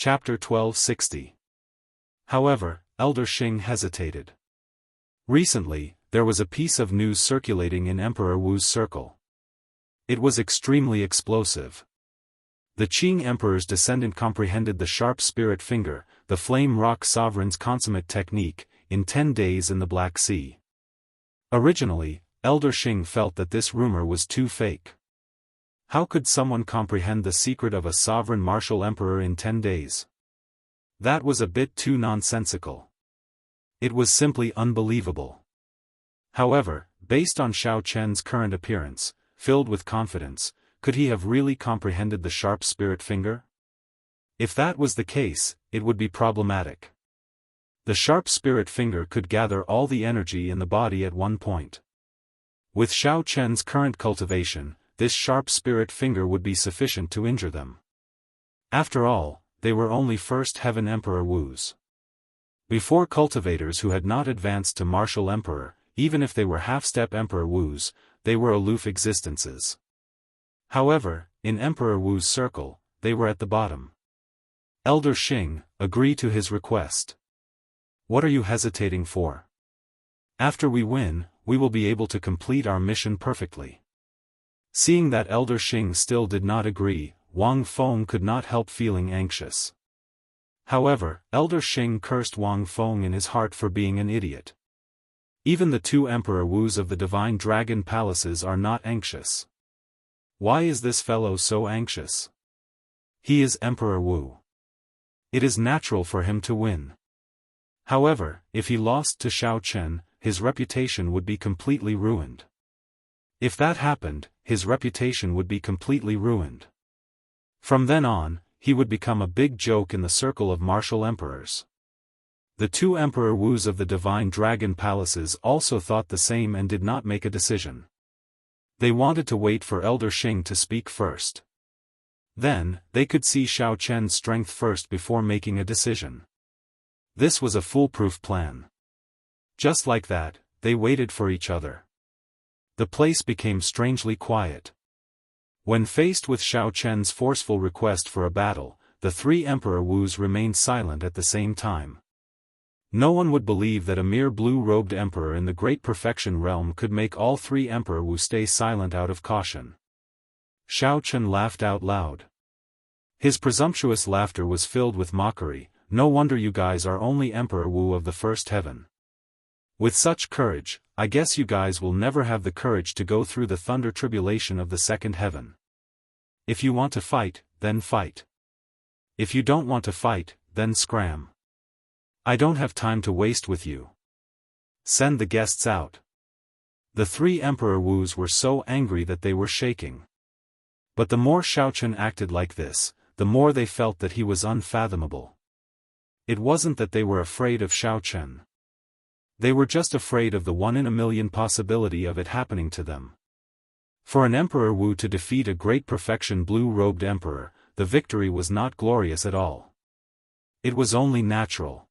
Chapter 1260. However, Elder Xing hesitated. Recently, there was a piece of news circulating in Emperor Wu's circle. It was extremely explosive. The Qing Emperor's descendant comprehended the sharp spirit finger, the flame rock sovereign's consummate technique, in 10 days in the Black Sea. Originally, Elder Xing felt that this rumor was too fake. How could someone comprehend the secret of a sovereign martial emperor in 10 days? That was a bit too nonsensical. It was simply unbelievable. However, based on Xiao Chen's current appearance, filled with confidence, could he have really comprehended the sharp spirit finger? If that was the case, it would be problematic. The sharp spirit finger could gather all the energy in the body at one point. With Xiao Chen's current cultivation, this sharp spirit finger would be sufficient to injure them. After all, they were only First Heaven Emperor Wus. Before cultivators who had not advanced to Martial Emperor, even if they were half-step Emperor Wus, they were aloof existences. However, in Emperor Wu's circle, they were at the bottom. Elder Xing, agree to his request. What are you hesitating for? After we win, we will be able to complete our mission perfectly. Seeing that Elder Xing still did not agree, Wang Feng could not help feeling anxious. However, Elder Xing cursed Wang Feng in his heart for being an idiot. Even the 2 Emperor Wus of the Divine Dragon Palaces are not anxious. Why is this fellow so anxious? He is Emperor Wu. It is natural for him to win. However, if he lost to Xiao Chen, his reputation would be completely ruined. If that happened, his reputation would be completely ruined. From then on, he would become a big joke in the circle of martial emperors. The 2 Emperor Wus of the Divine Dragon Palaces also thought the same and did not make a decision. They wanted to wait for Elder Xing to speak first. Then, they could see Xiao Chen's strength first before making a decision. This was a foolproof plan. Just like that, they waited for each other. The place became strangely quiet. When faced with Xiao Chen's forceful request for a battle, the 3 Emperor Wus remained silent at the same time. No one would believe that a mere blue-robed emperor in the Great Perfection realm could make all 3 Emperor Wu stay silent out of caution. Xiao Chen laughed out loud. His presumptuous laughter was filled with mockery. No wonder you guys are only Emperor Wu of the First Heaven. With such courage, I guess you guys will never have the courage to go through the thunder tribulation of the Second Heaven. If you want to fight, then fight. If you don't want to fight, then scram. I don't have time to waste with you. Send the guests out. The 3 Emperor Wus were so angry that they were shaking. But the more Xiao Chen acted like this, the more they felt that he was unfathomable. It wasn't that they were afraid of Xiao Chen. They were just afraid of the 1 in a million possibility of it happening to them. For an Emperor Wu to defeat a Great Perfection blue-robed emperor, the victory was not glorious at all. It was only natural.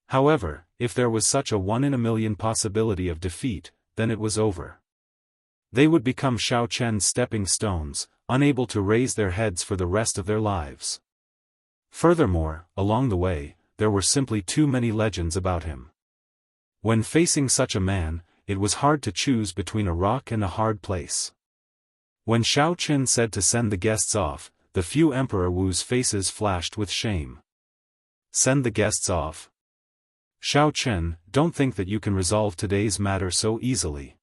However, if there was such a 1 in a million possibility of defeat, then it was over. They would become Xiao Chen's stepping stones, unable to raise their heads for the rest of their lives. Furthermore, along the way, there were simply too many legends about him. When facing such a man, it was hard to choose between a rock and a hard place. When Xiao Chen said to send the guests off, the few Emperor Wu's faces flashed with shame. Send the guests off? Xiao Chen, don't think that you can resolve today's matter so easily.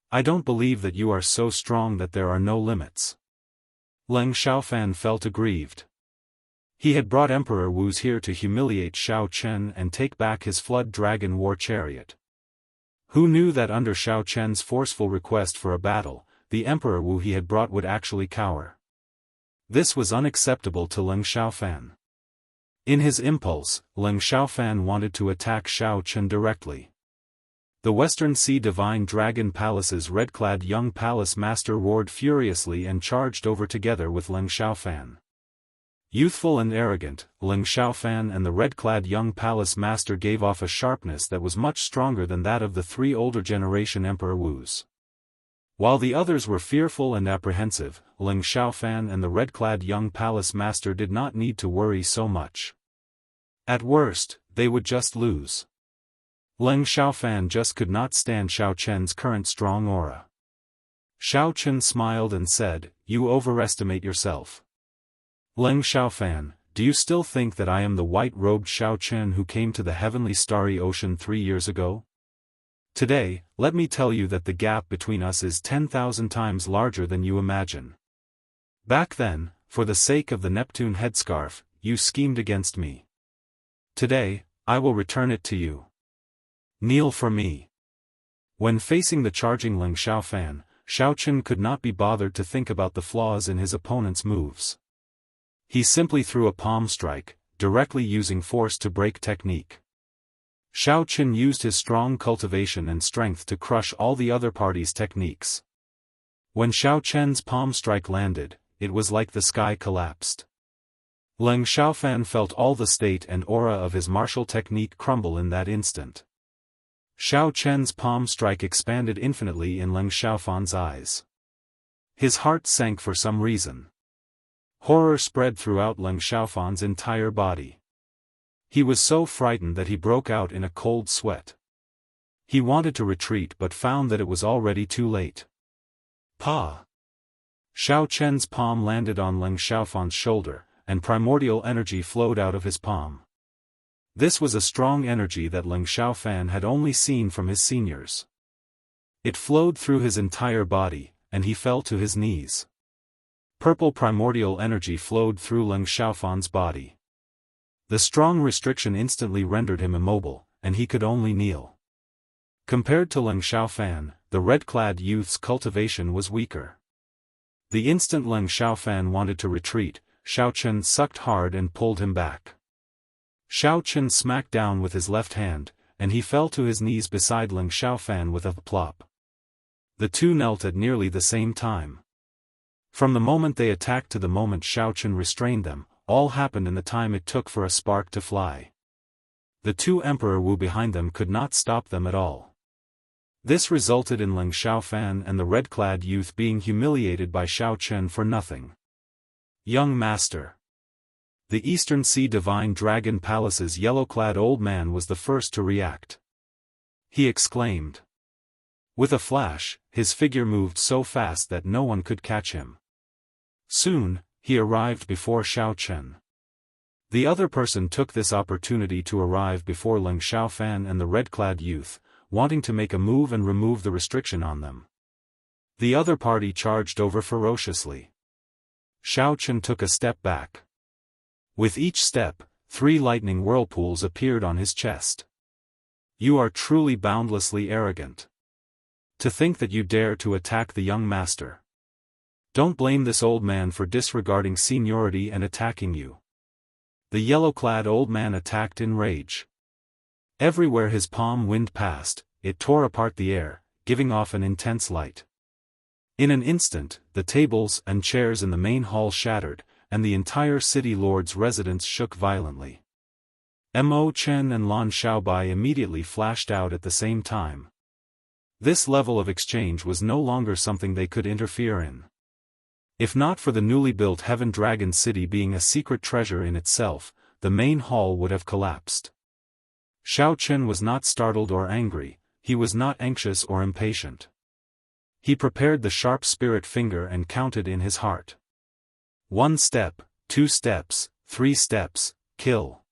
I don't believe that you are so strong that there are no limits. Leng Xiaofan felt aggrieved. He had brought Emperor Wus here to humiliate Xiao Chen and take back his Flood Dragon war chariot. Who knew that under Xiao Chen's forceful request for a battle, the Emperor Wu he had brought would actually cower? This was unacceptable to Leng Xiaofan. In his impulse, Leng Xiaofan wanted to attack Xiao Chen directly. The Western Sea Divine Dragon Palace's red-clad young palace master roared furiously and charged over together with Leng Xiaofan. Youthful and arrogant, Leng Xiaofan and the red-clad young palace master gave off a sharpness that was much stronger than that of the 3 older generation Emperor Wus. While the others were fearful and apprehensive, Ling Xiaofan and the red-clad young palace master did not need to worry so much. At worst, they would just lose. Ling Xiaofan just could not stand Xiao Chen's current strong aura. Xiao Chen smiled and said, "You overestimate yourself. Ling Xiaofan, do you still think that I am the white-robed Xiao Chen who came to the heavenly starry ocean 3 years ago? Today, let me tell you that the gap between us is 10,000 times larger than you imagine. Back then, for the sake of the Neptune headscarf, you schemed against me. Today, I will return it to you. Kneel for me." When facing the charging Ling Xiaofan, Xiao Chen could not be bothered to think about the flaws in his opponent's moves. He simply threw a palm strike, directly using force to break technique. Xiao Chen used his strong cultivation and strength to crush all the other party's techniques. When Xiao Chen's palm strike landed, it was like the sky collapsed. Ling Xiaofan felt all the state and aura of his martial technique crumble in that instant. Xiao Chen's palm strike expanded infinitely in Ling Xiaofan's eyes. His heart sank for some reason. Horror spread throughout Ling Xiaofan's entire body. He was so frightened that he broke out in a cold sweat. He wanted to retreat but found that it was already too late. Pa! Xiao Chen's palm landed on Ling Xiaofan's shoulder, and primordial energy flowed out of his palm. This was a strong energy that Ling Xiaofan had only seen from his seniors. It flowed through his entire body, and he fell to his knees. Purple primordial energy flowed through Ling Xiaofan's body. The strong restriction instantly rendered him immobile, and he could only kneel. Compared to Ling Xiaofan, the red-clad youth's cultivation was weaker. The instant Ling Xiaofan wanted to retreat, Xiao Chen sucked hard and pulled him back. Xiao Chen smacked down with his left hand, and he fell to his knees beside Ling Xiaofan with a plop. The two knelt at nearly the same time. From the moment they attacked to the moment Xiao Chen restrained them, all happened in the time it took for a spark to fly. The two Emperor Wu behind them could not stop them at all. This resulted in Ling Xiaofan and the red-clad youth being humiliated by Xiao Chen for nothing. Young Master. The Eastern Sea Divine Dragon Palace's yellow-clad old man was the first to react. He exclaimed. With a flash, his figure moved so fast that no one could catch him. Soon, he arrived before Xiao Chen. The other person took this opportunity to arrive before Ling Xiaofan and the red-clad youth, wanting to make a move and remove the restriction on them. The other party charged over ferociously. Xiao Chen took a step back. With each step, 3 lightning whirlpools appeared on his chest. You are truly boundlessly arrogant. To think that you dare to attack the young master. Don't blame this old man for disregarding seniority and attacking you. The yellow-clad old man attacked in rage. Everywhere his palm wind passed, it tore apart the air, giving off an intense light. In an instant, the tables and chairs in the main hall shattered, and the entire city lord's residence shook violently. Mo Chen and Lan Xiaobai immediately flashed out at the same time. This level of exchange was no longer something they could interfere in. If not for the newly built Heaven Dragon City being a secret treasure in itself, the main hall would have collapsed. Xiao Chen was not startled or angry, he was not anxious or impatient. He prepared the sharp spirit finger and counted in his heart. 1 step, 2 steps, 3 steps, kill.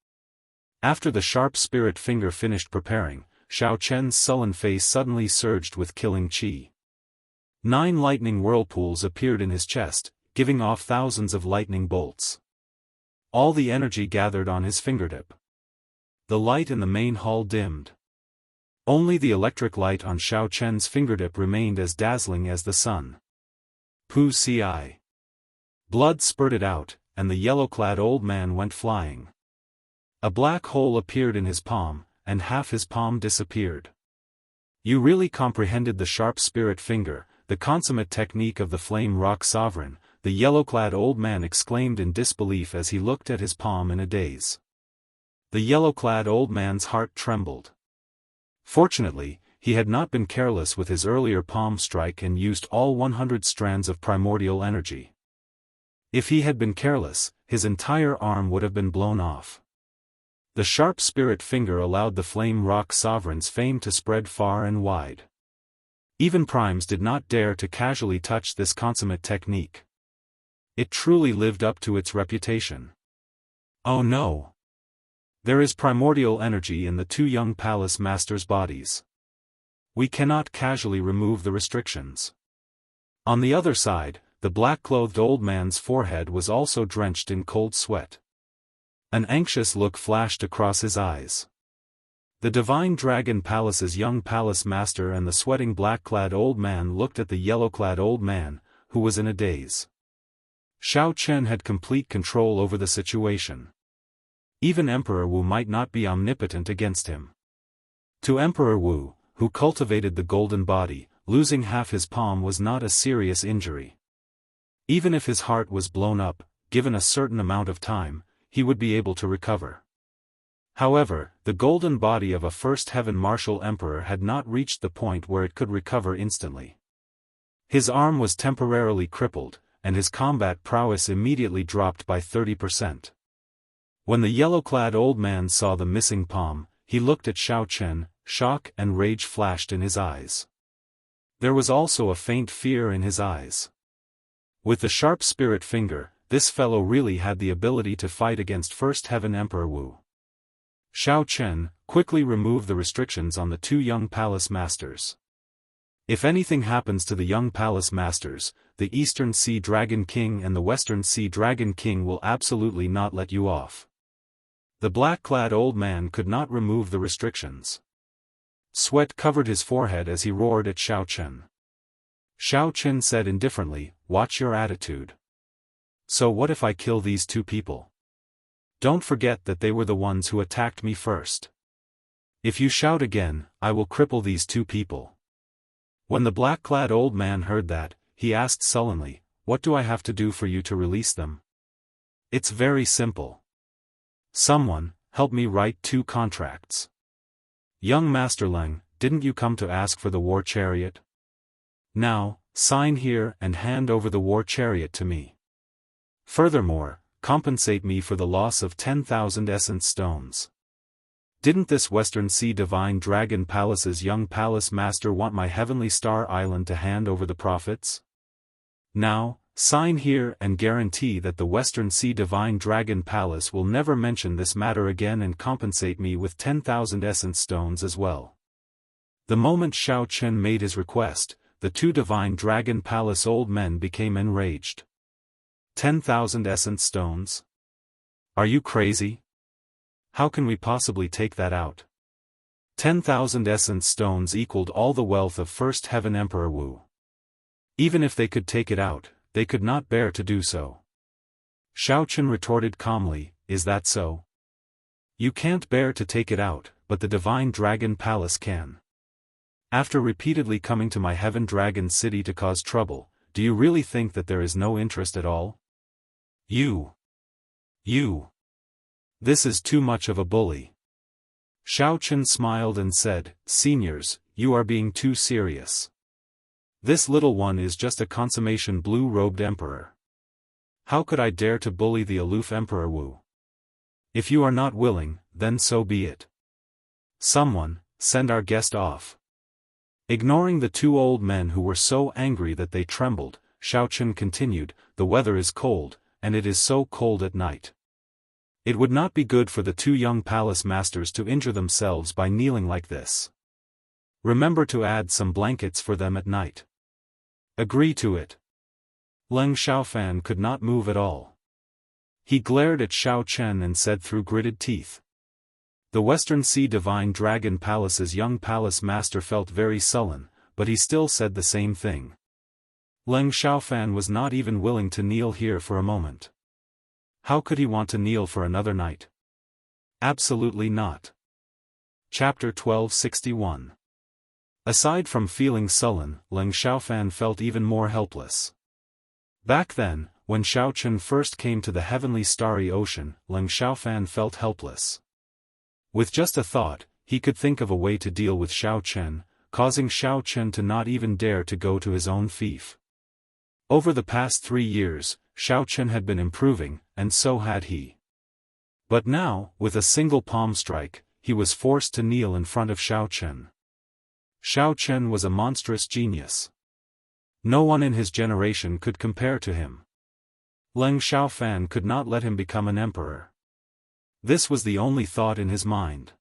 After the sharp spirit finger finished preparing, Xiao Chen's sullen face suddenly surged with killing chi. 9 lightning whirlpools appeared in his chest, giving off thousands of lightning bolts. All the energy gathered on his fingertip. The light in the main hall dimmed. Only the electric light on Xiao Chen's fingertip remained as dazzling as the sun. Pu ci. Blood spurted out, and the yellow-clad old man went flying. A black hole appeared in his palm, and half his palm disappeared. You really comprehended the sharp spirit finger, the consummate technique of the flame rock sovereign, the yellow-clad old man exclaimed in disbelief as he looked at his palm in a daze. The yellow-clad old man's heart trembled. Fortunately, he had not been careless with his earlier palm strike and used all 100 strands of primordial energy. If he had been careless, his entire arm would have been blown off. The sharp spirit finger allowed the Flame Rock Sovereign's fame to spread far and wide. Even primes did not dare to casually touch this consummate technique. It truly lived up to its reputation. Oh no! There is primordial energy in the two young palace masters' bodies. We cannot casually remove the restrictions. On the other side, the black-clothed old man's forehead was also drenched in cold sweat. An anxious look flashed across his eyes. The Divine Dragon Palace's young palace master and the sweating black-clad old man looked at the yellow-clad old man, who was in a daze. Xiao Chen had complete control over the situation. Even Emperor Wu might not be omnipotent against him. To Emperor Wu, who cultivated the golden body, losing half his palm was not a serious injury. Even if his heart was blown up, given a certain amount of time, he would be able to recover. However, the golden body of a First Heaven Martial Emperor had not reached the point where it could recover instantly. His arm was temporarily crippled, and his combat prowess immediately dropped by 30%. When the yellow-clad old man saw the missing palm, he looked at Xiao Chen, shock and rage flashed in his eyes. There was also a faint fear in his eyes. With the sharp spirit finger, this fellow really had the ability to fight against First Heaven Emperor Wu. Xiao Chen quickly removed the restrictions on the two young palace masters. If anything happens to the young palace masters, the Eastern Sea Dragon King and the Western Sea Dragon King will absolutely not let you off. The black-clad old man could not remove the restrictions. Sweat covered his forehead as he roared at Xiao Chen. Xiao Chen said indifferently, "Watch your attitude. So what if I kill these two people? Don't forget that they were the ones who attacked me first. If you shout again, I will cripple these two people." When the black-clad old man heard that, he asked sullenly, "What do I have to do for you to release them?" "It's very simple. Someone, help me write 2 contracts. Young Master Leng, didn't you come to ask for the war chariot? Now, sign here and hand over the war chariot to me. Furthermore, compensate me for the loss of 10,000 essence stones. Didn't this Western Sea Divine Dragon Palace's young palace master want my Heavenly Star Island to hand over the profits? Now, sign here and guarantee that the Western Sea Divine Dragon Palace will never mention this matter again and compensate me with 10,000 essence stones as well." The moment Xiao Chen made his request, the two Divine Dragon Palace old men became enraged. 10,000 essence stones? Are you crazy? How can we possibly take that out? 10,000 essence stones equaled all the wealth of First Heaven Emperor Wu. Even if they could take it out, they could not bear to do so. Xiao Chen retorted calmly, "Is that so? You can't bear to take it out, but the Divine Dragon Palace can. After repeatedly coming to my Heaven Dragon City to cause trouble, do you really think that there is no interest at all? You. This is too much of a bully." Xiao Chen smiled and said, "Seniors, you are being too serious. This little one is just a consummation blue-robed emperor. How could I dare to bully the aloof Emperor Wu? If you are not willing, then so be it. Someone, send our guest off." Ignoring the two old men who were so angry that they trembled, Xiao Chen continued, "The weather is cold, and it is so cold at night. It would not be good for the two young palace masters to injure themselves by kneeling like this. Remember to add some blankets for them at night. Agree to it." Leng Xiaofan could not move at all. He glared at Xiao Chen and said through gritted teeth. The Western Sea Divine Dragon Palace's young palace master felt very sullen, but he still said the same thing. Leng Xiaofan was not even willing to kneel here for a moment. How could he want to kneel for another night? Absolutely not. Chapter 1261. Aside from feeling sullen, Leng Xiaofan felt even more helpless. Back then, when Xiao Chen first came to the heavenly starry ocean, Leng Xiaofan felt helpless. With just a thought, he could think of a way to deal with Xiao Chen, causing Xiao Chen to not even dare to go to his own fief. Over the past 3 years, Xiao Chen had been improving, and so had he. But now, with a single palm strike, he was forced to kneel in front of Xiao Chen. Xiao Chen was a monstrous genius. No one in his generation could compare to him. Leng Xiaofan could not let him become an emperor. This was the only thought in his mind.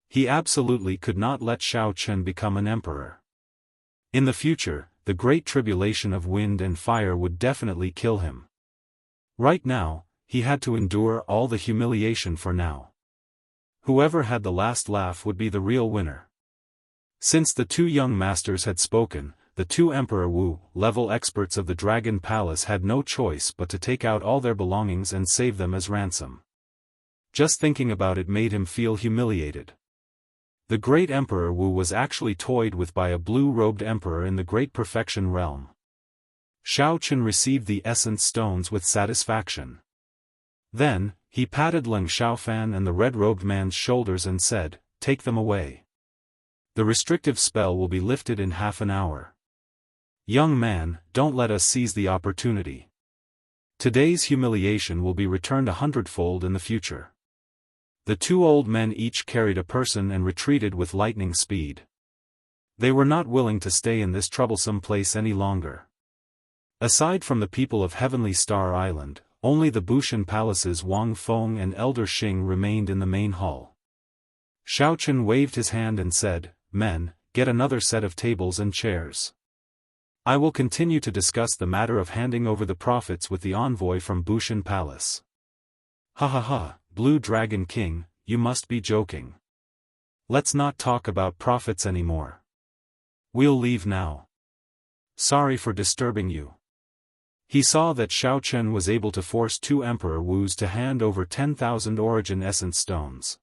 He absolutely could not let Xiao Chen become an emperor. In the future, the great tribulation of wind and fire would definitely kill him. Right now, he had to endure all the humiliation for now. Whoever had the last laugh would be the real winner. Since the two young masters had spoken, the two Emperor Wu-level experts of the Dragon Palace had no choice but to take out all their belongings and save them as ransom. Just thinking about it made him feel humiliated. The great Emperor Wu was actually toyed with by a blue-robed emperor in the Great Perfection realm. Xiao Chen received the essence stones with satisfaction. Then, he patted Leng Xiaofan and the red-robed man's shoulders and said, "Take them away. The restrictive spell will be lifted in half an hour. Young man, don't let us seize the opportunity. Today's humiliation will be returned 100-fold in the future." The two old men each carried a person and retreated with lightning speed. They were not willing to stay in this troublesome place any longer. Aside from the people of Heavenly Star Island, only the Bushan Palace's Wang Feng and Elder Xing remained in the main hall. Xiao Chen waved his hand and said, "Men, get another set of tables and chairs. I will continue to discuss the matter of handing over the prophets with the envoy from Bushan Palace." "Ha ha ha, Blue Dragon King, you must be joking. Let's not talk about prophets anymore. We'll leave now. Sorry for disturbing you." He saw that Xiao Chen was able to force two Emperor Wus to hand over 10,000 origin essence stones.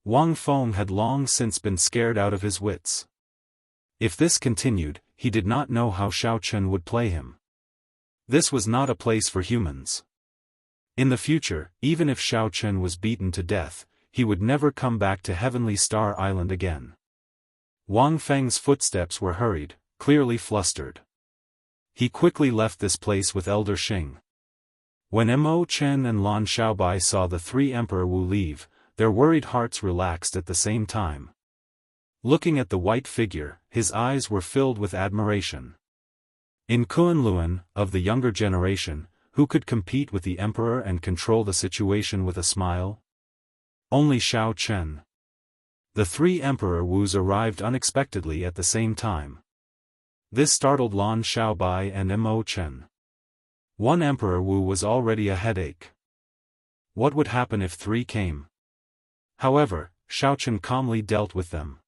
Wang Feng had long since been scared out of his wits. If this continued, he did not know how Xiao Chen would play him. This was not a place for humans. In the future, even if Xiao Chen was beaten to death, he would never come back to Heavenly Star Island again. Wang Feng's footsteps were hurried, clearly flustered. He quickly left this place with Elder Xing. When Mo Chen and Lan Xiaobai saw the three Emperor Wu leave, their worried hearts relaxed at the same time. Looking at the white figure, his eyes were filled with admiration. In Kunlun, of the younger generation, who could compete with the Emperor and control the situation with a smile? Only Xiao Chen. The three Emperor Wus arrived unexpectedly at the same time. This startled Lan Xiaobai and Mo Chen. One Emperor Wu was already a headache. What would happen if three came? However, Xiao Chen calmly dealt with them.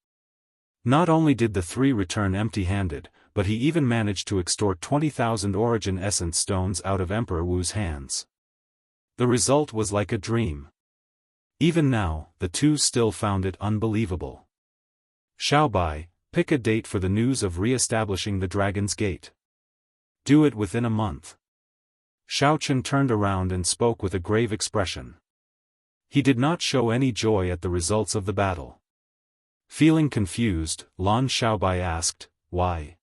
Not only did the three return empty-handed, but he even managed to extort 20,000 origin essence stones out of Emperor Wu's hands. The result was like a dream. Even now, the two still found it unbelievable. Xiaobai, pick a date for the news of re-establishing the Dragon's Gate. Do it within a month. Xiao Chen turned around and spoke with a grave expression. He did not show any joy at the results of the battle. Feeling confused, Lan Xiaobai asked, "Why?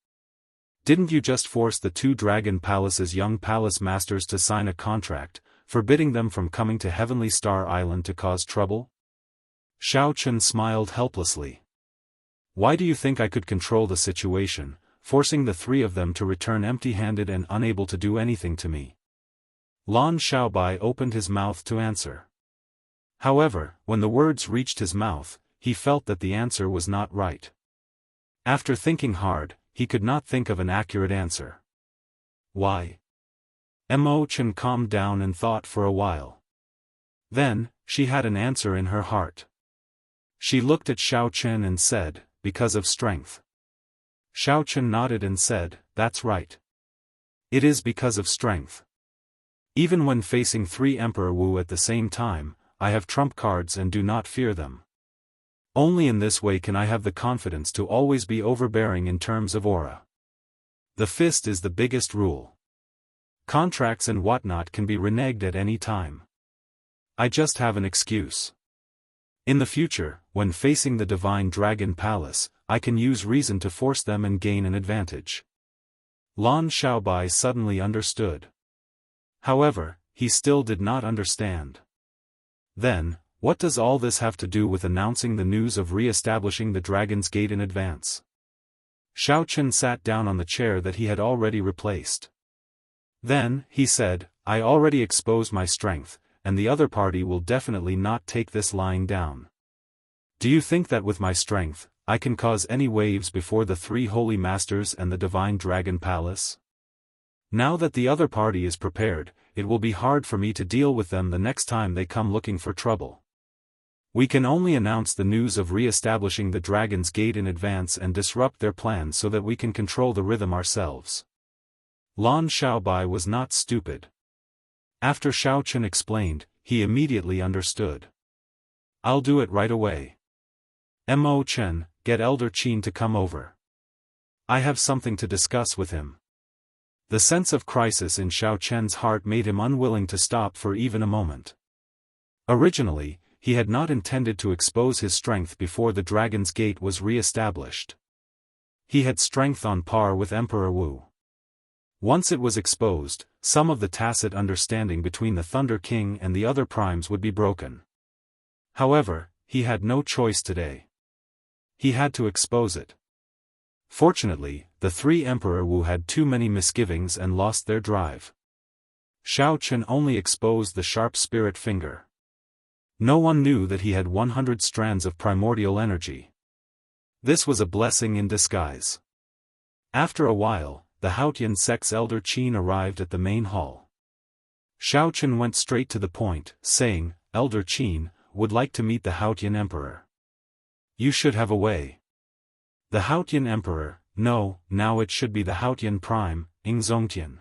Didn't you just force the two Dragon Palace's young palace masters to sign a contract, forbidding them from coming to Heavenly Star Island to cause trouble?" Xiao Chen smiled helplessly. "Why do you think I could control the situation, forcing the three of them to return empty-handed and unable to do anything to me?" Lan Xiaobai opened his mouth to answer. However, when the words reached his mouth, he felt that the answer was not right. After thinking hard, he could not think of an accurate answer. "Why?" Mo Chen calmed down and thought for a while. Then, she had an answer in her heart. She looked at Xiao Chen and said, "Because of strength." Xiao Chen nodded and said, "That's right. It is because of strength. Even when facing three Emperor Wu at the same time, I have trump cards and do not fear them. Only in this way can I have the confidence to always be overbearing in terms of aura. The fist is the biggest rule. Contracts and whatnot can be reneged at any time. I just have an excuse. In the future, when facing the Divine Dragon Palace, I can use reason to force them and gain an advantage. Lan Xiaobai suddenly understood. However, he still did not understand. Then, what does all this have to do with announcing the news of re-establishing the Dragon's Gate in advance? Xiao Chen sat down on the chair that he had already replaced. Then, he said, I already exposed my strength, and the other party will definitely not take this lying down. Do you think that with my strength, I can cause any waves before the three holy masters and the Divine Dragon Palace? Now that the other party is prepared, it will be hard for me to deal with them the next time they come looking for trouble. We can only announce the news of re-establishing the Dragon's Gate in advance and disrupt their plans so that we can control the rhythm ourselves. Lan Xiaobai was not stupid. After Xiao Chen explained, he immediately understood. I'll do it right away. Mo Chen, get Elder Qin to come over. I have something to discuss with him. The sense of crisis in Xiao Chen's heart made him unwilling to stop for even a moment. Originally, he had not intended to expose his strength before the Dragon's Gate was re-established. He had strength on par with Emperor Wu. Once it was exposed, some of the tacit understanding between the Thunder King and the other primes would be broken. However, he had no choice today. He had to expose it. Fortunately, the three Emperor Wu had too many misgivings and lost their drive. Xiao Chen only exposed the sharp spirit finger. No one knew that he had 100 strands of primordial energy. This was a blessing in disguise. After a while, the Haotian sect's Elder Qin arrived at the main hall. Xiao Chen went straight to the point, saying, Elder Qin, would like to meet the Haotian Emperor. You should have a way. The Haotian Emperor, no, now it should be the Haotian Prime, Ingzongtian.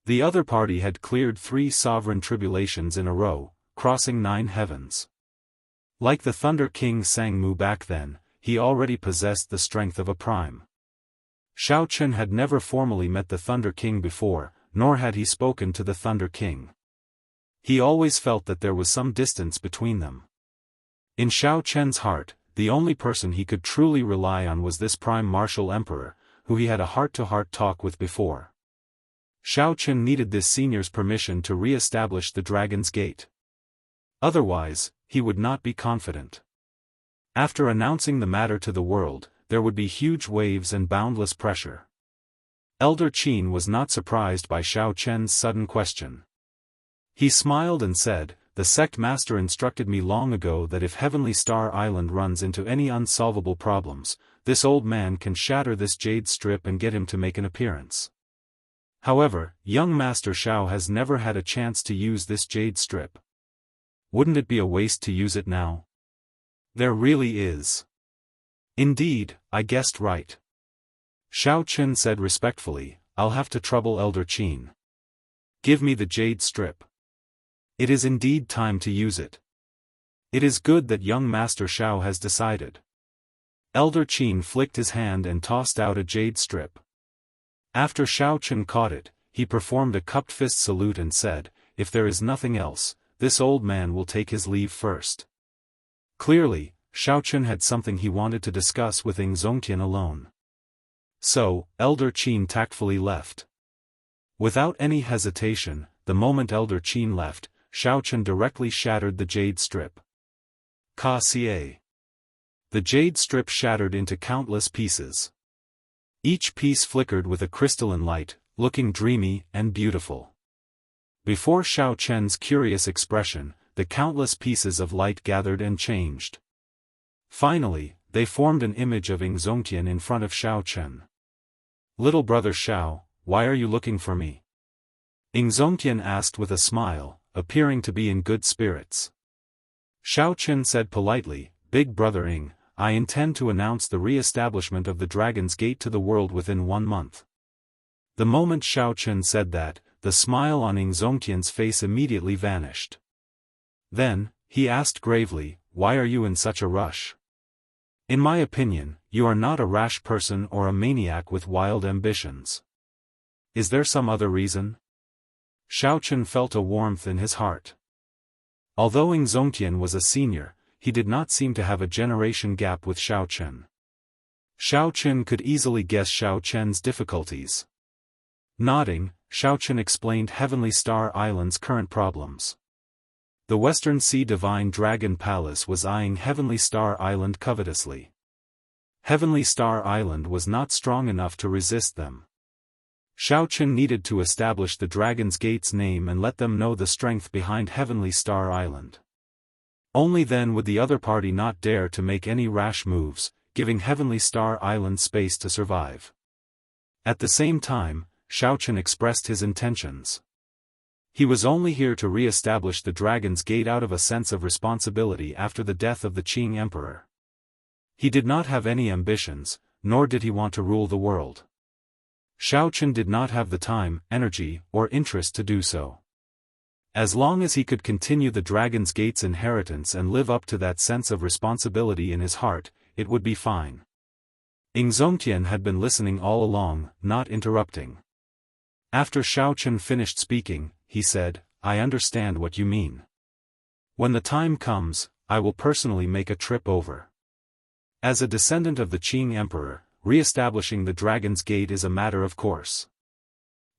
The other party had cleared 3 sovereign tribulations in a row, crossing 9 heavens. Like the Thunder King Sangmu back then, he already possessed the strength of a prime. Xiao Chen had never formally met the Thunder King before, nor had he spoken to the Thunder King. He always felt that there was some distance between them. In Xiao Chen's heart, the only person he could truly rely on was this Prime Martial Emperor, who he had a heart-to-heart talk with before. Xiao Chen needed this senior's permission to re-establish the Dragon's Gate. Otherwise, he would not be confident. After announcing the matter to the world, there would be huge waves and boundless pressure. Elder Qin was not surprised by Xiao Chen's sudden question. He smiled and said, the sect master instructed me long ago that if Heavenly Star Island runs into any unsolvable problems, this old man can shatter this jade strip and get him to make an appearance. However, young Master Xiao has never had a chance to use this jade strip. Wouldn't it be a waste to use it now? There really is. Indeed, I guessed right. Xiao Chen said respectfully, I'll have to trouble Elder Qin. Give me the jade strip. It is indeed time to use it. It is good that young Master Xiao has decided. Elder Qin flicked his hand and tossed out a jade strip. After Xiao Chen caught it, he performed a cupped fist salute and said, if there is nothing else, this old man will take his leave first. Clearly, Xiao Chen had something he wanted to discuss with Ingzongtian alone. So, Elder Qin tactfully left. Without any hesitation, the moment Elder Qin left, Xiao Chen directly shattered the jade strip. Ka-ca. The jade strip shattered into countless pieces. Each piece flickered with a crystalline light, looking dreamy and beautiful. Before Xiao Chen's curious expression, the countless pieces of light gathered and changed. Finally, they formed an image of Ingzongtian in front of Xiao Chen. Little brother Xiao, why are you looking for me? Ingzongtian asked with a smile, appearing to be in good spirits. Xiao Chen said politely, Big brother Ing, I intend to announce the re-establishment of the Dragon's Gate to the world within 1 month. The moment Xiao Chen said that, the smile on Ingzongtian's face immediately vanished. Then, he asked gravely, why are you in such a rush? In my opinion, you are not a rash person or a maniac with wild ambitions. Is there some other reason? Xiao Chen felt a warmth in his heart. Although Ingzongtian was a senior, he did not seem to have a generation gap with Xiao Chen. Xiao Chen could easily guess Xiao Chen's difficulties. Nodding, Xiao Chen explained Heavenly Star Island's current problems. The Western Sea Divine Dragon Palace was eyeing Heavenly Star Island covetously. Heavenly Star Island was not strong enough to resist them. Xiao Chen needed to establish the Dragon's Gate's name and let them know the strength behind Heavenly Star Island. Only then would the other party not dare to make any rash moves, giving Heavenly Star Island space to survive. At the same time, Xiao Chen expressed his intentions. He was only here to re-establish the Dragon's Gate out of a sense of responsibility after the death of the Qing Emperor. He did not have any ambitions, nor did he want to rule the world. Xiao Chen did not have the time, energy, or interest to do so. As long as he could continue the Dragon's Gate's inheritance and live up to that sense of responsibility in his heart, it would be fine. Zongtian had been listening all along, not interrupting. After Xiao Chen finished speaking, he said, "I understand what you mean. When the time comes, I will personally make a trip over." As a descendant of the Qing Emperor, re-establishing the Dragon's Gate is a matter of course.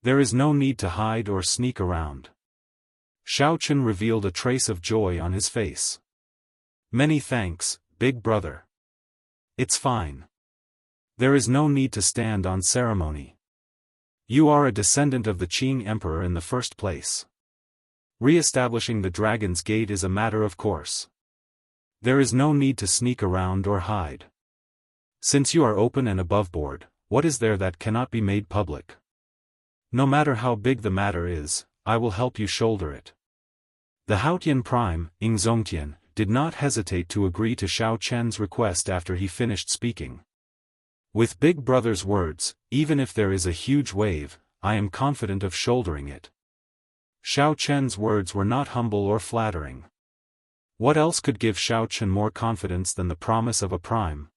There is no need to hide or sneak around. Xiao Chen revealed a trace of joy on his face. "Many thanks, big brother. It's fine. There is no need to stand on ceremony. You are a descendant of the Qing Emperor in the first place. Re-establishing the Dragon's Gate is a matter of course. There is no need to sneak around or hide. Since you are open and aboveboard, what is there that cannot be made public? No matter how big the matter is, I will help you shoulder it." The Haotian Prime, Zongtian, did not hesitate to agree to Xiao Chen's request after he finished speaking. "With Big Brother's words, even if there is a huge wave, I am confident of shouldering it." Xiao Chen's words were not humble or flattering. What else could give Xiao Chen more confidence than the promise of a prime?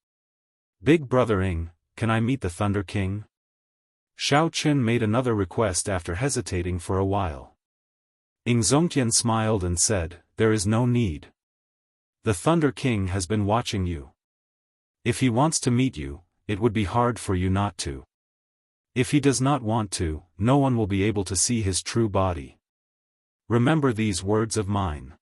"Big Brother can I meet the Thunder King?" Xiao Chen made another request after hesitating for a while. Zongtian smiled and said, "There is no need. The Thunder King has been watching you. If he wants to meet you, it would be hard for you not to. If he does not want to, no one will be able to see his true body. Remember these words of mine.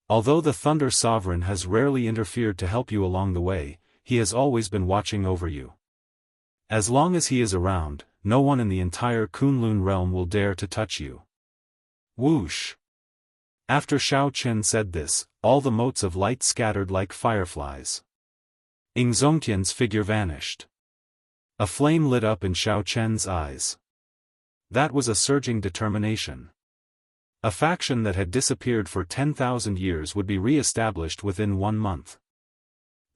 Although the Thunder Sovereign has rarely interfered to help you along the way, he has always been watching over you. As long as he is around, no one in the entire Kunlun realm will dare to touch you." Whoosh! After Xiao Chen said this, all the motes of light scattered like fireflies. Zongtian's figure vanished. A flame lit up in Xiao Chen's eyes. That was a surging determination. A faction that had disappeared for 10,000 years would be re-established within 1 month.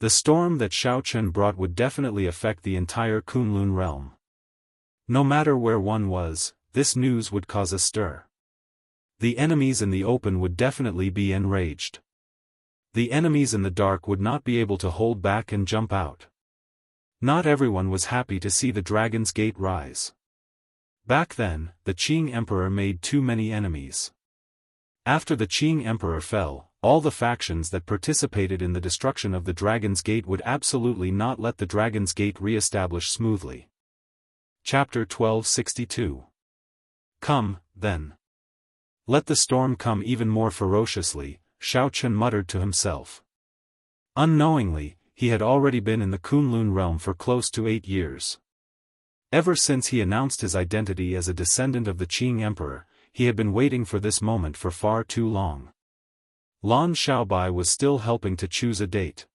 The storm that Xiao Chen brought would definitely affect the entire Kunlun realm. No matter where one was, this news would cause a stir. The enemies in the open would definitely be enraged. The enemies in the dark would not be able to hold back and jump out. Not everyone was happy to see the Dragon's Gate rise. Back then, the Qing Emperor made too many enemies. After the Qing Emperor fell, all the factions that participated in the destruction of the Dragon's Gate would absolutely not let the Dragon's Gate re-establish smoothly. Chapter 1262. Come, then. Let the storm come even more ferociously, Xiao Chen muttered to himself. Unknowingly, he had already been in the Kunlun realm for close to 8 years. Ever since he announced his identity as a descendant of the Qing Emperor, he had been waiting for this moment for far too long. Lan Xiaobai was still helping to choose a date.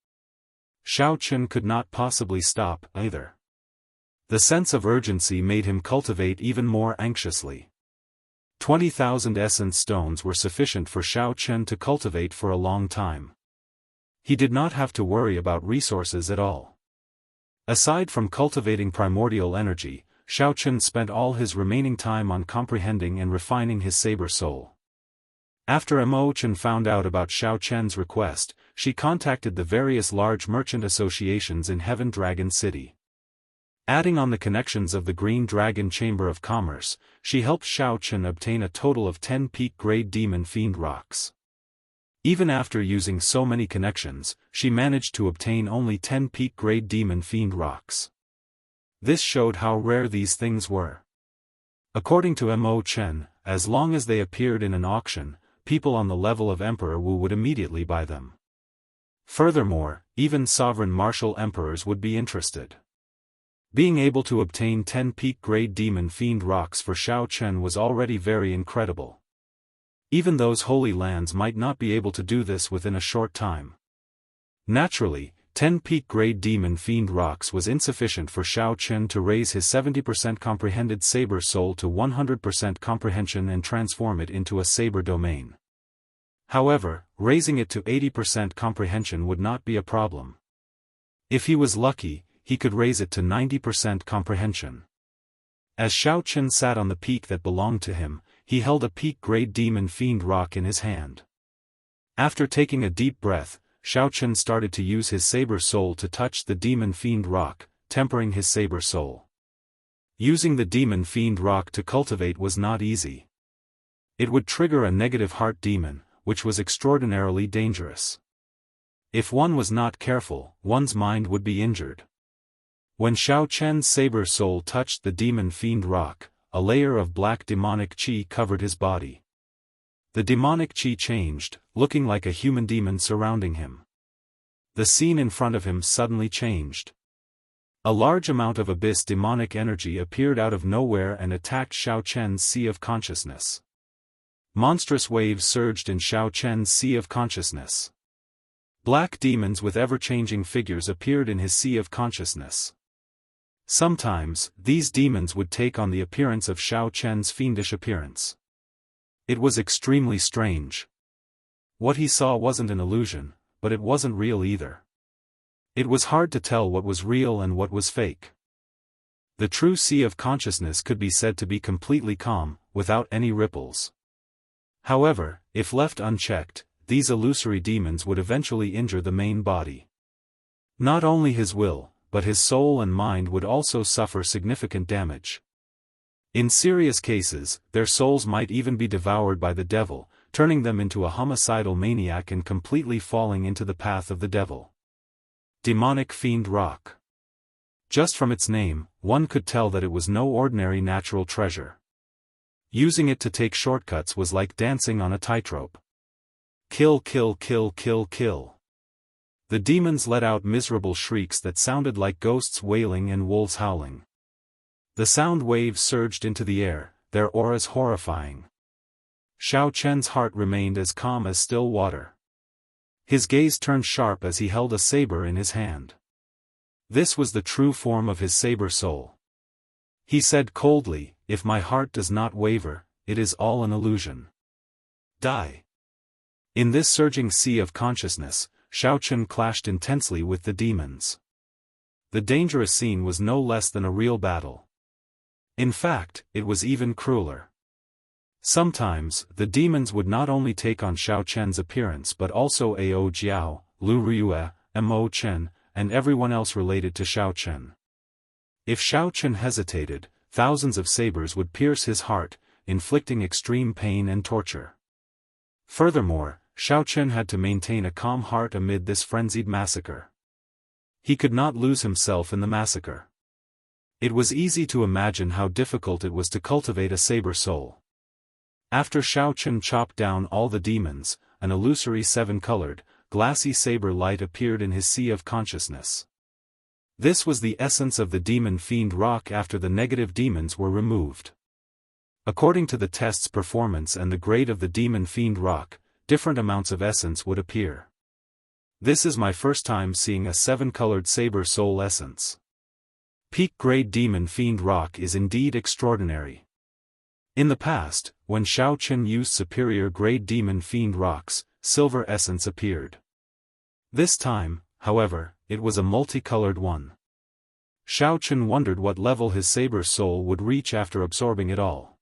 Xiao Chen could not possibly stop, either. The sense of urgency made him cultivate even more anxiously. 20,000 essence stones were sufficient for Xiao Chen to cultivate for a long time. He did not have to worry about resources at all. Aside from cultivating primordial energy, Xiao Chen spent all his remaining time on comprehending and refining his saber soul. After Mo Chen found out about Xiao Chen's request, she contacted the various large merchant associations in Heaven Dragon City. Adding on the connections of the Green Dragon Chamber of Commerce, she helped Xiao Chen obtain a total of 10 peak-grade demon fiend rocks. Even after using so many connections, she managed to obtain only 10 peak-grade demon fiend rocks. This showed how rare these things were. According to Mo Chen, as long as they appeared in an auction, people on the level of Emperor Wu would immediately buy them. Furthermore, even sovereign martial emperors would be interested. Being able to obtain 10 peak-grade demon fiend rocks for Xiao Chen was already very incredible. Even those holy lands might not be able to do this within a short time. Naturally, 10 peak-grade demon fiend rocks was insufficient for Xiao Chen to raise his 70% comprehended saber soul to 100% comprehension and transform it into a saber domain. However, raising it to 80% comprehension would not be a problem. If he was lucky, he could raise it to 90% comprehension. As Xiao Chen sat on the peak that belonged to him, he held a peak-grade demon fiend rock in his hand. After taking a deep breath, Xiao Chen started to use his saber soul to touch the demon fiend rock, tempering his saber soul. Using the demon fiend rock to cultivate was not easy. It would trigger a negative heart demon, which was extraordinarily dangerous. If one was not careful, one's mind would be injured. When Xiao Chen's saber soul touched the demon fiend rock, a layer of black demonic qi covered his body. The demonic qi changed, looking like a human demon surrounding him. The scene in front of him suddenly changed. A large amount of abyss demonic energy appeared out of nowhere and attacked Xiao Chen's sea of consciousness. Monstrous waves surged in Xiao Chen's sea of consciousness. Black demons with ever-changing figures appeared in his sea of consciousness. Sometimes, these demons would take on the appearance of Xiao Chen's fiendish appearance. It was extremely strange. What he saw wasn't an illusion, but it wasn't real either. It was hard to tell what was real and what was fake. The true sea of consciousness could be said to be completely calm, without any ripples. However, if left unchecked, these illusory demons would eventually injure the main body. Not only his will, but his soul and mind would also suffer significant damage. In serious cases, their souls might even be devoured by the devil, turning them into a homicidal maniac and completely falling into the path of the devil. Demonic Fiend Rock. Just from its name, one could tell that it was no ordinary natural treasure. Using it to take shortcuts was like dancing on a tightrope. Kill, kill, kill, kill, kill. The demons let out miserable shrieks that sounded like ghosts wailing and wolves howling. The sound waves surged into the air, their auras horrifying. Xiao Chen's heart remained as calm as still water. His gaze turned sharp as he held a saber in his hand. This was the true form of his saber soul. He said coldly, "If my heart does not waver, it is all an illusion. Die." In this surging sea of consciousness, Xiao Chen clashed intensely with the demons. The dangerous scene was no less than a real battle. In fact, it was even crueler. Sometimes, the demons would not only take on Xiao Chen's appearance but also Ao Jiao, Lu Riyue, Mo Chen, and everyone else related to Xiao Chen. If Xiao Chen hesitated, thousands of sabers would pierce his heart, inflicting extreme pain and torture. Furthermore, Xiao Chen had to maintain a calm heart amid this frenzied massacre. He could not lose himself in the massacre. It was easy to imagine how difficult it was to cultivate a saber soul. After Xiao Chen chopped down all the demons, an illusory seven-colored, glassy saber light appeared in his sea of consciousness. This was the essence of the demon fiend rock after the negative demons were removed. According to the test's performance and the grade of the demon fiend rock, different amounts of essence would appear. This is my first time seeing a seven-colored saber soul essence. Peak-grade demon fiend rock is indeed extraordinary. In the past, when Xiao Chen used superior-grade demon fiend rocks, silver essence appeared. This time, however, it was a multicolored one. Xiao Chen wondered what level his saber soul would reach after absorbing it all.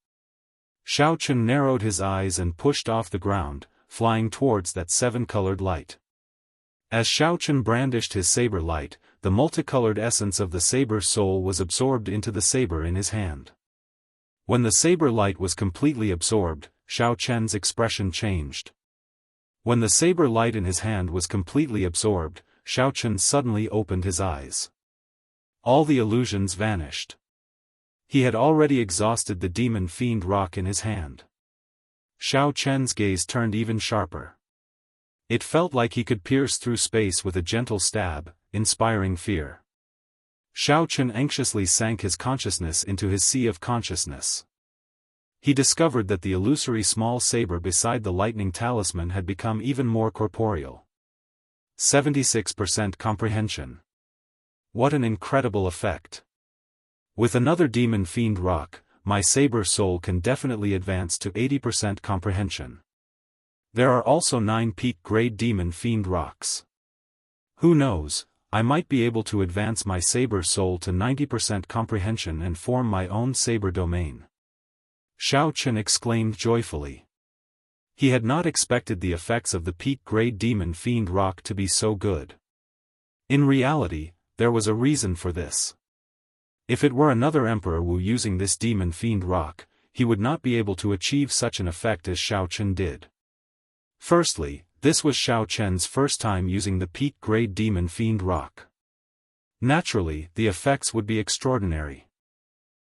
Xiao Chen narrowed his eyes and pushed off the ground, flying towards that seven-colored light. As Xiao Chen brandished his saber light, the multicolored essence of the saber soul was absorbed into the saber in his hand. When the saber light was completely absorbed, Xiao Chen's expression changed. When the saber light in his hand was completely absorbed, Xiao Chen suddenly opened his eyes. All the illusions vanished. He had already exhausted the demon fiend rock in his hand. Xiao Chen's gaze turned even sharper. It felt like he could pierce through space with a gentle stab, inspiring fear. Xiao Chen anxiously sank his consciousness into his sea of consciousness. He discovered that the illusory small saber beside the lightning talisman had become even more corporeal. 76% comprehension. What an incredible effect! With another demon fiend rock, my saber soul can definitely advance to 80% comprehension. There are also 9 peak grade demon fiend rocks. Who knows, I might be able to advance my saber soul to 90% comprehension and form my own saber domain. Xiao Chen exclaimed joyfully. He had not expected the effects of the peak grade demon fiend rock to be so good. In reality, there was a reason for this. If it were another Emperor Wu using this demon fiend rock, he would not be able to achieve such an effect as Xiao Chen did. Firstly, this was Xiao Chen's first time using the peak grade demon fiend rock. Naturally, the effects would be extraordinary.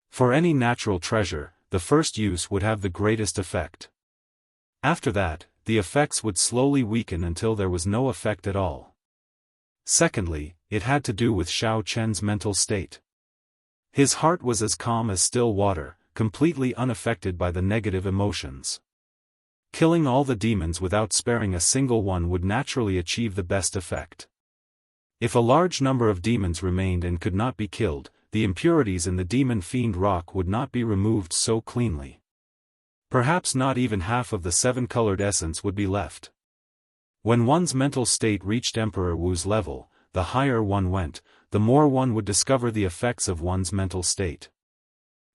For any natural treasure, the first use would have the greatest effect. After that, the effects would slowly weaken until there was no effect at all. Secondly, it had to do with Xiao Chen's mental state. His heart was as calm as still water, completely unaffected by the negative emotions. Killing all the demons without sparing a single one would naturally achieve the best effect. If a large number of demons remained and could not be killed, the impurities in the demon fiend rock would not be removed so cleanly. Perhaps not even half of the 7-colored essence would be left. When one's mental state reached Emperor Wu's level, the higher one went, the more one would discover the effects of one's mental state.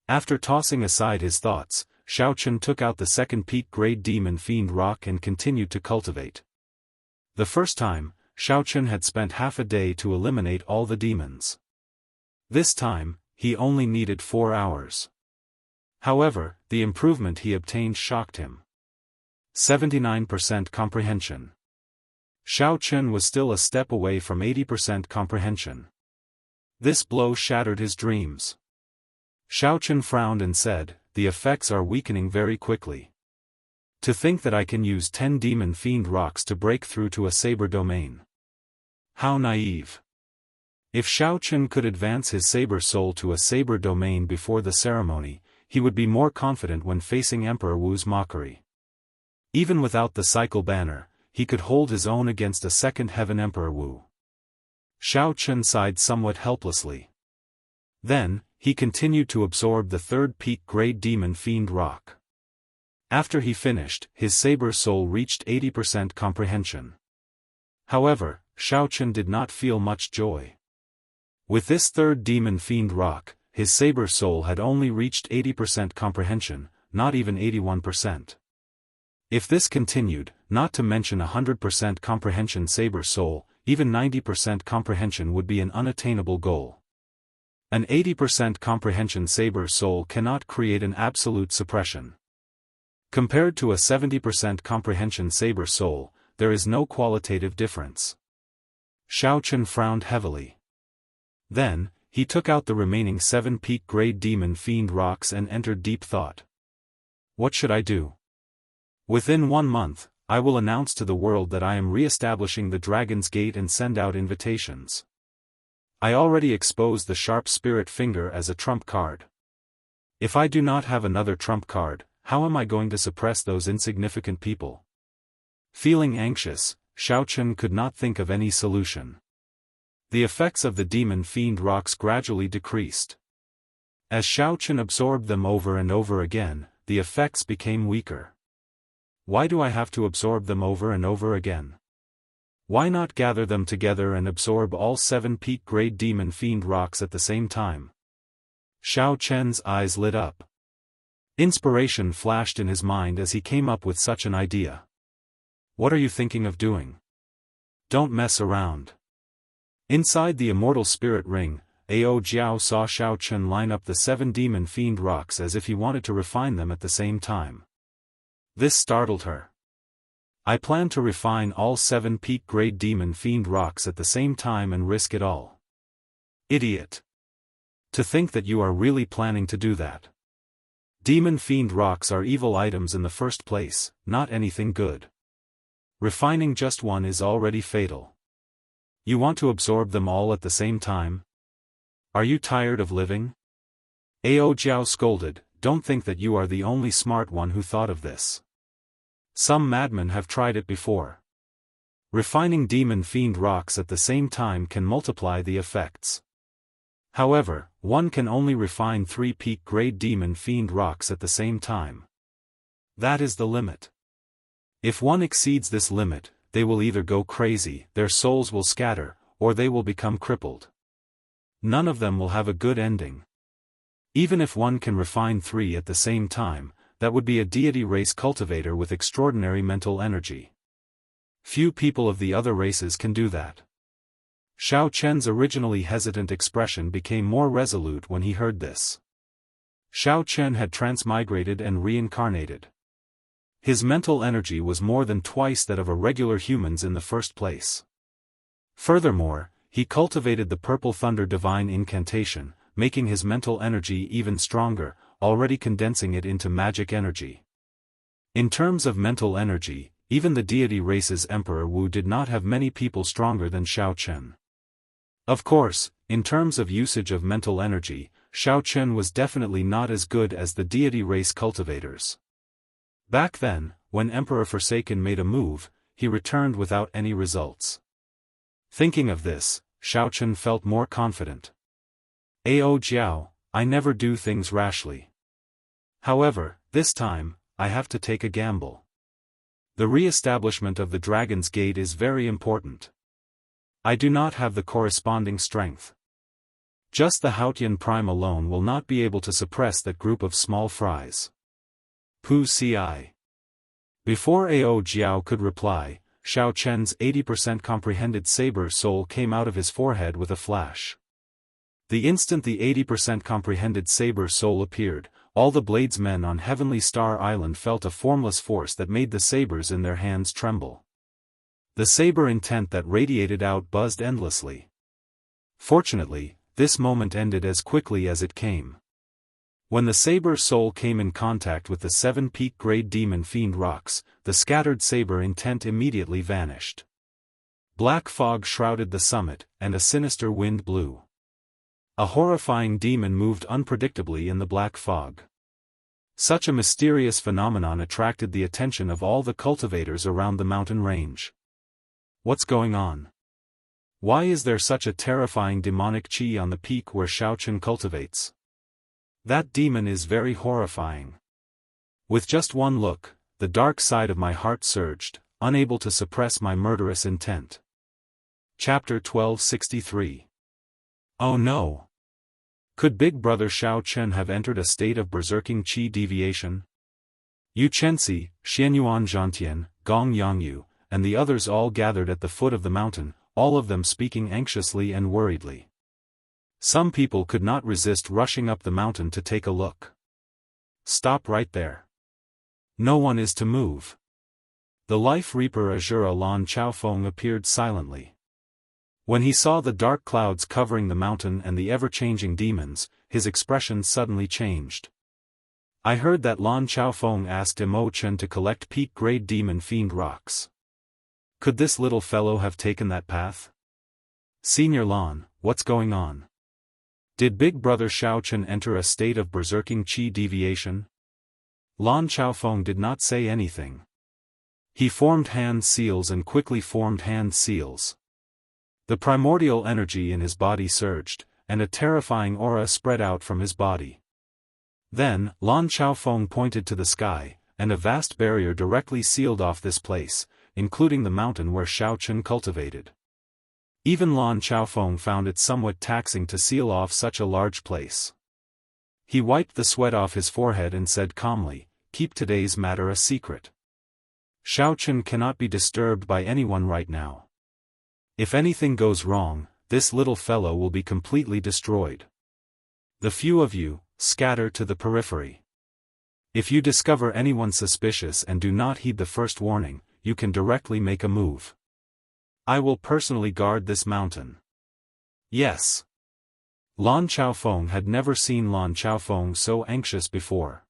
After tossing aside his thoughts, Xiao Chen took out the second peak grade demon fiend rock and continued to cultivate. The first time, Xiao Chen had spent half a day to eliminate all the demons. This time, he only needed 4 hours. However, the improvement he obtained shocked him. 79% comprehension. Xiao Chen was still a step away from 80% comprehension. This blow shattered his dreams. Xiao Chen frowned and said, "The effects are weakening very quickly. To think that I can use 10 demon fiend rocks to break through to a saber domain. How naive." If Xiao Chen could advance his saber soul to a saber domain before the ceremony, he would be more confident when facing Emperor Wu's mockery. Even without the cycle banner, he could hold his own against a second heaven Emperor Wu. Xiao Chen sighed somewhat helplessly. Then, he continued to absorb the third peak grade demon fiend rock. After he finished, his saber soul reached 80% comprehension. However, Xiao Chen did not feel much joy. With this third demon fiend rock, his saber soul had only reached 80% comprehension, not even 81%. If this continued, not to mention 100% comprehension saber soul, even 90% comprehension would be an unattainable goal. An 80% comprehension saber soul cannot create an absolute suppression. Compared to a 70% comprehension saber soul, there is no qualitative difference. Xiao Chen frowned heavily. Then, he took out the remaining 7 peak grade demon fiend rocks and entered deep thought. What should I do? Within 1 month, I will announce to the world that I am re-establishing the Dragon's Gate and send out invitations. I already exposed the sharp spirit finger as a trump card. If I do not have another trump card, how am I going to suppress those insignificant people? Feeling anxious, Xiao Chen could not think of any solution. The effects of the demon fiend rocks gradually decreased. As Xiao Chen absorbed them over and over again, the effects became weaker. Why do I have to absorb them over and over again? Why not gather them together and absorb all 7 peak grade demon fiend rocks at the same time? Xiao Chen's eyes lit up. Inspiration flashed in his mind as he came up with such an idea. What are you thinking of doing? Don't mess around. Inside the immortal spirit ring, Ao Jiao saw Xiao Chen line up the 7 demon fiend rocks as if he wanted to refine them at the same time. This startled her. I plan to refine all 7 peak-grade demon fiend rocks at the same time and risk it all. Idiot. To think that you are really planning to do that. Demon fiend rocks are evil items in the first place, not anything good. Refining just one is already fatal. You want to absorb them all at the same time? Are you tired of living? Ao Jiao scolded, don't think that you are the only smart one who thought of this. Some madmen have tried it before. Refining demon fiend rocks at the same time can multiply the effects. However, one can only refine 3 peak-grade demon fiend rocks at the same time. That is the limit. If one exceeds this limit, they will either go crazy, their souls will scatter, or they will become crippled. None of them will have a good ending. Even if one can refine 3 at the same time, that would be a deity race cultivator with extraordinary mental energy. Few people of the other races can do that. Xiao Chen's originally hesitant expression became more resolute when he heard this. Xiao Chen had transmigrated and reincarnated. His mental energy was more than twice that of a regular human's in the first place. Furthermore, he cultivated the Purple Thunder Divine Incantation, making his mental energy even stronger, already condensing it into magic energy. In terms of mental energy, even the deity race's Emperor Wu did not have many people stronger than Xiao Chen. Of course, in terms of usage of mental energy, Xiao Chen was definitely not as good as the deity race cultivators. Back then, when Emperor Forsaken made a move, he returned without any results. Thinking of this, Xiao Chen felt more confident. Ao Jiao, I never do things rashly. However, this time, I have to take a gamble. The re-establishment of the Dragon's Gate is very important. I do not have the corresponding strength. Just the Haotian Prime alone will not be able to suppress that group of small fries. Pu Ci. Before Ao Jiao could reply, Xiao Chen's 80% comprehended saber soul came out of his forehead with a flash. The instant the 80% comprehended saber soul appeared, all the bladesmen on Heavenly Star Island felt a formless force that made the sabers in their hands tremble. The saber intent that radiated out buzzed endlessly. Fortunately, this moment ended as quickly as it came. When the saber soul came in contact with the 7 peak-grade demon fiend rocks, the scattered saber intent immediately vanished. Black fog shrouded the summit, and a sinister wind blew. A horrifying demon moved unpredictably in the black fog. Such a mysterious phenomenon attracted the attention of all the cultivators around the mountain range. What's going on? Why is there such a terrifying demonic chi on the peak where Xiaochen cultivates? That demon is very horrifying. With just one look, the dark side of my heart surged, unable to suppress my murderous intent. Chapter 1263. Oh no! Could Big Brother Xiao Chen have entered a state of berserking qi deviation? Yu Chenxi, Xianyuan Zhantian, Gong Yangyu, and the others all gathered at the foot of the mountain, all of them speaking anxiously and worriedly. Some people could not resist rushing up the mountain to take a look. Stop right there. No one is to move. The Life Reaper Azura Lan Chaofeng appeared silently. When he saw the dark clouds covering the mountain and the ever-changing demons, his expression suddenly changed. I heard that Lan Chaofeng asked Imo Chen to collect peak-grade demon fiend rocks. Could this little fellow have taken that path? Senior Lan, what's going on? Did Big Brother Xiao Chen enter a state of berserking qi deviation? Lan Chaofeng did not say anything. He formed hand seals and quickly formed hand seals. The primordial energy in his body surged, and a terrifying aura spread out from his body. Then, Lan Chaofeng pointed to the sky, and a vast barrier directly sealed off this place, including the mountain where Xiao Chen cultivated. Even Lan Chaofeng found it somewhat taxing to seal off such a large place. He wiped the sweat off his forehead and said calmly, "Keep today's matter a secret. Xiao Chen cannot be disturbed by anyone right now. If anything goes wrong, this little fellow will be completely destroyed. The few of you, scatter to the periphery. If you discover anyone suspicious and do not heed the first warning, you can directly make a move. I will personally guard this mountain. Yes. Lan Chaofeng had never seen Lan Chaofeng so anxious before.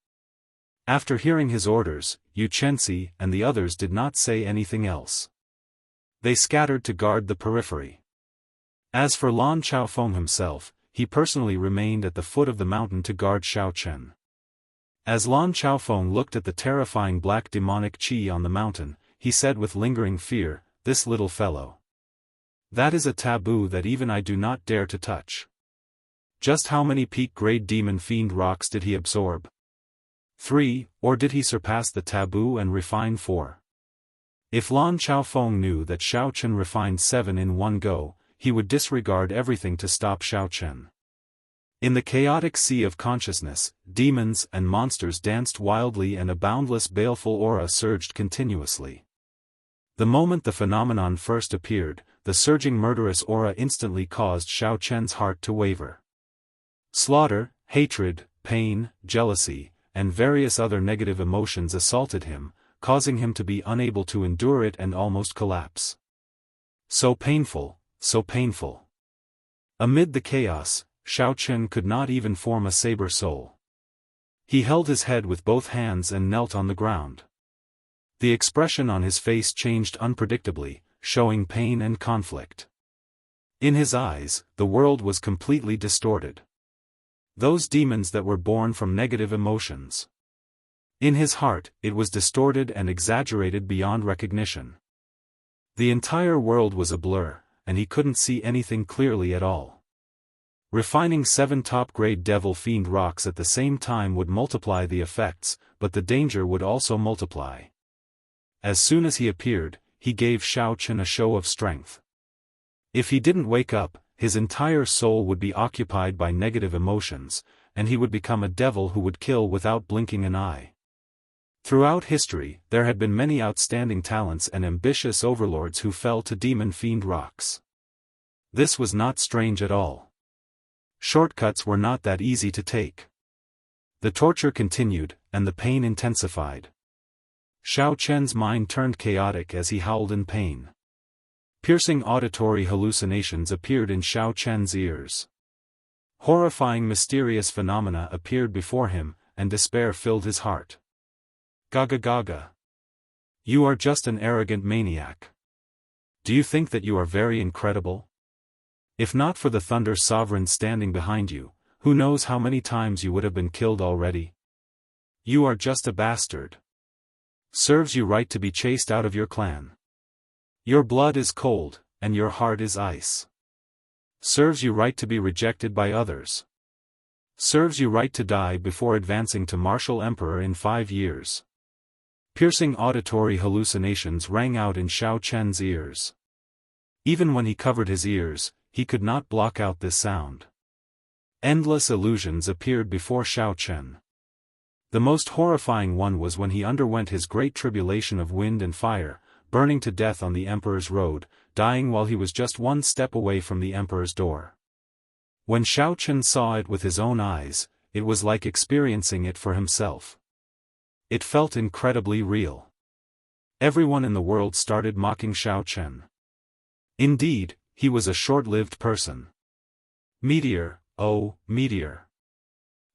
After hearing his orders, Yu Chenxi and the others did not say anything else. They scattered to guard the periphery. As for Lan Chaofeng himself, he personally remained at the foot of the mountain to guard Xiaochen. As Lan Chaofeng looked at the terrifying black demonic qi on the mountain, he said with lingering fear, "This little fellow. That is a taboo that even I do not dare to touch." Just how many peak-grade demon fiend rocks did he absorb? 3, or did he surpass the taboo and refine 4? If Lan Chaofeng knew that Xiaochen refined 7 in one go, he would disregard everything to stop Xiaochen. In the chaotic sea of consciousness, demons and monsters danced wildly and a boundless baleful aura surged continuously. The moment the phenomenon first appeared, the surging murderous aura instantly caused Xiaochen's heart to waver. Slaughter, hatred, pain, jealousy, and various other negative emotions assaulted him, causing him to be unable to endure it and almost collapse. So painful, so painful. Amid the chaos, Xiaochen could not even form a saber soul. He held his head with both hands and knelt on the ground. The expression on his face changed unpredictably, showing pain and conflict. In his eyes, the world was completely distorted. Those demons that were born from negative emotions. In his heart, it was distorted and exaggerated beyond recognition. The entire world was a blur, and he couldn't see anything clearly at all. Refining 7 top-grade devil fiend rocks at the same time would multiply the effects, but the danger would also multiply. As soon as he appeared, he gave Xiaochen a show of strength. If he didn't wake up, his entire soul would be occupied by negative emotions, and he would become a devil who would kill without blinking an eye. Throughout history, there had been many outstanding talents and ambitious overlords who fell to demon fiend rocks. This was not strange at all. Shortcuts were not that easy to take. The torture continued, and the pain intensified. Xiaochen's mind turned chaotic as he howled in pain. Piercing auditory hallucinations appeared in Xiaochen's ears. Horrifying mysterious phenomena appeared before him, and despair filled his heart. Gaga gaga. You are just an arrogant maniac. Do you think that you are very incredible? If not for the Thunder Sovereign standing behind you, who knows how many times you would have been killed already? You are just a bastard. Serves you right to be chased out of your clan. Your blood is cold, and your heart is ice. Serves you right to be rejected by others. Serves you right to die before advancing to martial emperor in 5 years. Piercing auditory hallucinations rang out in Xiaochen's ears. Even when he covered his ears, he could not block out this sound. Endless illusions appeared before Xiaochen. The most horrifying one was when he underwent his great tribulation of wind and fire, burning to death on the Emperor's road, dying while he was just 1 step away from the Emperor's door. When Xiaochen saw it with his own eyes, it was like experiencing it for himself. It felt incredibly real. Everyone in the world started mocking Xiaochen. Indeed, he was a short-lived person. Meteor, oh, meteor.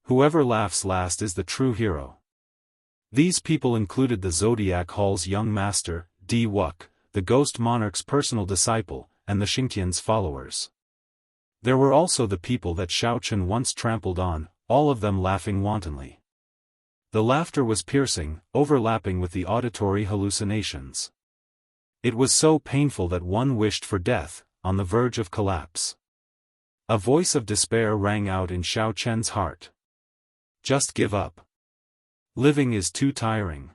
Whoever laughs last is the true hero. These people included the Zodiac Hall's young master, Di Wuk, the Ghost Monarch's personal disciple, and the Xingqian's followers. There were also the people that Xiaochen once trampled on, all of them laughing wantonly. The laughter was piercing, overlapping with the auditory hallucinations. It was so painful that one wished for death, on the verge of collapse. A voice of despair rang out in Xiaochen's heart. Just give up. Living is too tiring.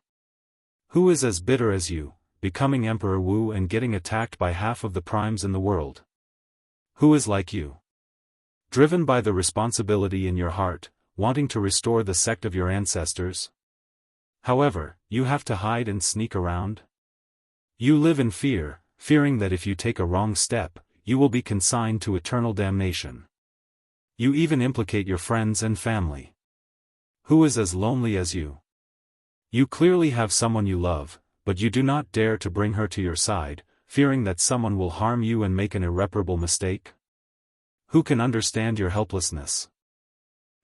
Who is as bitter as you, becoming Emperor Wu and getting attacked by half of the primes in the world? Who is like you? Driven by the responsibility in your heart, wanting to restore the sect of your ancestors? However, you have to hide and sneak around? You live in fear, fearing that if you take a wrong step, you will be consigned to eternal damnation. You even implicate your friends and family. Who is as lonely as you? You clearly have someone you love, but you do not dare to bring her to your side, fearing that someone will harm you and make an irreparable mistake? Who can understand your helplessness?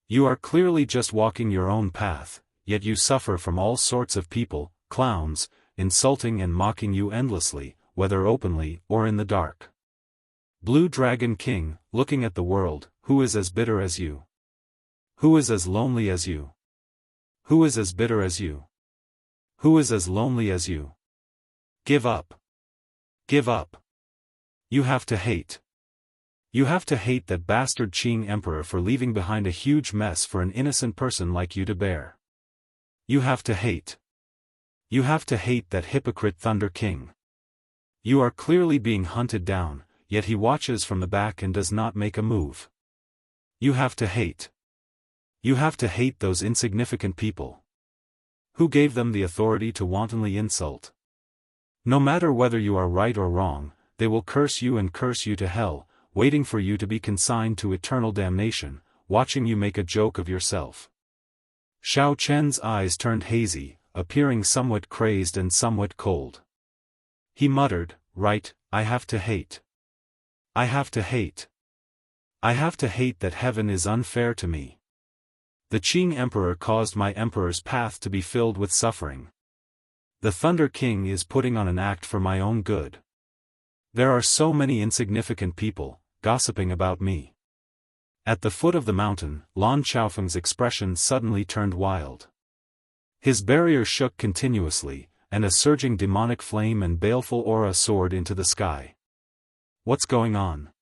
You are clearly just walking your own path, yet you suffer from all sorts of people, clowns, insulting and mocking you endlessly, whether openly or in the dark. Blue Dragon King, looking at the world, who is as bitter as you? Who is as lonely as you? Who is as bitter as you? Who is as lonely as you? Give up. Give up. You have to hate. You have to hate that bastard Qing Emperor for leaving behind a huge mess for an innocent person like you to bear. You have to hate. You have to hate that hypocrite Thunder King. You are clearly being hunted down, yet he watches from the back and does not make a move. You have to hate. You have to hate those insignificant people. Who gave them the authority to wantonly insult? No matter whether you are right or wrong, they will curse you and curse you to hell, waiting for you to be consigned to eternal damnation, watching you make a joke of yourself. Xiao Chen's eyes turned hazy, appearing somewhat crazed and somewhat cold. He muttered, "Right, I have to hate. I have to hate. I have to hate that heaven is unfair to me. The Qing Emperor caused my emperor's path to be filled with suffering. The Thunder King is putting on an act for my own good. There are so many insignificant people, gossiping about me." At the foot of the mountain, Lan Xiaofeng's expression suddenly turned wild. His barrier shook continuously, and a surging demonic flame and baleful aura soared into the sky. What's going on?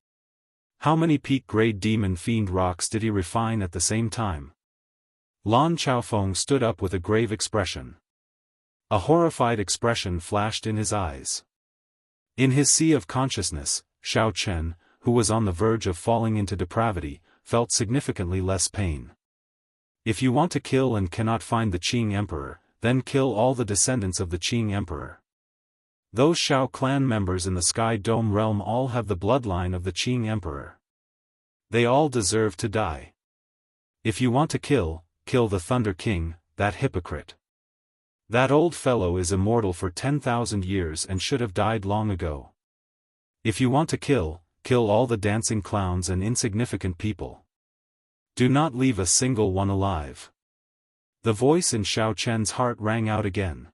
How many peak-grade demon fiend rocks did he refine at the same time? Lan Xiaofeng stood up with a grave expression. A horrified expression flashed in his eyes. In his sea of consciousness, Xiao Chen, who was on the verge of falling into depravity, felt significantly less pain. If you want to kill and cannot find the Qing Emperor, then kill all the descendants of the Qing Emperor. Those Shao clan members in the Sky Dome realm all have the bloodline of the Qing Emperor. They all deserve to die. If you want to kill the Thunder King, that hypocrite. That old fellow is immortal for 10,000 years and should have died long ago. If you want to kill all the dancing clowns and insignificant people. Do not leave a single one alive. The voice in Xiao Chen's heart rang out again.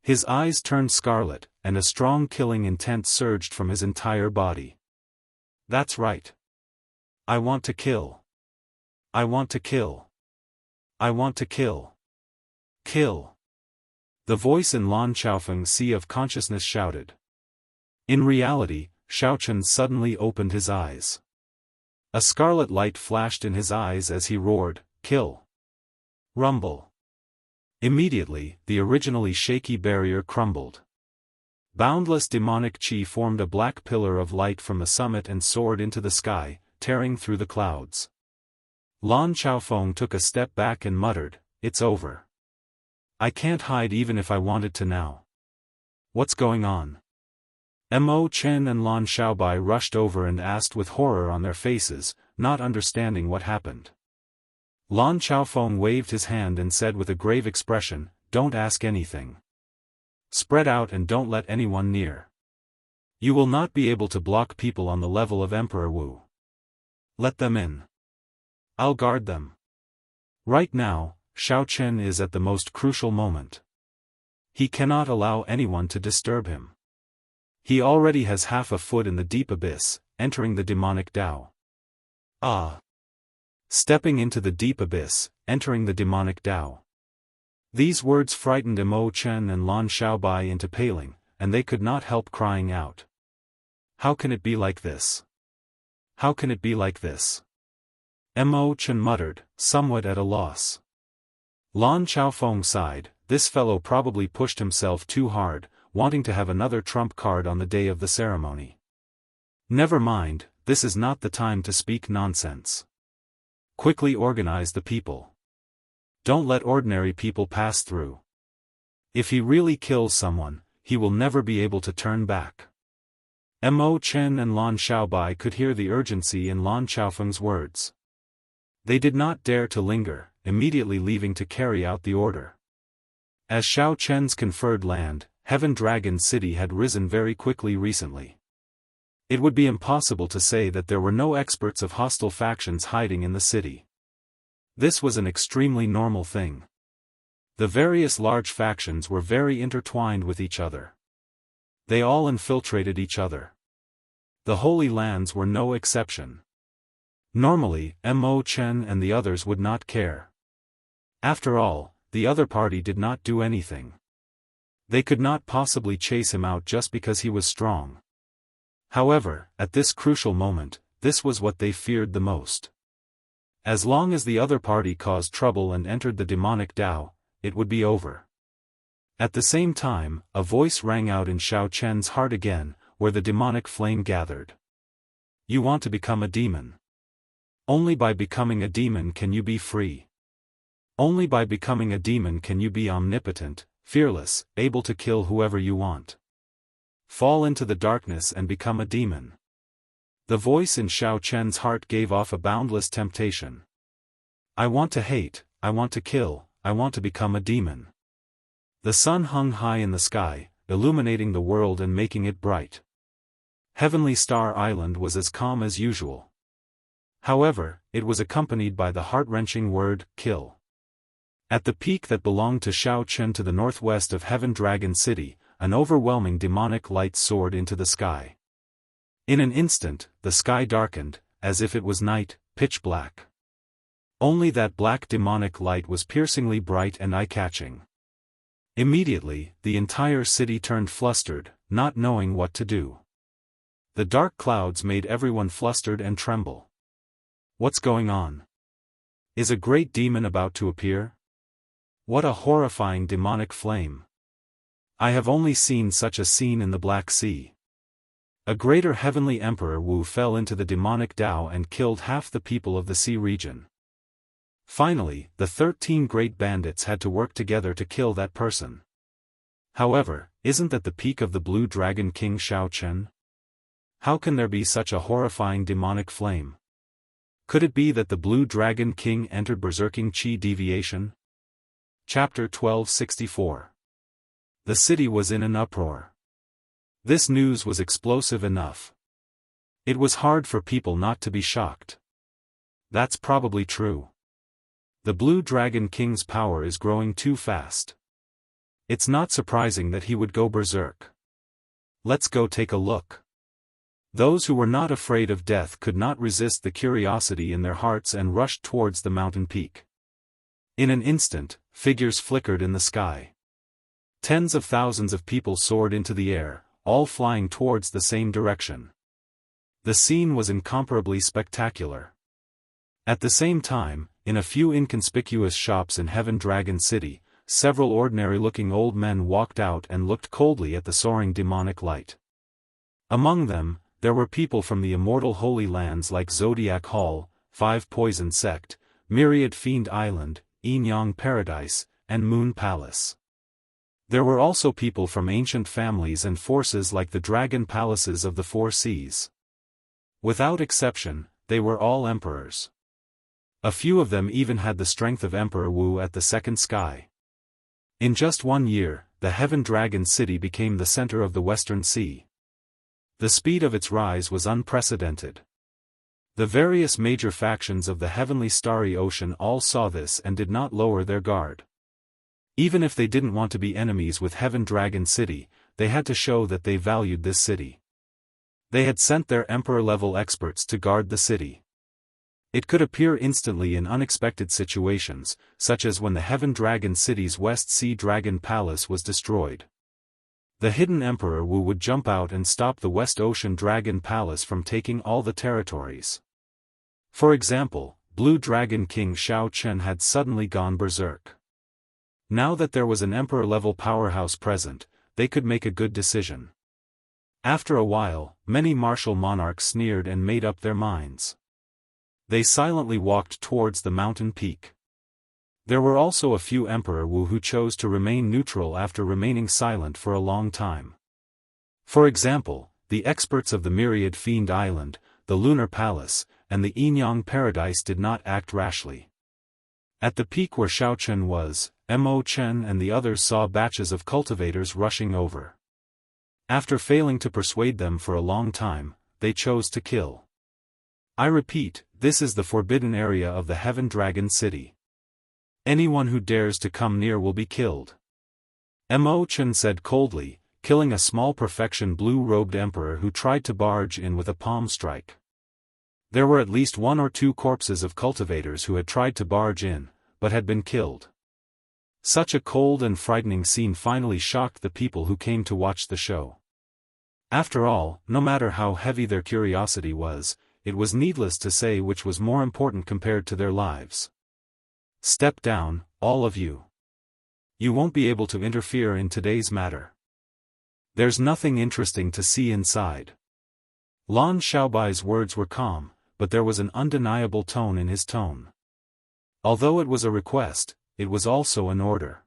His eyes turned scarlet, and a strong killing intent surged from his entire body. That's right. I want to kill. I want to kill. I want to kill. Kill. The voice in Lan Xiaofeng's sea of consciousness shouted. In reality, Xiao Chen suddenly opened his eyes. A scarlet light flashed in his eyes as he roared, "Kill!" Rumble. Immediately, the originally shaky barrier crumbled. Boundless demonic chi formed a black pillar of light from the summit and soared into the sky, tearing through the clouds. Lan Xiaofeng took a step back and muttered, "It's over. I can't hide even if I wanted to now. What's going on?" Mo Chen and Lan Xiaobai rushed over and asked with horror on their faces, not understanding what happened. Lan Xiaofeng waved his hand and said with a grave expression, "Don't ask anything. Spread out and don't let anyone near. You will not be able to block people on the level of Emperor Wu. Let them in. I'll guard them." Right now, Xiao Chen is at the most crucial moment. He cannot allow anyone to disturb him. He already has half a foot in the deep abyss, entering the demonic Dao. Ah! Stepping into the deep abyss, entering the demonic Dao. These words frightened Mo Chen and Lan Xiaobai into paling, and they could not help crying out. How can it be like this? How can it be like this? Mo Chen muttered, somewhat at a loss. Lan Xiaofeng sighed, this fellow probably pushed himself too hard, wanting to have another trump card on the day of the ceremony. Never mind, this is not the time to speak nonsense. Quickly organize the people. Don't let ordinary people pass through. If he really kills someone, he will never be able to turn back. Mo Chen and Lan Xiaobai could hear the urgency in Lan Xiaofeng's words. They did not dare to linger, immediately leaving to carry out the order. As Xiao Chen's conferred land, Heaven Dragon City had risen very quickly recently. It would be impossible to say that there were no experts of hostile factions hiding in the city. This was an extremely normal thing. The various large factions were very intertwined with each other. They all infiltrated each other. The Holy Lands were no exception. Normally, Mo Chen and the others would not care. After all, the other party did not do anything. They could not possibly chase him out just because he was strong. However, at this crucial moment, this was what they feared the most. As long as the other party caused trouble and entered the demonic Dao, it would be over. At the same time, a voice rang out in Xiao Chen's heart again, where the demonic flame gathered. You want to become a demon. Only by becoming a demon can you be free. Only by becoming a demon can you be omnipotent, fearless, able to kill whoever you want. Fall into the darkness and become a demon. The voice in Xiao Chen's heart gave off a boundless temptation. I want to hate, I want to kill, I want to become a demon. The sun hung high in the sky, illuminating the world and making it bright. Heavenly Star Island was as calm as usual. However, it was accompanied by the heart-wrenching word, kill. At the peak that belonged to Xiao Chen to the northwest of Heaven Dragon City, an overwhelming demonic light soared into the sky. In an instant, the sky darkened, as if it was night, pitch black. Only that black demonic light was piercingly bright and eye-catching. Immediately, the entire city turned flustered, not knowing what to do. The dark clouds made everyone flustered and tremble. What's going on? Is a great demon about to appear? What a horrifying demonic flame! I have only seen such a scene in the Black Sea. A greater heavenly emperor Wu fell into the demonic Dao and killed half the people of the sea region. Finally, the 13 great bandits had to work together to kill that person. However, isn't that the peak of the Blue Dragon King Xiao Chen? How can there be such a horrifying demonic flame? Could it be that the Blue Dragon King entered berserking Qi deviation? Chapter 1264. The city was in an uproar. This news was explosive enough. It was hard for people not to be shocked. That's probably true. The Blue Dragon King's power is growing too fast. It's not surprising that he would go berserk. Let's go take a look. Those who were not afraid of death could not resist the curiosity in their hearts and rushed towards the mountain peak. In an instant, figures flickered in the sky. Tens of thousands of people soared into the air, all flying towards the same direction. The scene was incomparably spectacular. At the same time, in a few inconspicuous shops in Heaven Dragon City, several ordinary-looking old men walked out and looked coldly at the soaring demonic light. Among them, there were people from the immortal Holy Lands like Zodiac Hall, Five Poison Sect, Myriad Fiend Island, Yin-Yang Paradise, and Moon Palace. There were also people from ancient families and forces like the Dragon Palaces of the Four Seas. Without exception, they were all emperors. A few of them even had the strength of Emperor Wu at the second sky. In just 1 year, the Heaven Dragon City became the center of the Western Sea. The speed of its rise was unprecedented. The various major factions of the heavenly starry ocean all saw this and did not lower their guard. Even if they didn't want to be enemies with Heaven Dragon City, they had to show that they valued this city. They had sent their emperor-level experts to guard the city. It could appear instantly in unexpected situations, such as when the Heaven Dragon City's West Sea Dragon Palace was destroyed. The hidden Emperor Wu would jump out and stop the West Ocean Dragon Palace from taking all the territories. For example, Blue Dragon King Xiao Chen had suddenly gone berserk. Now that there was an emperor-level powerhouse present, they could make a good decision. After a while, many martial monarchs sneered and made up their minds. They silently walked towards the mountain peak. There were also a few Emperor Wu who chose to remain neutral after remaining silent for a long time. For example, the experts of the Myriad Fiend Island, the Lunar Palace, and the Yin-Yang Paradise did not act rashly. At the peak where Xiao Chen was, Mo Chen and the others saw batches of cultivators rushing over. After failing to persuade them for a long time, they chose to kill. I repeat, this is the forbidden area of the Heaven Dragon City. Anyone who dares to come near will be killed. Mo Chen said coldly, killing a small perfection blue-robed emperor who tried to barge in with a palm strike. There were at least 1 or 2 corpses of cultivators who had tried to barge in, but had been killed. Such a cold and frightening scene finally shocked the people who came to watch the show. After all, no matter how heavy their curiosity was, it was needless to say which was more important compared to their lives. Step down, all of you. You won't be able to interfere in today's matter. There's nothing interesting to see inside. Lan Xiaobai's words were calm, but there was an undeniable tone in his tone. Although it was a request, it was also an order.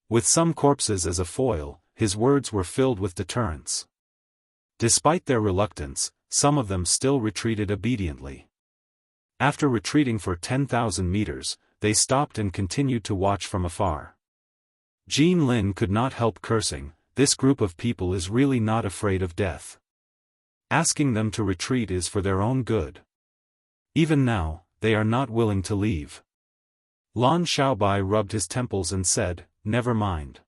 With some corpses as a foil, his words were filled with deterrence. Despite their reluctance, some of them still retreated obediently. After retreating for 10,000 meters, they stopped and continued to watch from afar. Jean Lin could not help cursing, this group of people is really not afraid of death. Asking them to retreat is for their own good. Even now, they are not willing to leave. Lan Xiaobai rubbed his temples and said, "Never mind.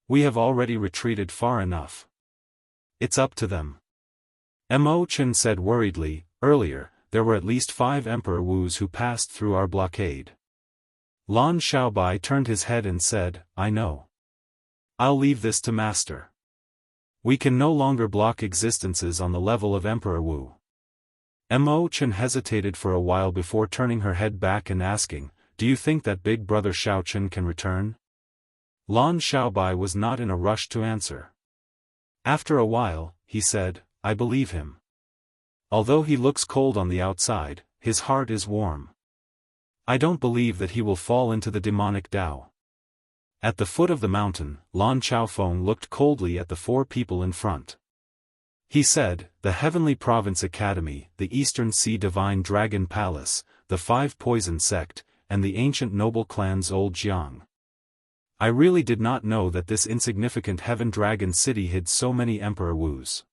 We have already retreated far enough. It's up to them." Mo Chen said worriedly, "Earlier, there were at least 5 Emperor Wus who passed through our blockade." Lan Xiaobai turned his head and said, "I know. I'll leave this to Master. We can no longer block existences on the level of Emperor Wu." Mo Chen hesitated for a while before turning her head back and asking, "Do you think that big brother Xiao Chen can return?" Lan Xiaobai was not in a rush to answer. After a while, he said, "I believe him. Although he looks cold on the outside, his heart is warm. I don't believe that he will fall into the demonic Dao." At the foot of the mountain, Lan Chaofeng looked coldly at the 4 people in front. He said, "The Heavenly Province Academy, the Eastern Sea Divine Dragon Palace, the 5 Poison Sect, and the ancient noble clans Old Jiang. I really did not know that this insignificant Heaven Dragon City hid so many Emperor Wus."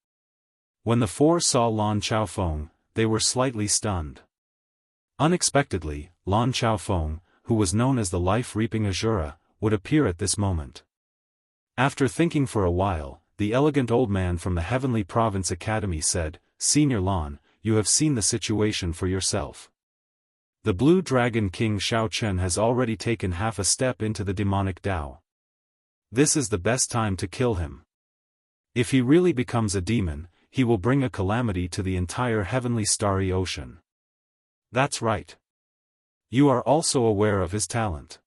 When the 4 saw Lan Chaofeng, they were slightly stunned. Unexpectedly, Lan Chaofeng, who was known as the life-reaping Azura, would appear at this moment. After thinking for a while, the elegant old man from the Heavenly Province Academy said, "Senior Lan, you have seen the situation for yourself. The Blue Dragon King Xiao Chen has already taken half a step into the demonic Dao. This is the best time to kill him. If he really becomes a demon, he will bring a calamity to the entire heavenly starry ocean." That's right. You are also aware of his talent.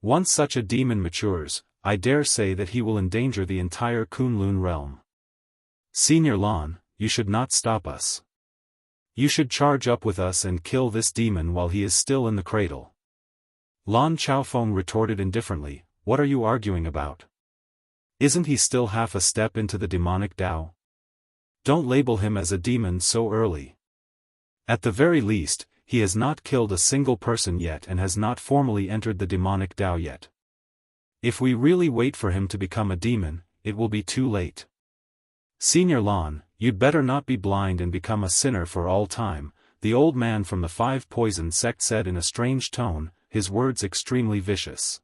Once such a demon matures, I dare say that he will endanger the entire Kunlun realm. Senior Lan, you should not stop us. You should charge up with us and kill this demon while he is still in the cradle. Lan Chaofeng retorted indifferently, "What are you arguing about? Isn't he still half a step into the demonic Dao? Don't label him as a demon so early. At the very least, he has not killed a single person yet and has not formally entered the demonic Dao yet. If we really wait for him to become a demon, it will be too late. Senior Lan, you'd better not be blind and become a sinner for all time," the old man from the 5 Poison Sect said in a strange tone, his words extremely vicious.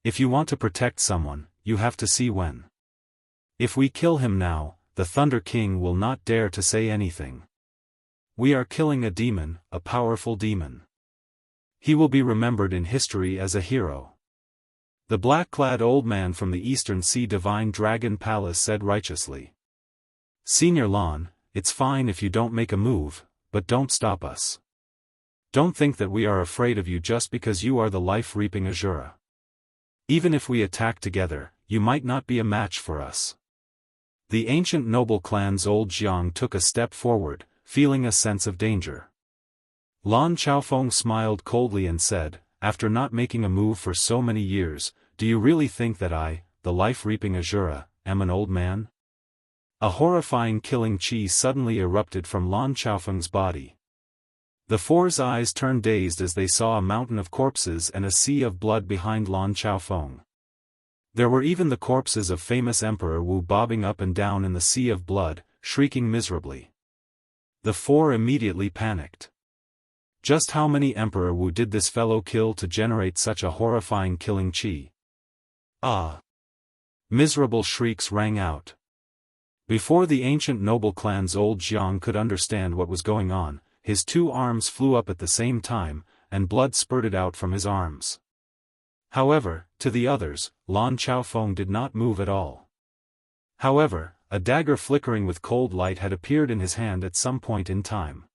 "If you want to protect someone, you have to see when. If we kill him now, the Thunder King will not dare to say anything. We are killing a demon, a powerful demon. He will be remembered in history as a hero." The black-clad old man from the Eastern Sea Divine Dragon Palace said righteously. "Senior Lan, it's fine if you don't make a move, but don't stop us. Don't think that we are afraid of you just because you are the life-reaping Azura. Even if we attack together, you might not be a match for us." The ancient noble clan's Old Jiang took a step forward, feeling a sense of danger. Lan Chaofeng smiled coldly and said, "After not making a move for so many years, do you really think that I, the life-reaping Azura, am an old man?" A horrifying killing chi suddenly erupted from Lan Chaofeng's body. The four's eyes turned dazed as they saw a mountain of corpses and a sea of blood behind Lan Chaofeng. There were even the corpses of famous Emperor Wu bobbing up and down in the sea of blood, shrieking miserably. The four immediately panicked. Just how many Emperor Wu did this fellow kill to generate such a horrifying killing chi? Ah! Miserable shrieks rang out. Before the ancient noble clan's old Jiang could understand what was going on, his two arms flew up at the same time, and blood spurted out from his arms. However, to the others, Lan Chaofeng did not move at all. However, a dagger flickering with cold light had appeared in his hand at some point in time.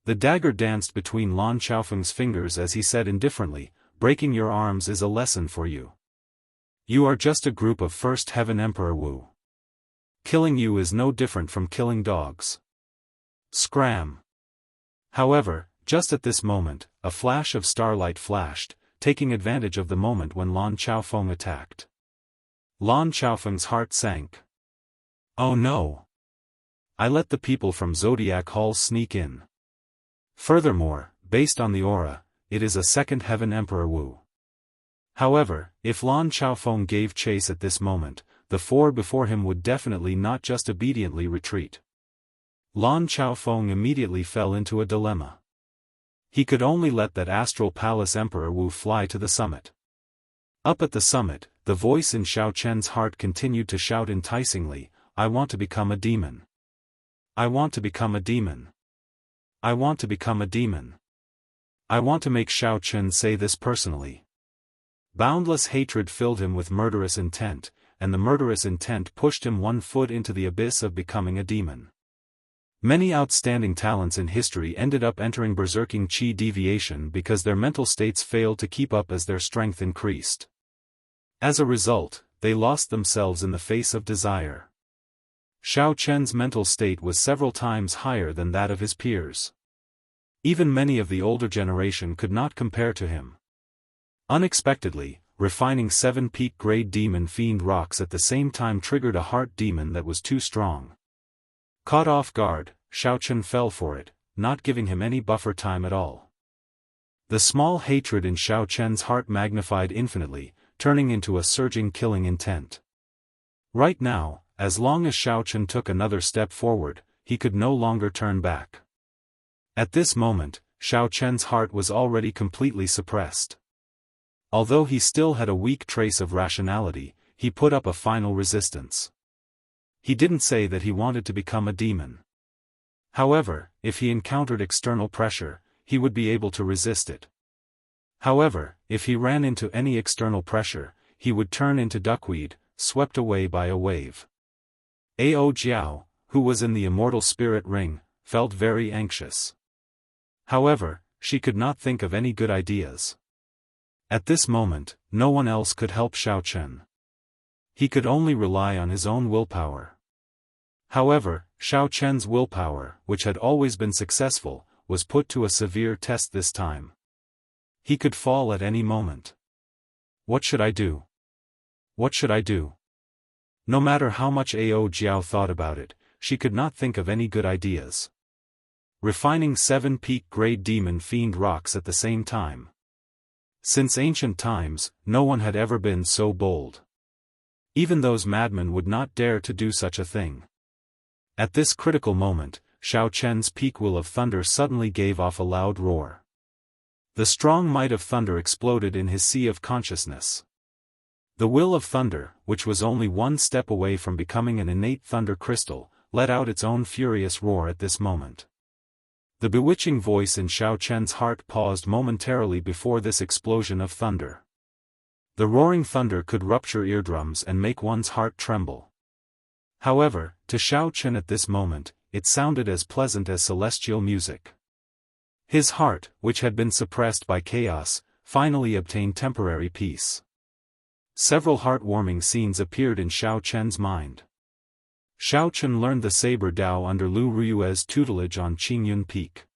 The dagger danced between Lan Chaofeng's fingers as he said indifferently, "Breaking your arms is a lesson for you. You are just a group of First Heaven Emperor Wu. Killing you is no different from killing dogs. Scram." However, just at this moment, a flash of starlight flashed, taking advantage of the moment when Lan Chaofeng attacked. Lan Chaofeng's heart sank. Oh no! I let the people from Zodiac Hall sneak in. Furthermore, based on the aura, it is a second heaven Emperor Wu. However, if Lan Chaofeng gave chase at this moment, the four before him would definitely not just obediently retreat. Lan Chaofeng immediately fell into a dilemma. He could only let that astral palace Emperor Wu fly to the summit. Up at the summit, the voice in Xiao Chen's heart continued to shout enticingly, "I want to become a demon. I want to become a demon. I want to become a demon. I want to make Xiao Chen say this personally." Boundless hatred filled him with murderous intent, and the murderous intent pushed him 1 foot into the abyss of becoming a demon. Many outstanding talents in history ended up entering berserking chi deviation because their mental states failed to keep up as their strength increased. As a result, they lost themselves in the face of desire. Xiao Chen's mental state was several times higher than that of his peers. Even many of the older generation could not compare to him. Unexpectedly, refining 7-peak grade demon fiend rocks at the same time triggered a heart demon that was too strong. Caught off guard, Xiao Chen fell for it, not giving him any buffer time at all. The small hatred in Xiao Chen's heart magnified infinitely, turning into a surging killing intent. Right now, as long as Xiao Chen took another step forward, he could no longer turn back. At this moment, Xiao Chen's heart was already completely suppressed. Although he still had a weak trace of rationality, he put up a final resistance. He didn't say that he wanted to become a demon. However, if he encountered external pressure, he would be able to resist it. However, if he ran into any external pressure, he would turn into duckweed, swept away by a wave. Ao Jiao, who was in the immortal spirit ring, felt very anxious. However, she could not think of any good ideas. At this moment, no one else could help Xiao Chen. He could only rely on his own willpower. However, Xiao Chen's willpower, which had always been successful, was put to a severe test this time. He could fall at any moment. What should I do? What should I do? No matter how much Ao Jiao thought about it, she could not think of any good ideas. Refining 7-peak grade demon fiend rocks at the same time. Since ancient times, no one had ever been so bold. Even those madmen would not dare to do such a thing. At this critical moment, Xiao Chen's peak will of thunder suddenly gave off a loud roar. The strong might of thunder exploded in his sea of consciousness. The will of thunder, which was only 1 step away from becoming an innate thunder crystal, let out its own furious roar at this moment. The bewitching voice in Xiao Chen's heart paused momentarily before this explosion of thunder. The roaring thunder could rupture eardrums and make one's heart tremble. However, to Xiao Chen at this moment, it sounded as pleasant as celestial music. His heart, which had been suppressed by chaos, finally obtained temporary peace. Several heartwarming scenes appeared in Xiao Chen's mind. Xiao Chen learned the Saber Dao under Lu Rui's tutelage on Qingyun Peak.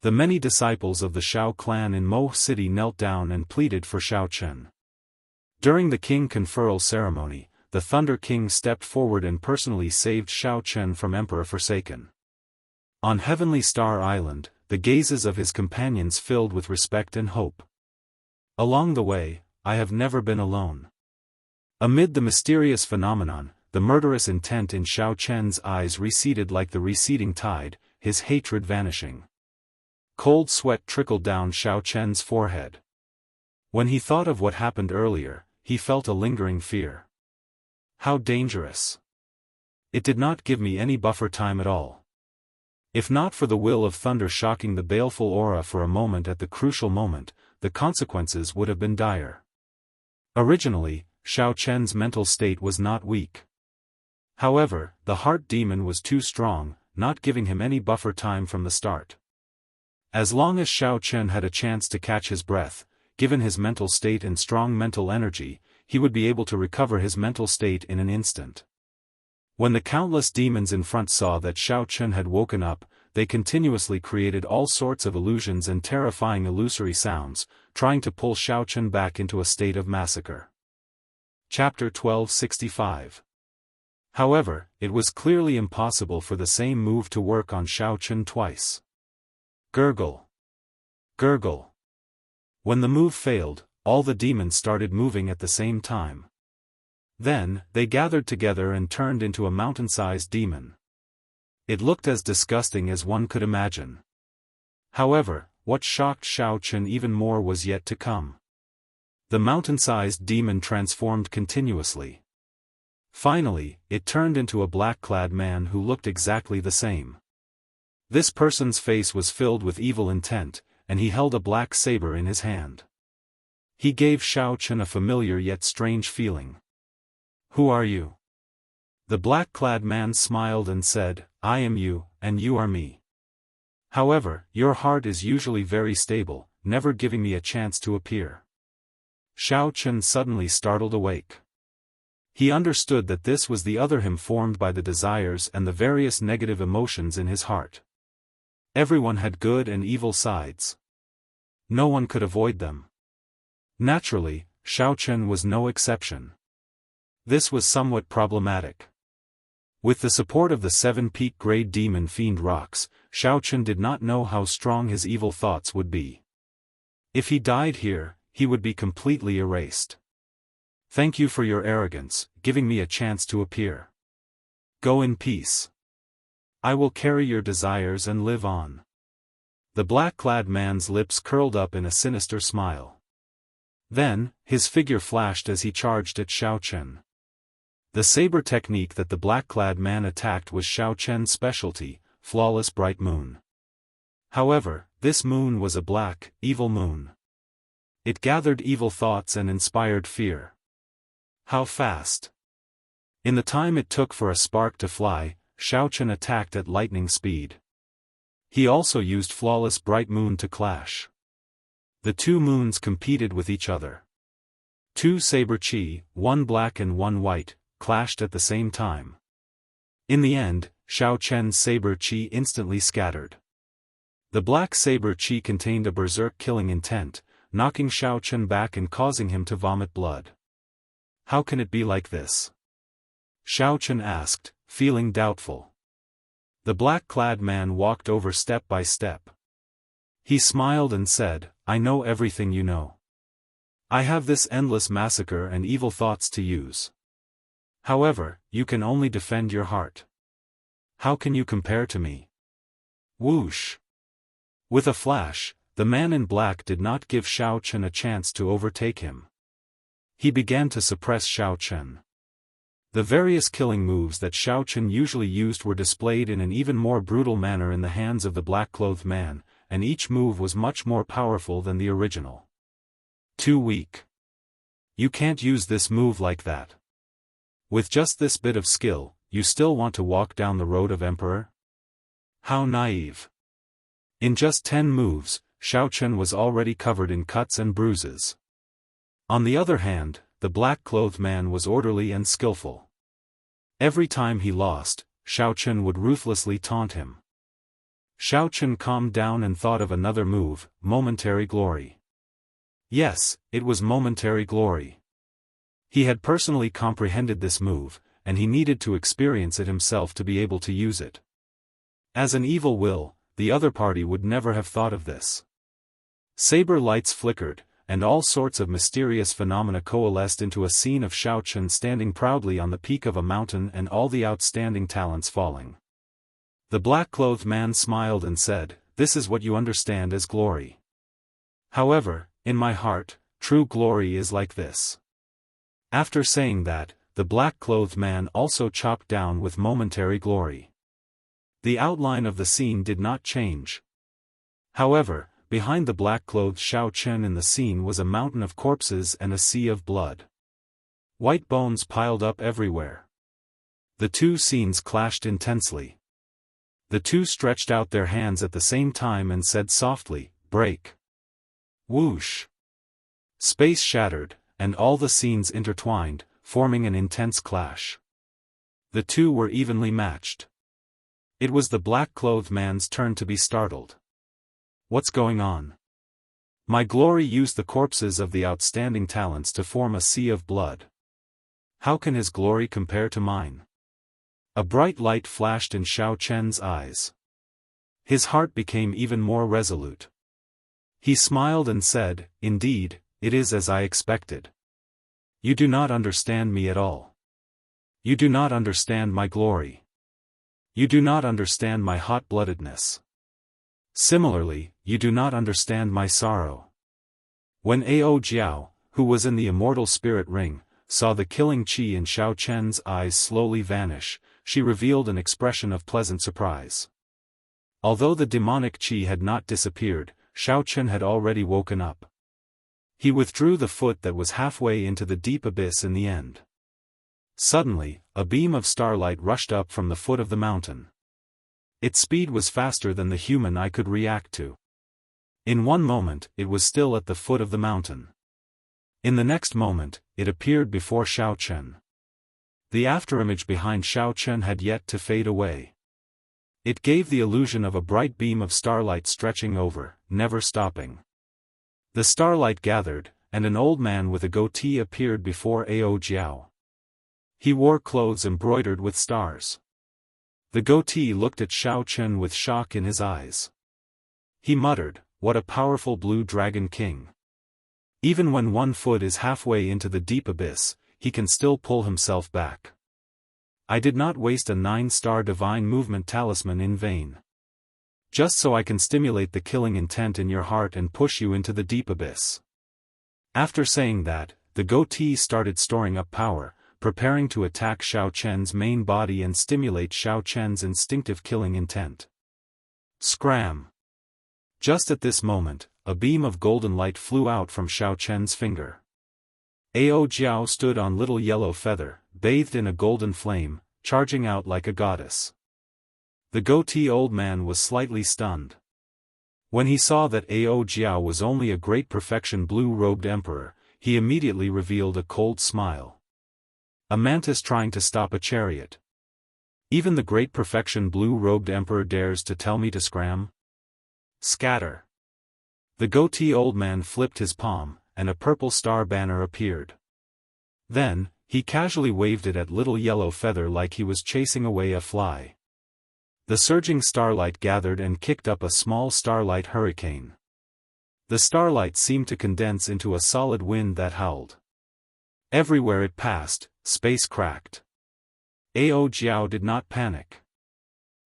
The many disciples of the Xiao clan in Mo City knelt down and pleaded for Xiao Chen. During the king conferral ceremony, the Thunder King stepped forward and personally saved Xiao Chen from Emperor Forsaken. On Heavenly Star Island, the gazes of his companions filled with respect and hope. Along the way, I have never been alone. Amid the mysterious phenomenon, the murderous intent in Xiao Chen's eyes receded like the receding tide, his hatred vanishing. Cold sweat trickled down Xiao Chen's forehead. When he thought of what happened earlier, he felt a lingering fear. How dangerous! It did not give me any buffer time at all. If not for the will of thunder shocking the baleful aura for a moment at the crucial moment, the consequences would have been dire. Originally, Xiao Chen's mental state was not weak. However, the heart demon was too strong, not giving him any buffer time from the start. As long as Xiao Chen had a chance to catch his breath, given his mental state and strong mental energy, he would be able to recover his mental state in an instant. When the countless demons in front saw that Xiao Chen had woken up, they continuously created all sorts of illusions and terrifying illusory sounds, trying to pull Xiao Chen back into a state of massacre. Chapter 1265. However, it was clearly impossible for the same move to work on Xiao Chen twice. Gurgle. Gurgle. When the move failed, all the demons started moving at the same time. Then, they gathered together and turned into a mountain-sized demon. It looked as disgusting as one could imagine. However, what shocked Xiao Chen even more was yet to come. The mountain-sized demon transformed continuously. Finally, it turned into a black-clad man who looked exactly the same. This person's face was filled with evil intent, and he held a black saber in his hand. He gave Xiao Chen a familiar yet strange feeling. "Who are you?" The black-clad man smiled and said, "I am you, and you are me. However, your heart is usually very stable, never giving me a chance to appear." Xiao Chen suddenly startled awake. He understood that this was the other him formed by the desires and the various negative emotions in his heart. Everyone had good and evil sides. No one could avoid them. Naturally, Xiao Chen was no exception. This was somewhat problematic. With the support of the 7-peak grade demon fiend rocks, Xiao Chen did not know how strong his evil thoughts would be. If he died here, he would be completely erased. "Thank you for your arrogance, giving me a chance to appear. Go in peace. I will carry your desires and live on." The black-clad man's lips curled up in a sinister smile. Then, his figure flashed as he charged at Xiao Chen. The saber technique that the black-clad man attacked was Xiao Chen's specialty, flawless bright moon. However, this moon was a black, evil moon. It gathered evil thoughts and inspired fear. How fast! In the time it took for a spark to fly, Xiao Chen attacked at lightning speed. He also used flawless bright moon to clash. The two moons competed with each other. Two saber chi, one black and one white, clashed at the same time. In the end, Xiao Chen's saber chi instantly scattered. The black saber chi contained a berserk killing intent, knocking Xiao Chen back and causing him to vomit blood. How can it be like this? Xiao Chen asked, feeling doubtful. The black-clad man walked over step by step. He smiled and said, "I know everything you know. I have this endless massacre and evil thoughts to use. However, you can only defend your heart. How can you compare to me?" Whoosh! With a flash, the man in black did not give Xiao Chen a chance to overtake him. He began to suppress Xiao Chen. The various killing moves that Xiao Chen usually used were displayed in an even more brutal manner in the hands of the black-clothed man, and each move was much more powerful than the original. Too weak. You can't use this move like that. With just this bit of skill, you still want to walk down the road of Emperor? How naive. In just 10 moves, Xiao Chen was already covered in cuts and bruises. On the other hand, the black-clothed man was orderly and skillful. Every time he lost, Xiao Chen would ruthlessly taunt him. Xiao Chen calmed down and thought of another move, momentary glory. Yes, it was momentary glory. He had personally comprehended this move, and he needed to experience it himself to be able to use it. As an evil will, the other party would never have thought of this. Saber lights flickered, and all sorts of mysterious phenomena coalesced into a scene of Xiaochen standing proudly on the peak of a mountain and all the outstanding talents falling. The black-clothed man smiled and said, "This is what you understand as glory. However, in my heart, true glory is like this." After saying that, the black-clothed man also chopped down with momentary glory. The outline of the scene did not change. However, behind the black-clothed Xiao Chen in the scene was a mountain of corpses and a sea of blood. White bones piled up everywhere. The two scenes clashed intensely. The two stretched out their hands at the same time and said softly, "Break." Whoosh! Space shattered, and all the scenes intertwined, forming an intense clash. The two were evenly matched. It was the black-clothed man's turn to be startled. What's going on? My glory used the corpses of the outstanding talents to form a sea of blood. How can his glory compare to mine? A bright light flashed in Xiao Chen's eyes. His heart became even more resolute. He smiled and said, "Indeed, it is as I expected. You do not understand me at all. You do not understand my glory. You do not understand my hot-bloodedness. Similarly, you do not understand my sorrow." When Ao Jiao, who was in the immortal spirit ring, saw the killing qi in Xiao Chen's eyes slowly vanish, she revealed an expression of pleasant surprise. Although the demonic qi had not disappeared, Xiao Chen had already woken up. He withdrew the foot that was halfway into the deep abyss in the end. Suddenly, a beam of starlight rushed up from the foot of the mountain. Its speed was faster than the human eye could react to. In one moment, it was still at the foot of the mountain. In the next moment, it appeared before Xiao Chen. The afterimage behind Xiao Chen had yet to fade away. It gave the illusion of a bright beam of starlight stretching over, never stopping. The starlight gathered, and an old man with a goatee appeared before Ao Jiao. He wore clothes embroidered with stars. The goatee looked at Xiao Chen with shock in his eyes. He muttered, "What a powerful blue dragon king. Even when one foot is halfway into the deep abyss, he can still pull himself back. I did not waste a 9-star divine movement talisman in vain. Just so I can stimulate the killing intent in your heart and push you into the deep abyss." After saying that, the goatee started storing up power, preparing to attack Xiao Chen's main body and stimulate Xiao Chen's instinctive killing intent. Scram! Just at this moment, a beam of golden light flew out from Xiao Chen's finger. Ao Jiao stood on Little Yellow Feather, bathed in a golden flame, charging out like a goddess. The goatee old man was slightly stunned. When he saw that Ao Jiao was only a great perfection blue-robed emperor, he immediately revealed a cold smile. A mantis trying to stop a chariot. Even the great perfection blue-robed emperor dares to tell me to scram? Scatter! The goatee old man flipped his palm, and a purple star banner appeared. Then, he casually waved it at Little Yellow Feather like he was chasing away a fly. The surging starlight gathered and kicked up a small starlight hurricane. The starlight seemed to condense into a solid wind that howled. Everywhere it passed, space cracked. Ao Jiao did not panic.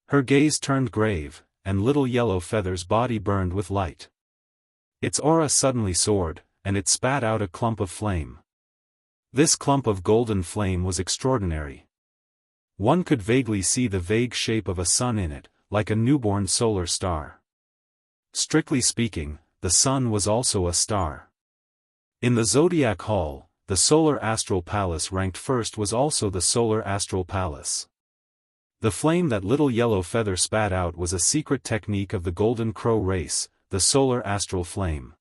Her gaze turned grave, and Little Yellow Feather's body burned with light. Its aura suddenly soared, and it spat out a clump of flame. This clump of golden flame was extraordinary. One could vaguely see the vague shape of a sun in it, like a newborn solar star. Strictly speaking, the sun was also a star. In the Zodiac Hall, the Solar Astral Palace ranked first was also the Solar Astral Palace. The flame that Little Yellow Feather spat out was a secret technique of the Golden Crow race, the Solar Astral Flame.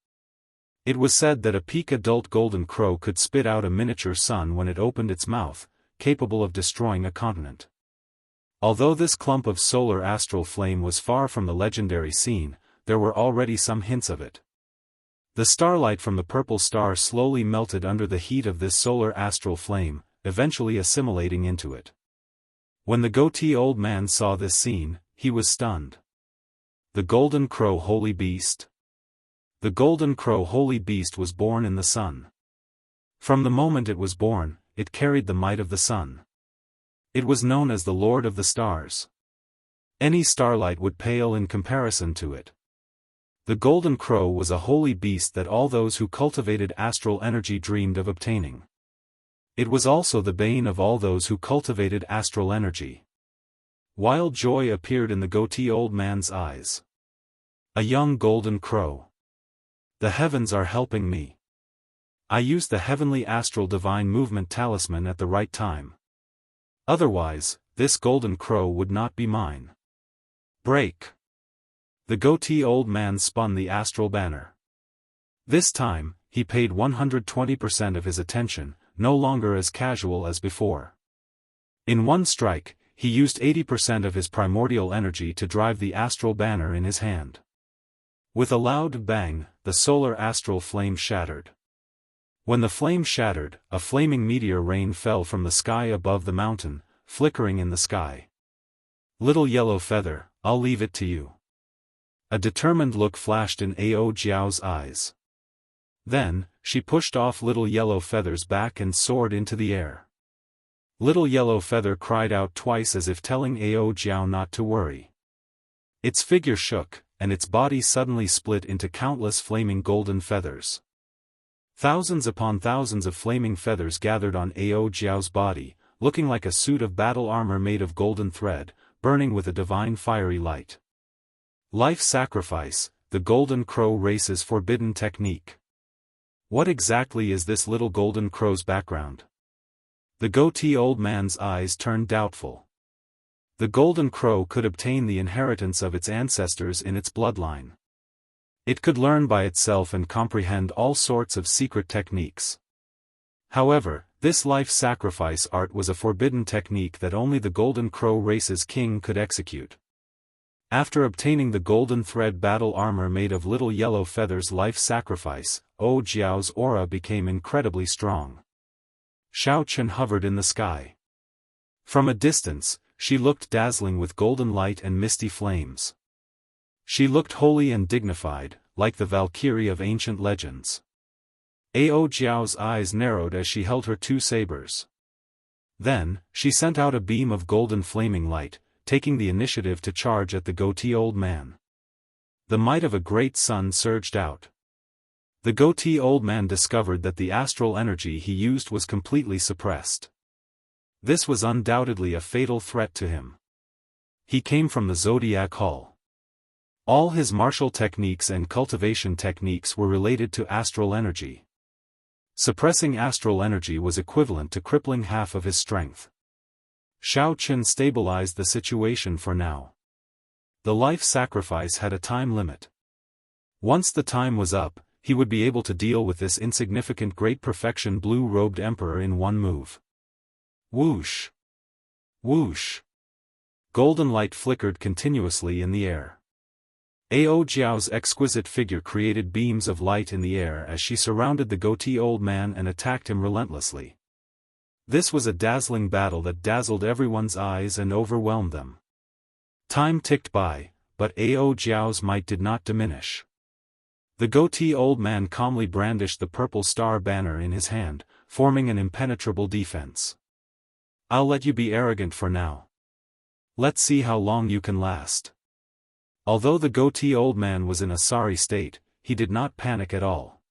It was said that a peak adult golden crow could spit out a miniature sun when it opened its mouth, capable of destroying a continent. Although this clump of solar astral flame was far from the legendary scene, there were already some hints of it. The starlight from the purple star slowly melted under the heat of this solar astral flame, eventually assimilating into it. When the goatee old man saw this scene, he was stunned. The Golden Crow Holy Beast. The Golden Crow Holy Beast was born in the sun. From the moment it was born, it carried the might of the sun. It was known as the Lord of the Stars. Any starlight would pale in comparison to it. The Golden Crow was a holy beast that all those who cultivated astral energy dreamed of obtaining. It was also the bane of all those who cultivated astral energy. Wild joy appeared in the goatee old man's eyes. A young golden crow. The heavens are helping me. I used the heavenly astral divine movement talisman at the right time. Otherwise, this golden crow would not be mine. Break. The goatee old man spun the astral banner. This time, he paid 120% of his attention, no longer as casual as before. In one strike, he used 80% of his primordial energy to drive the astral banner in his hand. With a loud bang, the solar astral flame shattered. When the flame shattered, a flaming meteor rain fell from the sky above the mountain, flickering in the sky. Little yellow feather, I'll leave it to you. A determined look flashed in Ao Jiao's eyes. Then, she pushed off Little Yellow Feather's back and soared into the air. Little Yellow Feather cried out twice as if telling Ao Jiao not to worry. Its figure shook, and its body suddenly split into countless flaming golden feathers. Thousands upon thousands of flaming feathers gathered on Ao Jiao's body, looking like a suit of battle armor made of golden thread, burning with a divine fiery light. Life sacrifice, the Golden Crow race's forbidden technique. What exactly is this little golden crow's background? The goatee old man's eyes turned doubtful. The golden crow could obtain the inheritance of its ancestors in its bloodline. It could learn by itself and comprehend all sorts of secret techniques. However, this life sacrifice art was a forbidden technique that only the Golden Crow race's king could execute. After obtaining the golden thread battle armor made of Little Yellow Feather's life sacrifice, Ao Jiao's aura became incredibly strong. Xiao Chen hovered in the sky. From a distance, she looked dazzling with golden light and misty flames. She looked holy and dignified, like the Valkyrie of ancient legends. Ao Jiao's eyes narrowed as she held her two sabers. Then, she sent out a beam of golden flaming light, taking the initiative to charge at the goatee old man. The might of a great sun surged out. The goatee old man discovered that the astral energy he used was completely suppressed. This was undoubtedly a fatal threat to him. He came from the Zodiac Hall. All his martial techniques and cultivation techniques were related to astral energy. Suppressing astral energy was equivalent to crippling half of his strength. Xiao Chen stabilized the situation for now. The life sacrifice had a time limit. Once the time was up, he would be able to deal with this insignificant great perfection blue-robed emperor in one move. Whoosh! Whoosh! Golden light flickered continuously in the air. Ao Jiao's exquisite figure created beams of light in the air as she surrounded the goatee old man and attacked him relentlessly. This was a dazzling battle that dazzled everyone's eyes and overwhelmed them. Time ticked by, but Ao Jiao's might did not diminish. The goatee old man calmly brandished the purple star banner in his hand, forming an impenetrable defense. I'll let you be arrogant for now. Let's see how long you can last. Although the goatee old man was in a sorry state, he did not panic at all.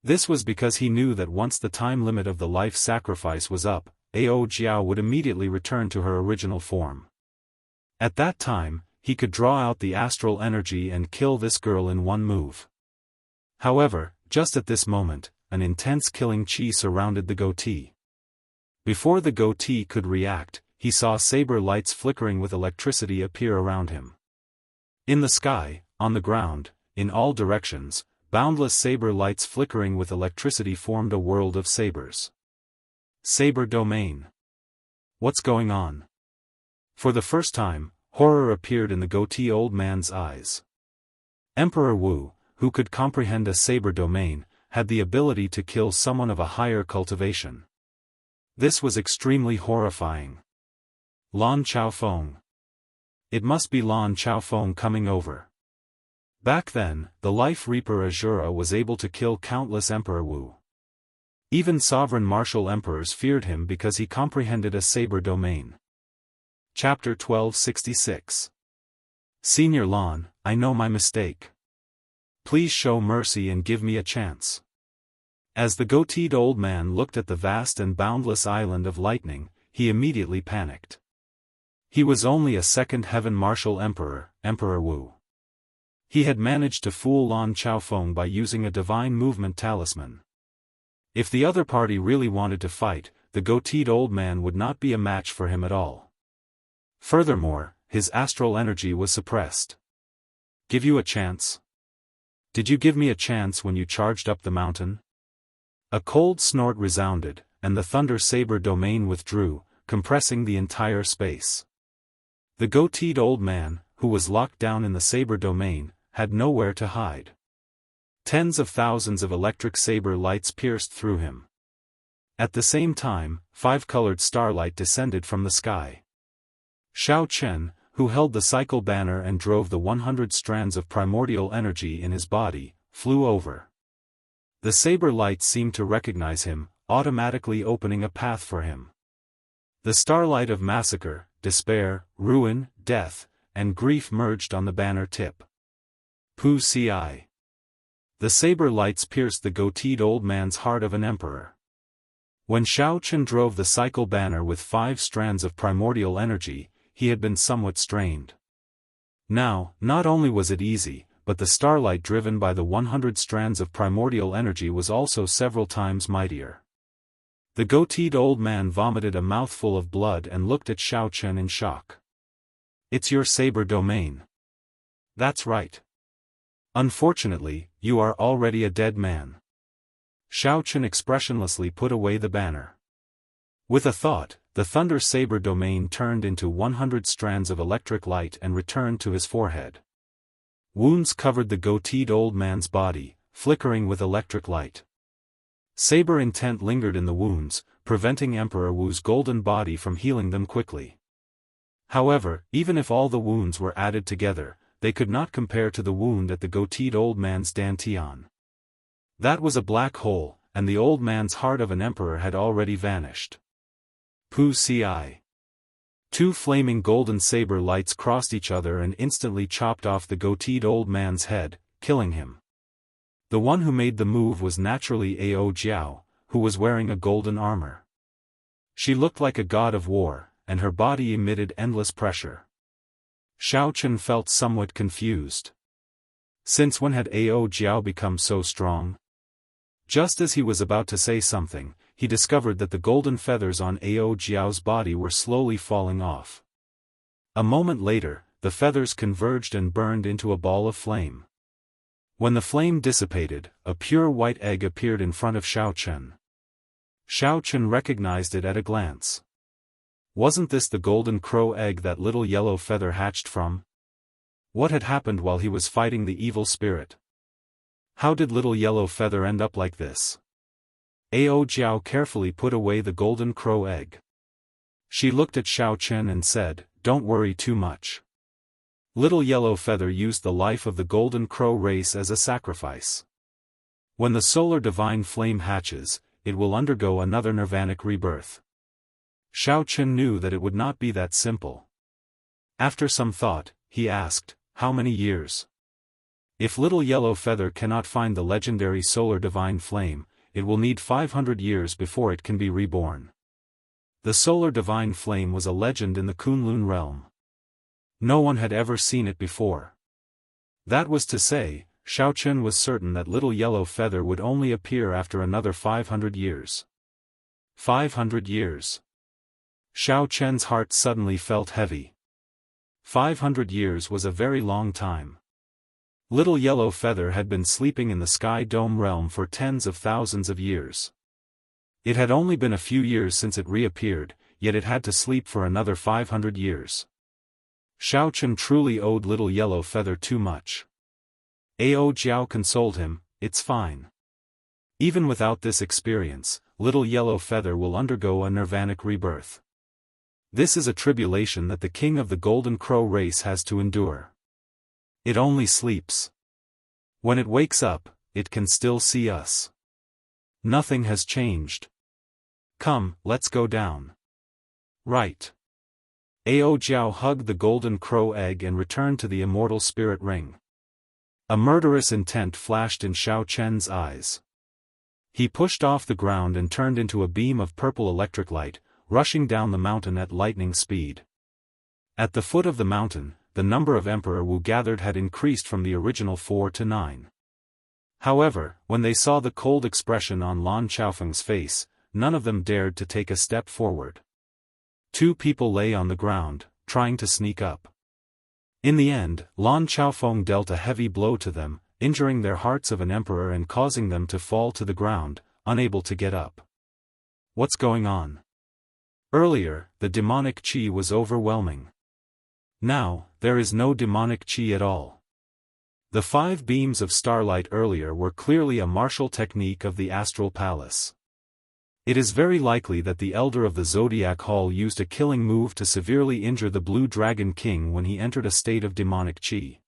This was because he knew that once the time limit of the life sacrifice was up, Ao Jiao would immediately return to her original form. At that time, he could draw out the astral energy and kill this girl in one move. However, just at this moment, an intense killing chi surrounded the goatee. Before the goatee could react, he saw saber lights flickering with electricity appear around him. In the sky, on the ground, in all directions, boundless saber lights flickering with electricity formed a world of sabers. Saber domain. What's going on? For the first time, horror appeared in the goatee old man's eyes. Emperor Wu, who could comprehend a saber domain, had the ability to kill someone of a higher cultivation. This was extremely horrifying. Lan Chaofeng. It must be Lan Chaofeng coming over. Back then, the Life Reaper Azura was able to kill countless Emperor Wu. Even sovereign martial emperors feared him because he comprehended a saber domain. Chapter 1266. Senior Lan, I know my mistake. Please show mercy and give me a chance. As the goateed old man looked at the vast and boundless island of lightning, he immediately panicked. He was only a second heaven martial emperor, Emperor Wu. He had managed to fool Lan Chaofeng by using a divine movement talisman. If the other party really wanted to fight, the goateed old man would not be a match for him at all. Furthermore, his astral energy was suppressed. Give you a chance? Did you give me a chance when you charged up the mountain? A cold snort resounded, and the thunder saber domain withdrew, compressing the entire space. The goateed old man, who was locked down in the saber domain, had nowhere to hide. Tens of thousands of electric saber lights pierced through him. At the same time, 5-colored starlight descended from the sky. Xiao Chen, who held the cycle banner and drove the 100 strands of primordial energy in his body, flew over. The saber lights seemed to recognize him, automatically opening a path for him. The starlight of massacre, despair, ruin, death, and grief merged on the banner tip. Pu Ci. The saber lights pierced the goateed old man's heart of an emperor. When Xiao Chen drove the cycle banner with 5 strands of primordial energy, he had been somewhat strained. Now, not only was it easy, but the starlight driven by the 100 strands of primordial energy was also several times mightier. The goateed old man vomited a mouthful of blood and looked at Xiao Chen in shock. It's your saber domain. That's right. Unfortunately, you are already a dead man. Xiao Chen expressionlessly put away the banner. With a thought, the thunder saber domain turned into 100 strands of electric light and returned to his forehead. Wounds covered the goateed old man's body, flickering with electric light. Saber intent lingered in the wounds, preventing Emperor Wu's golden body from healing them quickly. However, even if all the wounds were added together, they could not compare to the wound at the goateed old man's dantian. That was a black hole, and the old man's heart of an emperor had already vanished. Pu Ci. 2 flaming golden saber lights crossed each other and instantly chopped off the goateed old man's head, killing him. The one who made the move was naturally Ao Jiao, who was wearing a golden armor. She looked like a god of war, and her body emitted endless pressure. Xiao Chen felt somewhat confused. Since when had Ao Jiao become so strong? Just as he was about to say something, he discovered that the golden feathers on Ao Jiao's body were slowly falling off. A moment later, the feathers converged and burned into a ball of flame. When the flame dissipated, a pure white egg appeared in front of Xiao Chen. Xiao Chen recognized it at a glance. Wasn't this the golden crow egg that little yellow feather hatched from? What had happened while he was fighting the evil spirit? How did little yellow feather end up like this? Ao Jiao carefully put away the golden crow egg. She looked at Xiao Chen and said, "Don't worry too much. Little yellow feather used the life of the golden crow race as a sacrifice. When the solar divine flame hatches, it will undergo another nirvanic rebirth." Xiao Chen knew that it would not be that simple. After some thought, he asked, "How many years?" If little yellow feather cannot find the legendary solar divine flame, it will need 500 years before it can be reborn. The solar divine flame was a legend in the Kunlun realm. No one had ever seen it before. That was to say, Xiao Chen was certain that little yellow feather would only appear after another 500 years. 500 years. Xiao Chen's heart suddenly felt heavy. 500 years was a very long time. Little yellow feather had been sleeping in the sky dome realm for tens of thousands of years. It had only been a few years since it reappeared, yet it had to sleep for another 500 years. Xiao Chen truly owed little yellow feather too much. Ao Jiao consoled him, "It's fine. Even without this experience, little yellow feather will undergo a nirvanic rebirth. This is a tribulation that the king of the golden crow race has to endure. It only sleeps. When it wakes up, it can still see us. Nothing has changed. Come, let's go down. Right. Ao Jiao hugged the golden crow egg and returned to the immortal spirit ring. A murderous intent flashed in Xiao Chen's eyes. He pushed off the ground and turned into a beam of purple electric light, rushing down the mountain at lightning speed. At the foot of the mountain, the number of Emperor Wu gathered had increased from the original 4 to 9. However, when they saw the cold expression on Lan Xiaofeng's face, none of them dared to take a step forward. 2 people lay on the ground, trying to sneak up. In the end, Lan Xiaofeng dealt a heavy blow to them, injuring their hearts of an emperor and causing them to fall to the ground, unable to get up. What's going on? Earlier, the demonic qi was overwhelming. Now, there is no demonic qi at all. The 5 beams of starlight earlier were clearly a martial technique of the astral palace. It is very likely that the Elder of the Zodiac Hall used a killing move to severely injure the Blue Dragon King when he entered a state of demonic qi.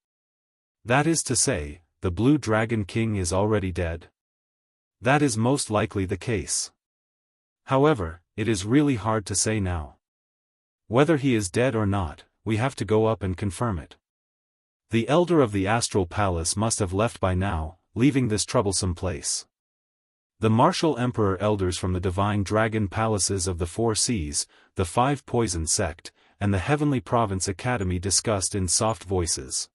That is to say, the Blue Dragon King is already dead? That is most likely the case. However, it is really hard to say now. Whether he is dead or not, we have to go up and confirm it. The Elder of the Astral Palace must have left by now, leaving this troublesome place. The martial Emperor Elders from the Divine Dragon Palaces of the 4 Seas, the 5 Poison Sect, and the Heavenly Province Academy discussed in soft voices.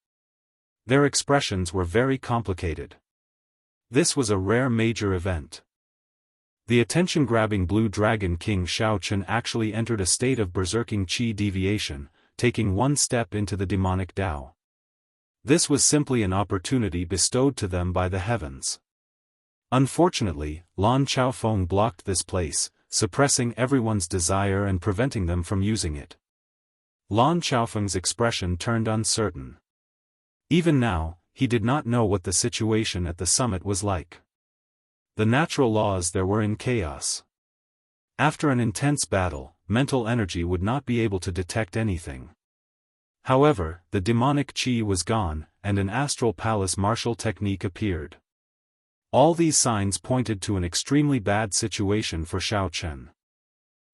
Their expressions were very complicated. This was a rare major event. The attention-grabbing Blue Dragon King Xiao Chen actually entered a state of berserking qi deviation, taking 1 step into the demonic Tao. This was simply an opportunity bestowed to them by the heavens. Unfortunately, Lan Xiaofeng blocked this place, suppressing everyone's desire and preventing them from using it. Lan Xiaofeng's expression turned uncertain. Even now, he did not know what the situation at the summit was like. The natural laws there were in chaos. After an intense battle, mental energy would not be able to detect anything. However, the demonic qi was gone, and an astral palace martial technique appeared. All these signs pointed to an extremely bad situation for Xiao Chen.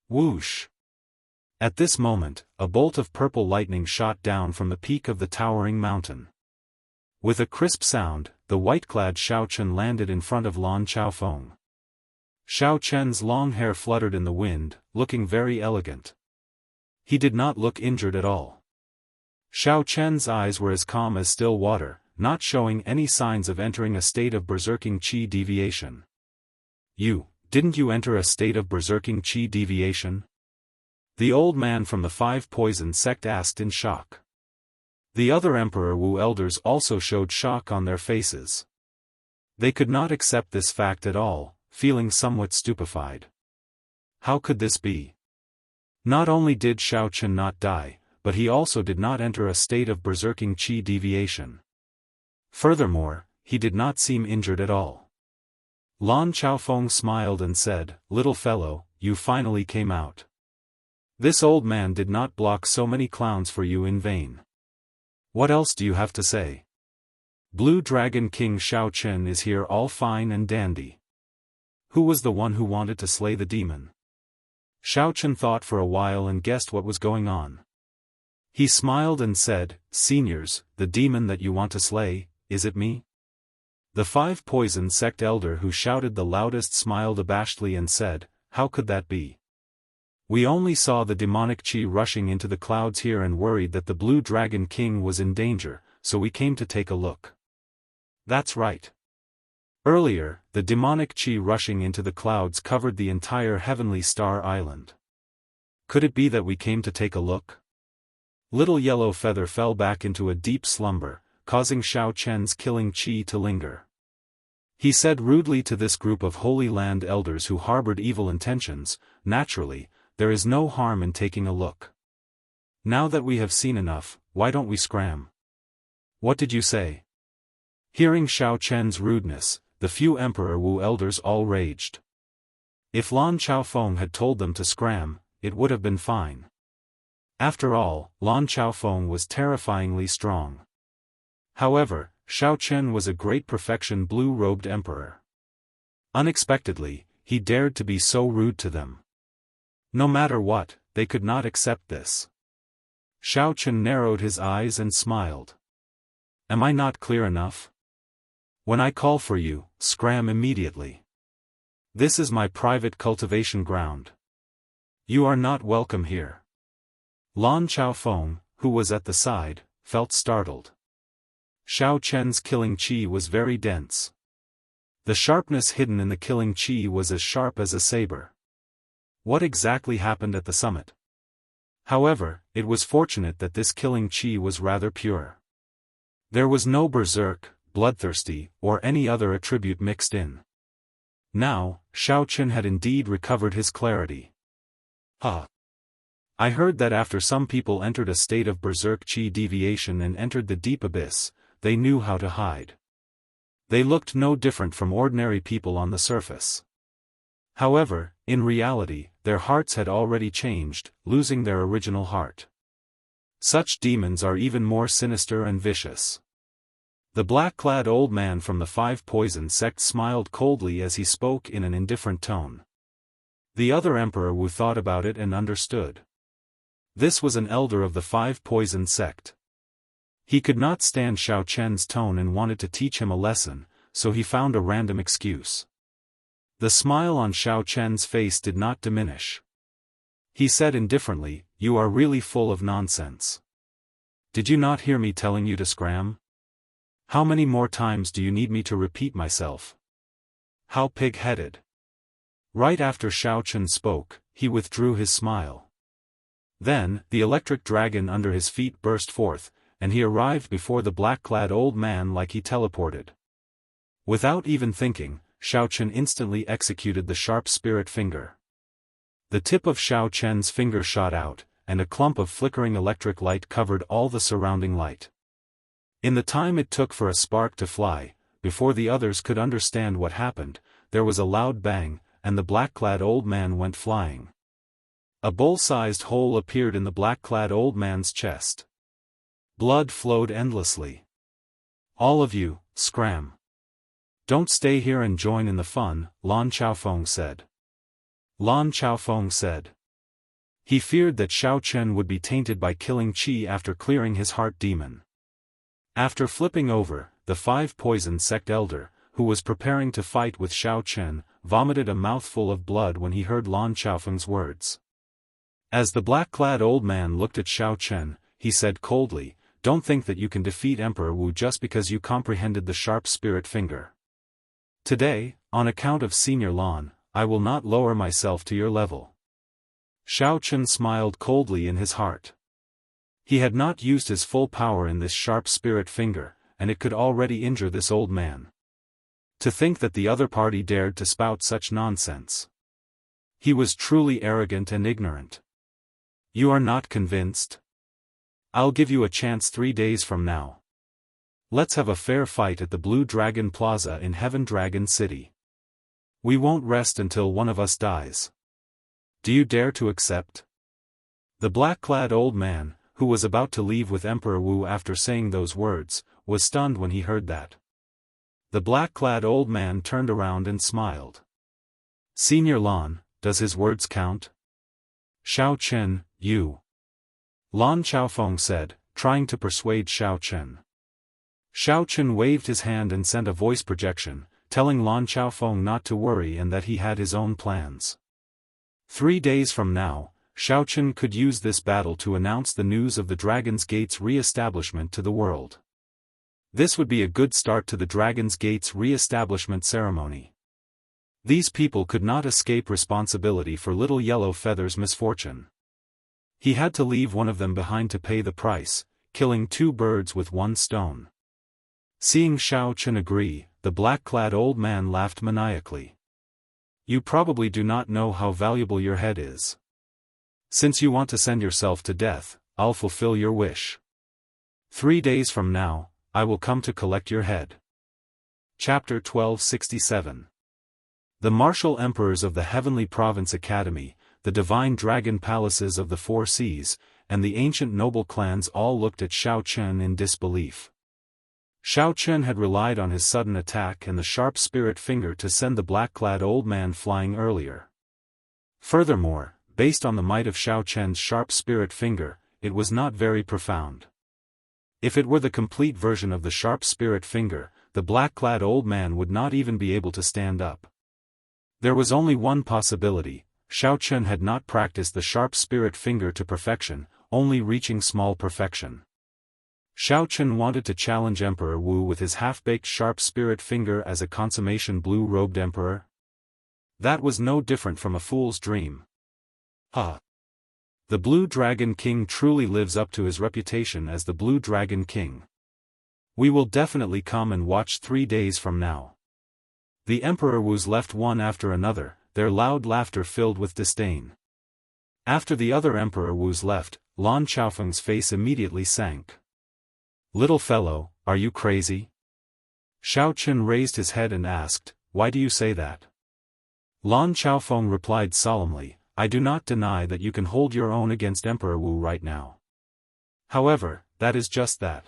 Whoosh! At this moment, a bolt of purple lightning shot down from the peak of the towering mountain. With a crisp sound, the white-clad Xiao Chen landed in front of Lan Xiaofeng. Xiao Chen's long hair fluttered in the wind, looking very elegant. He did not look injured at all. Xiao Chen's eyes were as calm as still water, not showing any signs of entering a state of berserking qi deviation. Didn't you enter a state of berserking qi deviation? The old man from the 5 Poison Sect asked in shock. The other Emperor Wu elders also showed shock on their faces. They could not accept this fact at all, feeling somewhat stupefied. How could this be? Not only did Xiao Chen not die, but he also did not enter a state of berserking qi deviation. Furthermore, he did not seem injured at all. Lan Xiaofeng smiled and said, "Little fellow, you finally came out. This old man did not block so many clowns for you in vain. What else do you have to say? Blue Dragon King Xiao Chen is here all fine and dandy. Who was the one who wanted to slay the demon?" Xiao Chen thought for a while and guessed what was going on. He smiled and said, "Seniors, the demon that you want to slay, is it me?" The 5 Poison Sect elder who shouted the loudest smiled abashedly and said, "How could that be? We only saw the demonic qi rushing into the clouds here and worried that the Blue Dragon King was in danger, so we came to take a look." That's right. Earlier, the demonic qi rushing into the clouds covered the entire heavenly star island. Could it be that we came to take a look? Little Yellow Feather fell back into a deep slumber, causing Xiao Chen's killing qi to linger. He said rudely to this group of Holy Land elders who harbored evil intentions, "Naturally, there is no harm in taking a look. Now that we have seen enough, why don't we scram?" "What did you say?" Hearing Xiao Chen's rudeness, the few Emperor Wu elders all raged. If Lan Xiaofeng had told them to scram, it would have been fine. After all, Lan Xiaofeng was terrifyingly strong. However, Xiao Chen was a great perfection blue-robed emperor. Unexpectedly, he dared to be so rude to them. No matter what, they could not accept this. Xiao Chen narrowed his eyes and smiled. Am I not clear enough? When I call for you, scram immediately. This is my private cultivation ground. You are not welcome here. Lan Chaofeng, who was at the side, felt startled. Xiao Chen's killing chi was very dense. The sharpness hidden in the killing chi was as sharp as a saber. What exactly happened at the summit? However, it was fortunate that this killing chi was rather pure. There was no berserk, bloodthirsty, or any other attribute mixed in. Now, Xiao Chen had indeed recovered his clarity. I heard that after some people entered a state of berserk chi deviation and entered the deep abyss, they knew how to hide. They looked no different from ordinary people on the surface. However, in reality, their hearts had already changed, losing their original heart. Such demons are even more sinister and vicious. The black-clad old man from the Five Poison sect smiled coldly as he spoke in an indifferent tone. The other Emperor Wu thought about it and understood. This was an elder of the Five Poison sect. He could not stand Xiao Chen's tone and wanted to teach him a lesson, so he found a random excuse. The smile on Xiao Chen's face did not diminish. He said indifferently, "You are really full of nonsense. Did you not hear me telling you to scram? How many more times do you need me to repeat myself? How pig-headed." Right after Xiao Chen spoke, he withdrew his smile. Then, the electric dragon under his feet burst forth, and he arrived before the black-clad old man like he teleported. Without even thinking, Xiao Chen instantly executed the sharp spirit finger. The tip of Xiao Chen's finger shot out, and a clump of flickering electric light covered all the surrounding light. In the time it took for a spark to fly, before the others could understand what happened, there was a loud bang, and the black-clad old man went flying. A bowl-sized hole appeared in the black-clad old man's chest. Blood flowed endlessly. "All of you, scram. Don't stay here and join in the fun," Lan Chaofeng said. Lan Chaofeng said. He feared that Xiao Chen would be tainted by killing chi after clearing his heart demon. After flipping over, the Five Poison sect elder, who was preparing to fight with Xiao Chen, vomited a mouthful of blood when he heard Lan Chaofeng's words. As the black-clad old man looked at Xiao Chen, he said coldly, "Don't think that you can defeat Emperor Wu just because you comprehended the sharp spirit finger. Today, on account of Senior Lan, I will not lower myself to your level." Xiao Chen smiled coldly in his heart. He had not used his full power in this sharp spirit finger, and it could already injure this old man. To think that the other party dared to spout such nonsense. He was truly arrogant and ignorant. You are not convinced? I'll give you a chance 3 days from now. Let's have a fair fight at the Blue Dragon Plaza in Heaven Dragon City. We won't rest until one of us dies. Do you dare to accept? The black-clad old man, who was about to leave with Emperor Wu after saying those words, was stunned when he heard that. The black-clad old man turned around and smiled. Senior Lan, does his words count? Xiao Chen, you. Lan Chaofeng said, trying to persuade Xiao Chen. Xiao Chen waved his hand and sent a voice projection, telling Lan Chaofeng not to worry and that he had his own plans. 3 days from now, Xiao Chen could use this battle to announce the news of the Dragon's Gate's re-establishment to the world. This would be a good start to the Dragon's Gate's re-establishment ceremony. These people could not escape responsibility for Little Yellow Feather's misfortune. He had to leave one of them behind to pay the price, killing 2 birds with 1 stone. Seeing Xiao Chen agree, the black-clad old man laughed maniacally. You probably do not know how valuable your head is. Since you want to send yourself to death, I'll fulfill your wish. 3 days from now, I will come to collect your head. Chapter 1267. The martial emperors of the Heavenly Province Academy, the divine dragon palaces of the 4 seas, and the ancient noble clans all looked at Xiao Chen in disbelief. Xiao Chen had relied on his sudden attack and the sharp spirit finger to send the black-clad old man flying earlier. Furthermore, based on the might of Xiao Chen's sharp spirit finger, it was not very profound. If it were the complete version of the sharp spirit finger, the black-clad old man would not even be able to stand up. There was only one possibility: Xiao Chen had not practiced the sharp spirit finger to perfection, only reaching small perfection. Xiao Chen wanted to challenge Emperor Wu with his half-baked sharp spirit finger as a consummation blue-robed emperor. That was no different from a fool's dream. Ha! The Blue Dragon King truly lives up to his reputation as the Blue Dragon King. We will definitely come and watch 3 days from now. The Emperor Wu's left one after another, their loud laughter filled with disdain. After the other Emperor Wu's left, Lan Xiaofeng's face immediately sank. "Little fellow, are you crazy?" Xiao Chen raised his head and asked, "Why do you say that?" Lan Xiaofeng replied solemnly, "I do not deny that you can hold your own against Emperor Wu right now. However, that is just that.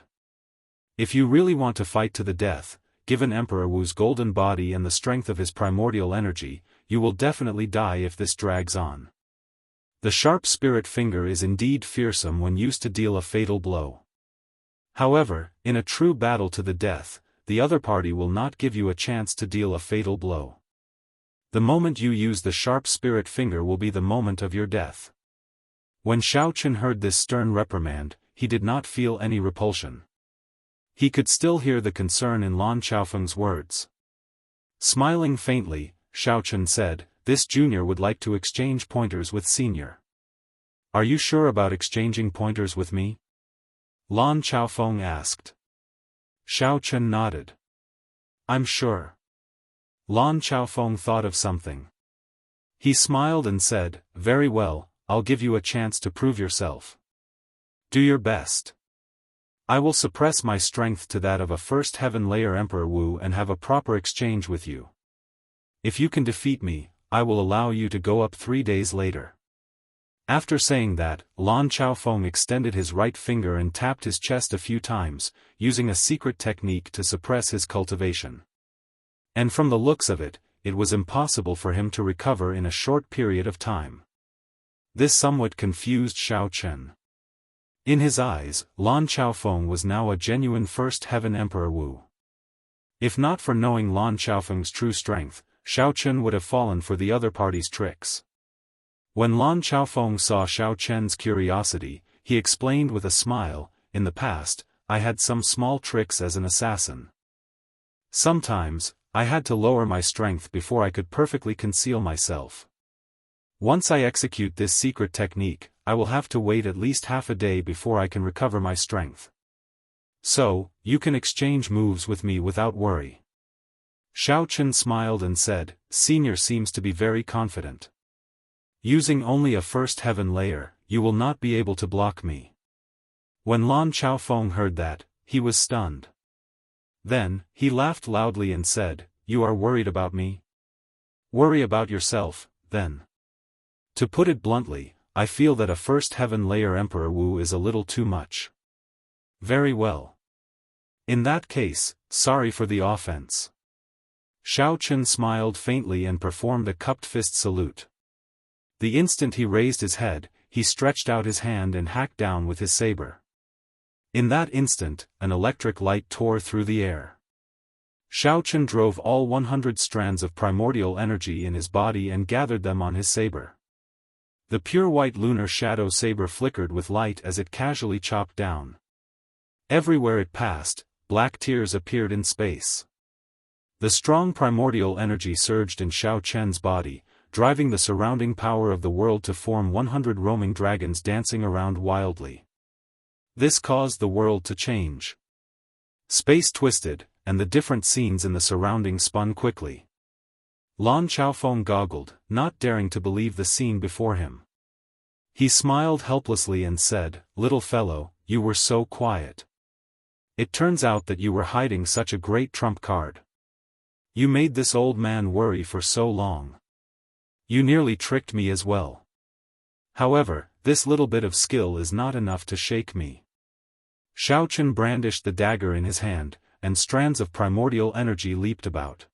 If you really want to fight to the death, given Emperor Wu's golden body and the strength of his primordial energy, you will definitely die if this drags on. The sharp spirit finger is indeed fearsome when used to deal a fatal blow. However, in a true battle to the death, the other party will not give you a chance to deal a fatal blow. The moment you use the sharp spirit finger will be the moment of your death." When Xiao Chen heard this stern reprimand, he did not feel any repulsion. He could still hear the concern in Lan Xiaofeng's words. Smiling faintly, Xiao Chen said, "This junior would like to exchange pointers with senior. Are you sure about exchanging pointers with me?" Lan Xiaofeng asked. Xiao Chen nodded. "I'm sure." Lan Xiaofeng thought of something. He smiled and said, "Very well, I'll give you a chance to prove yourself. Do your best. I will suppress my strength to that of a first heaven layer Emperor Wu and have a proper exchange with you. If you can defeat me, I will allow you to go up 3 days later." After saying that, Lan Xiaofeng extended his right finger and tapped his chest a few times, using a secret technique to suppress his cultivation. And from the looks of it, it was impossible for him to recover in a short period of time. This somewhat confused Xiao Chen. In his eyes, Lan Xiaofeng was now a genuine first heaven Emperor Wu. If not for knowing Lan Xiaofeng's true strength, Xiao Chen would have fallen for the other party's tricks. When Lan Xiaofeng saw Xiao Chen's curiosity, he explained with a smile, "In the past, I had some small tricks as an assassin. Sometimes, I had to lower my strength before I could perfectly conceal myself. Once I execute this secret technique, I will have to wait at least half a day before I can recover my strength. So, you can exchange moves with me without worry." Xiao Chen smiled and said, "Senior seems to be very confident. Using only a first heaven layer, you will not be able to block me." When Lan Xiaofeng heard that, he was stunned. Then, he laughed loudly and said, "You are worried about me? Worry about yourself, then. To put it bluntly, I feel that a first heaven layer Emperor Wu is a little too much." "Very well. In that case, sorry for the offense." Xiao Chen smiled faintly and performed a cupped fist salute. The instant he raised his head, he stretched out his hand and hacked down with his saber. In that instant, an electric light tore through the air. Xiao Chen drove all 100 strands of primordial energy in his body and gathered them on his saber. The pure white lunar shadow saber flickered with light as it casually chopped down. Everywhere it passed, black tears appeared in space. The strong primordial energy surged in Xiao Chen's body, driving the surrounding power of the world to form 100 roaming dragons dancing around wildly. This caused the world to change. Space twisted, and the different scenes in the surroundings spun quickly. Lan Xiaofeng goggled, not daring to believe the scene before him. He smiled helplessly and said, "Little fellow, you were so quiet. It turns out that you were hiding such a great trump card. You made this old man worry for so long. You nearly tricked me as well. However, this little bit of skill is not enough to shake me." Xiao Chen brandished the dagger in his hand, and strands of primordial energy leaped about.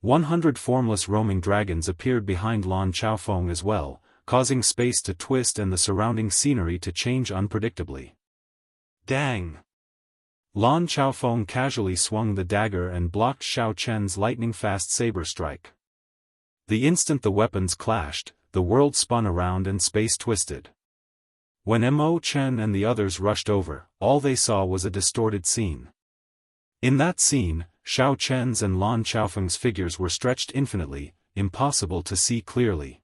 100 formless roaming dragons appeared behind Lan Chaofeng as well, causing space to twist and the surrounding scenery to change unpredictably. Dang! Lan Chaofeng casually swung the dagger and blocked Xiao Chen's lightning-fast saber strike. The instant the weapons clashed, the world spun around and space twisted. When Mo Chen and the others rushed over, all they saw was a distorted scene. In that scene, Xiao Chen's and Lan Chaofeng's figures were stretched infinitely, impossible to see clearly.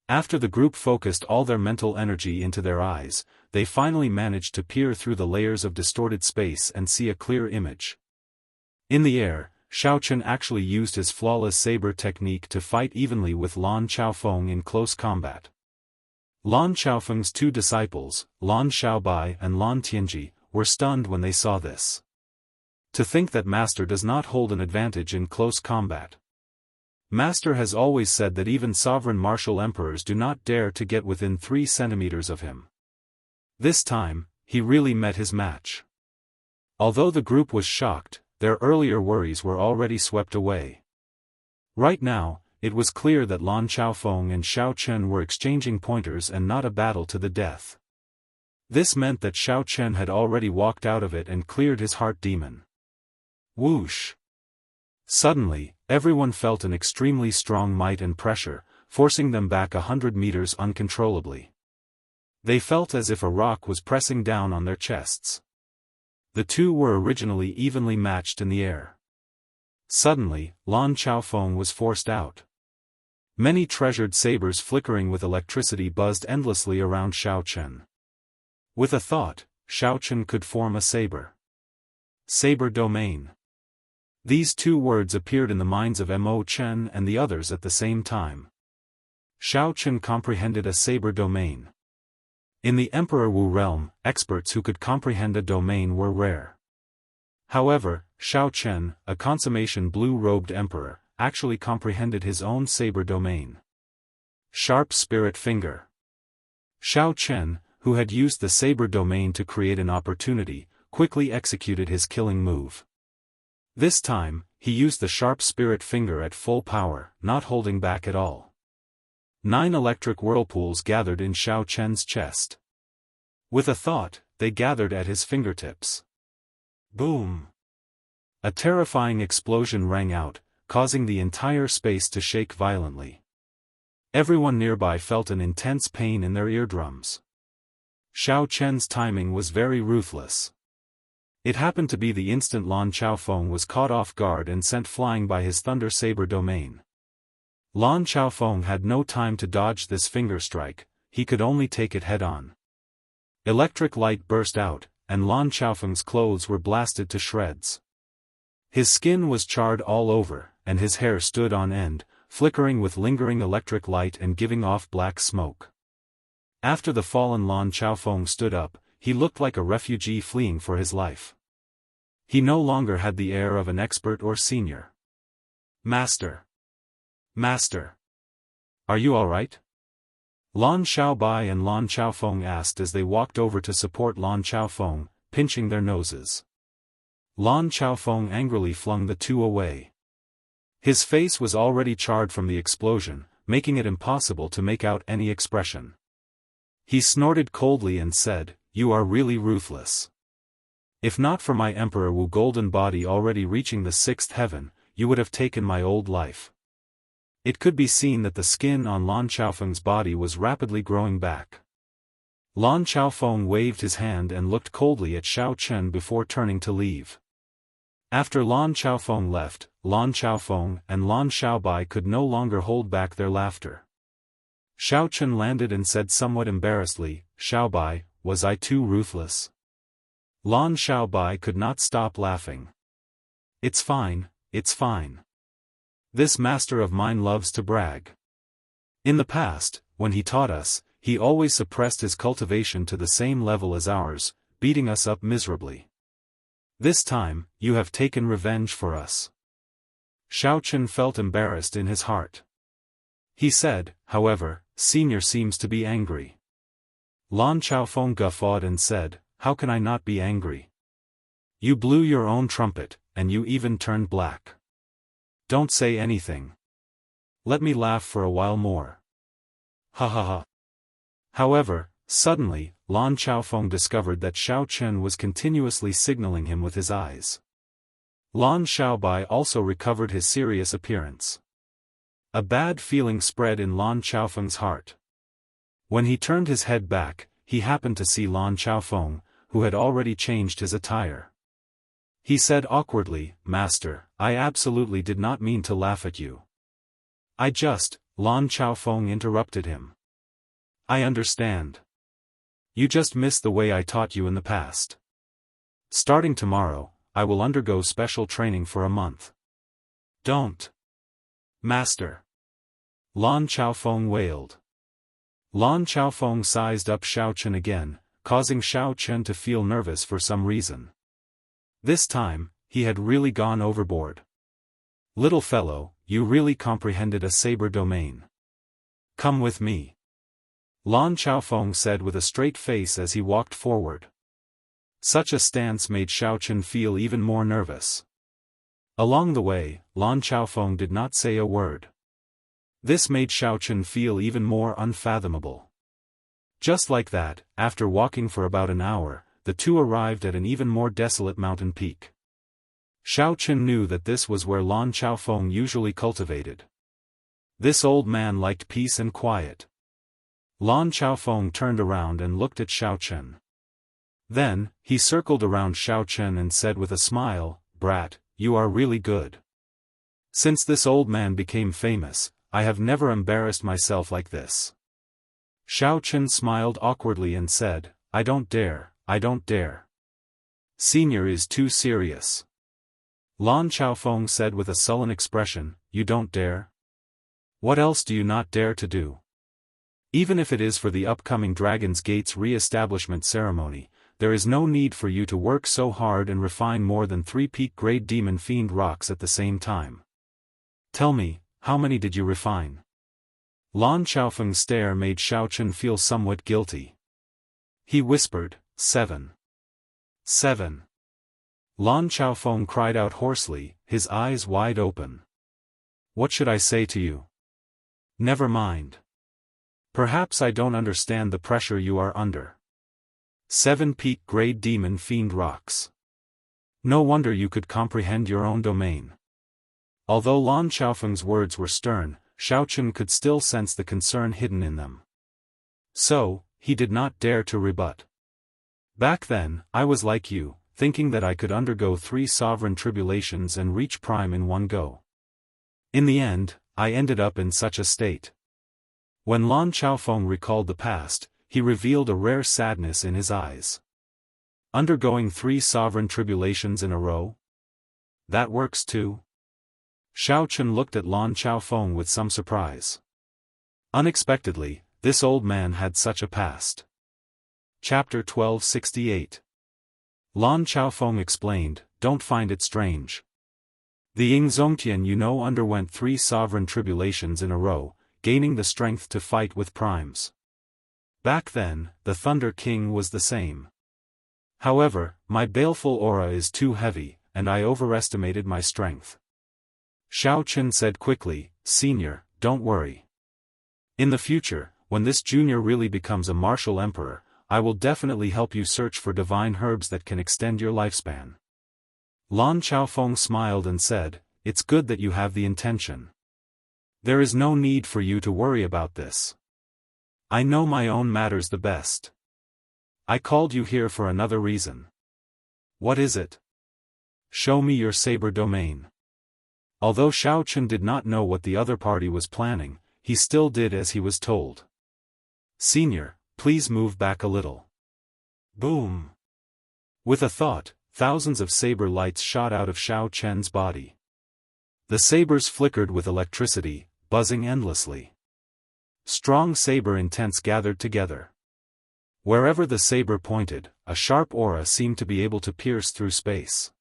After the group focused all their mental energy into their eyes, they finally managed to peer through the layers of distorted space and see a clear image. In the air, Xiao Chen actually used his flawless saber technique to fight evenly with Lan Chaofeng in close combat. Lan Chaofeng's two disciples, Lan Xiaobai and Lan Tianji, were stunned when they saw this. To think that Master does not hold an advantage in close combat. Master has always said that even sovereign martial emperors do not dare to get within 3 centimeters of him. This time, he really met his match. Although the group was shocked, their earlier worries were already swept away. Right now, it was clear that Lan Chaofeng and Xiao Chen were exchanging pointers and not a battle to the death. This meant that Xiao Chen had already walked out of it and cleared his heart demon. Whoosh! Suddenly, everyone felt an extremely strong might and pressure, forcing them back 100 meters uncontrollably. They felt as if a rock was pressing down on their chests. The two were originally evenly matched in the air. Suddenly, Lan Chaofeng was forced out. Many treasured sabers flickering with electricity buzzed endlessly around Xiao Chen. With a thought, Xiao Chen could form a saber. Saber domain. These two words appeared in the minds of Mo Chen and the others at the same time. Xiao Chen comprehended a saber domain. In the Emperor Wu realm, experts who could comprehend a domain were rare. However, Xiao Chen, a consummation blue-robed emperor, actually comprehended his own saber domain. Sharp Spirit Finger. Xiao Chen, who had used the saber domain to create an opportunity, quickly executed his killing move. This time, he used the sharp spirit finger at full power, not holding back at all. 9 electric whirlpools gathered in Xiao Chen's chest. With a thought, they gathered at his fingertips. Boom! A terrifying explosion rang out, causing the entire space to shake violently. Everyone nearby felt an intense pain in their eardrums. Xiao Chen's timing was very ruthless. It happened to be the instant Lan Chaofeng was caught off guard and sent flying by his thunder saber domain. Lan Chaofeng had no time to dodge this finger strike, he could only take it head-on. Electric light burst out, and Lan Chaofeng's clothes were blasted to shreds. His skin was charred all over, and his hair stood on end, flickering with lingering electric light and giving off black smoke. After the fallen Lan Chaofeng stood up, he looked like a refugee fleeing for his life. He no longer had the air of an expert or senior. Master! Master! Are you all right? Lan Xiaobai and Lan Chaofeng asked as they walked over to support Lan Chaofeng, pinching their noses. Lan Chaofeng angrily flung the two away. His face was already charred from the explosion, making it impossible to make out any expression. He snorted coldly and said, "You are really ruthless. If not for my Emperor Wu golden body already reaching the 6th heaven, you would have taken my old life." It could be seen that the skin on Lan Chaofeng's body was rapidly growing back. Lan Chaofeng waved his hand and looked coldly at Xiao Chen before turning to leave. After Lan Chaofeng left, Lan Chaofeng and Lan Xiaobai could no longer hold back their laughter. Xiao Chen landed and said somewhat embarrassedly, "Xiaobai, was I too ruthless?" Lan Xiaobai could not stop laughing. It's fine, it's fine. This master of mine loves to brag. In the past, when he taught us, he always suppressed his cultivation to the same level as ours, beating us up miserably. This time, you have taken revenge for us. Xiao Chen felt embarrassed in his heart. He said, however, "Senior seems to be angry." Lan Chaofeng guffawed and said, "How can I not be angry? You blew your own trumpet, and you even turned black. Don't say anything. Let me laugh for a while more. Ha ha ha. However, suddenly, Lan Chaofeng discovered that Xiao Chen was continuously signaling him with his eyes. Lan Xiaobai also recovered his serious appearance. A bad feeling spread in Lan Chaofeng's heart. When he turned his head back, he happened to see Lan Chaofeng, who had already changed his attire. He said awkwardly, "Master, I absolutely did not mean to laugh at you." Lan Chaofeng interrupted him. "I understand. You just missed the way I taught you in the past. Starting tomorrow, I will undergo special training for a month." "Don't. Master." Lan Chaofeng wailed. Lan Chaofeng sized up Xiao Chen again, causing Xiao Chen to feel nervous for some reason. This time, he had really gone overboard. "Little fellow, you really comprehended a saber domain. Come with me," Lan Chaofeng said with a straight face as he walked forward. Such a stance made Xiao Chen feel even more nervous. Along the way, Lan Chaofeng did not say a word. This made Xiao Chen feel even more unfathomable. Just like that, after walking for about an hour, the two arrived at an even more desolate mountain peak. Xiao Chen knew that this was where Lan Chaofeng usually cultivated. This old man liked peace and quiet. Lan Chaofeng turned around and looked at Xiao Chen. Then, he circled around Xiao Chen and said with a smile, "Brat, you are really good. Since this old man became famous, I have never embarrassed myself like this." Xiao Chen smiled awkwardly and said, I don't dare. Senior is too serious." Lan Chaofeng said with a sullen expression, "You don't dare? What else do you not dare to do? Even if it is for the upcoming Dragon's Gate's re-establishment ceremony, there is no need for you to work so hard and refine more than 3 peak-grade demon fiend rocks at the same time. Tell me, how many did you refine?" Lan Chaofeng's stare made Xiao Chen feel somewhat guilty. He whispered, 7. 7. Lan Chaofeng cried out hoarsely, his eyes wide open. "What should I say to you? Never mind. Perhaps I don't understand the pressure you are under. 7 peak-grade demon fiend rocks. No wonder you could comprehend your own domain." Although Lan Chaofeng's words were stern, Xiao Chen could still sense the concern hidden in them. So, he did not dare to rebut. "Back then, I was like you, thinking that I could undergo 3 sovereign tribulations and reach prime in one go. In the end, I ended up in such a state." When Lan Chaofeng recalled the past, he revealed a rare sadness in his eyes. "Undergoing 3 sovereign tribulations in a row? That works too?" Xiao Chen looked at Lan Chaofeng with some surprise. Unexpectedly, this old man had such a past. Chapter 1268. Lan Chaofeng explained, "Don't find it strange. The Yingzongtian you know underwent 3 sovereign tribulations in a row, gaining the strength to fight with primes. Back then, the Thunder King was the same. However, my baleful aura is too heavy, and I overestimated my strength." Xiao Chen said quickly, "Senior, don't worry. In the future, when this junior really becomes a martial emperor, I will definitely help you search for divine herbs that can extend your lifespan." Lan Chaofeng smiled and said, "It's good that you have the intention. There is no need for you to worry about this. I know my own matters the best. I called you here for another reason." "What is it?" "Show me your saber domain." Although Xiao Chen did not know what the other party was planning, he still did as he was told. "Senior, please move back a little." Boom! With a thought, thousands of saber lights shot out of Xiao Chen's body. The sabers flickered with electricity, buzzing endlessly. Strong saber intents gathered together. Wherever the saber pointed, a sharp aura seemed to be able to pierce through space.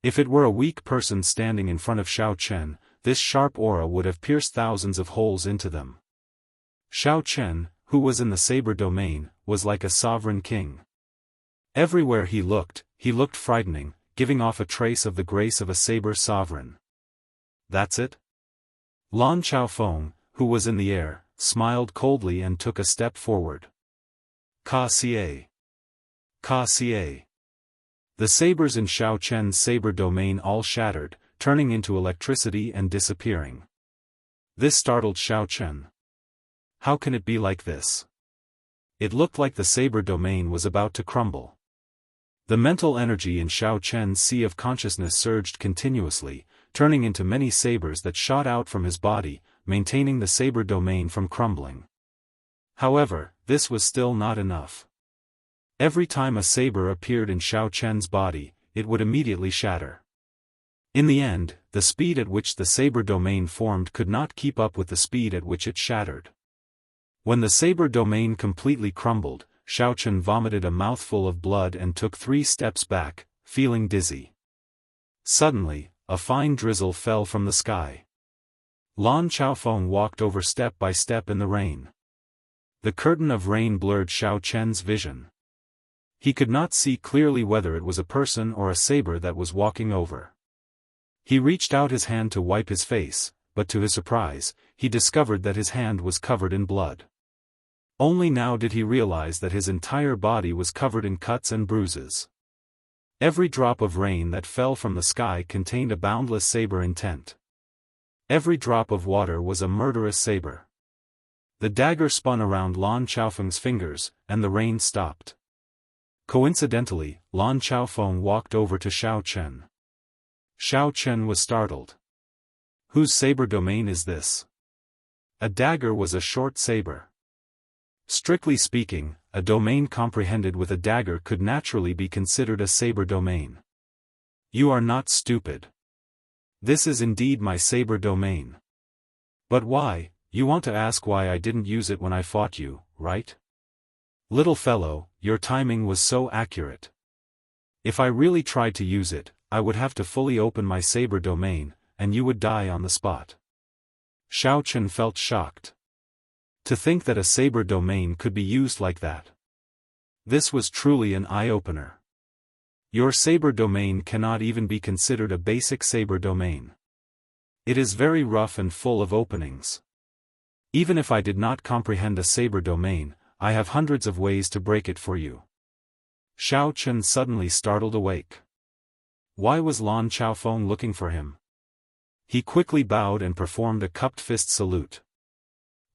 If it were a weak person standing in front of Xiao Chen, this sharp aura would have pierced thousands of holes into them. Xiao Chen, who was in the saber domain, was like a sovereign king. Everywhere he looked, he looked frightening, giving off a trace of the grace of a saber sovereign. That's it? Lan Chaofeng, who was in the air, smiled coldly and took a step forward. Ka Xie. Ka Xie. The sabers in Xiao Chen's saber domain all shattered, turning into electricity and disappearing. This startled Xiao Chen. How can it be like this? It looked like the saber domain was about to crumble. The mental energy in Xiao Chen's sea of consciousness surged continuously, turning into many sabers that shot out from his body, maintaining the saber domain from crumbling. However, this was still not enough. Every time a saber appeared in Xiao Chen's body, it would immediately shatter. In the end, the speed at which the saber domain formed could not keep up with the speed at which it shattered. When the saber domain completely crumbled, Xiao Chen vomited a mouthful of blood and took 3 steps back, feeling dizzy. Suddenly, a fine drizzle fell from the sky. Lan Chaofeng walked over step by step in the rain. The curtain of rain blurred Xiao Chen's vision. He could not see clearly whether it was a person or a saber that was walking over. He reached out his hand to wipe his face, but to his surprise, he discovered that his hand was covered in blood. Only now did he realize that his entire body was covered in cuts and bruises. Every drop of rain that fell from the sky contained a boundless saber intent. Every drop of water was a murderous saber. The dagger spun around Lan Chaofeng's fingers, and the rain stopped. Coincidentally, Lan Chaofeng walked over to Xiao Chen. Xiao Chen was startled. Whose saber domain is this? A dagger was a short saber. Strictly speaking, a domain comprehended with a dagger could naturally be considered a saber domain. You are not stupid. This is indeed my saber domain. But why? You want to ask why I didn't use it when I fought you, right? Little fellow, your timing was so accurate. If I really tried to use it, I would have to fully open my saber domain, and you would die on the spot. Xiao Chen felt shocked. To think that a saber domain could be used like that. This was truly an eye-opener. Your saber domain cannot even be considered a basic saber domain. It is very rough and full of openings. Even if I did not comprehend a saber domain, I have hundreds of ways to break it for you. Xiao Chen suddenly startled awake. Why was Lan Chaofeng looking for him? He quickly bowed and performed a cupped fist salute.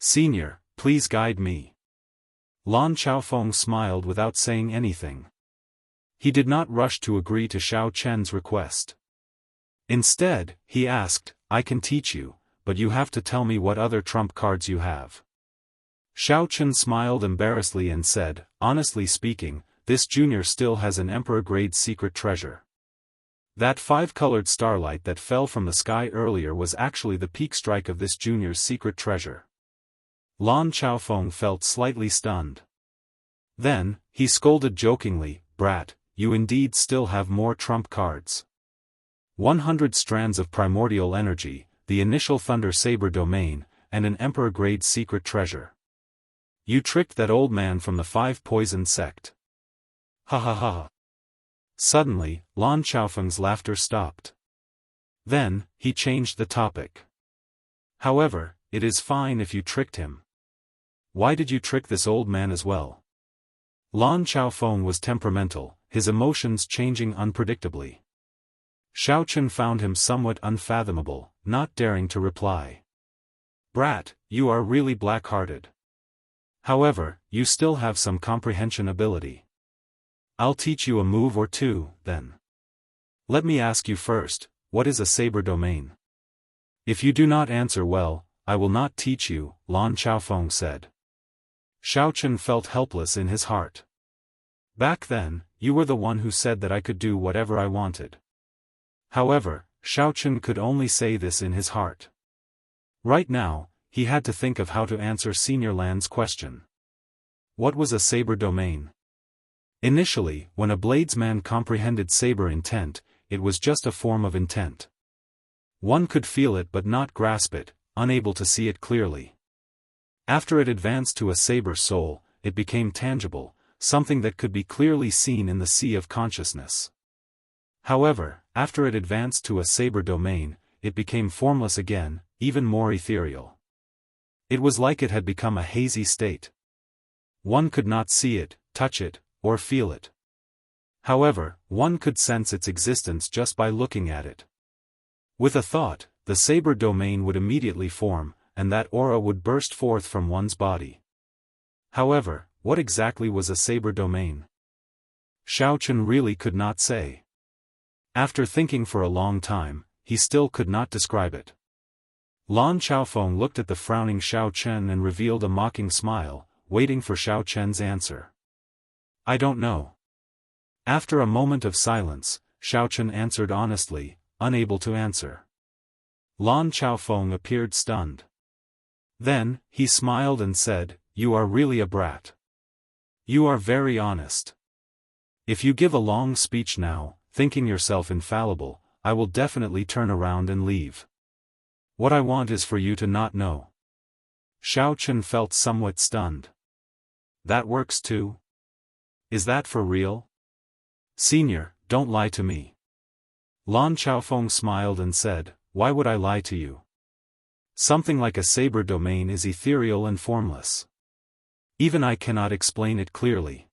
Senior, please guide me. Lan Chaofeng smiled without saying anything. He did not rush to agree to Xiao Chen's request. Instead, he asked, I can teach you, but you have to tell me what other trump cards you have. Xiao Chen smiled embarrassedly and said, honestly speaking, this junior still has an emperor-grade secret treasure. That 5-colored starlight that fell from the sky earlier was actually the peak strike of this junior's secret treasure. Lan Chaofeng felt slightly stunned. Then, he scolded jokingly, brat, you indeed still have more trump cards. 100 strands of primordial energy, the initial Thunder Saber domain, and an emperor-grade secret treasure. You tricked that old man from the 5 Poison sect. Ha ha ha. Suddenly, Lan Chaofeng's laughter stopped. Then, he changed the topic. However, it is fine if you tricked him. Why did you trick this old man as well? Lan Chaofeng was temperamental, his emotions changing unpredictably. Xiao Chen found him somewhat unfathomable, not daring to reply. Brat, you are really black-hearted. However, you still have some comprehension ability. I'll teach you a move or two, then. Let me ask you first, what is a saber domain? If you do not answer well, I will not teach you, Lan Chaofeng said. Xiao Chen felt helpless in his heart. Back then, you were the one who said that I could do whatever I wanted. However, Xiao Chen could only say this in his heart. Right now, he had to think of how to answer Senior Lan's question. What was a saber domain? Initially, when a bladesman comprehended saber intent, it was just a form of intent. One could feel it but not grasp it, unable to see it clearly. After it advanced to a saber soul, it became tangible, something that could be clearly seen in the sea of consciousness. However, after it advanced to a saber domain, it became formless again, even more ethereal. It was like it had become a hazy state. One could not see it, touch it, or feel it. However, one could sense its existence just by looking at it. With a thought, the saber domain would immediately form, and that aura would burst forth from one's body. However, what exactly was a saber domain? Xiaochen really could not say. After thinking for a long time, he still could not describe it. Lan Xiaofeng looked at the frowning Xiaochen and revealed a mocking smile, waiting for Xiaochen's answer. I don't know. After a moment of silence, Xiaochen answered honestly, unable to answer. Lan Xiaofeng appeared stunned. Then, he smiled and said, "You are really a brat. You are very honest. If you give a long speech now, thinking yourself infallible, I will definitely turn around and leave. What I want is for you to not know." Xiaochen felt somewhat stunned. That works too? Is that for real? Senior, don't lie to me. Lan Xiaofeng smiled and said, "Why would I lie to you? Something like a saber domain is ethereal and formless. Even I cannot explain it clearly.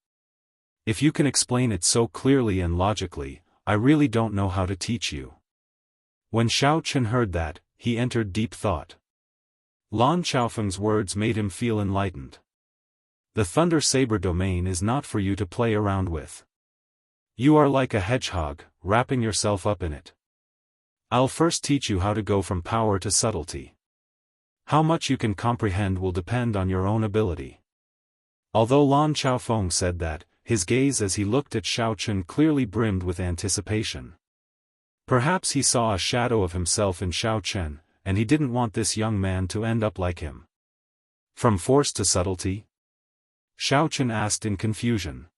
If you can explain it so clearly and logically, I really don't know how to teach you." When Xiaochen heard that, he entered deep thought. Lan Xiaofeng's words made him feel enlightened. The thunder saber domain is not for you to play around with. You are like a hedgehog, wrapping yourself up in it. I'll first teach you how to go from power to subtlety. How much you can comprehend will depend on your own ability. Although Lan Xiaofeng said that, his gaze as he looked at Xiaochen clearly brimmed with anticipation. Perhaps he saw a shadow of himself in Xiaochen, and he didn't want this young man to end up like him. From force to subtlety? Xiaochen asked in confusion.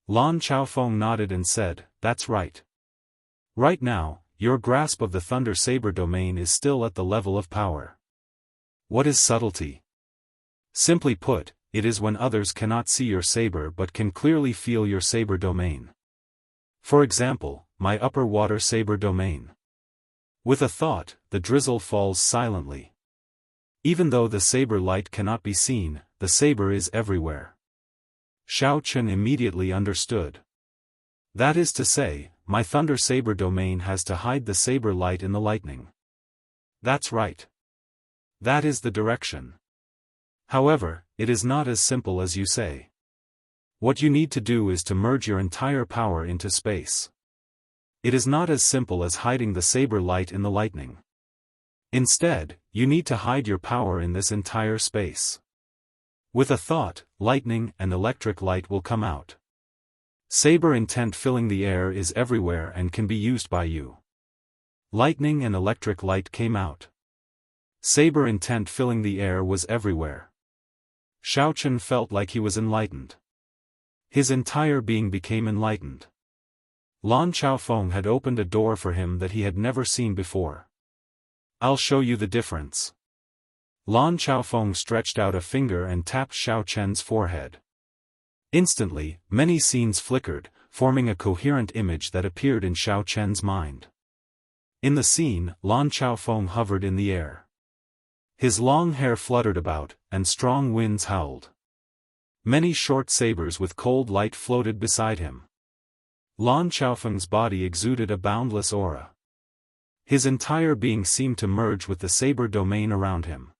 Lan Xiaofeng nodded and said, "That's right. Right now, your grasp of the thunder saber domain is still at the level of power." What is subtlety? Simply put, it is when others cannot see your saber but can clearly feel your saber domain. For example, my upper water saber domain. With a thought, the drizzle falls silently. Even though the saber light cannot be seen, the saber is everywhere. Xiaochen immediately understood. That is to say, my thunder saber domain has to hide the saber light in the lightning. That's right. That is the direction. However, it is not as simple as you say. What you need to do is to merge your entire power into space. It is not as simple as hiding the saber light in the lightning. Instead, you need to hide your power in this entire space. With a thought, lightning and electric light will come out. Saber intent filling the air is everywhere and can be used by you. Lightning and electric light came out. Saber intent filling the air was everywhere. Xiaochen felt like he was enlightened. His entire being became enlightened. Lan Xiaofeng had opened a door for him that he had never seen before. I'll show you the difference. Lan Xiaofeng stretched out a finger and tapped Xiaochen's forehead. Instantly, many scenes flickered, forming a coherent image that appeared in Xiaochen's mind. In the scene, Lan Xiaofeng hovered in the air. His long hair fluttered about, and strong winds howled. Many short sabers with cold light floated beside him. Lan Xiaofeng's body exuded a boundless aura. His entire being seemed to merge with the saber domain around him.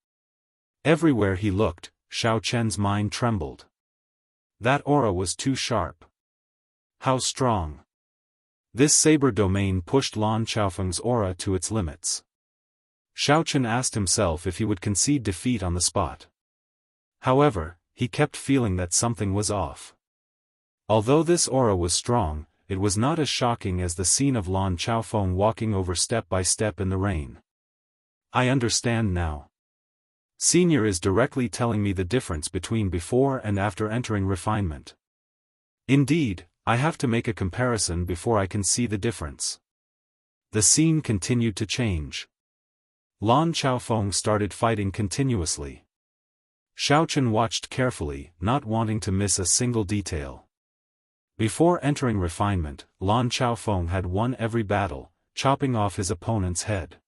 Everywhere he looked, Xiaochen's mind trembled. That aura was too sharp. How strong! This saber domain pushed Lan Xiaofeng's aura to its limits. Xiaochen asked himself if he would concede defeat on the spot. However, he kept feeling that something was off. Although this aura was strong, it was not as shocking as the scene of Lan Xiaofeng walking over step by step in the rain. I understand now. Senior is directly telling me the difference between before and after entering refinement. Indeed, I have to make a comparison before I can see the difference. The scene continued to change. Lan Xiaofeng started fighting continuously. Xiaochen watched carefully, not wanting to miss a single detail. Before entering refinement, Lan Chaofeng had won every battle, chopping off his opponent's head.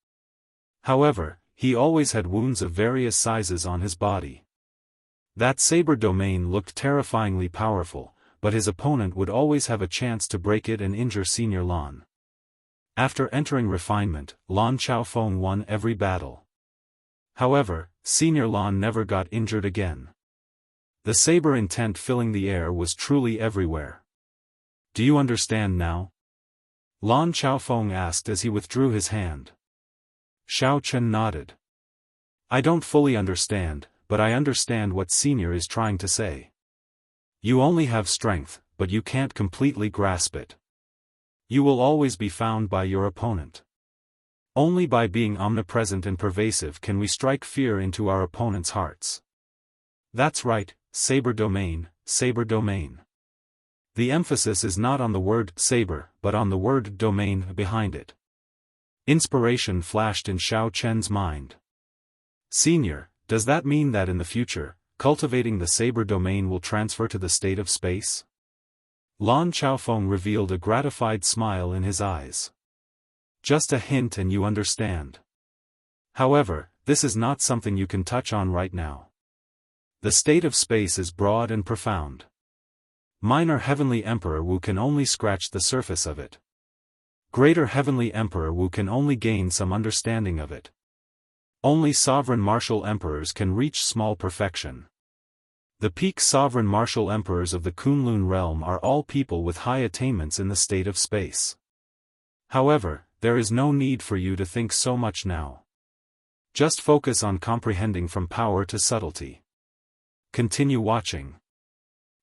However, he always had wounds of various sizes on his body. That saber domain looked terrifyingly powerful, but his opponent would always have a chance to break it and injure Senior Lan. After entering refinement, Lan Chaofeng won every battle. However, Senior Lan never got injured again. The saber intent filling the air was truly everywhere. Do you understand now? Lan Chaofeng asked as he withdrew his hand. Xiao Chen nodded. I don't fully understand, but I understand what Senior is trying to say. You only have strength, but you can't completely grasp it. You will always be found by your opponent. Only by being omnipresent and pervasive can we strike fear into our opponent's hearts. That's right, saber domain, saber domain. The emphasis is not on the word saber, but on the word domain behind it. Inspiration flashed in Xiao Chen's mind. Senior, does that mean that in the future, cultivating the saber domain will transfer to the state of space? Lan Chaofeng revealed a gratified smile in his eyes. Just a hint and you understand. However, this is not something you can touch on right now. The state of space is broad and profound. Minor Heavenly Emperor Wu can only scratch the surface of it. Greater Heavenly Emperor Wu can only gain some understanding of it. Only sovereign martial emperors can reach small perfection. The peak sovereign martial emperors of the Kunlun realm are all people with high attainments in the state of space. However, there is no need for you to think so much now. Just focus on comprehending from power to subtlety. Continue watching.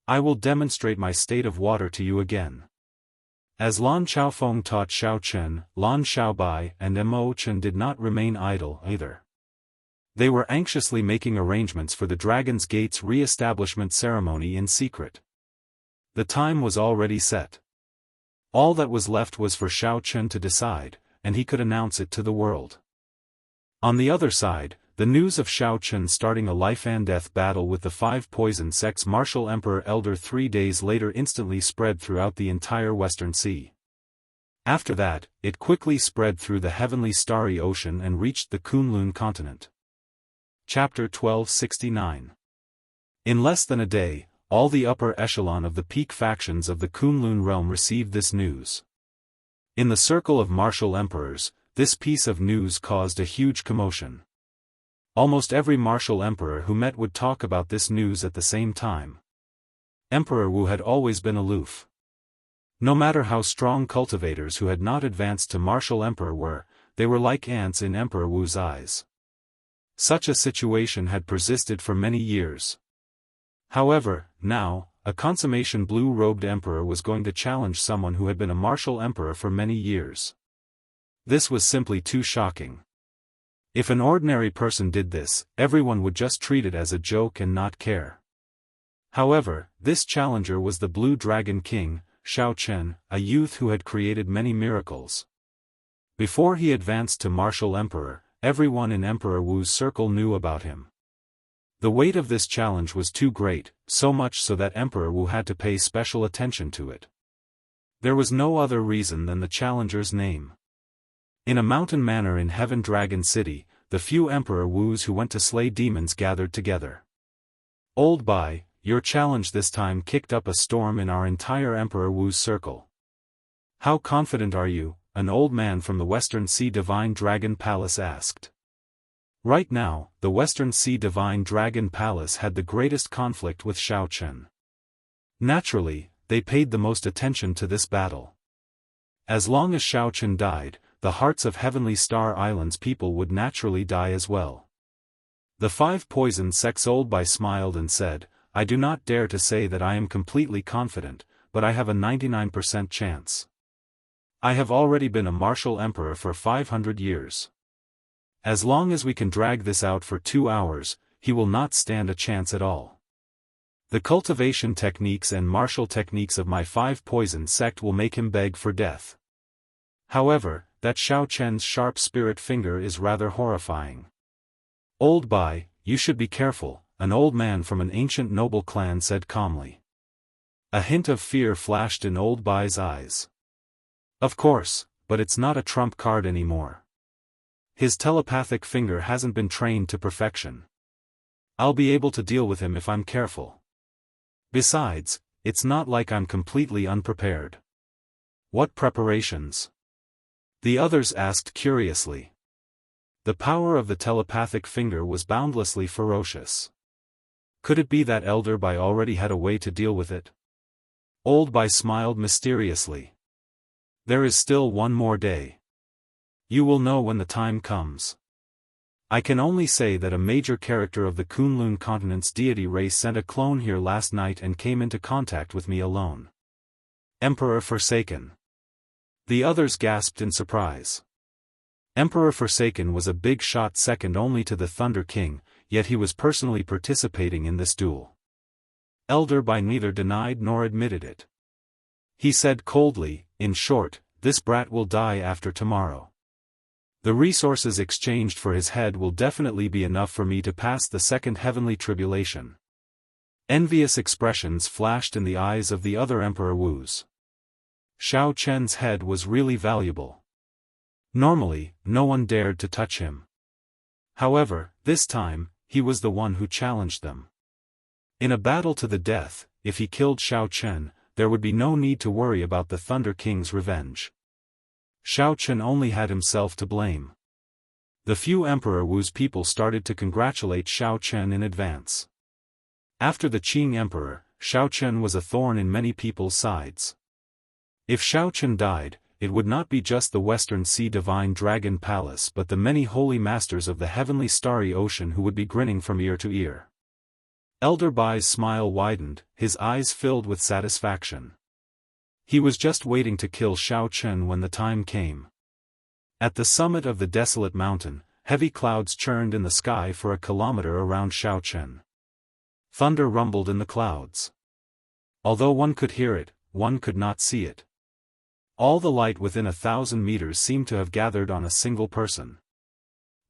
I will demonstrate my state of water to you again. As Lan Chaofeng taught Xiao Chen, Lan Xiaobai and Mo Chen did not remain idle either. They were anxiously making arrangements for the Dragon's Gate's re-establishment ceremony in secret. The time was already set. All that was left was for Xiao Chen to decide, and he could announce it to the world. On the other side, the news of Xiao Chen starting a life-and-death battle with the 5 poison sects Martial Emperor Elder 3 days later instantly spread throughout the entire Western Sea. After that, it quickly spread through the heavenly starry ocean and reached the Kunlun continent. Chapter 1269. In less than a day, all the upper echelon of the peak factions of the Kunlun realm received this news. In the circle of martial emperors, this piece of news caused a huge commotion. Almost every martial emperor who met would talk about this news at the same time. Emperor Wu had always been aloof. No matter how strong cultivators who had not advanced to martial emperor were, they were like ants in Emperor Wu's eyes. Such a situation had persisted for many years. However, now, a consummation blue-robed emperor was going to challenge someone who had been a martial emperor for many years. This was simply too shocking. If an ordinary person did this, everyone would just treat it as a joke and not care. However, this challenger was the Blue Dragon King, Xiao Chen, a youth who had created many miracles. Before he advanced to martial emperor, everyone in Emperor Wu's circle knew about him. The weight of this challenge was too great, so much so that Emperor Wu had to pay special attention to it. There was no other reason than the challenger's name. In a mountain manor in Heaven Dragon City, the few Emperor Wus who went to slay demons gathered together. Old Bai, your challenge this time kicked up a storm in our entire Emperor Wu's circle. How confident are you? An old man from the Western Sea Divine Dragon Palace asked. Right now, the Western Sea Divine Dragon Palace had the greatest conflict with Xiao Chen. Naturally, they paid the most attention to this battle. As long as Xiao Chen died, the hearts of Heavenly Star Island's people would naturally die as well. The 5 poison sects Old Bai smiled and said, I do not dare to say that I am completely confident, but I have a 99% chance. I have already been a martial emperor for 500 years. As long as we can drag this out for 2 hours, he will not stand a chance at all. The cultivation techniques and martial techniques of my 5 poison sect will make him beg for death. However, that Xiao Chen's sharp spirit finger is rather horrifying. Old Bai, you should be careful, an old man from an ancient noble clan said calmly. A hint of fear flashed in Old Bai's eyes. Of course, but it's not a trump card anymore. His telepathic finger hasn't been trained to perfection. I'll be able to deal with him if I'm careful. Besides, it's not like I'm completely unprepared. What preparations? The others asked curiously. The power of the telepathic finger was boundlessly ferocious. Could it be that Elder Bai already had a way to deal with it? Old Bai smiled mysteriously. There is still one more day. You will know when the time comes. I can only say that a major character of the Kunlun continent's deity race sent a clone here last night and came into contact with me alone. Emperor Forsaken. The others gasped in surprise. Emperor Forsaken was a big shot second only to the Thunder King, yet he was personally participating in this duel. Elder Bai neither denied nor admitted it. He said coldly, in short, this brat will die after tomorrow. The resources exchanged for his head will definitely be enough for me to pass the second heavenly tribulation. Envious expressions flashed in the eyes of the other Emperor Wus. Xiao Chen's head was really valuable. Normally, no one dared to touch him. However, this time, he was the one who challenged them. In a battle to the death, if he killed Xiao Chen, there would be no need to worry about the Thunder King's revenge. Xiao Chen only had himself to blame. The few Emperor Wu's people started to congratulate Xiao Chen in advance. After the Qing Emperor, Xiao Chen was a thorn in many people's sides. If Xiao Chen died, it would not be just the Western Sea Divine Dragon Palace but the many holy masters of the heavenly starry ocean who would be grinning from ear to ear. Elder Bai's smile widened, his eyes filled with satisfaction. He was just waiting to kill Xiao Chen when the time came. At the summit of the desolate mountain, heavy clouds churned in the sky for a kilometer around Xiao Chen. Thunder rumbled in the clouds. Although one could hear it, one could not see it. All the light within 1,000 meters seemed to have gathered on a single person.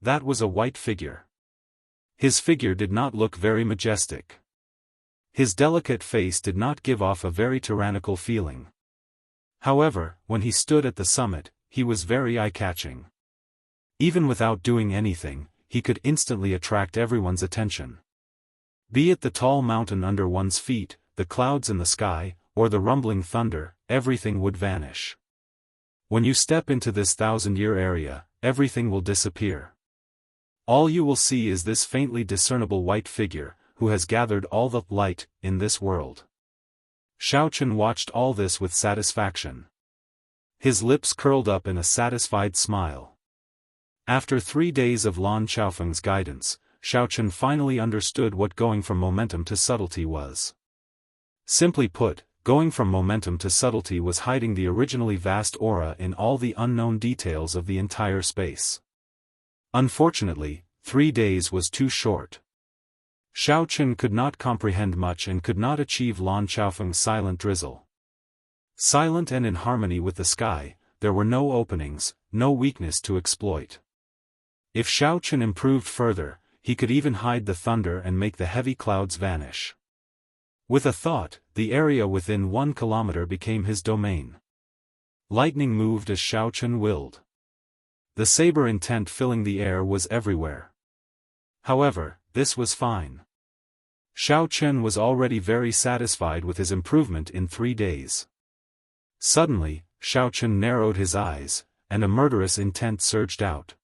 That was a white figure. His figure did not look very majestic. His delicate face did not give off a very tyrannical feeling. However, when he stood at the summit, he was very eye-catching. Even without doing anything, he could instantly attract everyone's attention. Be it the tall mountain under one's feet, the clouds in the sky, or the rumbling thunder, everything would vanish. When you step into this 1,000-year area, everything will disappear. All you will see is this faintly discernible white figure, who has gathered all the light in this world. Xiao Chen watched all this with satisfaction. His lips curled up in a satisfied smile. After 3 days of Lan Xiaofeng's guidance, Xiao Chen finally understood what going from momentum to subtlety was. Simply put, going from momentum to subtlety was hiding the originally vast aura in all the unknown details of the entire space. Unfortunately, 3 days was too short. Xiao Chen could not comprehend much and could not achieve Lan Xiaofeng's silent drizzle. Silent and in harmony with the sky, there were no openings, no weakness to exploit. If Xiao Chen improved further, he could even hide the thunder and make the heavy clouds vanish. With a thought, the area within 1 kilometer became his domain. Lightning moved as Xiao Chen willed. The saber intent filling the air was everywhere. However, this was fine. Xiao Chen was already very satisfied with his improvement in 3 days. Suddenly, Xiao Chen narrowed his eyes, and a murderous intent surged out.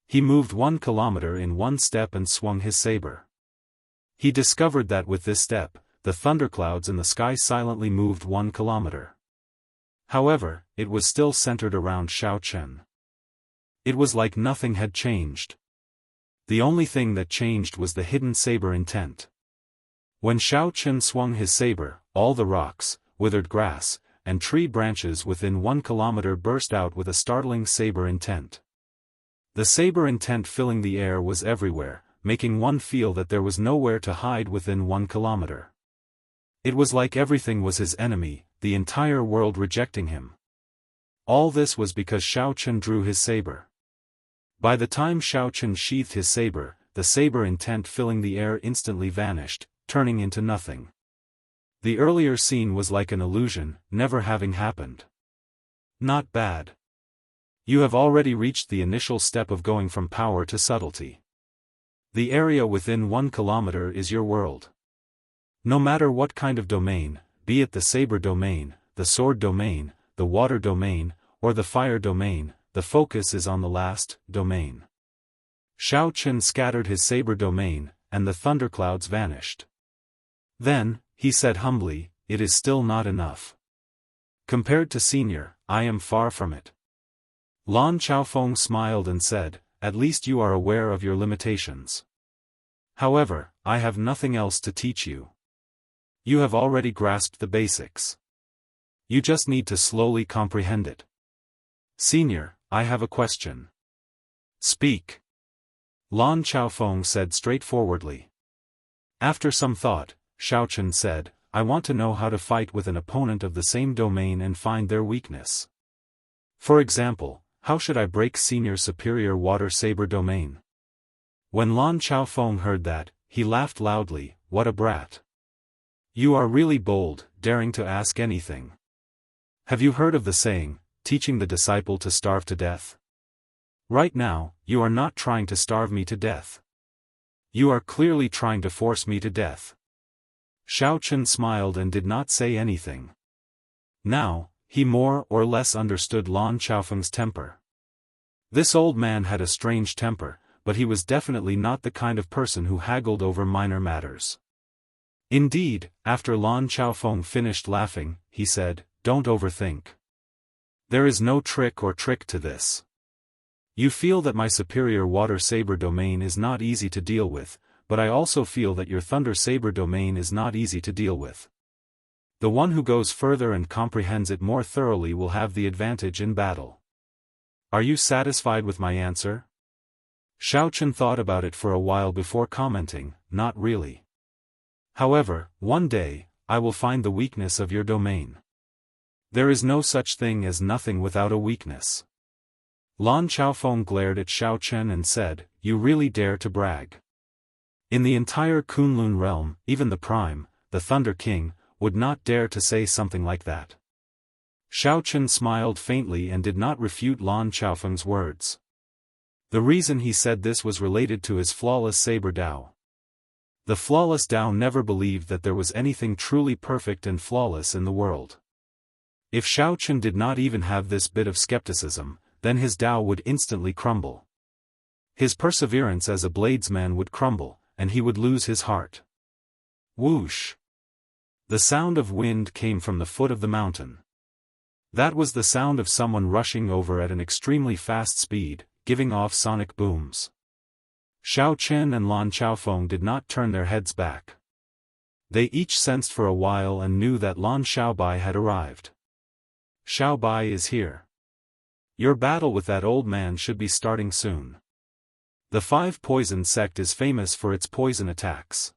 He moved 1 kilometer in one step and swung his saber. He discovered that with this step, the thunderclouds in the sky silently moved 1 kilometer. However, it was still centered around Xiao Chen. It was like nothing had changed. The only thing that changed was the hidden saber intent. When Xiao Chen swung his saber, all the rocks, withered grass, and tree branches within 1 kilometer burst out with a startling saber intent. The saber intent filling the air was everywhere, making one feel that there was nowhere to hide within 1 kilometer. It was like everything was his enemy, the entire world rejecting him. All this was because Xiao Chen drew his saber. By the time Xiao Chen sheathed his saber, the saber intent filling the air instantly vanished, turning into nothing. The earlier scene was like an illusion, never having happened. Not bad. You have already reached the initial step of going from power to subtlety. The area within 1 kilometer is your world. No matter what kind of domain, be it the saber domain, the sword domain, the water domain, or the fire domain, the focus is on the last domain. Shao Chen scattered his saber domain, and the thunderclouds vanished. Then, he said humbly, it is still not enough. Compared to senior, I am far from it. Lan Chaofeng smiled and said, at least you are aware of your limitations. However, I have nothing else to teach you. You have already grasped the basics. You just need to slowly comprehend it. Senior, I have a question. Speak. Lan Chaofeng said straightforwardly. After some thought, Shao Chen said, I want to know how to fight with an opponent of the same domain and find their weakness. For example, how should I break senior's superior water saber domain? When Lan Chaofeng heard that, he laughed loudly, what a brat. You are really bold, daring to ask anything. Have you heard of the saying, teaching the disciple to starve to death? Right now, you are not trying to starve me to death. You are clearly trying to force me to death. Shao Chen smiled and did not say anything. Now, he more or less understood Lan Chaofeng's temper. This old man had a strange temper, but he was definitely not the kind of person who haggled over minor matters. Indeed, after Lan Chaofeng finished laughing, he said, don't overthink. There is no trick to this. You feel that my superior water saber domain is not easy to deal with, but I also feel that your thunder saber domain is not easy to deal with. The one who goes further and comprehends it more thoroughly will have the advantage in battle. Are you satisfied with my answer? Shao Chen thought about it for a while before commenting, not really. However, one day, I will find the weakness of your domain. There is no such thing as nothing without a weakness. Lan Chaofeng glared at Shao Chen and said, you really dare to brag. In the entire Kunlun realm, even the Prime, the Thunder King, would not dare to say something like that. Shao Chen smiled faintly and did not refute Lan Chaofeng's words. The reason he said this was related to his flawless saber Dao. The flawless Dao never believed that there was anything truly perfect and flawless in the world. If Shao Chen did not even have this bit of skepticism, then his Dao would instantly crumble. His perseverance as a bladesman would crumble, and he would lose his heart. Whoosh! The sound of wind came from the foot of the mountain. That was the sound of someone rushing over at an extremely fast speed, giving off sonic booms. Shao Chen and Lan Chaofeng did not turn their heads back. They each sensed for a while and knew that Lan Xiaobai had arrived. Xiaobai is here. Your battle with that old man should be starting soon. The Five Poison sect is famous for its poison attacks.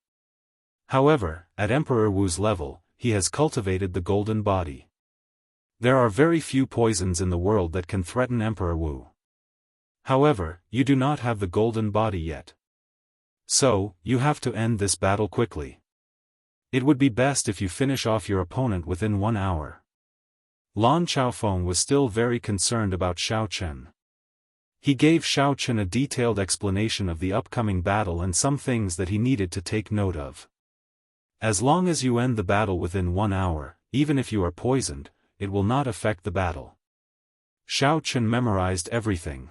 However, at Emperor Wu's level, he has cultivated the golden body. There are very few poisons in the world that can threaten Emperor Wu. However, you do not have the golden body yet. So, you have to end this battle quickly. It would be best if you finish off your opponent within 1 hour. Lan Chaofeng was still very concerned about Shao Chen. He gave Shao Chen a detailed explanation of the upcoming battle and some things that he needed to take note of. As long as you end the battle within 1 hour, even if you are poisoned, it will not affect the battle. Shao Chen memorized everything.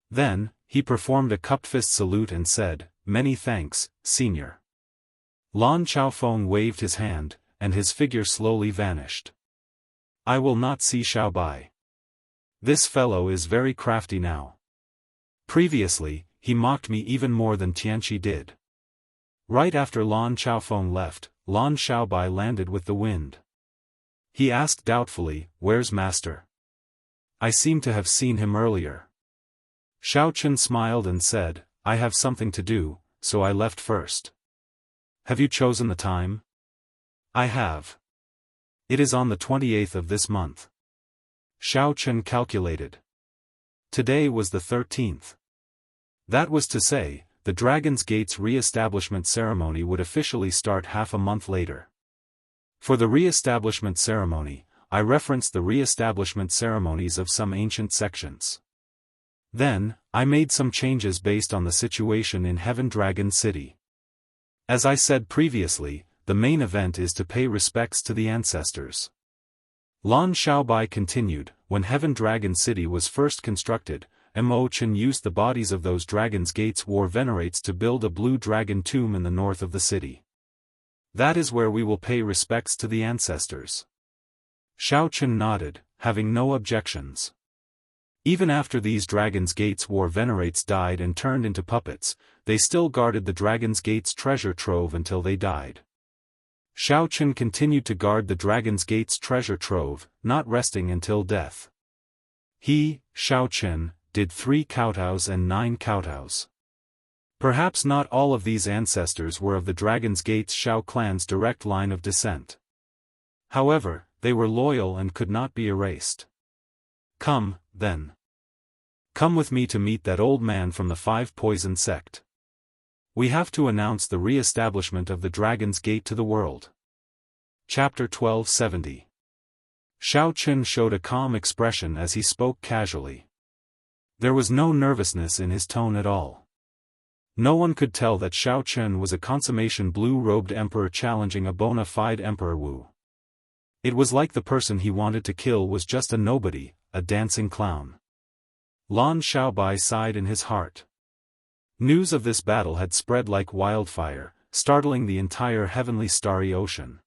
Then, he performed a cupped fist salute and said, many thanks, senior. Lan Chaofeng waved his hand, and his figure slowly vanished. I will not see Xiaobai. This fellow is very crafty now. Previously, he mocked me even more than Tianqi did. Right after Lan Chaofeng left, Lan Xiaobai landed with the wind. He asked doubtfully, where's master? I seem to have seen him earlier. Shao Chen smiled and said, I have something to do, so I left first. Have you chosen the time? I have. It is on the 28th of this month. Shao Chen calculated. Today was the 13th. That was to say, the Dragon's Gate's re-establishment ceremony would officially start half a month later. For the re-establishment ceremony, I referenced the re-establishment ceremonies of some ancient sections. Then, I made some changes based on the situation in Heaven Dragon City. As I said previously, the main event is to pay respects to the ancestors. Lan Xiaobai continued, when Heaven Dragon City was first constructed, Mo Chen used the bodies of those dragons' gates war venerates to build a blue dragon tomb in the north of the city. That is where we will pay respects to the ancestors. Xiao Chen nodded, having no objections. Even after these dragons' gates war venerates died and turned into puppets, they still guarded the dragons' gates treasure trove until they died. Xiao Chen continued to guard the Dragon's Gate's treasure trove, not resting until death. He, Xiao Chen, did 3 kowtows and 9 kowtows. Perhaps not all of these ancestors were of the Dragon's Gate's Xiao clan's direct line of descent. However, they were loyal and could not be erased. Come, then. Come with me to meet that old man from the 5 Poison sect. We have to announce the re-establishment of the Dragon's Gate to the world. Chapter 1270. Xiao Chen showed a calm expression as he spoke casually. There was no nervousness in his tone at all. No one could tell that Xiao Chen was a consummation blue-robed emperor challenging a bona fide Emperor Wu. It was like the person he wanted to kill was just a nobody, a dancing clown. Lan Xiaobai sighed in his heart. News of this battle had spread like wildfire, startling the entire heavenly starry ocean.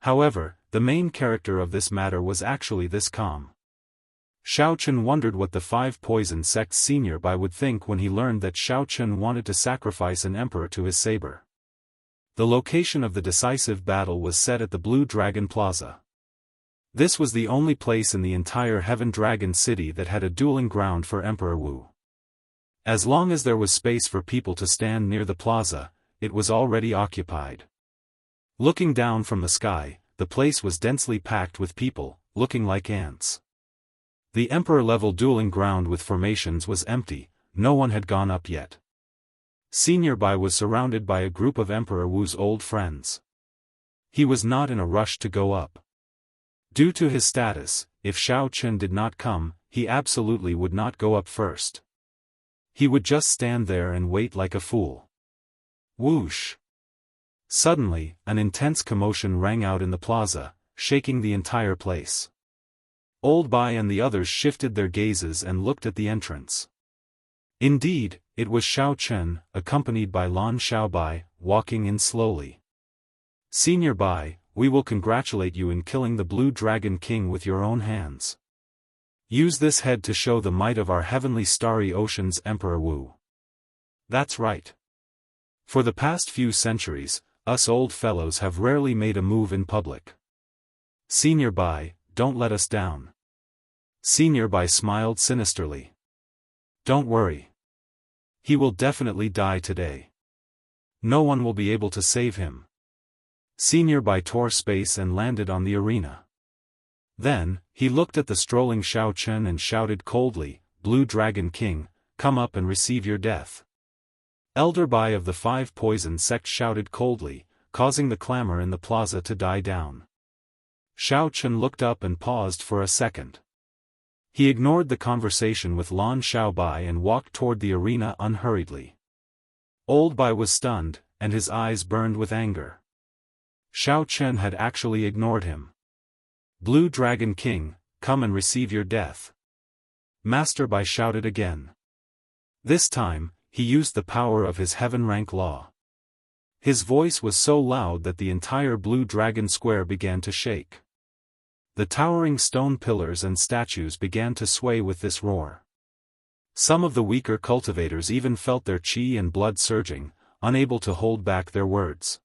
However, the main character of this matter was actually this calm. Xiao Chen wondered what the 5 Poison sect's senior Bai would think when he learned that Xiao Chen wanted to sacrifice an emperor to his saber. The location of the decisive battle was set at the Blue Dragon Plaza. This was the only place in the entire Heaven Dragon City that had a dueling ground for Emperor Wu. As long as there was space for people to stand near the plaza, it was already occupied. Looking down from the sky, the place was densely packed with people, looking like ants. The emperor-level dueling ground with formations was empty, no one had gone up yet. Senior Bai was surrounded by a group of Emperor Wu's old friends. He was not in a rush to go up. Due to his status, if Xiao Chen did not come, he absolutely would not go up first. He would just stand there and wait like a fool. Whoosh! Suddenly, an intense commotion rang out in the plaza, shaking the entire place. Old Bai and the others shifted their gazes and looked at the entrance. Indeed, it was Xiao Chen, accompanied by Lan Xiaobai, walking in slowly. Senior Bai, we will congratulate you in killing the Blue Dragon King with your own hands. Use this head to show the might of our heavenly starry ocean's Emperor Wu. That's right. For the past few centuries, us old fellows have rarely made a move in public. Senior Bai, don't let us down. Senior Bai smiled sinisterly. Don't worry. He will definitely die today. No one will be able to save him. Senior Bai tore space and landed on the arena. Then, he looked at the strolling Xiao Chen and shouted coldly, Blue Dragon King, come up and receive your death. Elder Bai of the 5 Poison sect shouted coldly, causing the clamor in the plaza to die down. Xiao Chen looked up and paused for a second. He ignored the conversation with Lan Xiaobai and walked toward the arena unhurriedly. Old Bai was stunned, and his eyes burned with anger. Xiao Chen had actually ignored him. Blue Dragon King, come and receive your death. Master Bai shouted again. This time, he used the power of his heaven rank law. His voice was so loud that the entire Blue Dragon Square began to shake. The towering stone pillars and statues began to sway with this roar. Some of the weaker cultivators even felt their chi and blood surging, unable to hold back their words.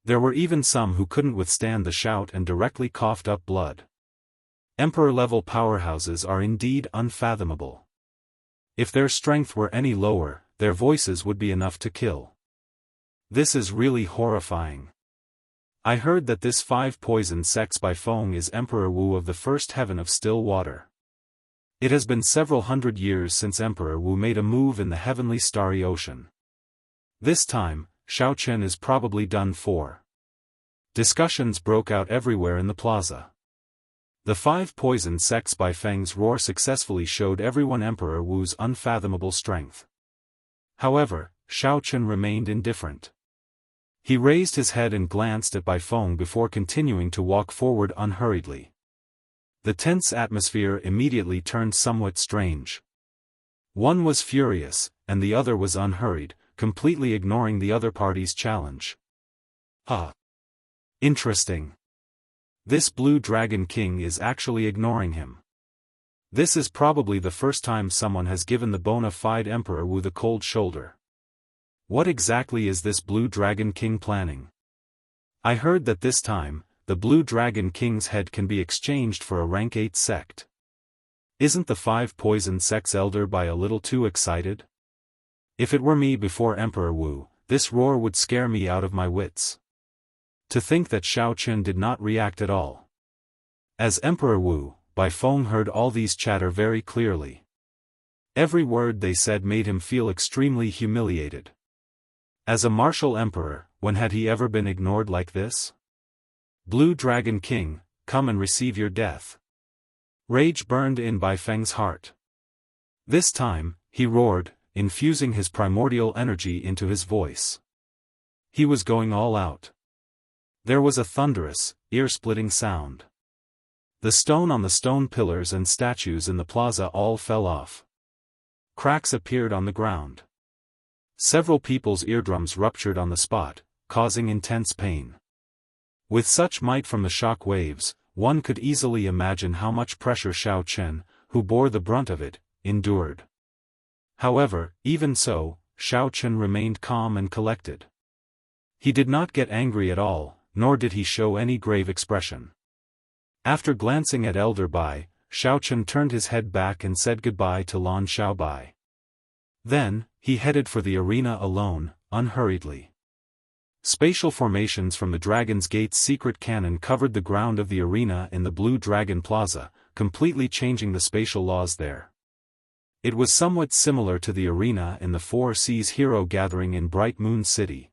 There were even some who couldn't withstand the shout and directly coughed up blood. Emperor-level powerhouses are indeed unfathomable. If their strength were any lower, their voices would be enough to kill. This is really horrifying. I heard that this 5 Poison sects by Feng is Emperor Wu of the first heaven of still water. It has been several hundred years since Emperor Wu made a move in the heavenly starry ocean. This time, Xiao Chen is probably done for. Discussions broke out everywhere in the plaza. The 5 poison sects by Feng's roar successfully showed everyone Emperor Wu's unfathomable strength. However, Xiao Chen remained indifferent. He raised his head and glanced at Bai Feng before continuing to walk forward unhurriedly. The tense atmosphere immediately turned somewhat strange. One was furious, and the other was unhurried, completely ignoring the other party's challenge. Interesting. This Blue Dragon King is actually ignoring him. This is probably the first time someone has given the bona fide Emperor Wu the cold shoulder. What exactly is this Blue Dragon King planning? I heard that this time, the Blue Dragon King's head can be exchanged for a rank 8 sect. Isn't the 5 poison sects elder by a little too excited? If it were me before Emperor Wu, this roar would scare me out of my wits. To think that Xiao Chen did not react at all. As Emperor Wu, Bai Feng heard all these chatter very clearly. Every word they said made him feel extremely humiliated. As a martial emperor, when had he ever been ignored like this? Blue Dragon King, come and receive your death. Rage burned in Bai Feng's heart. This time, he roared, infusing his primordial energy into his voice. He was going all out. There was a thunderous, ear-splitting sound. The stone on the stone pillars and statues in the plaza all fell off. Cracks appeared on the ground. Several people's eardrums ruptured on the spot, causing intense pain. With such might from the shock waves, one could easily imagine how much pressure Xiao Chen, who bore the brunt of it, endured. However, even so, Xiao Chen remained calm and collected. He did not get angry at all, nor did he show any grave expression. After glancing at Elder Bai, Xiao Chen turned his head back and said goodbye to Lan Xiaobai. Then, he headed for the arena alone, unhurriedly. Spatial formations from the Dragon's Gate's secret cannon covered the ground of the arena in the Blue Dragon Plaza, completely changing the spatial laws there. It was somewhat similar to the arena in the Four Seas Hero Gathering in Bright Moon City.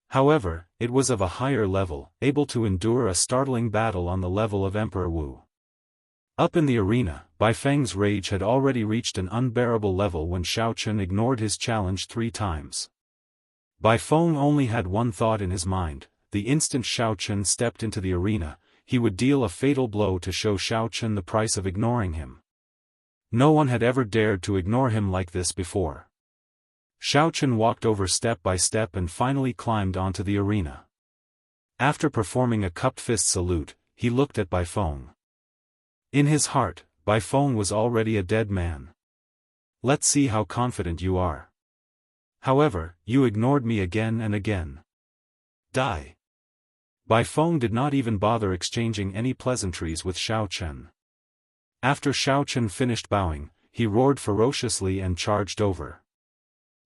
However, it was of a higher level, able to endure a startling battle on the level of Emperor Wu. Up in the arena, Bai Feng's rage had already reached an unbearable level when Xiao Chen ignored his challenge 3 times. Bai Feng only had one thought in his mind: the instant Xiao Chen stepped into the arena, he would deal a fatal blow to show Xiao Chen the price of ignoring him. No one had ever dared to ignore him like this before. Xiao Chen walked over step by step and finally climbed onto the arena. After performing a cupped fist salute, he looked at Bai Feng. In his heart, Bai Feng was already a dead man. Let's see how confident you are. However, you ignored me again and again. Die. Bai Feng did not even bother exchanging any pleasantries with Xiao Chen. After Xiao Chen finished bowing, he roared ferociously and charged over.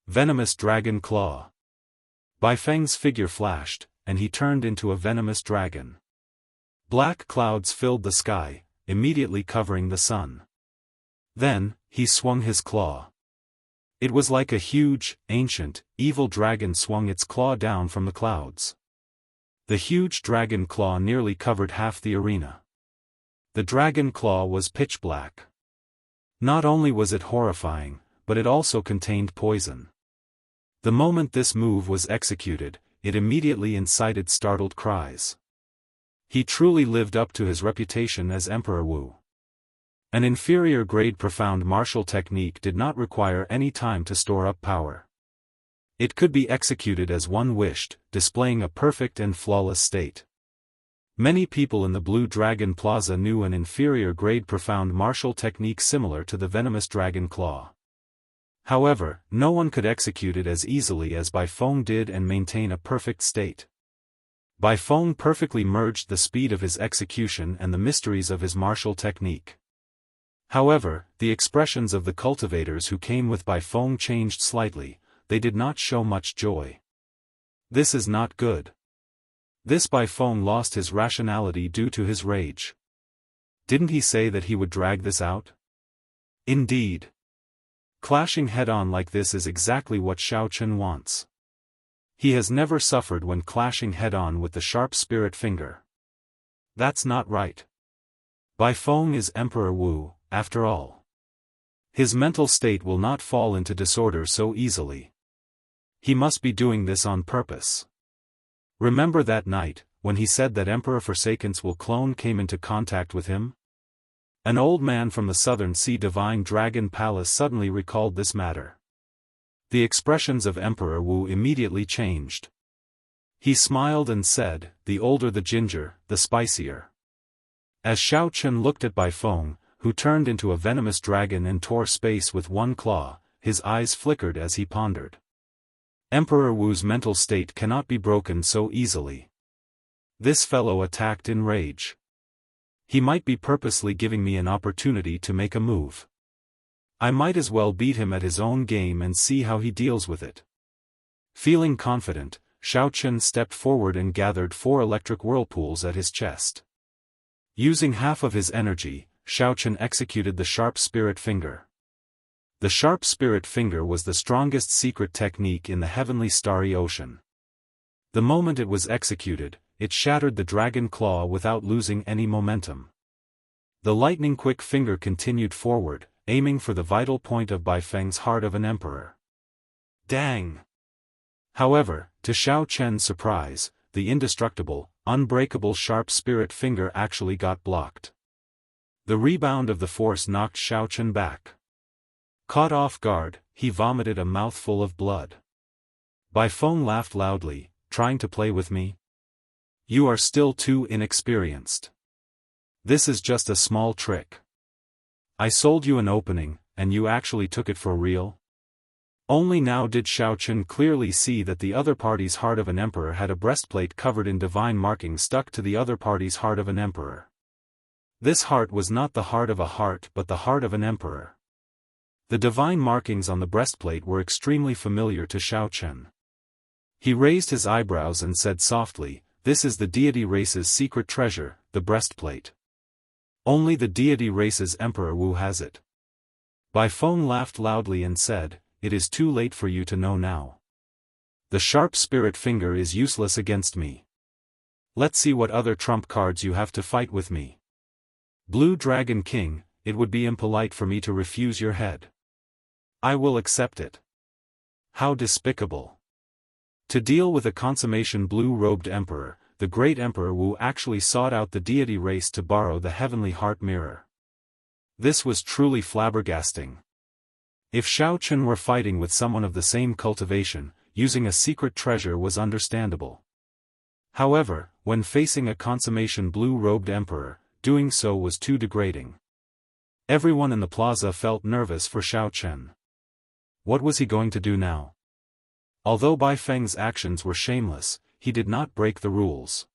Venomous Dragon Claw. Bai Feng's figure flashed, and he turned into a venomous dragon. Black clouds filled the sky, immediately covering the sun. Then, he swung his claw. It was like a huge, ancient, evil dragon swung its claw down from the clouds. The huge dragon claw nearly covered half the arena. The dragon claw was pitch black. Not only was it horrifying, but it also contained poison. The moment this move was executed, it immediately incited startled cries. He truly lived up to his reputation as Emperor Wu. An inferior grade profound martial technique did not require any time to store up power. It could be executed as one wished, displaying a perfect and flawless state. Many people in the Blue Dragon Plaza knew an inferior grade profound martial technique similar to the venomous dragon claw. However, no one could execute it as easily as Bai Feng did and maintain a perfect state. Bai Feng perfectly merged the speed of his execution and the mysteries of his martial technique. However, the expressions of the cultivators who came with Bai Feng changed slightly. They did not show much joy. This is not good. This Bai Feng lost his rationality due to his rage. Didn't he say that he would drag this out? Indeed. Clashing head-on like this is exactly what Xiao Chen wants. He has never suffered when clashing head-on with the sharp spirit finger. That's not right. Bai Feng is Emperor Wu, after all. His mental state will not fall into disorder so easily. He must be doing this on purpose. Remember that night, when he said that Emperor Forsaken's Will clone came into contact with him? An old man from the Southern Sea Divine Dragon Palace suddenly recalled this matter. The expressions of Emperor Wu immediately changed. He smiled and said, "The older the ginger, the spicier." As Xiao Chen looked at Bai Feng, who turned into a venomous dragon and tore space with one claw, his eyes flickered as he pondered. Emperor Wu's mental state cannot be broken so easily. This fellow attacked in rage. He might be purposely giving me an opportunity to make a move. I might as well beat him at his own game and see how he deals with it. Feeling confident, Xiao Chen stepped forward and gathered 4 electric whirlpools at his chest. Using half of his energy, Xiao Chen executed the sharp spirit finger. The sharp spirit finger was the strongest secret technique in the heavenly starry ocean. The moment it was executed, it shattered the dragon claw without losing any momentum. The lightning-quick finger continued forward, aiming for the vital point of Bai Feng's heart of an emperor. Dang! However, to Xiao Chen's surprise, the indestructible, unbreakable sharp spirit finger actually got blocked. The rebound of the force knocked Xiao Chen back. Caught off guard, he vomited a mouthful of blood. Bai Feng laughed loudly, "Trying to play with me? You are still too inexperienced. This is just a small trick. I sold you an opening, and you actually took it for real?" Only now did Xiao Chen clearly see that the other party's heart of an emperor had a breastplate covered in divine markings stuck to the other party's heart of an emperor. This heart was not the heart of a heart but the heart of an emperor. The divine markings on the breastplate were extremely familiar to Xiao Chen. He raised his eyebrows and said softly, "This is the deity race's secret treasure, the breastplate. Only the deity race's Emperor Wu has it." Bai Feng laughed loudly and said, "It is too late for you to know now. The sharp spirit finger is useless against me. Let's see what other trump cards you have to fight with me. Blue Dragon King, it would be impolite for me to refuse your head. I will accept it." How despicable. To deal with a consummation blue-robed emperor, the great Emperor Wu actually sought out the deity race to borrow the heavenly heart mirror. This was truly flabbergasting. If Xiao Chen were fighting with someone of the same cultivation, using a secret treasure was understandable. However, when facing a consummation blue-robed emperor, doing so was too degrading. Everyone in the plaza felt nervous for Xiao Chen. What was he going to do now? Although Bai Feng's actions were shameless, he did not break the rules.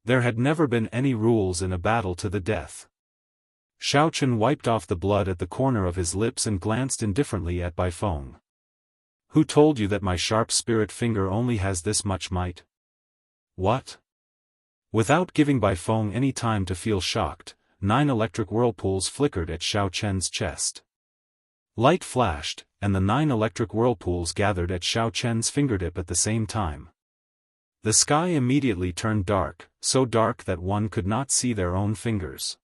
There had never been any rules in a battle to the death. Xiao Chen wiped off the blood at the corner of his lips and glanced indifferently at Bai Feng. "Who told you that my sharp spirit finger only has this much might?" "What?" Without giving Bai Feng any time to feel shocked, 9 electric whirlpools flickered at Xiao Chen's chest. Light flashed, and the 9 electric whirlpools gathered at Xiao Chen's fingertip at the same time. The sky immediately turned dark, so dark that one could not see their own fingers.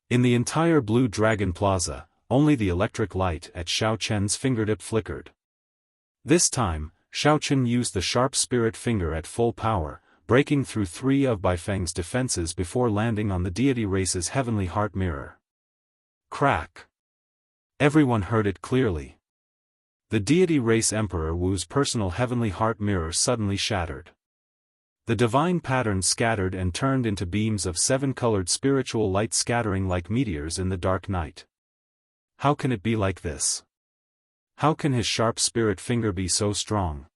In the entire Blue Dragon Plaza, only the electric light at Xiao Chen's fingertip flickered. This time, Xiao Chen used the sharp spirit finger at full power, breaking through 3 of Bai Feng's defenses before landing on the deity race's heavenly heart mirror. Crack! Everyone heard it clearly. The deity race Emperor Wu's personal heavenly heart mirror suddenly shattered. The divine patterns scattered and turned into beams of 7-colored spiritual light scattering like meteors in the dark night. How can it be like this? How can his sharp spirit finger be so strong?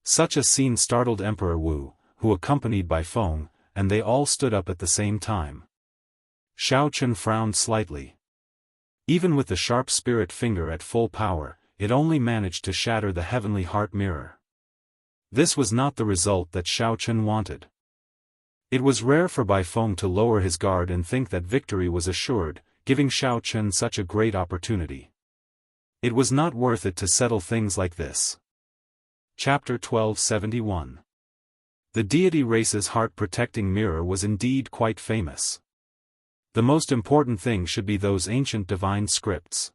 Such a scene startled Emperor Wu, who accompanied Bai Feng, and they all stood up at the same time. Xiao Chen frowned slightly. Even with the sharp spirit finger at full power, it only managed to shatter the heavenly heart mirror. This was not the result that Xiao Chen wanted. It was rare for Bai Feng to lower his guard and think that victory was assured, giving Xiao Chen such a great opportunity. It was not worth it to settle things like this. Chapter 1271. The deity race's heart-protecting mirror was indeed quite famous. The most important thing should be those ancient divine scripts.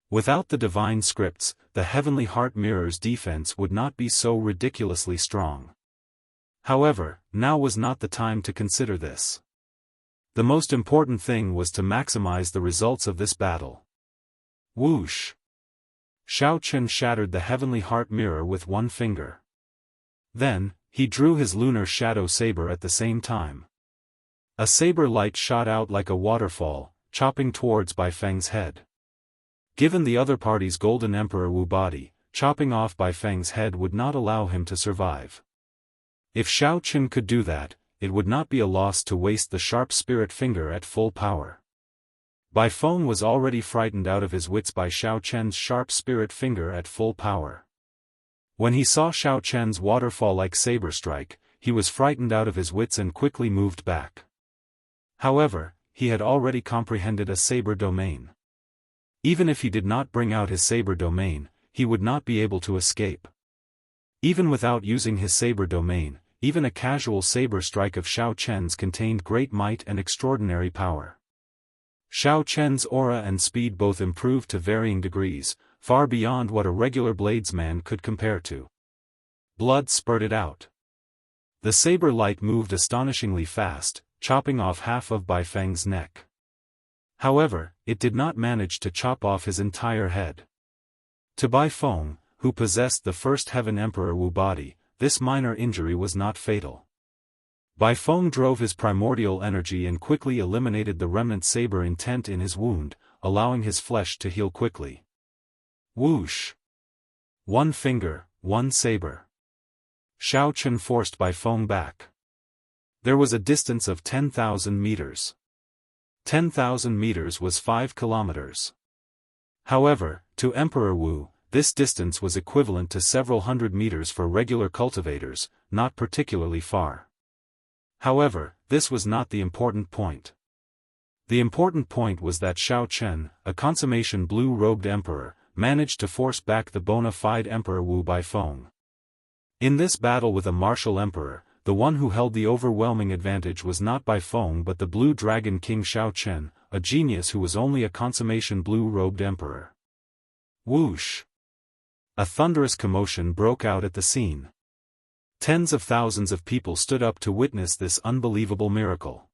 Without the divine scripts, the heavenly heart mirror's defense would not be so ridiculously strong. However, now was not the time to consider this. The most important thing was to maximize the results of this battle. Whoosh! Xiao Chen shattered the heavenly heart mirror with one finger. Then, he drew his lunar shadow saber at the same time. A saber light shot out like a waterfall, chopping towards Bai Feng's head. Given the other party's Golden Emperor Wu body, chopping off Bai Feng's head would not allow him to survive. If Xiao Chen could do that, it would not be a loss to waste the sharp spirit finger at full power. Bai Feng was already frightened out of his wits by Xiao Chen's sharp spirit finger at full power. When he saw Xiao Chen's waterfall-like saber strike, he was frightened out of his wits and quickly moved back. However, he had already comprehended a saber domain. Even if he did not bring out his saber domain, he would not be able to escape. Even without using his saber domain, even a casual saber strike of Xiao Chen's contained great might and extraordinary power. Xiao Chen's aura and speed both improved to varying degrees, far beyond what a regular bladesman could compare to. Blood spurted out. The saber light moved astonishingly fast, chopping off half of Bai Feng's neck. However, it did not manage to chop off his entire head. To Bai Feng, who possessed the first Heaven Emperor Wu body, this minor injury was not fatal. Bai Feng drove his primordial energy and quickly eliminated the remnant saber intent in his wound, allowing his flesh to heal quickly. Whoosh! One finger, one saber. Xiao Chen forced Bai Feng back. There was a distance of 10,000 meters. 10,000 meters was 5 kilometers. However, to Emperor Wu, this distance was equivalent to several hundred meters for regular cultivators, not particularly far. However, this was not the important point. The important point was that Xiao Chen, a consummation blue-robed emperor, managed to force back the bona fide Emperor Wu Bai Feng. In this battle with a martial emperor, the one who held the overwhelming advantage was not Bai Feng but the Blue Dragon King Xiao Chen, a genius who was only a consummation blue-robed emperor. Whoosh! A thunderous commotion broke out at the scene. Tens of thousands of people stood up to witness this unbelievable miracle.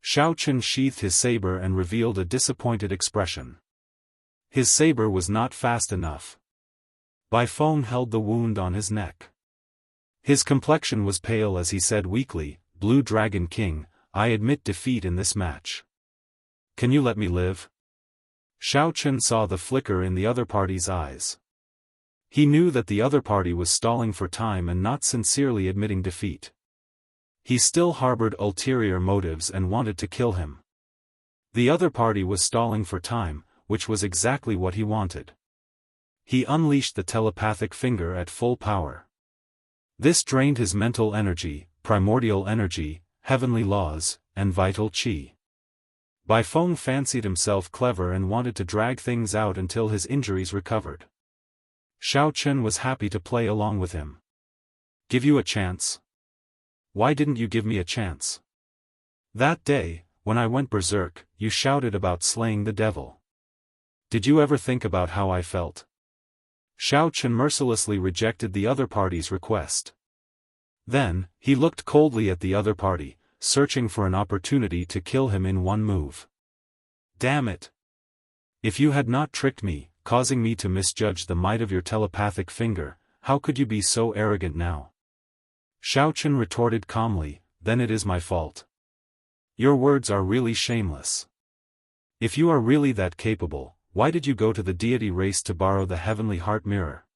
Xiao Chen sheathed his saber and revealed a disappointed expression. His saber was not fast enough. Bai Feng held the wound on his neck. His complexion was pale as he said weakly, "Blue Dragon King, I admit defeat in this match. Can you let me live?" Xiao Chen saw the flicker in the other party's eyes. He knew that the other party was stalling for time and not sincerely admitting defeat. He still harbored ulterior motives and wanted to kill him. The other party was stalling for time, which was exactly what he wanted. He unleashed the telepathic finger at full power. This drained his mental energy, primordial energy, heavenly laws, and vital qi. Bai Feng fancied himself clever and wanted to drag things out until his injuries recovered. Xiao Chen was happy to play along with him. "Give you a chance? Why didn't you give me a chance? That day, when I went berserk, you shouted about slaying the devil. Did you ever think about how I felt?" Xiao Chen mercilessly rejected the other party's request. Then, he looked coldly at the other party, searching for an opportunity to kill him in one move. "Damn it! If you had not tricked me, causing me to misjudge the might of your telepathic finger, how could you be so arrogant now?" Xiao Chen retorted calmly, "Then it is my fault. Your words are really shameless. If you are really that capable, why did you go to the deity race to borrow the heavenly heart mirror?"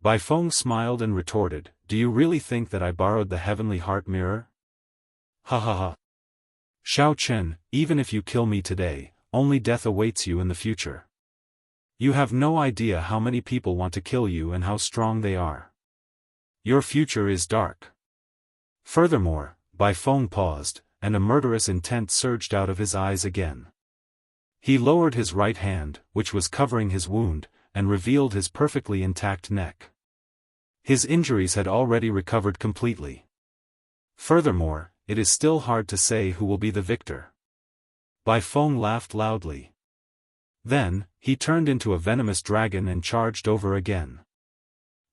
Bai Feng smiled and retorted, "Do you really think that I borrowed the heavenly heart mirror? Ha ha ha. Xiao Chen, even if you kill me today, only death awaits you in the future. You have no idea how many people want to kill you and how strong they are. Your future is dark." Furthermore, Bai Feng paused, and a murderous intent surged out of his eyes again. He lowered his right hand, which was covering his wound, and revealed his perfectly intact neck. His injuries had already recovered completely. Furthermore, it is still hard to say who will be the victor. Bai Feng laughed loudly. Then, he turned into a venomous dragon and charged over again.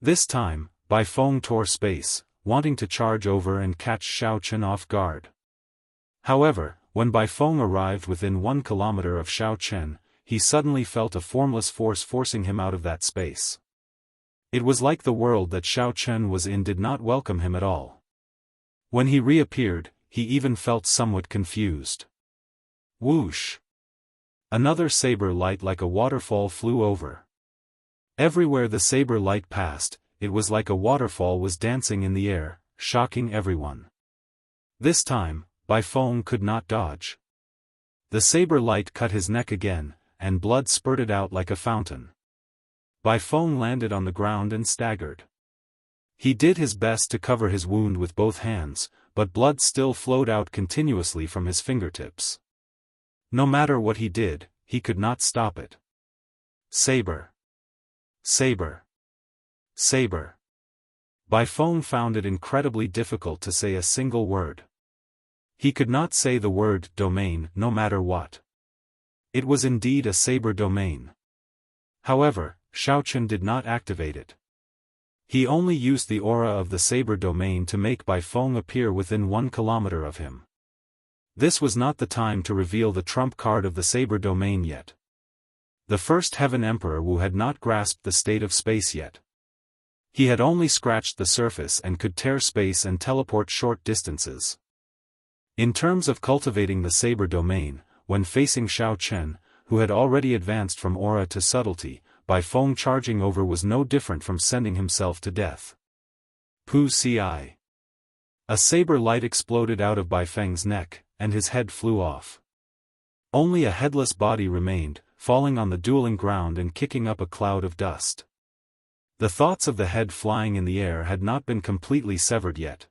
This time, Bai Feng tore space, wanting to charge over and catch Xiao Chen off guard. However, when Bai Feng arrived within 1 kilometer of Xiao Chen, he suddenly felt a formless force forcing him out of that space. It was like the world that Xiao Chen was in did not welcome him at all. When he reappeared, he even felt somewhat confused. Whoosh! Another saber light like a waterfall flew over. Everywhere the saber light passed, it was like a waterfall was dancing in the air, shocking everyone. This time, Bai Feng could not dodge. The saber light cut his neck again, and blood spurted out like a fountain. Bai Feng landed on the ground and staggered. He did his best to cover his wound with both hands, but blood still flowed out continuously from his fingertips. No matter what he did, he could not stop it. Saber. Saber. Saber. Bai Feng found it incredibly difficult to say a single word. He could not say the word domain no matter what. It was indeed a saber domain. However, Xiao Chen did not activate it. He only used the aura of the saber domain to make Bai Feng appear within 1 kilometer of him. This was not the time to reveal the trump card of the saber domain yet. The first Heaven Emperor Wu had not grasped the state of space yet. He had only scratched the surface and could tear space and teleport short distances. In terms of cultivating the saber domain, when facing Xiao Chen, who had already advanced from aura to subtlety, Bai Feng charging over was no different from sending himself to death. Pu Ci. A saber light exploded out of Bai Feng's neck, and his head flew off. Only a headless body remained, falling on the dueling ground and kicking up a cloud of dust. The thoughts of the head flying in the air had not been completely severed yet.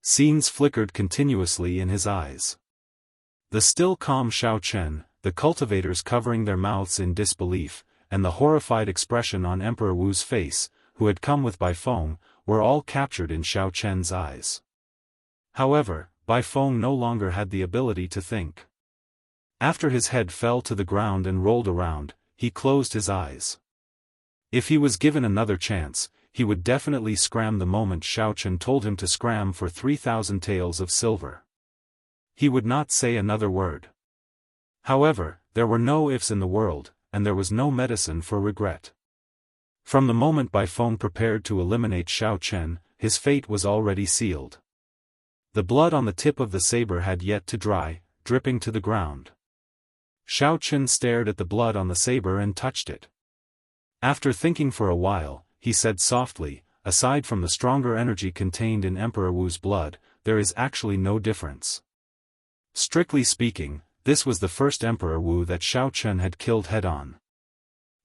Scenes flickered continuously in his eyes. The still calm Xiao Chen, the cultivators covering their mouths in disbelief, and the horrified expression on Emperor Wu's face, who had come with Bai Feng, were all captured in Xiao Chen's eyes. However, Bai Feng no longer had the ability to think. After his head fell to the ground and rolled around, he closed his eyes. If he was given another chance, he would definitely scram the moment Xiao Chen told him to scram for 3,000 taels of silver. He would not say another word. However, there were no ifs in the world, and there was no medicine for regret. From the moment Bai Feng prepared to eliminate Xiao Chen, his fate was already sealed. The blood on the tip of the saber had yet to dry, dripping to the ground. Xiao Chen stared at the blood on the saber and touched it. After thinking for a while, he said softly, "Aside from the stronger energy contained in Emperor Wu's blood, there is actually no difference." Strictly speaking, this was the first Emperor Wu that Xiao Chen had killed head-on.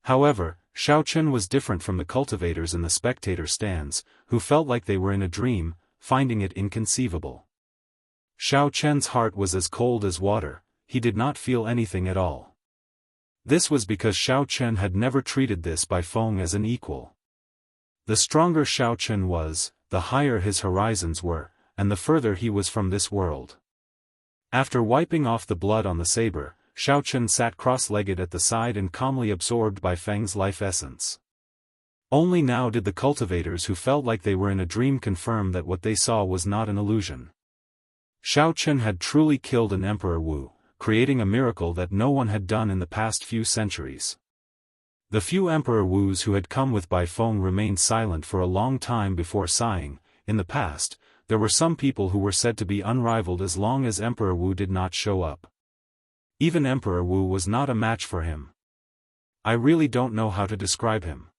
However, Xiao Chen was different from the cultivators in the spectator stands, who felt like they were in a dream, finding it inconceivable. Xiao Chen's heart was as cold as water, he did not feel anything at all. This was because Xiao Chen had never treated this Bai Feng as an equal. The stronger Xiao Chen was, the higher his horizons were, and the further he was from this world. After wiping off the blood on the saber, Xiao Chen sat cross-legged at the side and calmly absorbed Bai Feng's life essence. Only now did the cultivators who felt like they were in a dream confirm that what they saw was not an illusion. Xiao Chen had truly killed an Emperor Wu, creating a miracle that no one had done in the past few centuries. The few Emperor Wus who had come with Bai Feng remained silent for a long time before sighing. In the past, there were some people who were said to be unrivaled as long as Emperor Wu did not show up. Even Emperor Wu was not a match for him. I really don't know how to describe him.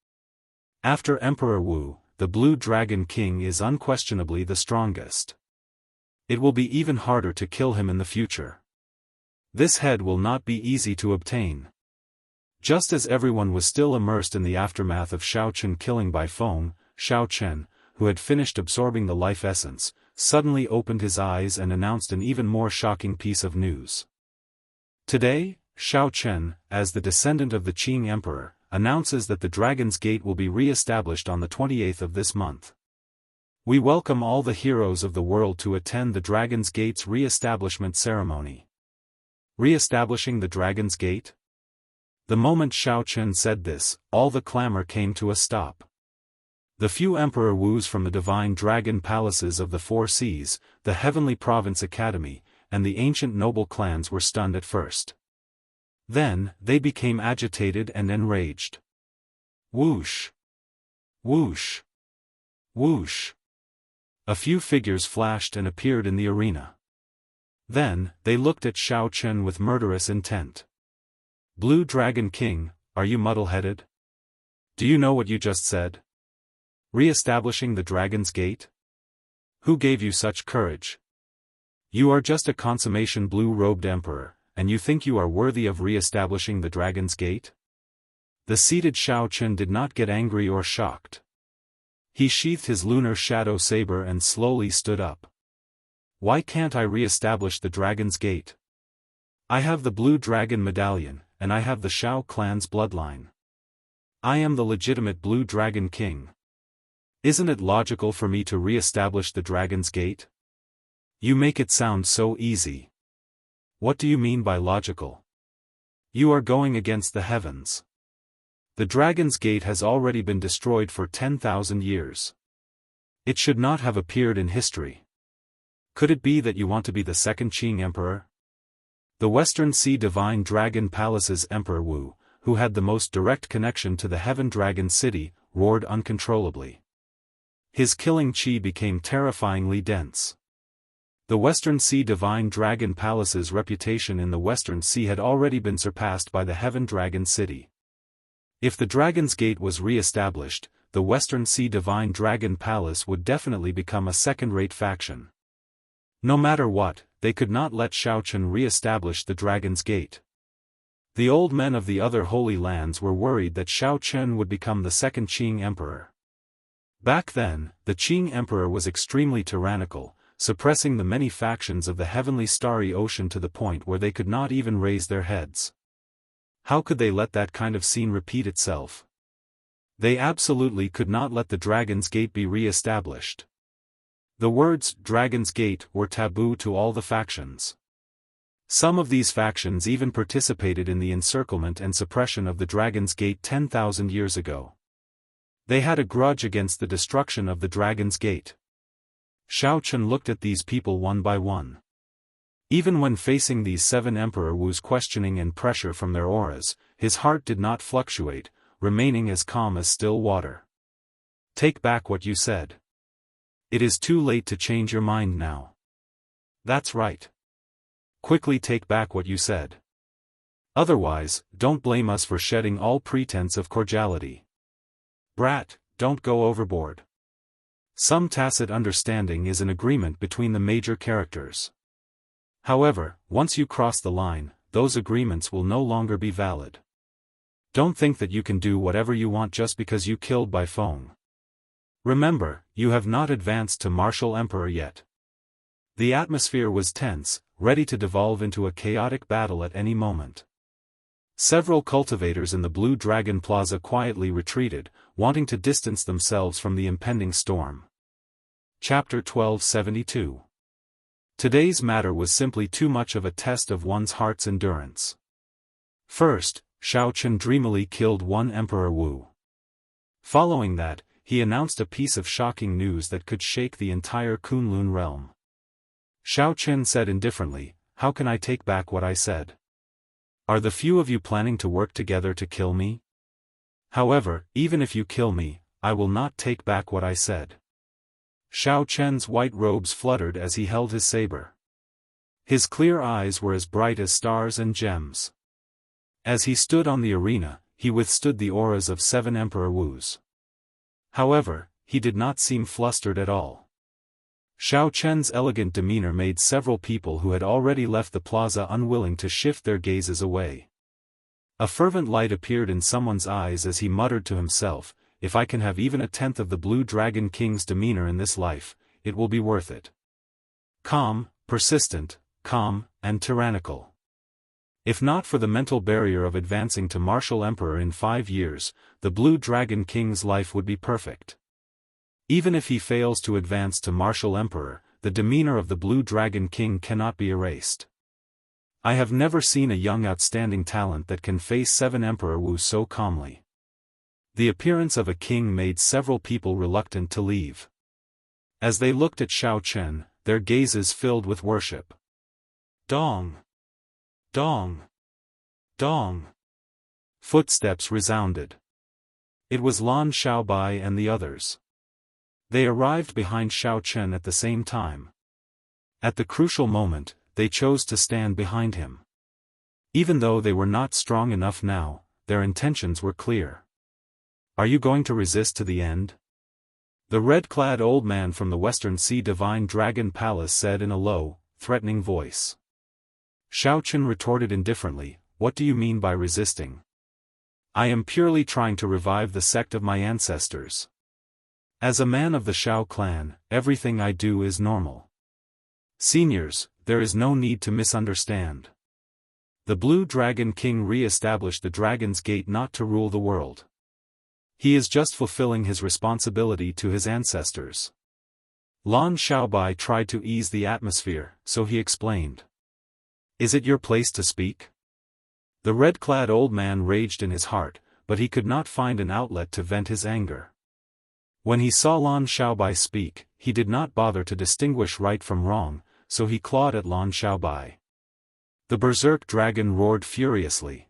After Emperor Wu, the Blue Dragon King is unquestionably the strongest. It will be even harder to kill him in the future. This head will not be easy to obtain. Just as everyone was still immersed in the aftermath of Xiao Chen killing Bai Feng, Xiao Chen, who had finished absorbing the life essence, suddenly opened his eyes and announced an even more shocking piece of news. Today, Xiao Chen, as the descendant of the Qing Emperor, announces that the Dragon's Gate will be re-established on the 28th of this month. We welcome all the heroes of the world to attend the Dragon's Gate's re-establishment ceremony. Re-establishing the Dragon's Gate? The moment Xiao Chen said this, all the clamor came to a stop. The few Emperor Wus from the divine dragon palaces of the Four Seas, the Heavenly Province Academy, and the ancient noble clans were stunned at first. Then, they became agitated and enraged. Whoosh! Whoosh! Whoosh! A few figures flashed and appeared in the arena. Then, they looked at Xiao Chen with murderous intent. Blue Dragon King, are you muddle-headed? Do you know what you just said? Re-establishing the Dragon's Gate? Who gave you such courage? You are just a consummation blue-robed emperor, and you think you are worthy of re-establishing the Dragon's Gate? The seated Xiao Chen did not get angry or shocked. He sheathed his lunar shadow saber and slowly stood up. Why can't I re-establish the Dragon's Gate? I have the Blue Dragon Medallion, and I have the Shao clan's bloodline. I am the legitimate Blue Dragon King. Isn't it logical for me to re-establish the Dragon's Gate? You make it sound so easy. What do you mean by logical? You are going against the heavens. The Dragon's Gate has already been destroyed for 10,000 years. It should not have appeared in history. Could it be that you want to be the second Qing Emperor? The Western Sea Divine Dragon Palace's Emperor Wu, who had the most direct connection to the Heaven Dragon City, roared uncontrollably. His killing chi became terrifyingly dense. The Western Sea Divine Dragon Palace's reputation in the Western Sea had already been surpassed by the Heaven Dragon City. If the Dragon's Gate was re-established, the Western Sea Divine Dragon Palace would definitely become a second-rate faction. No matter what, they could not let Xiao Chen re-establish the Dragon's Gate. The old men of the other holy lands were worried that Xiao Chen would become the second Qing Emperor. Back then, the Qing Emperor was extremely tyrannical, suppressing the many factions of the heavenly starry ocean to the point where they could not even raise their heads. How could they let that kind of scene repeat itself? They absolutely could not let the Dragon's Gate be re-established. The words, Dragon's Gate, were taboo to all the factions. Some of these factions even participated in the encirclement and suppression of the Dragon's Gate 10,000 years ago. They had a grudge against the destruction of the Dragon's Gate. Xiao Chen looked at these people one by one. Even when facing these 7 Emperor Wu's questioning and pressure from their auras, his heart did not fluctuate, remaining as calm as still water. Take back what you said. It is too late to change your mind now. That's right. Quickly take back what you said. Otherwise, don't blame us for shedding all pretense of cordiality. Brat, don't go overboard. Some tacit understanding is an agreement between the major characters. However, once you cross the line, those agreements will no longer be valid. Don't think that you can do whatever you want just because you killed Bai Feng. Remember, you have not advanced to Martial Emperor yet. The atmosphere was tense, ready to devolve into a chaotic battle at any moment. Several cultivators in the Blue Dragon Plaza quietly retreated, wanting to distance themselves from the impending storm. Chapter 1272. Today's matter was simply too much of a test of one's heart's endurance. First, Xiao Chen dreamily killed one Emperor Wu. Following that, he announced a piece of shocking news that could shake the entire Kunlun realm. Xiao Chen said indifferently, "How can I take back what I said? Are the few of you planning to work together to kill me? However, even if you kill me, I will not take back what I said." Xiao Chen's white robes fluttered as he held his saber. His clear eyes were as bright as stars and gems. As he stood on the arena, he withstood the auras of 7 Emperor Wus. However, he did not seem flustered at all. Xiao Chen's elegant demeanor made several people who had already left the plaza unwilling to shift their gazes away. A fervent light appeared in someone's eyes as he muttered to himself, "If I can have even a tenth of the Blue Dragon King's demeanor in this life, it will be worth it." Calm, persistent, calm, and tyrannical. If not for the mental barrier of advancing to martial emperor in 5 years, the Blue Dragon King's life would be perfect. Even if he fails to advance to martial emperor, the demeanor of the Blue Dragon King cannot be erased. I have never seen a young outstanding talent that can face 7 Emperor Wu so calmly. The appearance of a king made several people reluctant to leave. As they looked at Xiao Chen, their gazes filled with worship. Dong! Dong! Dong! Footsteps resounded. It was Lan Xiaobai and the others. They arrived behind Xiao Chen at the same time. At the crucial moment, they chose to stand behind him. Even though they were not strong enough now, their intentions were clear. Are you going to resist to the end? The red-clad old man from the Western Sea Divine Dragon Palace said in a low, threatening voice. Xiao Chen retorted indifferently, "What do you mean by resisting? I am purely trying to revive the sect of my ancestors. As a man of the Xiao clan, everything I do is normal. Seniors, there is no need to misunderstand. The Blue Dragon King re-established the Dragon's Gate not to rule the world. He is just fulfilling his responsibility to his ancestors." Lan Xiaobai tried to ease the atmosphere, so he explained. "Is it your place to speak?" The red-clad old man raged in his heart, but he could not find an outlet to vent his anger. When he saw Lan Xiaobai speak, he did not bother to distinguish right from wrong, so he clawed at Lan Xiaobai. The berserk dragon roared furiously.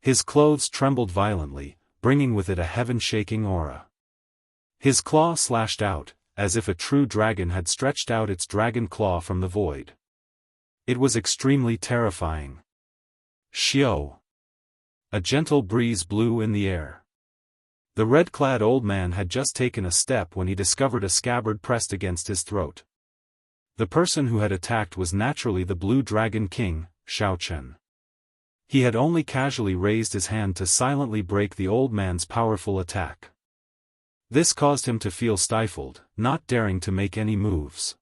His clothes trembled violently, bringing with it a heaven-shaking aura. His claw slashed out, as if a true dragon had stretched out its dragon claw from the void. It was extremely terrifying. Xiao! A gentle breeze blew in the air. The red-clad old man had just taken a step when he discovered a scabbard pressed against his throat. The person who had attacked was naturally the Blue Dragon King, Xiao Chen. He had only casually raised his hand to silently break the old man's powerful attack. This caused him to feel stifled, not daring to make any moves.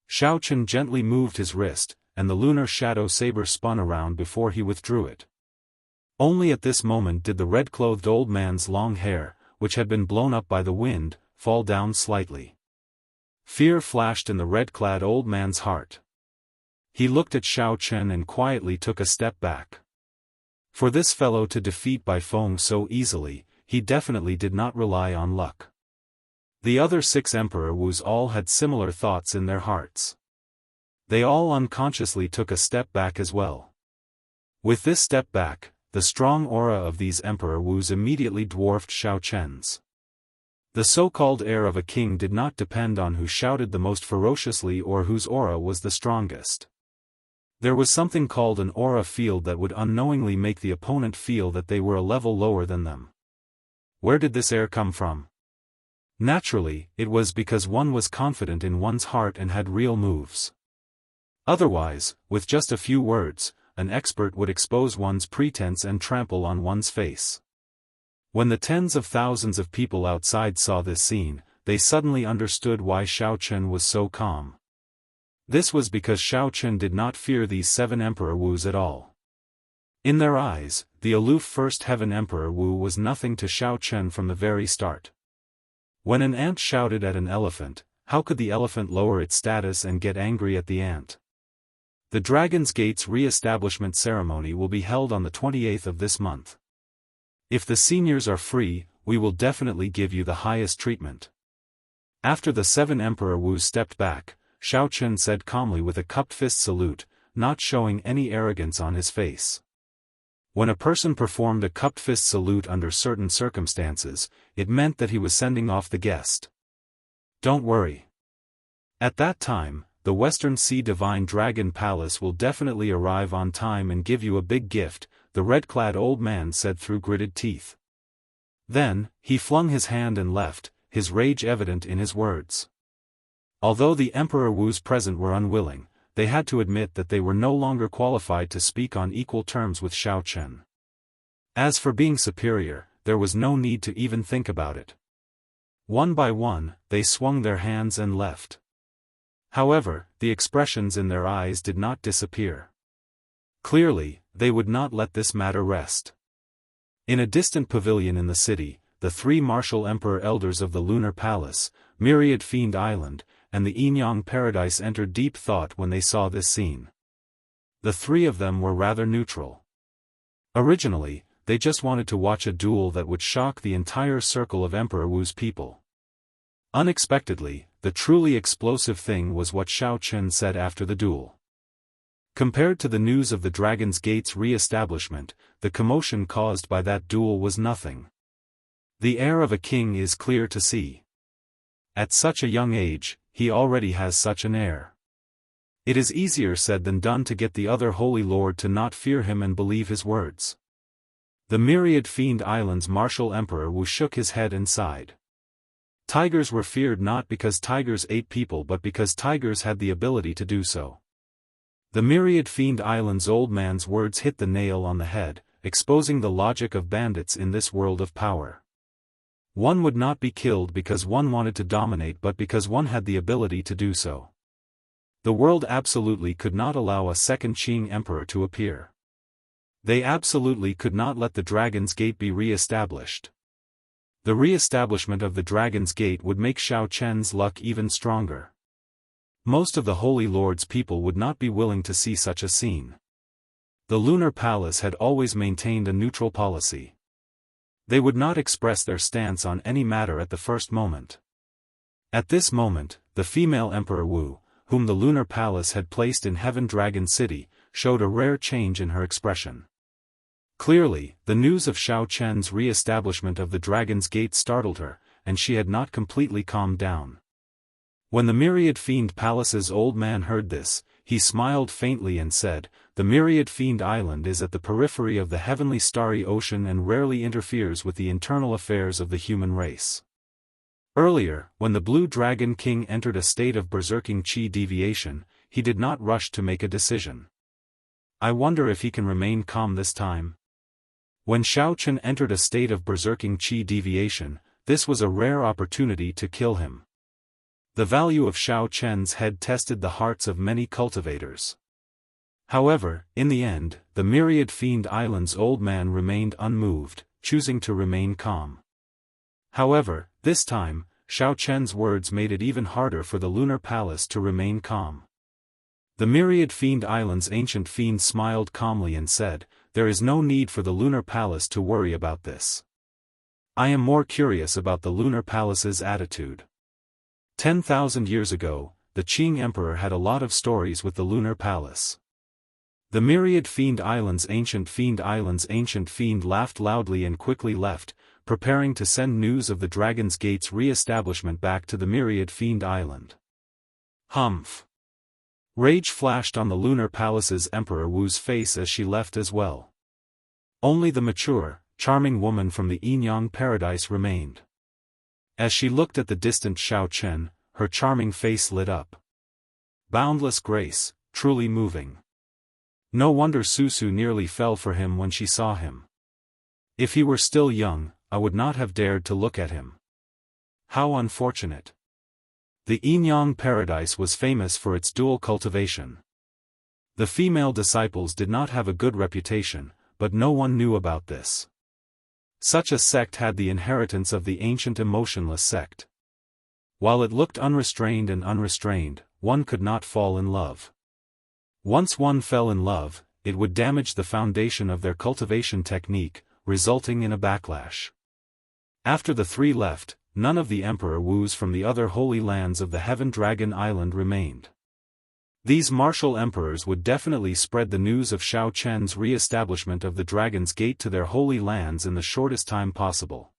Xiao Chen gently moved his wrist, and the lunar shadow saber spun around before he withdrew it. Only at this moment did the red-clothed old man's long hair, which had been blown up by the wind, fall down slightly. Fear flashed in the red-clad old man's heart. He looked at Xiao Chen and quietly took a step back. For this fellow to defeat Bai Feng so easily, he definitely did not rely on luck. The other 6 Emperor Wus all had similar thoughts in their hearts. They all unconsciously took a step back as well. With this step back, the strong aura of these Emperor Wus immediately dwarfed Xiao Chen's. The so-called heir of a king did not depend on who shouted the most ferociously or whose aura was the strongest. There was something called an aura field that would unknowingly make the opponent feel that they were a level lower than them. Where did this air come from? Naturally, it was because one was confident in one's heart and had real moves. Otherwise, with just a few words, an expert would expose one's pretense and trample on one's face. When the tens of thousands of people outside saw this scene, they suddenly understood why Xiao Chen was so calm. This was because Xiao Chen did not fear these 7 Emperor Wus at all. In their eyes, the aloof First Heaven Emperor Wu was nothing to Xiao Chen from the very start. When an ant shouted at an elephant, how could the elephant lower its status and get angry at the ant? The Dragon's Gate's re-establishment ceremony will be held on the 28th of this month. If the seniors are free, we will definitely give you the highest treatment. After the 7 Emperor Wus stepped back, Xiao Chen said calmly with a cupped fist salute, not showing any arrogance on his face. When a person performed a cupped fist salute under certain circumstances, it meant that he was sending off the guest. Don't worry. At that time, the Western Sea Divine Dragon Palace will definitely arrive on time and give you a big gift, the red-clad old man said through gritted teeth. Then, he flung his hand and left, his rage evident in his words. Although the Emperor Wus present were unwilling, they had to admit that they were no longer qualified to speak on equal terms with Xiao Chen. As for being superior, there was no need to even think about it. One by one, they swung their hands and left. However, the expressions in their eyes did not disappear. Clearly, they would not let this matter rest. In a distant pavilion in the city, the three martial emperor elders of the Lunar Palace, Myriad Fiend Island, and the Inyang Paradise entered deep thought when they saw this scene. The three of them were rather neutral. Originally, they just wanted to watch a duel that would shock the entire circle of Emperor Wu's people. Unexpectedly, the truly explosive thing was what Xiao Chen said after the duel. Compared to the news of the Dragon's Gate's re-establishment, the commotion caused by that duel was nothing. The heir of a king is clear to see. At such a young age, he already has such an heir. It is easier said than done to get the other Holy Lord to not fear him and believe his words. The Myriad Fiend Island's martial emperor Wu shook his head and sighed. Tigers were feared not because tigers ate people but because tigers had the ability to do so. The Myriad Fiend Island's old man's words hit the nail on the head, exposing the logic of bandits in this world of power. One would not be killed because one wanted to dominate but because one had the ability to do so. The world absolutely could not allow a second Qing emperor to appear. They absolutely could not let the Dragon's Gate be re-established. The re-establishment of the Dragon's Gate would make Xiao Chen's luck even stronger. Most of the Holy Lord's people would not be willing to see such a scene. The Lunar Palace had always maintained a neutral policy. They would not express their stance on any matter at the first moment. At this moment, the female Emperor Wu, whom the Lunar Palace had placed in Heaven Dragon City, showed a rare change in her expression. Clearly, the news of Xiao Chen's re-establishment of the Dragon's Gate startled her, and she had not completely calmed down. When the Myriad Fiend Palace's old man heard this, he smiled faintly and said, "The Myriad Fiend Island is at the periphery of the heavenly starry ocean and rarely interferes with the internal affairs of the human race." Earlier, when the Blue Dragon King entered a state of berserking chi deviation, he did not rush to make a decision. I wonder if he can remain calm this time. When Xiao Chen entered a state of berserking chi deviation, this was a rare opportunity to kill him. The value of Xiao Chen's head tested the hearts of many cultivators. However, in the end, the Myriad Fiend Island's old man remained unmoved, choosing to remain calm. However, this time, Xiao Chen's words made it even harder for the Lunar Palace to remain calm. The Myriad Fiend Island's ancient fiend smiled calmly and said, "There is no need for the Lunar Palace to worry about this. I am more curious about the Lunar Palace's attitude. 10,000 years ago, the Qing Emperor had a lot of stories with the Lunar Palace." The Myriad Fiend Island's ancient fiend laughed loudly and quickly left, preparing to send news of the Dragon's Gate's re-establishment back to the Myriad Fiend Island. Humph! Rage flashed on the Lunar Palace's Emperor Wu's face as she left as well. Only the mature, charming woman from the Inyang Paradise remained. As she looked at the distant Xiao Chen, her charming face lit up. Boundless grace, truly moving. No wonder Susu nearly fell for him when she saw him. If he were still young, I would not have dared to look at him. How unfortunate. The Inyang Paradise was famous for its dual cultivation. The female disciples did not have a good reputation, but no one knew about this. Such a sect had the inheritance of the ancient emotionless sect. While it looked unrestrained and unrestrained, one could not fall in love. Once one fell in love, it would damage the foundation of their cultivation technique, resulting in a backlash. After the three left, none of the Emperor Wus from the other holy lands of the Heaven Dragon Island remained. These martial emperors would definitely spread the news of Xiao Chen's re-establishment of the Dragon's Gate to their holy lands in the shortest time possible.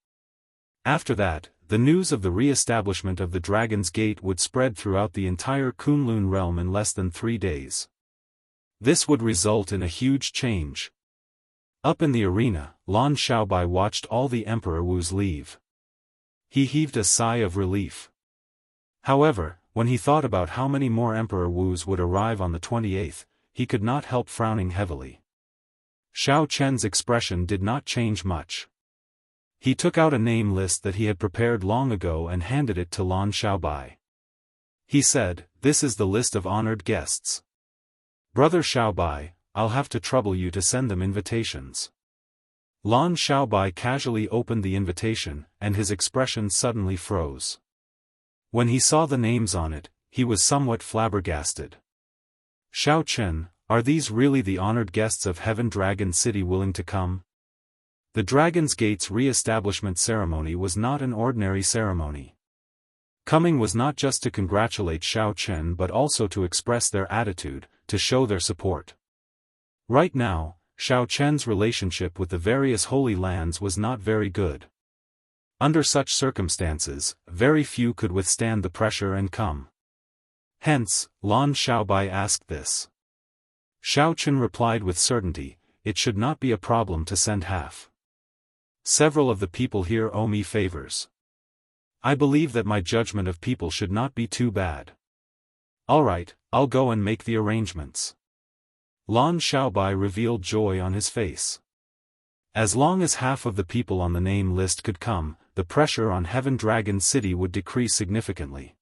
After that, the news of the re-establishment of the Dragon's Gate would spread throughout the entire Kunlun realm in less than 3 days. This would result in a huge change. Up in the arena, Lan Xiaobai watched all the Emperor Wus leave. He heaved a sigh of relief. However, when he thought about how many more Emperor Wus would arrive on the 28th, he could not help frowning heavily. Xiao Chen's expression did not change much. He took out a name list that he had prepared long ago and handed it to Lan Xiaobai. He said, "This is the list of honored guests. Brother Xiaobai, I'll have to trouble you to send them invitations. Lan Xiaobai casually opened the invitation, and his expression suddenly froze. When he saw the names on it, he was somewhat flabbergasted. Xiao Chen, are these really the honored guests of Heaven Dragon City willing to come? The Dragon's Gate's re-establishment ceremony was not an ordinary ceremony. Coming was not just to congratulate Xiao Chen but also to express their attitude, to show their support. Right now, Xiao Chen's relationship with the various holy lands was not very good. Under such circumstances, very few could withstand the pressure and come. Hence, Lan Xiaobai asked this. Xiao Chen replied with certainty, it should not be a problem to send half. Several of the people here owe me favors. I believe that my judgment of people should not be too bad. Alright, I'll go and make the arrangements. Lan Xiaobai revealed joy on his face. As long as half of the people on the name list could come, the pressure on Heaven Dragon City would decrease significantly.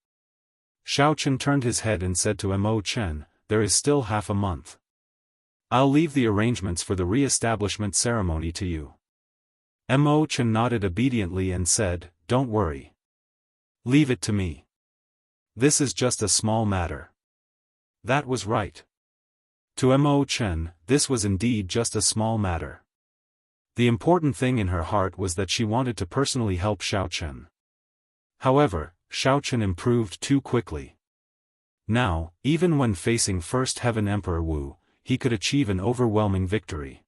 Xiao Chen turned his head and said to Mo Chen, there is still half a month. I'll leave the arrangements for the re-establishment ceremony to you. Mo Chen nodded obediently and said, don't worry. Leave it to me. This is just a small matter. That was right. To Mo Chen, this was indeed just a small matter. The important thing in her heart was that she wanted to personally help Xiao Chen. However, Xiao Chen improved too quickly. Now, even when facing First Heaven Emperor Wu, he could achieve an overwhelming victory.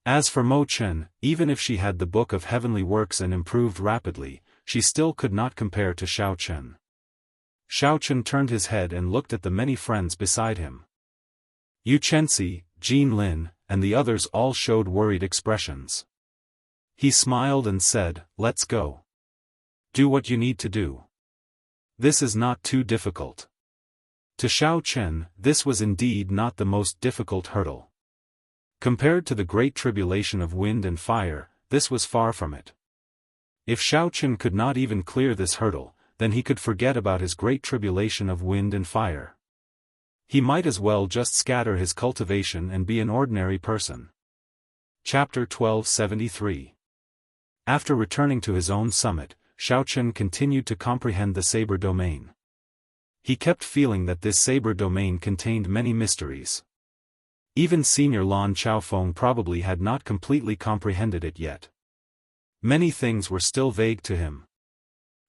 As for Mo Chen, even if she had the Book of Heavenly Works and improved rapidly, she still could not compare to Xiao Chen. Xiao Chen turned his head and looked at the many friends beside him. Yu Chenxi, Jin Lin, and the others all showed worried expressions. He smiled and said, let's go. Do what you need to do. This is not too difficult. To Xiao Chen, this was indeed not the most difficult hurdle. Compared to the great tribulation of wind and fire, this was far from it. If Xiao Chen could not even clear this hurdle, then he could forget about his great tribulation of wind and fire. He might as well just scatter his cultivation and be an ordinary person. Chapter 1273. After returning to his own summit, Xiao Chen continued to comprehend the saber domain. He kept feeling that this saber domain contained many mysteries. Even Senior Lan Chaofeng probably had not completely comprehended it yet. Many things were still vague to him.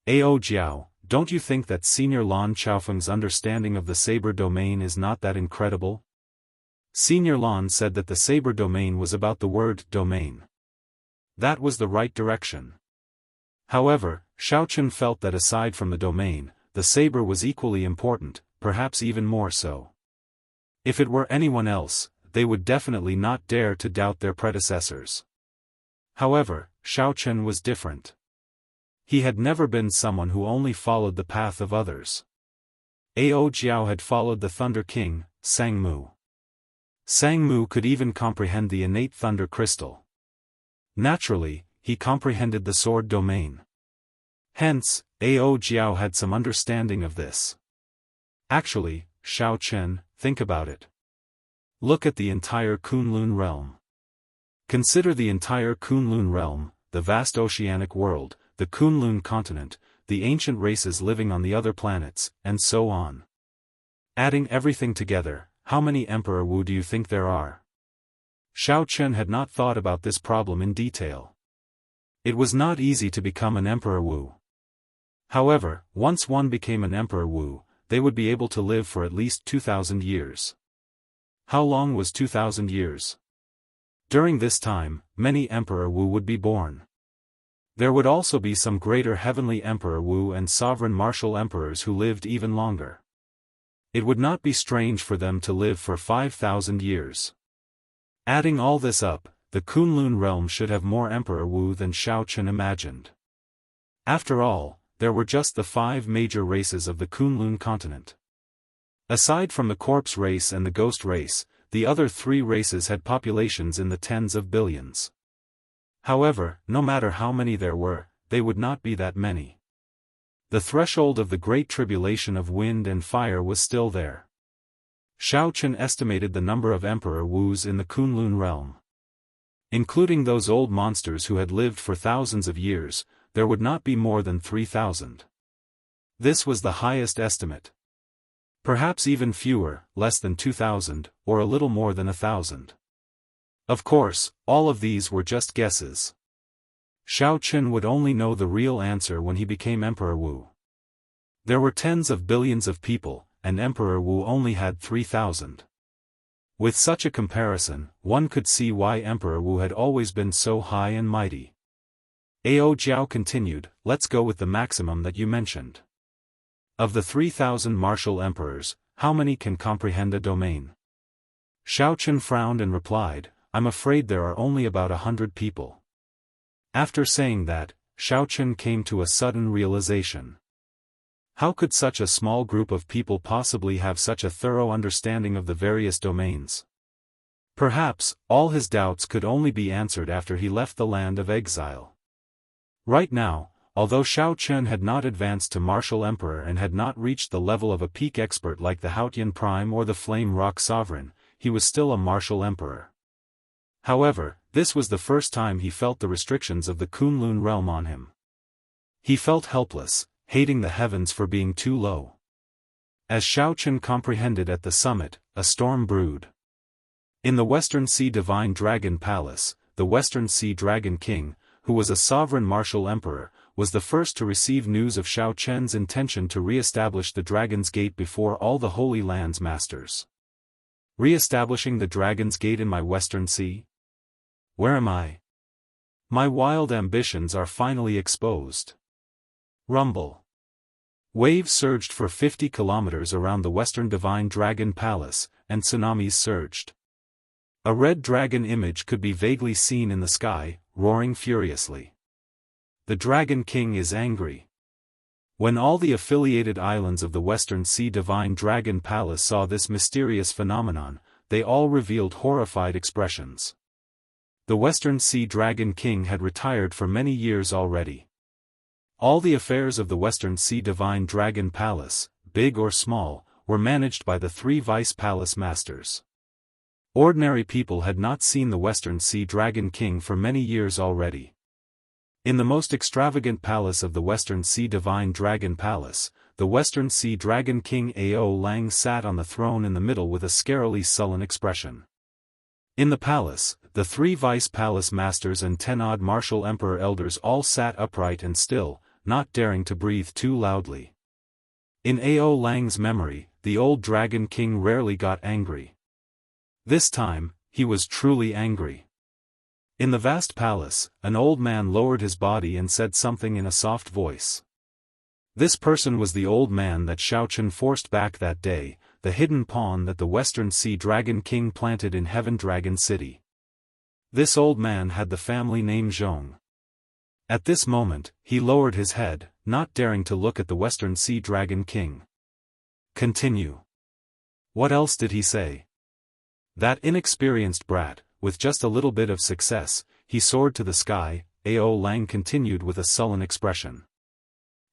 Ao Jiao, don't you think that Senior Lan Chaofeng's understanding of the saber domain is not that incredible? Senior Lan said that the saber domain was about the word domain. That was the right direction. However, Xiao Chen felt that aside from the domain, the saber was equally important, perhaps even more so. If it were anyone else, they would definitely not dare to doubt their predecessors. However, Xiao Chen was different. He had never been someone who only followed the path of others. Ao Jiao had followed the Thunder King, Sang Mu. Sang Mu could even comprehend the innate thunder crystal. Naturally, he comprehended the sword domain. Hence, Ao Jiao had some understanding of this. Actually, Xiao Chen, think about it. Look at the entire Kunlun realm. Consider the entire Kunlun realm, the vast oceanic world, the Kunlun continent, the ancient races living on the other planets, and so on. Adding everything together, how many Emperor Wu do you think there are? Xiao Chen had not thought about this problem in detail. It was not easy to become an Emperor Wu. However, once one became an Emperor Wu, they would be able to live for at least 2,000 years. How long was 2,000 years? During this time, many Emperor Wu would be born. There would also be some greater heavenly Emperor Wu and sovereign martial emperors who lived even longer. It would not be strange for them to live for 5,000 years. Adding all this up, the Kunlun realm should have more Emperor Wu than Xiao Chen imagined. After all, there were just the 5 major races of the Kunlun continent. Aside from the corpse race and the ghost race, the other 3 races had populations in the tens of billions. However, no matter how many there were, they would not be that many. The threshold of the Great Tribulation of wind and fire was still there. Shao Chen estimated the number of Emperor Wus in the Kunlun realm. Including those old monsters who had lived for thousands of years, there would not be more than 3,000. This was the highest estimate. Perhaps even fewer, less than 2,000, or a little more than 1,000. Of course, all of these were just guesses. Shao Chen would only know the real answer when he became Emperor Wu. There were tens of billions of people, and Emperor Wu only had 3,000. With such a comparison, one could see why Emperor Wu had always been so high and mighty. Ao Jiao continued, let's go with the maximum that you mentioned. Of the 3,000 martial emperors, how many can comprehend a domain? Shao Chen frowned and replied, I'm afraid there are only about 100 people. After saying that, Shao Chen came to a sudden realization. How could such a small group of people possibly have such a thorough understanding of the various domains? Perhaps, all his doubts could only be answered after he left the land of exile. Right now, although Shao Chen had not advanced to martial emperor and had not reached the level of a peak expert like the Haotian Prime or the Flame Rock Sovereign, he was still a martial emperor. However, this was the first time he felt the restrictions of the Kunlun realm on him. He felt helpless, hating the heavens for being too low. As Shao Chen comprehended at the summit, a storm brewed. In the Western Sea Divine Dragon Palace, the Western Sea Dragon King, who was a sovereign martial emperor, was the first to receive news of Shao Chen's intention to re-establish the Dragon's Gate before all the Holy Land's masters. Re-establishing the Dragon's Gate in my Western Sea? Where am I? My wild ambitions are finally exposed. Rumble. Waves surged for 50 kilometers around the Western Divine Dragon Palace, and tsunamis surged. A red dragon image could be vaguely seen in the sky, roaring furiously. The Dragon King is angry. When all the affiliated islands of the Western Sea Divine Dragon Palace saw this mysterious phenomenon, they all revealed horrified expressions. The Western Sea Dragon King had retired for many years already. All the affairs of the Western Sea Divine Dragon Palace, big or small, were managed by the 3 Vice Palace Masters. Ordinary people had not seen the Western Sea Dragon King for many years already. In the most extravagant palace of the Western Sea Divine Dragon Palace, the Western Sea Dragon King Ao Lang sat on the throne in the middle with a scarily sullen expression. In the palace, the 3 Vice Palace Masters and 10-odd martial Emperor Elders all sat upright and still, not daring to breathe too loudly. In Ao Lang's memory, the old Dragon King rarely got angry. This time, he was truly angry. In the vast palace, an old man lowered his body and said something in a soft voice. This person was the old man that Shao Chen forced back that day, the hidden pawn that the Western Sea Dragon King planted in Heaven Dragon City. This old man had the family name Zhong. At this moment, he lowered his head, not daring to look at the Western Sea Dragon King. Continue. What else did he say? That inexperienced brat, with just a little bit of success, he soared to the sky, Ao Lang continued with a sullen expression.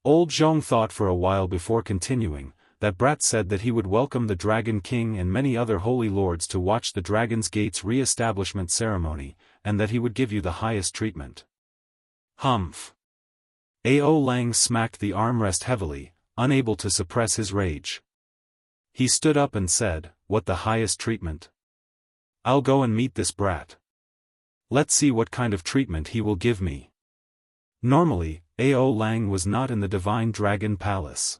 Old Zhong thought for a while before continuing. That brat said that he would welcome the Dragon King and many other holy lords to watch the Dragon's Gate's re-establishment ceremony, and that he would give you the highest treatment. Humph. Ao Lang smacked the armrest heavily, unable to suppress his rage. He stood up and said, what the highest treatment? I'll go and meet this brat. Let's see what kind of treatment he will give me. Normally, Ao Lang was not in the Divine Dragon Palace.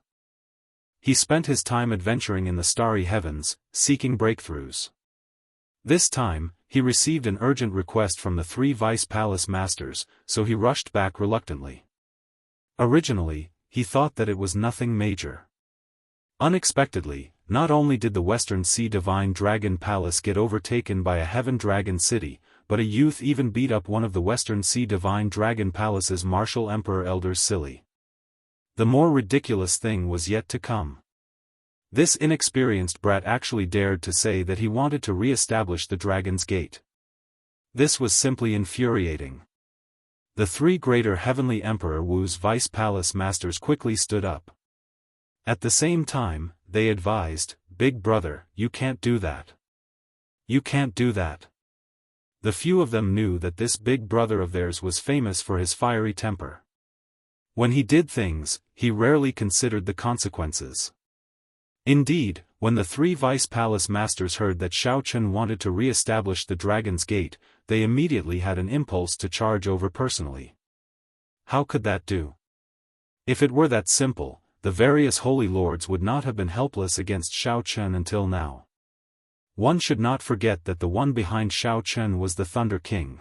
He spent his time adventuring in the starry heavens, seeking breakthroughs. This time, he received an urgent request from the 3 Vice Palace Masters, so he rushed back reluctantly. Originally, he thought that it was nothing major. Unexpectedly, not only did the Western Sea Divine Dragon Palace get overtaken by a Heaven Dragon City, but a youth even beat up one of the Western Sea Divine Dragon Palace's martial Emperor Elders silly. The more ridiculous thing was yet to come. This inexperienced brat actually dared to say that he wanted to re-establish the Dragon's Gate. This was simply infuriating. The 3 greater heavenly Emperor Wu's Vice Palace Masters quickly stood up. At the same time, they advised, "Big brother, you can't do that. You can't do that." The few of them knew that this big brother of theirs was famous for his fiery temper. When he did things, he rarely considered the consequences. Indeed, when the three vice palace masters heard that Xiao Chen wanted to re-establish the Dragon's Gate, they immediately had an impulse to charge over personally. How could that do? If it were that simple, the various holy lords would not have been helpless against Xiao Chen until now. One should not forget that the one behind Xiao Chen was the Thunder King.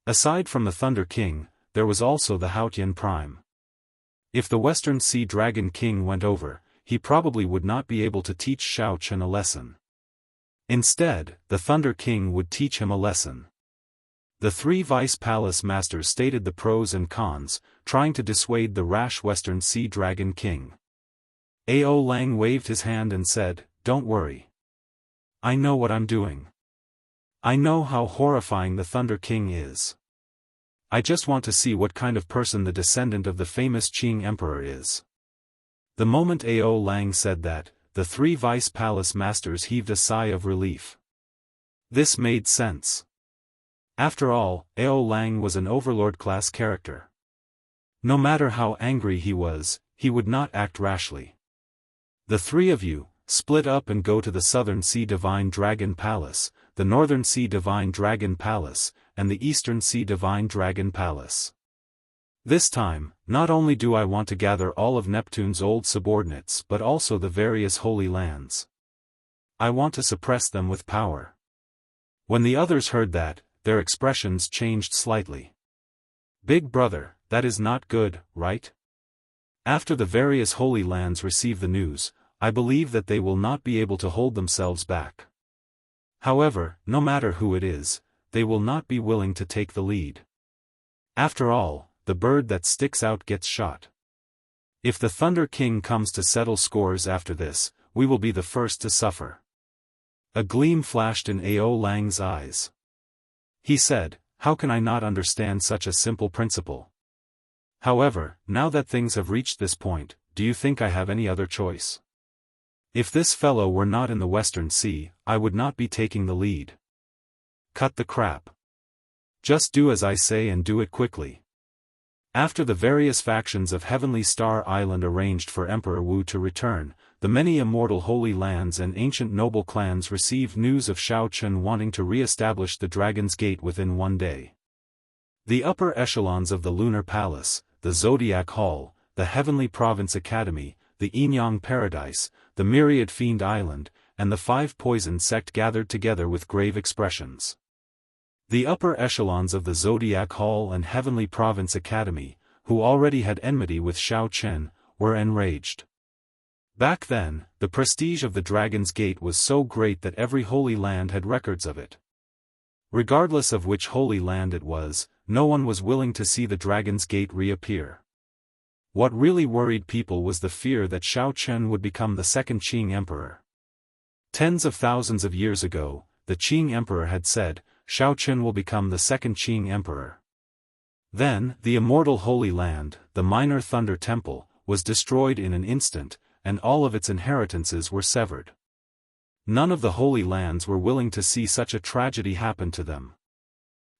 Aside from the Thunder King, there was also the Haotian Prime. If the Western Sea Dragon King went over, he probably would not be able to teach Xiao Chen a lesson. Instead, the Thunder King would teach him a lesson. The three vice palace masters stated the pros and cons, trying to dissuade the rash Western Sea Dragon King. Ao Lang waved his hand and said, "Don't worry. I know what I'm doing. I know how horrifying the Thunder King is. I just want to see what kind of person the descendant of the famous Qing Emperor is." The moment Ao Lang said that, the three vice palace masters heaved a sigh of relief. This made sense. After all, Ao Lang was an overlord-class character. No matter how angry he would not act rashly. "The three of you, split up and go to the Southern Sea Divine Dragon Palace, the Northern Sea Divine Dragon Palace, and the Eastern Sea Divine Dragon Palace. This time, not only do I want to gather all of Neptune's old subordinates but also the various holy lands. I want to suppress them with power." When the others heard that, their expressions changed slightly. "Big brother, that is not good, right? After the various holy lands receive the news, I believe that they will not be able to hold themselves back. However, no matter who it is, they will not be willing to take the lead. After all, the bird that sticks out gets shot. If the Thunder King comes to settle scores after this, we will be the first to suffer." A gleam flashed in Ao Lang's eyes. He said, "How can I not understand such a simple principle? However, now that things have reached this point, do you think I have any other choice? If this fellow were not in the Western Sea, I would not be taking the lead. Cut the crap. Just do as I say and do it quickly." After the various factions of Heavenly Star Island arranged for Emperor Wu to return, the many immortal holy lands and ancient noble clans received news of Xiao Chen wanting to re-establish the Dragon's Gate within one day. The upper echelons of the Lunar Palace, the Zodiac Hall, the Heavenly Province Academy, the Yinyang Paradise, the Myriad Fiend Island, and the Five Poison Sect gathered together with grave expressions. The upper echelons of the Zodiac Hall and Heavenly Province Academy, who already had enmity with Xiao Chen, were enraged. Back then, the prestige of the Dragon's Gate was so great that every holy land had records of it. Regardless of which holy land it was, no one was willing to see the Dragon's Gate reappear. What really worried people was the fear that Xiao Chen would become the second Qing Emperor. Tens of thousands of years ago, the Qing Emperor had said, Xiao Chen will become the second Qing Emperor. Then, the immortal Holy Land, the Minor Thunder Temple, was destroyed in an instant, and all of its inheritances were severed. None of the Holy Lands were willing to see such a tragedy happen to them.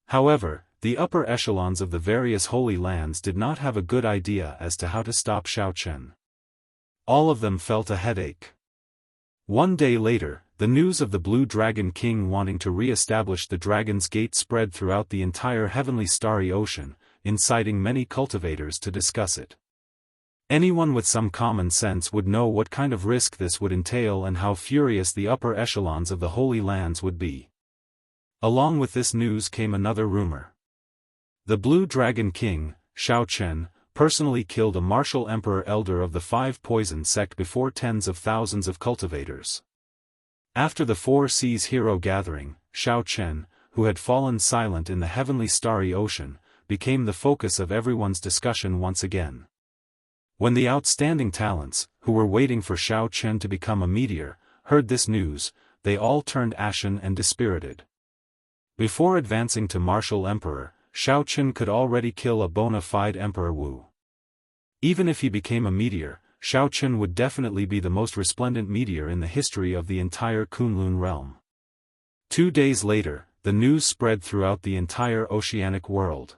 However, the upper echelons of the various Holy Lands did not have a good idea as to how to stop Xiao Chen. All of them felt a headache. One day later, the news of the Blue Dragon King wanting to re-establish the Dragon's Gate spread throughout the entire heavenly starry ocean, inciting many cultivators to discuss it. Anyone with some common sense would know what kind of risk this would entail and how furious the upper echelons of the Holy Lands would be. Along with this news came another rumor. The Blue Dragon King, Xiao Chen, personally killed a martial emperor elder of the Five Poison Sect before tens of thousands of cultivators. After the Four Seas hero gathering, Xiao Chen, who had fallen silent in the heavenly starry ocean, became the focus of everyone's discussion once again. When the outstanding talents, who were waiting for Xiao Chen to become a meteor, heard this news, they all turned ashen and dispirited. Before advancing to martial emperor, Xiao Chen could already kill a bona fide Emperor Wu. Even if he became a meteor, Xiao Chen would definitely be the most resplendent meteor in the history of the entire Kunlun realm. 2 days later, the news spread throughout the entire oceanic world.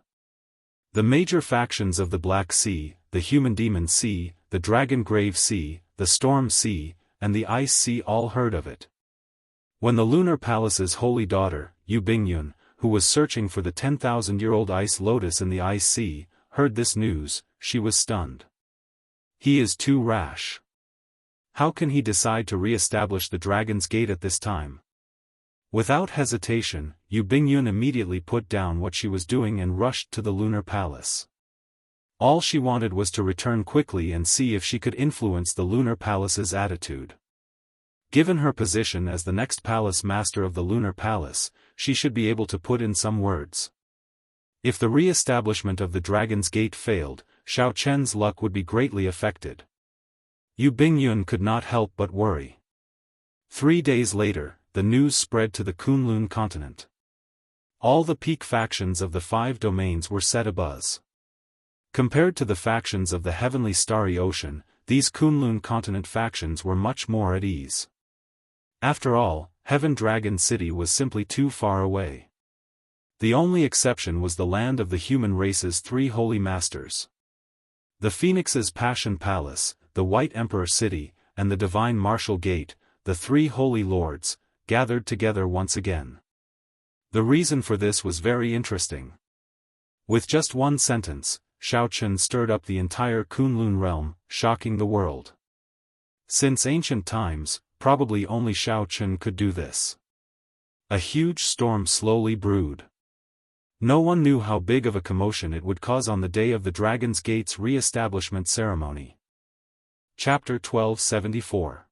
The major factions of the Black Sea, the Human Demon Sea, the Dragon Grave Sea, the Storm Sea, and the Ice Sea all heard of it. When the Lunar Palace's holy daughter, Yu Bingyun, who was searching for the 10,000-year-old ice lotus in the Ice Sea, heard this news, she was stunned. He is too rash. How can he decide to re-establish the Dragon's Gate at this time? Without hesitation, Yu Bingyun immediately put down what she was doing and rushed to the Lunar Palace. All she wanted was to return quickly and see if she could influence the Lunar Palace's attitude. Given her position as the next palace master of the Lunar Palace, she should be able to put in some words. If the re-establishment of the Dragon's Gate failed, Xiao Chen's luck would be greatly affected. Yu Bingyun could not help but worry. 3 days later, the news spread to the Kunlun continent. All the peak factions of the 5 domains were set abuzz. Compared to the factions of the heavenly starry ocean, these Kunlun continent factions were much more at ease. After all, Heaven Dragon City was simply too far away. The only exception was the land of the human race's 3 holy masters. The Phoenix's Passion Palace, the White Emperor City, and the Divine Martial Gate, the 3 holy lords, gathered together once again. The reason for this was very interesting. With just one sentence, Xiao Chen stirred up the entire Kunlun realm, shocking the world. Since ancient times, probably only Xiao Chen could do this. A huge storm slowly brewed. No one knew how big of a commotion it would cause on the day of the Dragon's Gate's re-establishment ceremony. Chapter 1274.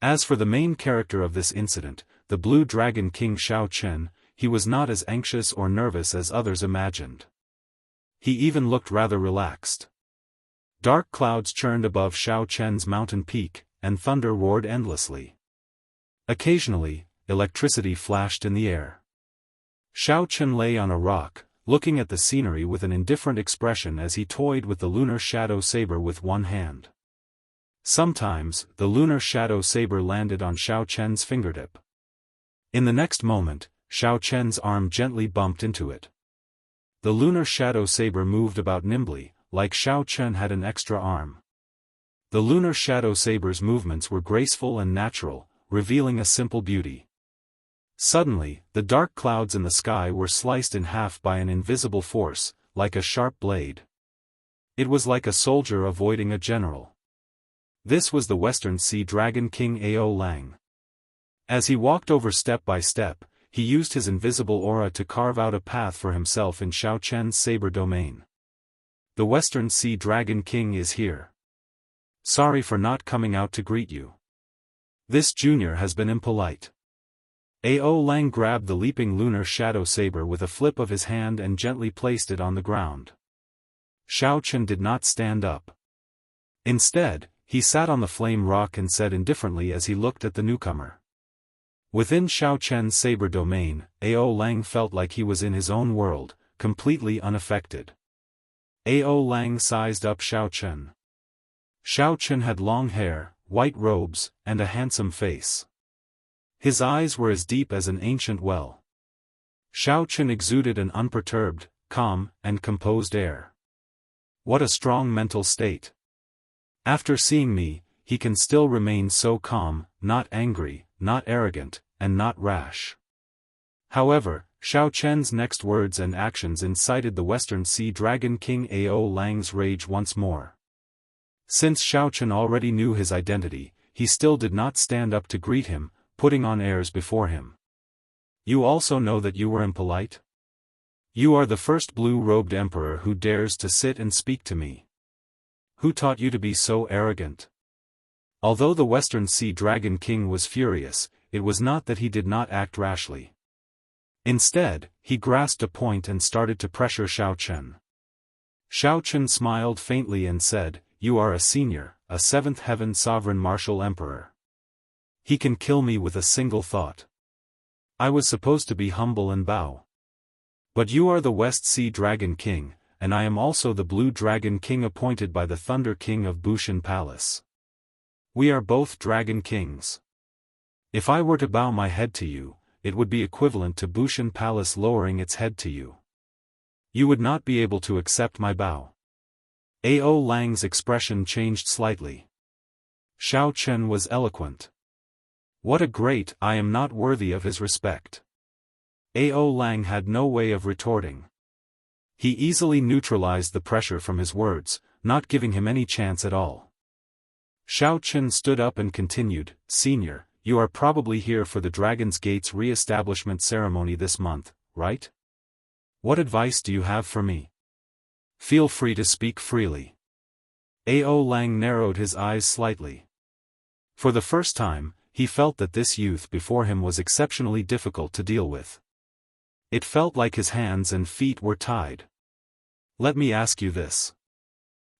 As for the main character of this incident, the Blue Dragon King Xiao Chen, he was not as anxious or nervous as others imagined. He even looked rather relaxed. Dark clouds churned above Xiao Chen's mountain peak, and thunder roared endlessly. Occasionally, electricity flashed in the air. Xiao Chen lay on a rock, looking at the scenery with an indifferent expression as he toyed with the lunar shadow saber with one hand. Sometimes, the lunar shadow saber landed on Xiao Chen's fingertip. In the next moment, Xiao Chen's arm gently bumped into it. The lunar shadow saber moved about nimbly, like Xiao Chen had an extra arm. The lunar shadow saber's movements were graceful and natural, revealing a simple beauty. Suddenly, the dark clouds in the sky were sliced in half by an invisible force, like a sharp blade. It was like a soldier avoiding a general. This was the Western Sea Dragon King Ao Lang. As he walked over step by step, he used his invisible aura to carve out a path for himself in Xiao Chen's saber domain. The Western Sea Dragon King is here. Sorry for not coming out to greet you. This junior has been impolite. Ao Lang grabbed the leaping lunar shadow saber with a flip of his hand and gently placed it on the ground. Xiao Chen did not stand up. Instead, he sat on the flame rock and said indifferently as he looked at the newcomer. Within Xiao Chen's saber domain, Ao Lang felt like he was in his own world, completely unaffected. Ao Lang sized up Xiao Chen. Xiao Chen had long hair, white robes, and a handsome face. His eyes were as deep as an ancient well. Xiao Chen exuded an unperturbed, calm, and composed air. What a strong mental state. After seeing me, he can still remain so calm, not angry, not arrogant, and not rash. However, Xiao Chen's next words and actions incited the Western Sea Dragon King Ao Lang's rage once more. Since Xiao Chen already knew his identity, he still did not stand up to greet him, putting on airs before him. You also know that you were impolite? You are the first blue-robed emperor who dares to sit and speak to me. Who taught you to be so arrogant? Although the Western Sea Dragon King was furious, it was not that he did not act rashly. Instead, he grasped a point and started to pressure Xiao Chen. Xiao Chen smiled faintly and said, "You are a senior, a 7th heaven sovereign martial emperor. He can kill me with a single thought. I was supposed to be humble and bow. But you are the West Sea Dragon King, and I am also the Blue Dragon King appointed by the Thunder King of Bushan Palace. We are both Dragon Kings. If I were to bow my head to you, it would be equivalent to Bushan Palace lowering its head to you. You would not be able to accept my bow. Ao Lang's expression changed slightly. Xiao Chen was eloquent. What a great, I am not worthy of his respect. Ao Lang had no way of retorting. He easily neutralized the pressure from his words, not giving him any chance at all. Xiao Chen stood up and continued, Senior, you are probably here for the Dragon's Gate's re-establishment ceremony this month, right? What advice do you have for me? Feel free to speak freely. Ao Lang narrowed his eyes slightly. For the first time, he felt that this youth before him was exceptionally difficult to deal with. It felt like his hands and feet were tied. Let me ask you this.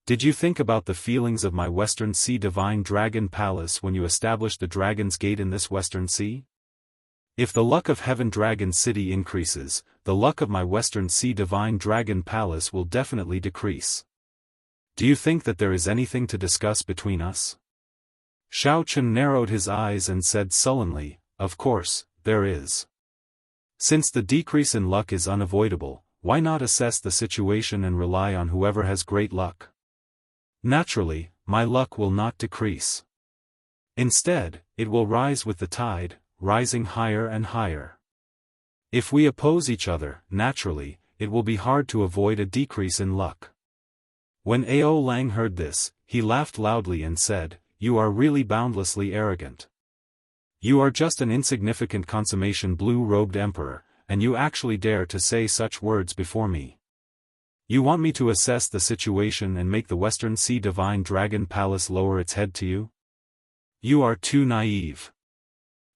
Did you think about the feelings of my Western Sea Divine Dragon Palace when you established the Dragon's Gate in this Western Sea? If the luck of Heaven Dragon City increases, the luck of my Western Sea Divine Dragon Palace will definitely decrease. Do you think that there is anything to discuss between us? Xiao Chen narrowed his eyes and said sullenly, Of course, there is. Since the decrease in luck is unavoidable, why not assess the situation and rely on whoever has great luck? Naturally, my luck will not decrease. Instead, it will rise with the tide, rising higher and higher. If we oppose each other, naturally, it will be hard to avoid a decrease in luck. When Ao Lang heard this, he laughed loudly and said, You are really boundlessly arrogant. You are just an insignificant consummation blue-robed emperor, and you actually dare to say such words before me. You want me to assess the situation and make the Western Sea Divine Dragon Palace lower its head to you? You are too naive.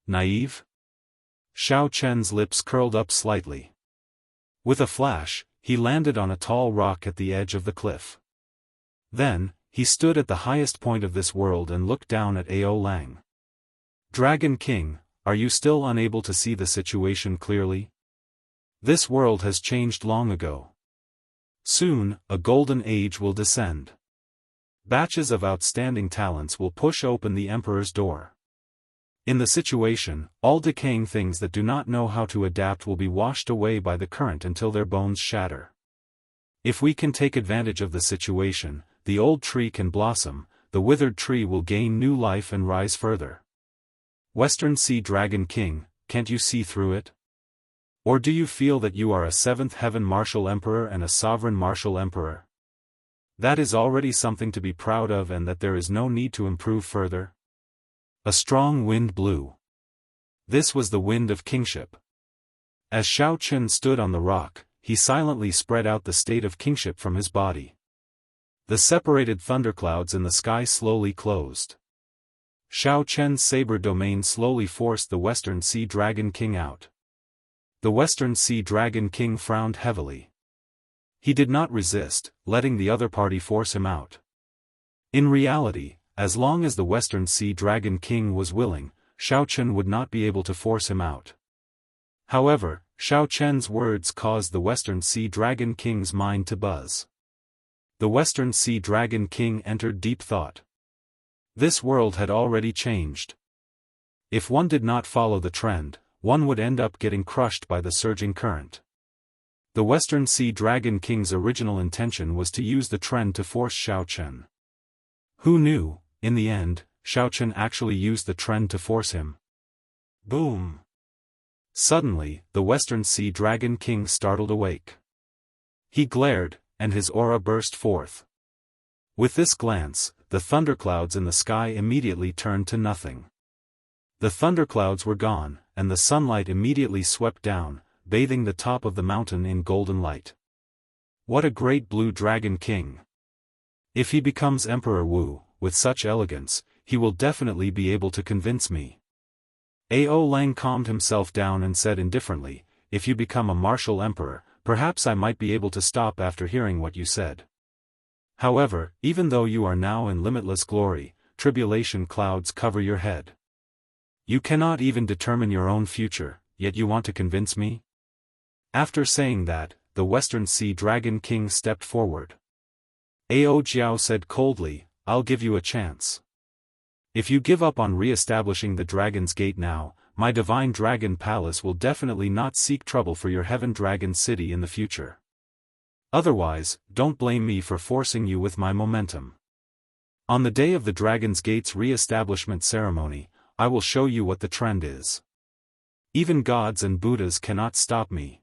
Naive? Xiao Chen's lips curled up slightly. With a flash, he landed on a tall rock at the edge of the cliff. Then, he stood at the highest point of this world and looked down at Ao Lang. Dragon King, are you still unable to see the situation clearly? This world has changed long ago. Soon, a golden age will descend. Batches of outstanding talents will push open the Emperor's door. In the situation, all decaying things that do not know how to adapt will be washed away by the current until their bones shatter. If we can take advantage of the situation, the old tree can blossom, the withered tree will gain new life and rise further. Western Sea Dragon King, can't you see through it? Or do you feel that you are a seventh heaven martial emperor and a sovereign martial emperor? That is already something to be proud of and that there is no need to improve further. A strong wind blew. This was the wind of kingship. As Xiao Chen stood on the rock, he silently spread out the state of kingship from his body. The separated thunderclouds in the sky slowly closed. Xiao Chen's saber domain slowly forced the Western Sea Dragon King out. The Western Sea Dragon King frowned heavily. He did not resist, letting the other party force him out. In reality, as long as the Western Sea Dragon King was willing, Xiao Chen would not be able to force him out. However, Xiao Chen's words caused the Western Sea Dragon King's mind to buzz. The Western Sea Dragon King entered deep thought. This world had already changed. If one did not follow the trend, one would end up getting crushed by the surging current. The Western Sea Dragon King's original intention was to use the trend to force Xiao Chen. Who knew, in the end, Xiao Chen actually used the trend to force him. Boom! Suddenly, the Western Sea Dragon King startled awake. He glared, and his aura burst forth. With this glance, the thunderclouds in the sky immediately turned to nothing. The thunderclouds were gone, and the sunlight immediately swept down, bathing the top of the mountain in golden light. What a great blue dragon king! If he becomes Emperor Wu, with such elegance, he will definitely be able to convince me. Ao Lang calmed himself down and said indifferently, If you become a martial emperor, perhaps I might be able to stop after hearing what you said. However, even though you are now in limitless glory, tribulation clouds cover your head. You cannot even determine your own future, yet you want to convince me? After saying that, the Western Sea Dragon King stepped forward. Ao Jiao said coldly, "I'll give you a chance. If you give up on re-establishing the Dragon's Gate now, my Divine Dragon Palace will definitely not seek trouble for your Heaven Dragon City in the future. Otherwise, don't blame me for forcing you with my momentum. On the day of the Dragon's Gate's re-establishment ceremony, I will show you what the trend is. Even gods and Buddhas cannot stop me."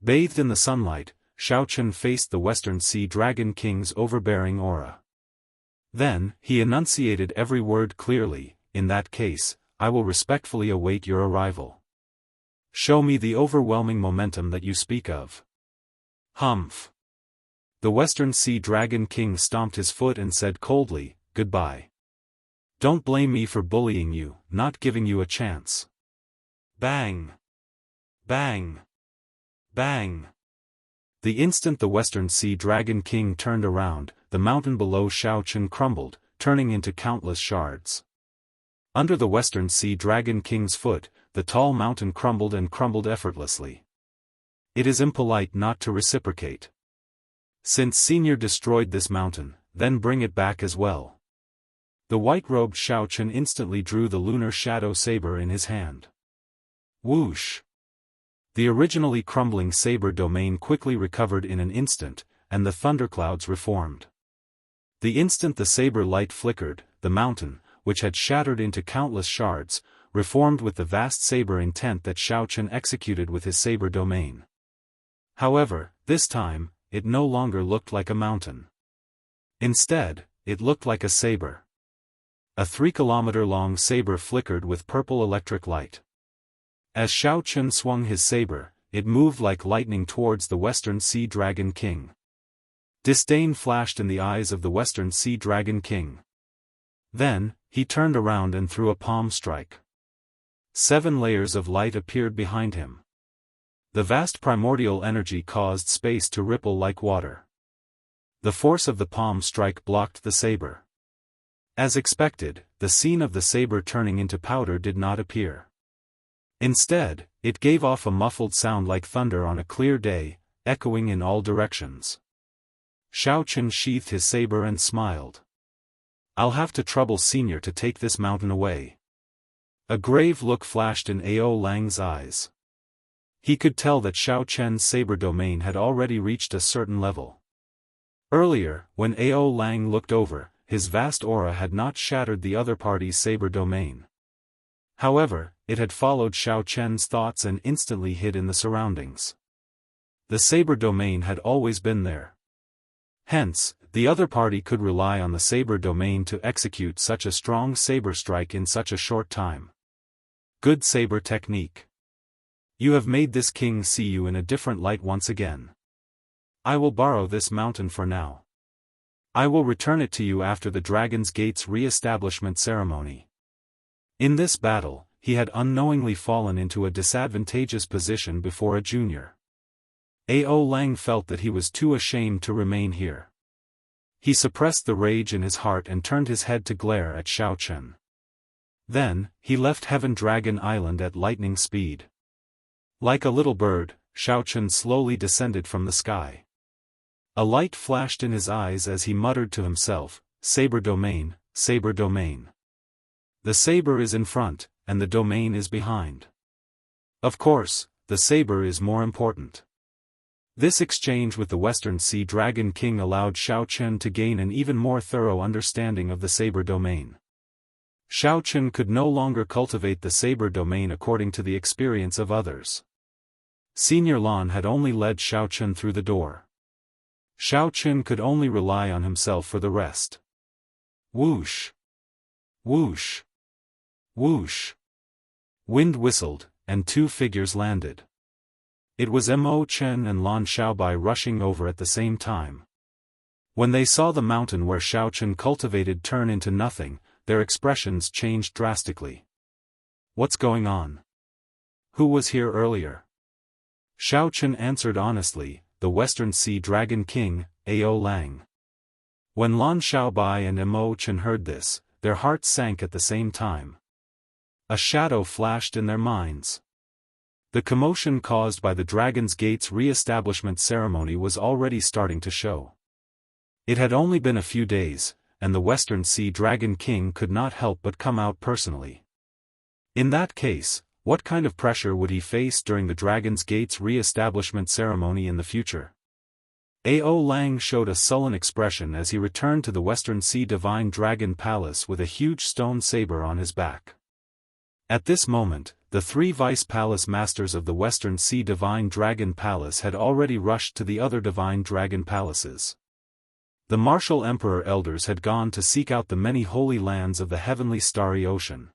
Bathed in the sunlight, Xiaochen faced the Western Sea Dragon King's overbearing aura. Then, he enunciated every word clearly, "In that case, I will respectfully await your arrival. Show me the overwhelming momentum that you speak of." Humph. The Western Sea Dragon King stomped his foot and said coldly, "Goodbye. Don't blame me for bullying you, not giving you a chance." Bang! Bang! Bang! The instant the Western Sea Dragon King turned around, the mountain below Xiaochen crumbled, turning into countless shards. Under the Western Sea Dragon King's foot, the tall mountain crumbled and crumbled effortlessly. It is impolite not to reciprocate. Since Senior destroyed this mountain, then bring it back as well. The white-robed Xiaochen instantly drew the lunar shadow saber in his hand. Whoosh! The originally crumbling saber domain quickly recovered in an instant, and the thunderclouds reformed. The instant the saber light flickered, the mountain, which had shattered into countless shards, reformed with the vast saber intent that Xiaochen executed with his saber domain. However, this time, it no longer looked like a mountain. Instead, it looked like a saber. A 3-kilometer-long saber flickered with purple electric light. As Xiaochen swung his saber, it moved like lightning towards the Western Sea Dragon King. Disdain flashed in the eyes of the Western Sea Dragon King. Then, he turned around and threw a palm strike. 7 layers of light appeared behind him. The vast primordial energy caused space to ripple like water. The force of the palm strike blocked the saber. As expected, the scene of the saber turning into powder did not appear. Instead, it gave off a muffled sound like thunder on a clear day, echoing in all directions. Xiaochen sheathed his saber and smiled. "I'll have to trouble Senior to take this mountain away." A grave look flashed in Ao Lang's eyes. He could tell that Xiaochen's saber domain had already reached a certain level. Earlier, when Ao Lang looked over, his vast aura had not shattered the other party's saber domain. However, it had followed Xiaochen's thoughts and instantly hid in the surroundings. The saber domain had always been there. Hence, the other party could rely on the saber domain to execute such a strong saber strike in such a short time. Good saber technique. You have made this king see you in a different light once again. I will borrow this mountain for now. I will return it to you after the Dragon's Gate's re-establishment ceremony. In this battle, he had unknowingly fallen into a disadvantageous position before a junior. Ao Lang felt that he was too ashamed to remain here. He suppressed the rage in his heart and turned his head to glare at Xiaochen. Then, he left Heaven Dragon Island at lightning speed. Like a little bird, Xiaochen slowly descended from the sky. A light flashed in his eyes as he muttered to himself, "Saber domain, saber domain. The saber is in front, and the domain is behind. Of course, the saber is more important." This exchange with the Western Sea Dragon King allowed Xiaochen to gain an even more thorough understanding of the saber domain. Xiaochen could no longer cultivate the saber domain according to the experience of others. Senior Lan had only led Xiaochen through the door. Xiaochen could only rely on himself for the rest. Whoosh! Whoosh! Whoosh! Wind whistled, and 2 figures landed. It was Mo Chen and Lan Xiaobai rushing over at the same time. When they saw the mountain where Xiaochen cultivated turn into nothing, their expressions changed drastically. What's going on? Who was here earlier? Xiaochen answered honestly, the Western Sea Dragon King, Ao Lang. When Lan Xiaobai and Mo Chen heard this, their hearts sank at the same time. A shadow flashed in their minds. The commotion caused by the Dragon's Gate's re-establishment ceremony was already starting to show. It had only been a few days, and the Western Sea Dragon King could not help but come out personally. In that case, what kind of pressure would he face during the Dragon's Gate's re-establishment ceremony in the future? Ao Lang showed a sullen expression as he returned to the Western Sea Divine Dragon Palace with a huge stone saber on his back. At this moment, the 3 vice palace masters of the Western Sea Divine Dragon Palace had already rushed to the other Divine Dragon Palaces. The martial Emperor elders had gone to seek out the many holy lands of the heavenly starry ocean.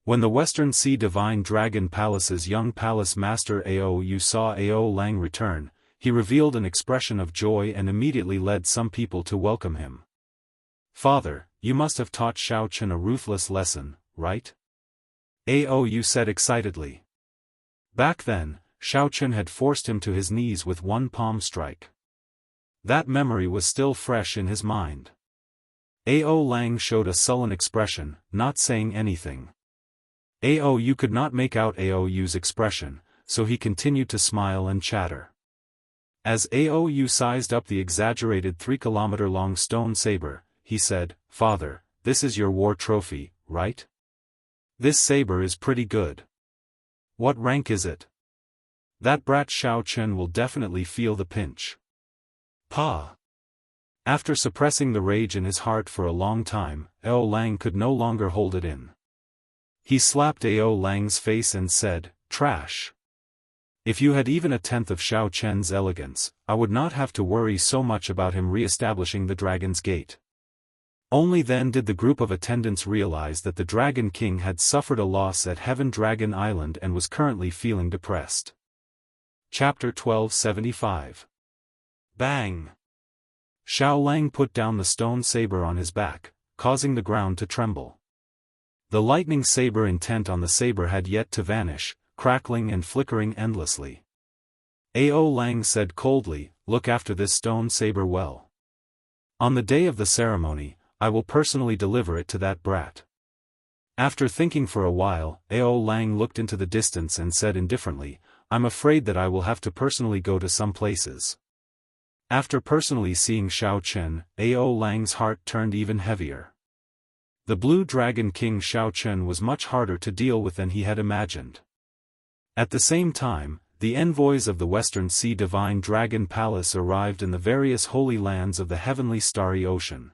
When the Western Sea Divine Dragon Palace's young palace master Ao Yu saw Ao Lang return, he revealed an expression of joy and immediately led some people to welcome him. "Father, you must have taught Xiao Chen a ruthless lesson, right?" Ao Yu said excitedly. Back then, Xiao Chen had forced him to his knees with one palm strike. That memory was still fresh in his mind. Ao Lang showed a sullen expression, not saying anything. Ao Yu could not make out Ao Yu's expression, so he continued to smile and chatter. As Ao Yu sized up the exaggerated 3-kilometer-long stone saber, he said, "Father, this is your war trophy, right? This saber is pretty good. What rank is it? That brat Xiao Chen will definitely feel the pinch." Pa! After suppressing the rage in his heart for a long time, Ao Lang could no longer hold it in. He slapped Ao Lang's face and said, "Trash. If you had even a tenth of Xiao Chen's elegance, I would not have to worry so much about him re-establishing the Dragon's Gate." Only then did the group of attendants realize that the Dragon King had suffered a loss at Heaven Dragon Island and was currently feeling depressed. Chapter 1275. Bang! Xiao Lang put down the stone saber on his back, causing the ground to tremble. The lightning saber intent on the saber had yet to vanish, crackling and flickering endlessly. Ao Lang said coldly, "Look after this stone saber well. On the day of the ceremony, I will personally deliver it to that brat." After thinking for a while, Ao Lang looked into the distance and said indifferently, "I'm afraid that I will have to personally go to some places." After personally seeing Xiao Chen, Ao Lang's heart turned even heavier. The Blue Dragon King Xiao Chen was much harder to deal with than he had imagined. At the same time, the envoys of the Western Sea Divine Dragon Palace arrived in the various holy lands of the heavenly starry ocean.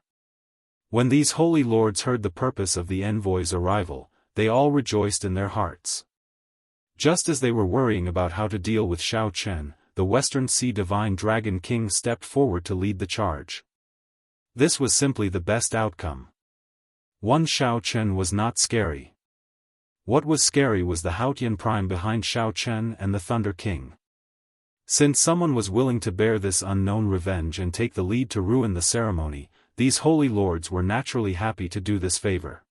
When these holy lords heard the purpose of the envoys' arrival, they all rejoiced in their hearts. Just as they were worrying about how to deal with Xiao Chen, the Western Sea Divine Dragon King stepped forward to lead the charge. This was simply the best outcome. One Xiao Chen was not scary. What was scary was the Haotian Prime behind Xiao Chen and the Thunder King. Since someone was willing to bear this unknown revenge and take the lead to ruin the ceremony, these holy lords were naturally happy to do this favor.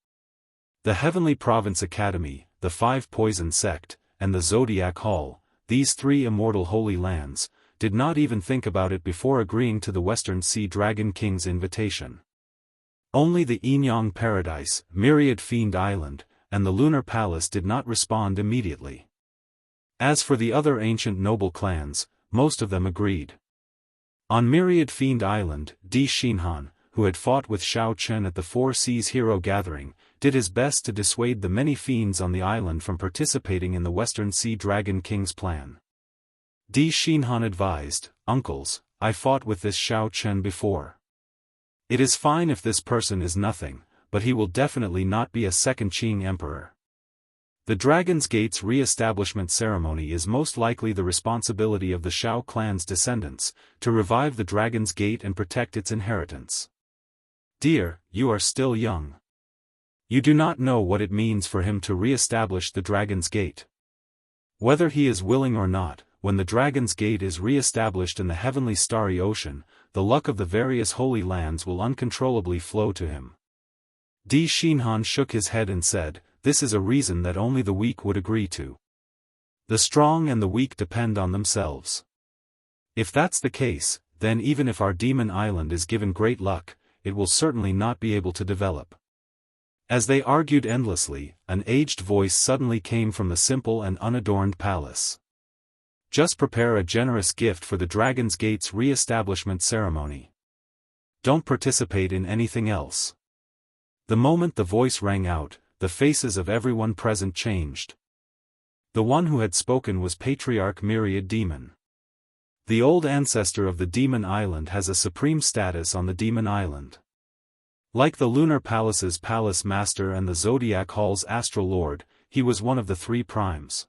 The Heavenly Province Academy, the 5 Poison Sect, and the Zodiac Hall, these 3 immortal holy lands, did not even think about it before agreeing to the Western Sea Dragon King's invitation. Only the Yinyang Paradise, Myriad Fiend Island, and the Lunar Palace did not respond immediately. As for the other ancient noble clans, most of them agreed. On Myriad Fiend Island, Di Xinhan, who had fought with Xiao Chen at the Four Seas Hero Gathering, did his best to dissuade the many fiends on the island from participating in the Western Sea Dragon King's plan. Di Xinhan advised, "Uncles, I fought with this Xiao Chen before. It is fine if this person is nothing, but he will definitely not be a second Qing emperor. The Dragon's Gate's re-establishment ceremony is most likely the responsibility of the Xiao clan's descendants, to revive the Dragon's Gate and protect its inheritance. Dear, you are still young. You do not know what it means for him to re-establish the Dragon's Gate. Whether he is willing or not, when the Dragon's Gate is re-established in the heavenly starry ocean, the luck of the various holy lands will uncontrollably flow to him." Di Xinhan shook his head and said, "This is a reason that only the weak would agree to. The strong and the weak depend on themselves. If that's the case, then even if our demon island is given great luck, it will certainly not be able to develop. As they argued endlessly, an aged voice suddenly came from the simple and unadorned palace. Just prepare a generous gift for the Dragon's Gate's re-establishment ceremony. Don't participate in anything else. The moment the voice rang out, the faces of everyone present changed. The one who had spoken was Patriarch Myriad Demon. The old ancestor of the Demon Island has a supreme status on the Demon Island. Like the Lunar Palace's Palace Master and the Zodiac Hall's Astral Lord, he was one of the three primes.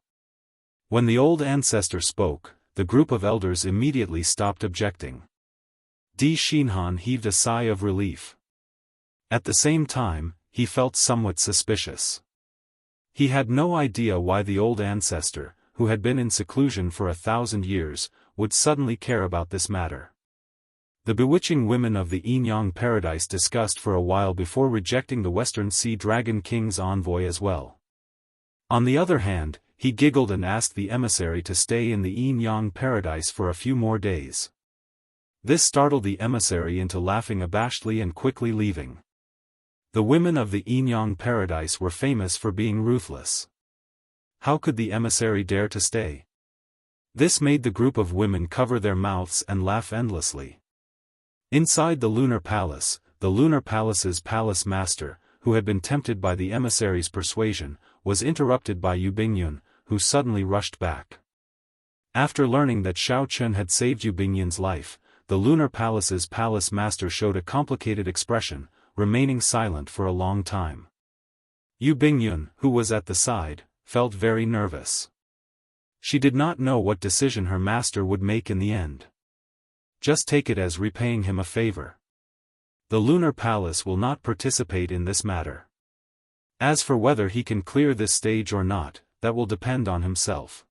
When the old ancestor spoke, the group of elders immediately stopped objecting. Di Xinhan heaved a sigh of relief. At the same time, he felt somewhat suspicious. He had no idea why the old ancestor, who had been in seclusion for 1,000 years, would suddenly care about this matter. The bewitching women of the Yin-Yang Paradise discussed for a while before rejecting the Western Sea Dragon King's envoy as well. On the other hand, he giggled and asked the emissary to stay in the Yin-Yang Paradise for a few more days. This startled the emissary into laughing abashedly and quickly leaving. The women of the Yin-Yang Paradise were famous for being ruthless. How could the emissary dare to stay? This made the group of women cover their mouths and laugh endlessly. Inside the Lunar Palace, the Lunar Palace's Palace Master, who had been tempted by the emissary's persuasion, was interrupted by Yu Bingyun, who suddenly rushed back. After learning that Xiao Chun had saved Yu Bingyun's life, the Lunar Palace's Palace Master showed a complicated expression, remaining silent for a long time. Yu Bingyun, who was at the side, felt very nervous. She did not know what decision her master would make in the end. Just take it as repaying him a favor. The Lunar Palace will not participate in this matter. As for whether he can clear this stage or not, that will depend on himself.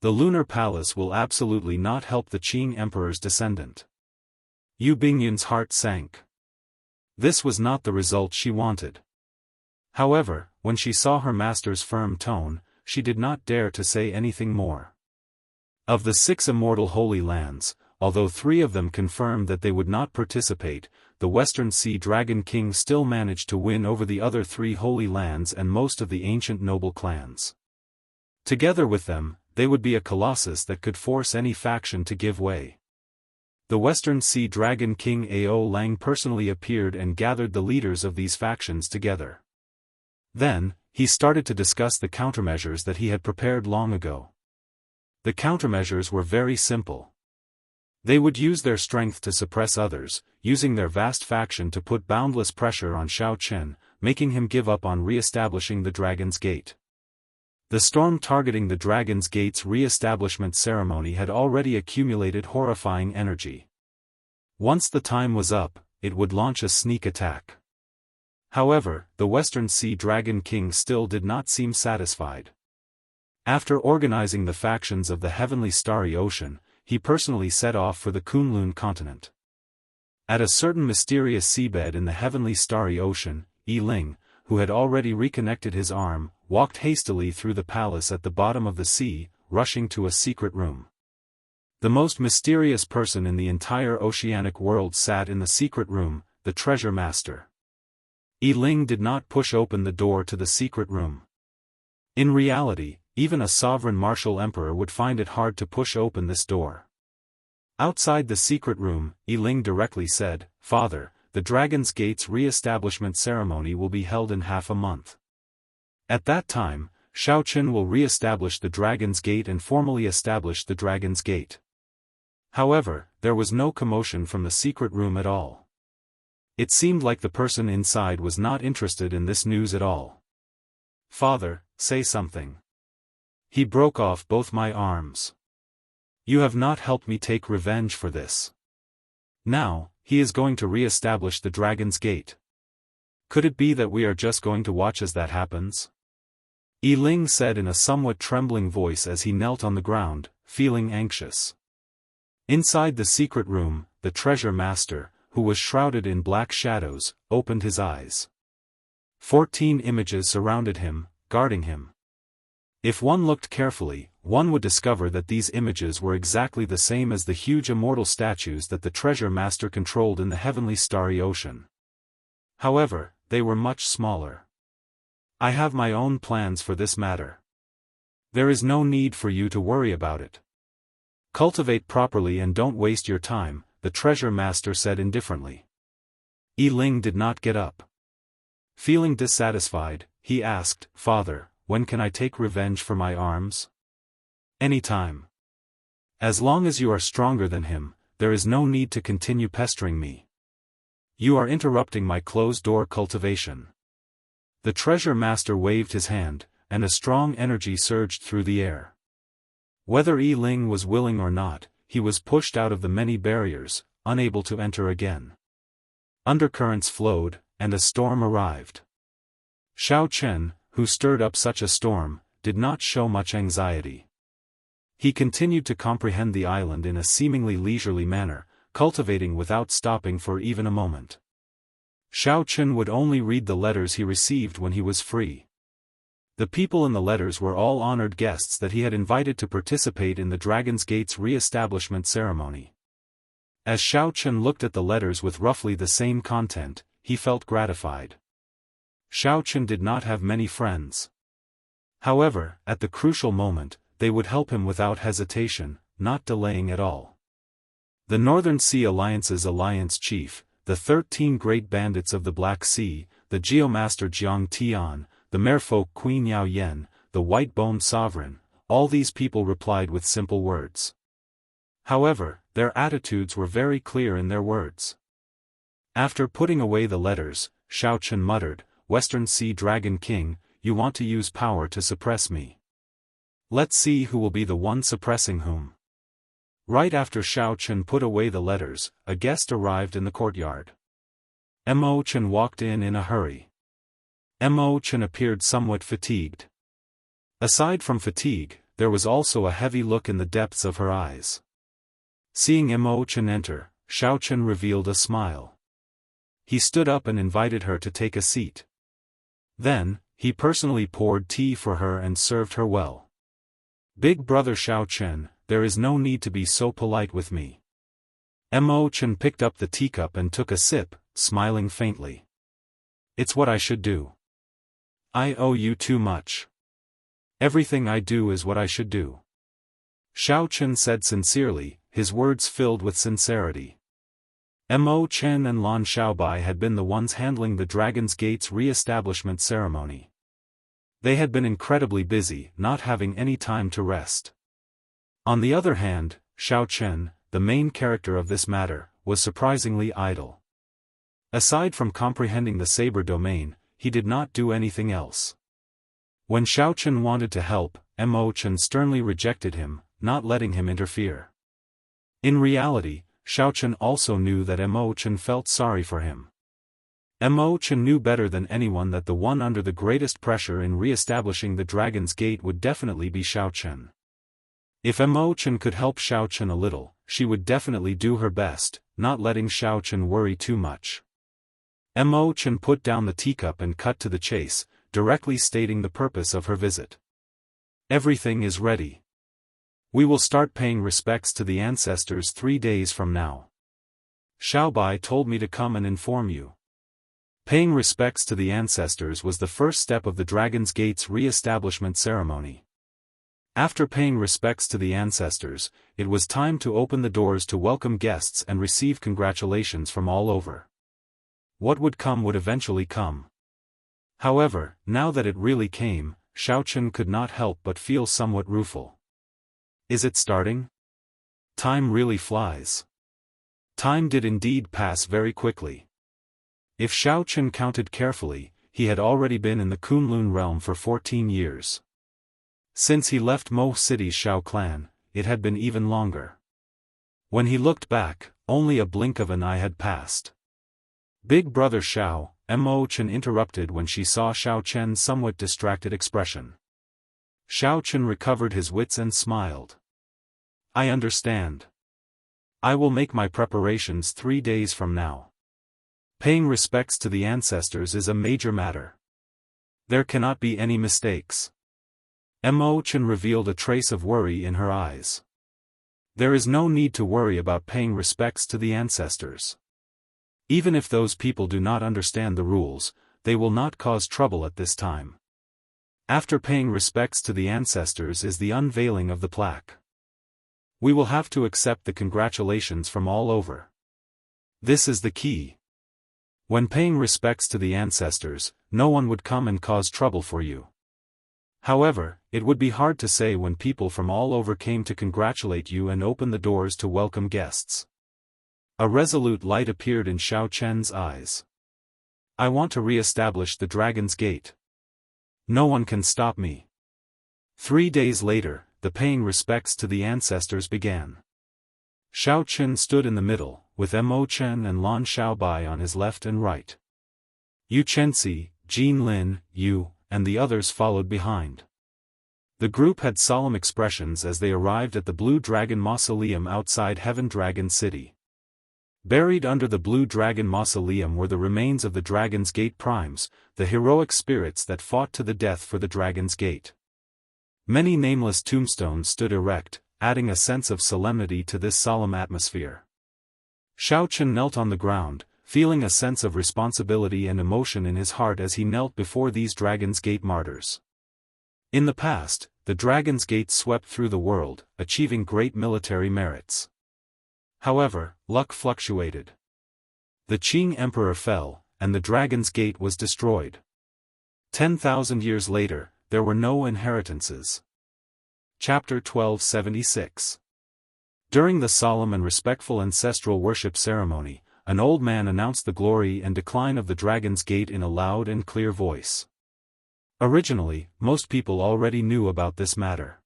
The Lunar Palace will absolutely not help the Qing Emperor's descendant. Yu Bingyun's heart sank. This was not the result she wanted. However, when she saw her master's firm tone, she did not dare to say anything more. Of the 6 immortal Holy Lands, although 3 of them confirmed that they would not participate, the Western Sea Dragon King still managed to win over the other 3 Holy Lands and most of the ancient noble clans. Together with them, they would be a colossus that could force any faction to give way. The Western Sea Dragon King Ao Lang personally appeared and gathered the leaders of these factions together. Then, he started to discuss the countermeasures that he had prepared long ago. The countermeasures were very simple. They would use their strength to suppress others, using their vast faction to put boundless pressure on Xiao Chen, making him give up on re-establishing the Dragon's Gate. The storm targeting the Dragon's Gate's re-establishment ceremony had already accumulated horrifying energy. Once the time was up, it would launch a sneak attack. However, the Western Sea Dragon King still did not seem satisfied. After organizing the factions of the Heavenly Starry Ocean, he personally set off for the Kunlun continent. At a certain mysterious seabed in the Heavenly Starry Ocean, Yi Ling, who had already reconnected his arm, walked hastily through the palace at the bottom of the sea, rushing to a secret room. The most mysterious person in the entire oceanic world sat in the secret room, the Treasure Master. Yi Ling did not push open the door to the secret room. In reality, even a sovereign martial emperor would find it hard to push open this door. Outside the secret room, Yi Ling directly said, "Father, the Dragon's Gate's re-establishment ceremony will be held in half a month. At that time, Xiao Chen will re-establish the Dragon's Gate and formally establish the Dragon's Gate." However, there was no commotion from the secret room at all. It seemed like the person inside was not interested in this news at all. "Father, say something." He broke off both my arms. "You have not helped me take revenge for this. Now, he is going to re-establish the Dragon's Gate. Could it be that we are just going to watch as that happens?" Yi Ling said in a somewhat trembling voice as he knelt on the ground, feeling anxious. Inside the secret room, the Treasure Master, who was shrouded in black shadows, opened his eyes. 14 images surrounded him, guarding him. If one looked carefully, one would discover that these images were exactly the same as the huge immortal statues that the Treasure Master controlled in the Heavenly Starry Ocean. However, they were much smaller. I have my own plans for this matter. There is no need for you to worry about it. Cultivate properly and don't waste your time, the treasure master said indifferently. Yi Ling did not get up. Feeling dissatisfied, he asked, Father, when can I take revenge for my arms? Any time. As long as you are stronger than him, there is no need to continue pestering me. You are interrupting my closed-door cultivation. The treasure master waved his hand, and a strong energy surged through the air. Whether Yi Ling was willing or not, he was pushed out of the many barriers, unable to enter again. Undercurrents flowed, and a storm arrived. Xiao Chen, who stirred up such a storm, did not show much anxiety. He continued to comprehend the island in a seemingly leisurely manner, cultivating without stopping for even a moment. Xiao Chen would only read the letters he received when he was free. The people in the letters were all honored guests that he had invited to participate in the Dragon's Gate's re-establishment ceremony. As Xiao Chen looked at the letters with roughly the same content, he felt gratified. Xiao Chen did not have many friends. However, at the crucial moment, they would help him without hesitation, not delaying at all. The Northern Sea Alliance's alliance chief, the 13 great bandits of the Black Sea, the Geomaster Jiang Tian, the merfolk Queen Yao Yen, the white-boned sovereign, all these people replied with simple words. However, their attitudes were very clear in their words. After putting away the letters, Xiao Chen muttered, Western Sea Dragon King, you want to use power to suppress me. Let's see who will be the one suppressing whom. Right after Xiao Chen put away the letters, a guest arrived in the courtyard. Mo Chen walked in a hurry. Mo Chen appeared somewhat fatigued. Aside from fatigue, there was also a heavy look in the depths of her eyes. Seeing Mo Chen enter, Xiao Chen revealed a smile. He stood up and invited her to take a seat. Then, he personally poured tea for her and served her well. Big brother Xiao Chen, there is no need to be so polite with me. Mo Chen picked up the teacup and took a sip, smiling faintly. It's what I should do. I owe you too much. Everything I do is what I should do. Xiao Chen said sincerely, his words filled with sincerity. Mo Chen and Lan Xiaobai had been the ones handling the Dragon's Gate's re-establishment ceremony. They had been incredibly busy, not having any time to rest. On the other hand, Xiao Chen, the main character of this matter, was surprisingly idle. Aside from comprehending the saber domain, he did not do anything else. When Xiao Chen wanted to help, Mo Chen sternly rejected him, not letting him interfere. In reality, Xiao Chen also knew that Mo Chen felt sorry for him. Mo Chen knew better than anyone that the one under the greatest pressure in re-establishing the Dragon's Gate would definitely be Xiao Chen. If Mo Chen could help Xiao Chen a little, she would definitely do her best, not letting Xiao Chen worry too much. Mo Chen put down the teacup and cut to the chase, directly stating the purpose of her visit. Everything is ready. We will start paying respects to the ancestors 3 days from now. Xiaobai told me to come and inform you. Paying respects to the ancestors was the first step of the Dragon's Gate's re-establishment ceremony. After paying respects to the ancestors, it was time to open the doors to welcome guests and receive congratulations from all over. What would come would eventually come. However, now that it really came, Xiao Chen could not help but feel somewhat rueful. Is it starting? Time really flies. Time did indeed pass very quickly. If Xiao Chen counted carefully, he had already been in the Kunlun realm for 14 years. Since he left Mo City's Xiao clan, it had been even longer. When he looked back, only a blink of an eye had passed. Big brother Xiao, Mo Chen interrupted when she saw Xiao Chen's somewhat distracted expression. Xiao Chen recovered his wits and smiled. I understand. I will make my preparations 3 days from now. Paying respects to the ancestors is a major matter. There cannot be any mistakes. Mo Chen revealed a trace of worry in her eyes. There is no need to worry about paying respects to the ancestors. Even if those people do not understand the rules, they will not cause trouble at this time. After paying respects to the ancestors is the unveiling of the plaque. We will have to accept the congratulations from all over. This is the key. When paying respects to the ancestors, no one would come and cause trouble for you. However, it would be hard to say when people from all over came to congratulate you and open the doors to welcome guests. A resolute light appeared in Xiao Chen's eyes. I want to re-establish the Dragon's Gate. No one can stop me. 3 days later, the paying respects to the ancestors began. Xiao Chen stood in the middle, with Mo Chen and Lan Xiaobai on his left and right. Yu Chenxi, Jin Lin, Yu, and the others followed behind. The group had solemn expressions as they arrived at the Blue Dragon Mausoleum outside Heaven Dragon City. Buried under the Blue Dragon Mausoleum were the remains of the Dragon's Gate Primes, the heroic spirits that fought to the death for the Dragon's Gate. Many nameless tombstones stood erect, adding a sense of solemnity to this solemn atmosphere. Xiao Chen knelt on the ground, feeling a sense of responsibility and emotion in his heart as he knelt before these Dragon's Gate martyrs. In the past, the Dragon's Gate swept through the world, achieving great military merits. However, luck fluctuated. The Qing Emperor fell, and the Dragon's Gate was destroyed. 10,000 years later, there were no inheritances. Chapter 1276. During the solemn and respectful ancestral worship ceremony, an old man announced the glory and decline of the Dragon's Gate in a loud and clear voice. Originally, most people already knew about this matter.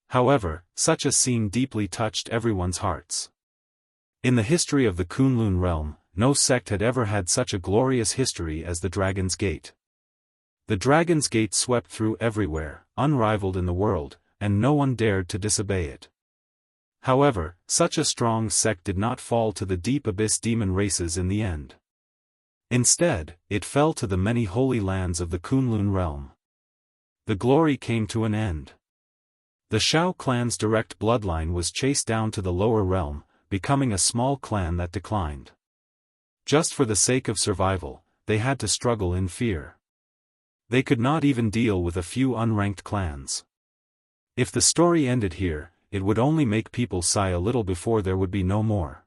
However, such a scene deeply touched everyone's hearts. In the history of the Kunlun realm, no sect had ever had such a glorious history as the Dragon's Gate. The Dragon's Gate swept through everywhere, unrivaled in the world, and no one dared to disobey it. However, such a strong sect did not fall to the deep abyss demon races in the end. Instead, it fell to the many holy lands of the Kunlun realm. The glory came to an end. The Shao clan's direct bloodline was chased down to the lower realm, becoming a small clan that declined. Just for the sake of survival, they had to struggle in fear. They could not even deal with a few unranked clans. If the story ended here, it would only make people sigh a little before there would be no more.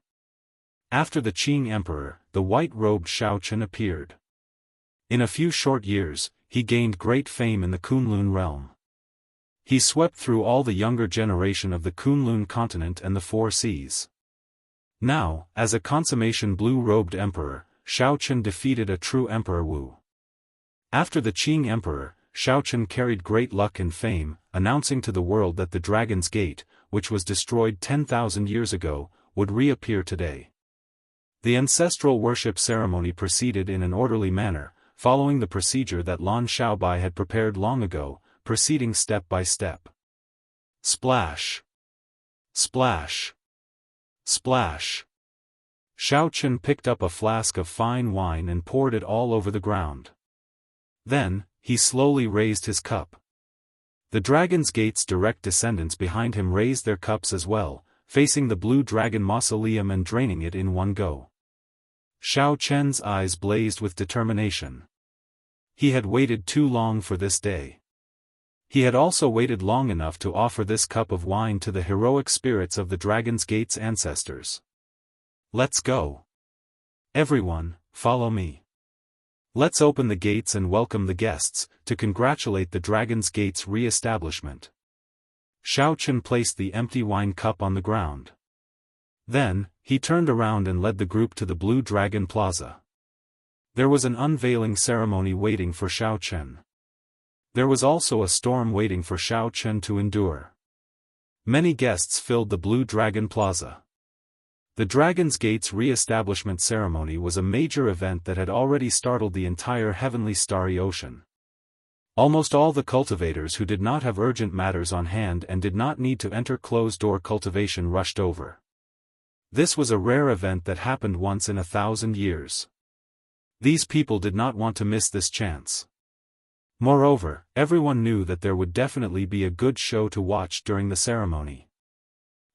After the Qing Emperor, the white-robed Xiao Chen appeared. In a few short years, he gained great fame in the Kunlun realm. He swept through all the younger generation of the Kunlun continent and the Four Seas. Now, as a consummation blue-robed emperor, Xiao Chen defeated a true Emperor Wu. After the Qing Emperor, Xiao Chen carried great luck and fame, announcing to the world that the Dragon's Gate, which was destroyed 10,000 years ago, would reappear today. The ancestral worship ceremony proceeded in an orderly manner, following the procedure that Lan Xiaobai had prepared long ago, proceeding step by step. Splash! Splash! Splash! Xiao Chen picked up a flask of fine wine and poured it all over the ground. Then, he slowly raised his cup. The Dragon's Gate's direct descendants behind him raised their cups as well, facing the Blue Dragon Mausoleum and draining it in one go. Xiao Chen's eyes blazed with determination. He had waited too long for this day. He had also waited long enough to offer this cup of wine to the heroic spirits of the Dragon's Gate's ancestors. Let's go. Everyone, follow me. Let's open the gates and welcome the guests, to congratulate the Dragon's Gate's re-establishment. Xiao Chen placed the empty wine cup on the ground. Then, he turned around and led the group to the Blue Dragon Plaza. There was an unveiling ceremony waiting for Xiao Chen. There was also a storm waiting for Xiao Chen to endure. Many guests filled the Blue Dragon Plaza. The Dragon's Gate's re-establishment ceremony was a major event that had already startled the entire heavenly starry ocean. Almost all the cultivators who did not have urgent matters on hand and did not need to enter closed-door cultivation rushed over. This was a rare event that happened once in 1,000 years. These people did not want to miss this chance. Moreover, everyone knew that there would definitely be a good show to watch during the ceremony.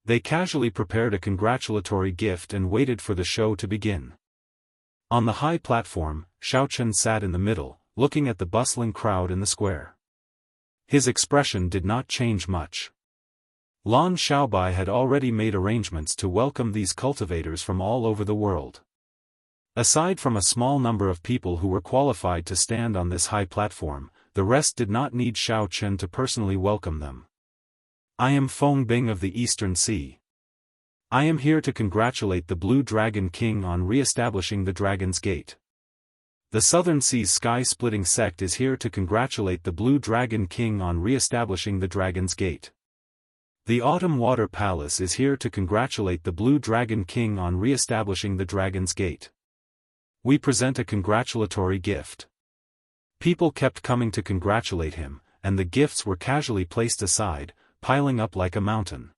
They casually prepared a congratulatory gift and waited for the show to begin. On the high platform, Xiaochen sat in the middle, looking at the bustling crowd in the square. His expression did not change much. Lan Xiaobai had already made arrangements to welcome these cultivators from all over the world. Aside from a small number of people who were qualified to stand on this high platform, the rest did not need Xiaochen to personally welcome them. I am Feng Bing of the Eastern Sea. I am here to congratulate the Blue Dragon King on re-establishing the Dragon's Gate. The Southern Sea's sky-splitting sect is here to congratulate the Blue Dragon King on re-establishing the Dragon's Gate. The Autumn Water Palace is here to congratulate the Blue Dragon King on re-establishing the Dragon's Gate. We present a congratulatory gift. People kept coming to congratulate him, and the gifts were casually placed aside, piling up like a mountain.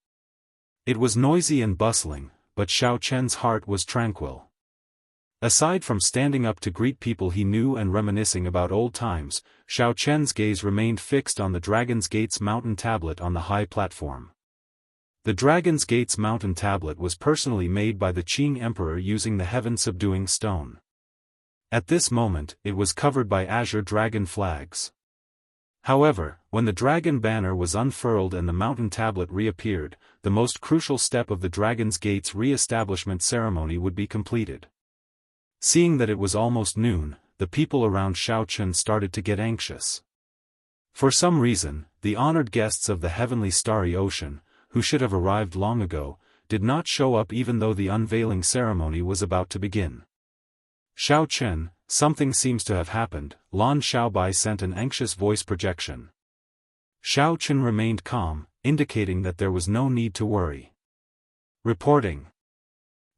It was noisy and bustling, but Xiaochen's heart was tranquil. Aside from standing up to greet people he knew and reminiscing about old times, Xiaochen's gaze remained fixed on the Dragon's Gate's mountain tablet on the high platform. The Dragon's Gate's mountain tablet was personally made by the Qing Emperor using the heaven-subduing stone. At this moment, it was covered by azure dragon flags. However, when the dragon banner was unfurled and the mountain tablet reappeared, the most crucial step of the Dragon's Gate's re-establishment ceremony would be completed. Seeing that it was almost noon, the people around Xiaochen started to get anxious. For some reason, the honored guests of the heavenly starry ocean, who should have arrived long ago, did not show up even though the unveiling ceremony was about to begin. Xiaochen, something seems to have happened, Lan Xiaobai sent an anxious voice projection. Xiaochen remained calm, indicating that there was no need to worry. Reporting.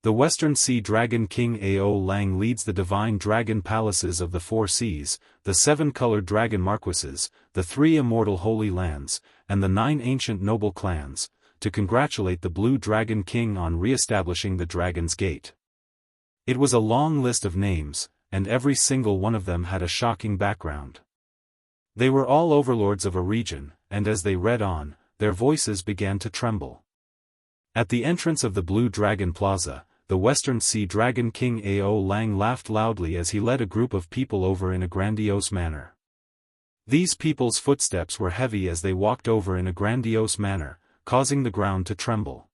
The Western Sea Dragon King Ao Lang leads the divine dragon palaces of the four seas, the seven-colored dragon marquises, the 3 immortal holy lands, and the 9 ancient noble clans, to congratulate the Blue Dragon King on re-establishing the Dragon's Gate. It was a long list of names, and every single one of them had a shocking background. They were all overlords of a region, and as they read on, their voices began to tremble. At the entrance of the Blue Dragon Plaza, the Western Sea Dragon King Ao Lang laughed loudly as he led a group of people over in a grandiose manner. These people's footsteps were heavy as they walked over in a grandiose manner, causing the ground to tremble.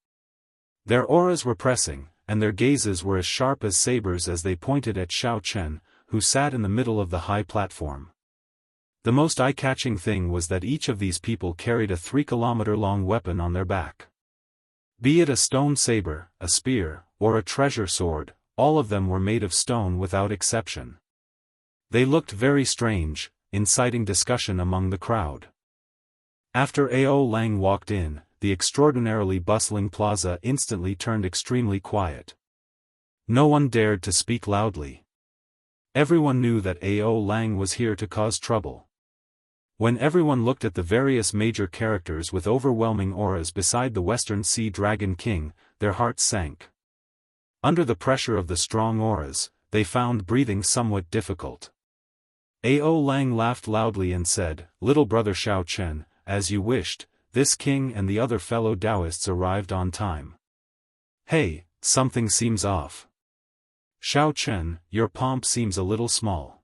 Their auras were pressing, and their gazes were as sharp as sabers as they pointed at Xiaochen, who sat in the middle of the high platform. The most eye-catching thing was that each of these people carried a 3-kilometer-long weapon on their back. Be it a stone saber, a spear, or a treasure sword, all of them were made of stone without exception. They looked very strange, inciting discussion among the crowd. After Ao Lang walked in, the extraordinarily bustling plaza instantly turned extremely quiet. No one dared to speak loudly. Everyone knew that Ao Lang was here to cause trouble. When everyone looked at the various major characters with overwhelming auras beside the Western Sea Dragon King, their hearts sank. Under the pressure of the strong auras, they found breathing somewhat difficult. Ao Lang laughed loudly and said, "Little brother Xiaochen, as you wished, this king and the other fellow Daoists arrived on time. Hey, something seems off. Xiaochen, your pomp seems a little small.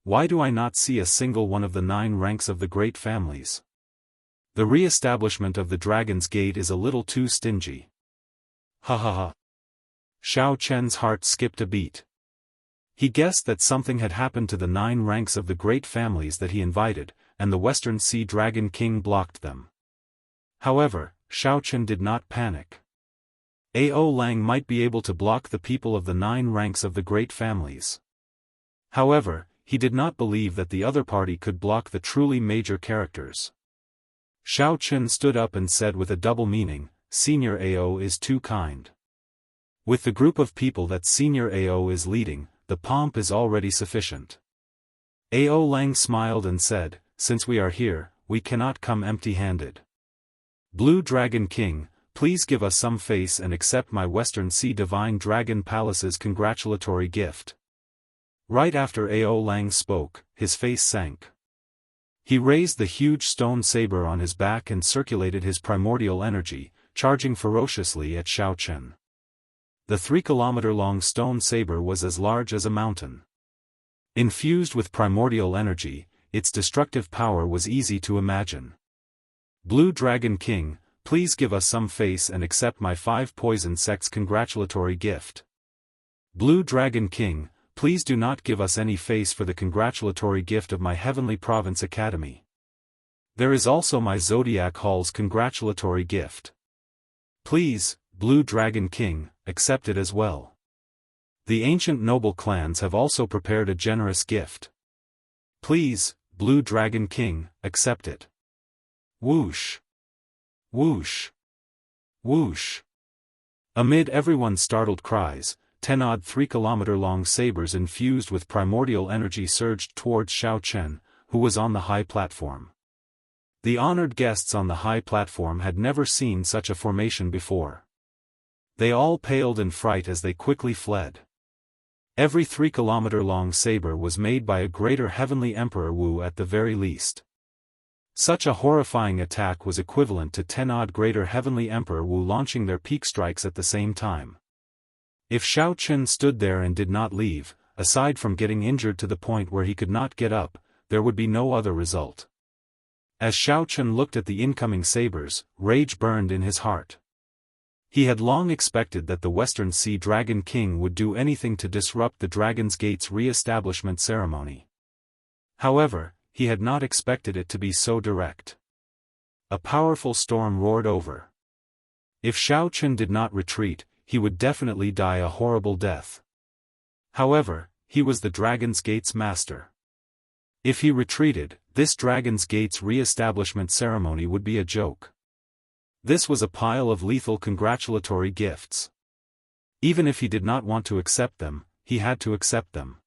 Why do I not see a single one of the 9 ranks of the great families? The re-establishment of the Dragon's Gate is a little too stingy." Ha ha ha. Xiaochen's heart skipped a beat. He guessed that something had happened to the 9 ranks of the great families that he invited, and the Western Sea Dragon King blocked them. However, Xiaochen did not panic. Ao Lang might be able to block the people of the 9 ranks of the great families. However, he did not believe that the other party could block the truly major characters. Xiaochen stood up and said with a double meaning, "Senior Ao is too kind. With the group of people that Senior Ao is leading, the pomp is already sufficient." Ao Lang smiled and said, "Since we are here, we cannot come empty-handed. Blue Dragon King, please give us some face and accept my Western Sea Divine Dragon Palace's congratulatory gift." Right after Ao Lang spoke, his face sank. He raised the huge stone saber on his back and circulated his primordial energy, charging ferociously at Xiaochen. The 3-kilometer-long stone saber was as large as a mountain. Infused with primordial energy, its destructive power was easy to imagine. Blue Dragon King, please give us some face and accept my 5 poison sects congratulatory gift. Blue Dragon King, please do not give us any face for the congratulatory gift of my Heavenly Province Academy. There is also my Zodiac Hall's congratulatory gift. Please, Blue Dragon King, accept it as well. The ancient noble clans have also prepared a generous gift. Please, Blue Dragon King, accept it. Whoosh! Whoosh! Whoosh! Amid everyone's startled cries, 10-odd 3-kilometer-long sabers infused with primordial energy surged towards Xiao Chen, who was on the high platform. The honored guests on the high platform had never seen such a formation before. They all paled in fright as they quickly fled. Every 3-kilometer-long saber was made by a greater heavenly Emperor Wu at the very least. Such a horrifying attack was equivalent to 10-odd greater heavenly Emperor Wu launching their peak strikes at the same time. If Xiao Chen stood there and did not leave, aside from getting injured to the point where he could not get up, there would be no other result. As Xiao Chen looked at the incoming sabers, rage burned in his heart. He had long expected that the Western Sea Dragon King would do anything to disrupt the Dragon's Gate's re-establishment ceremony. However, he had not expected it to be so direct. A powerful storm roared over. If Xiao Chen did not retreat, he would definitely die a horrible death. However, he was the Dragon's Gate's master. If he retreated, this Dragon's Gate's re-establishment ceremony would be a joke. This was a pile of lethal congratulatory gifts. Even if he did not want to accept them, he had to accept them.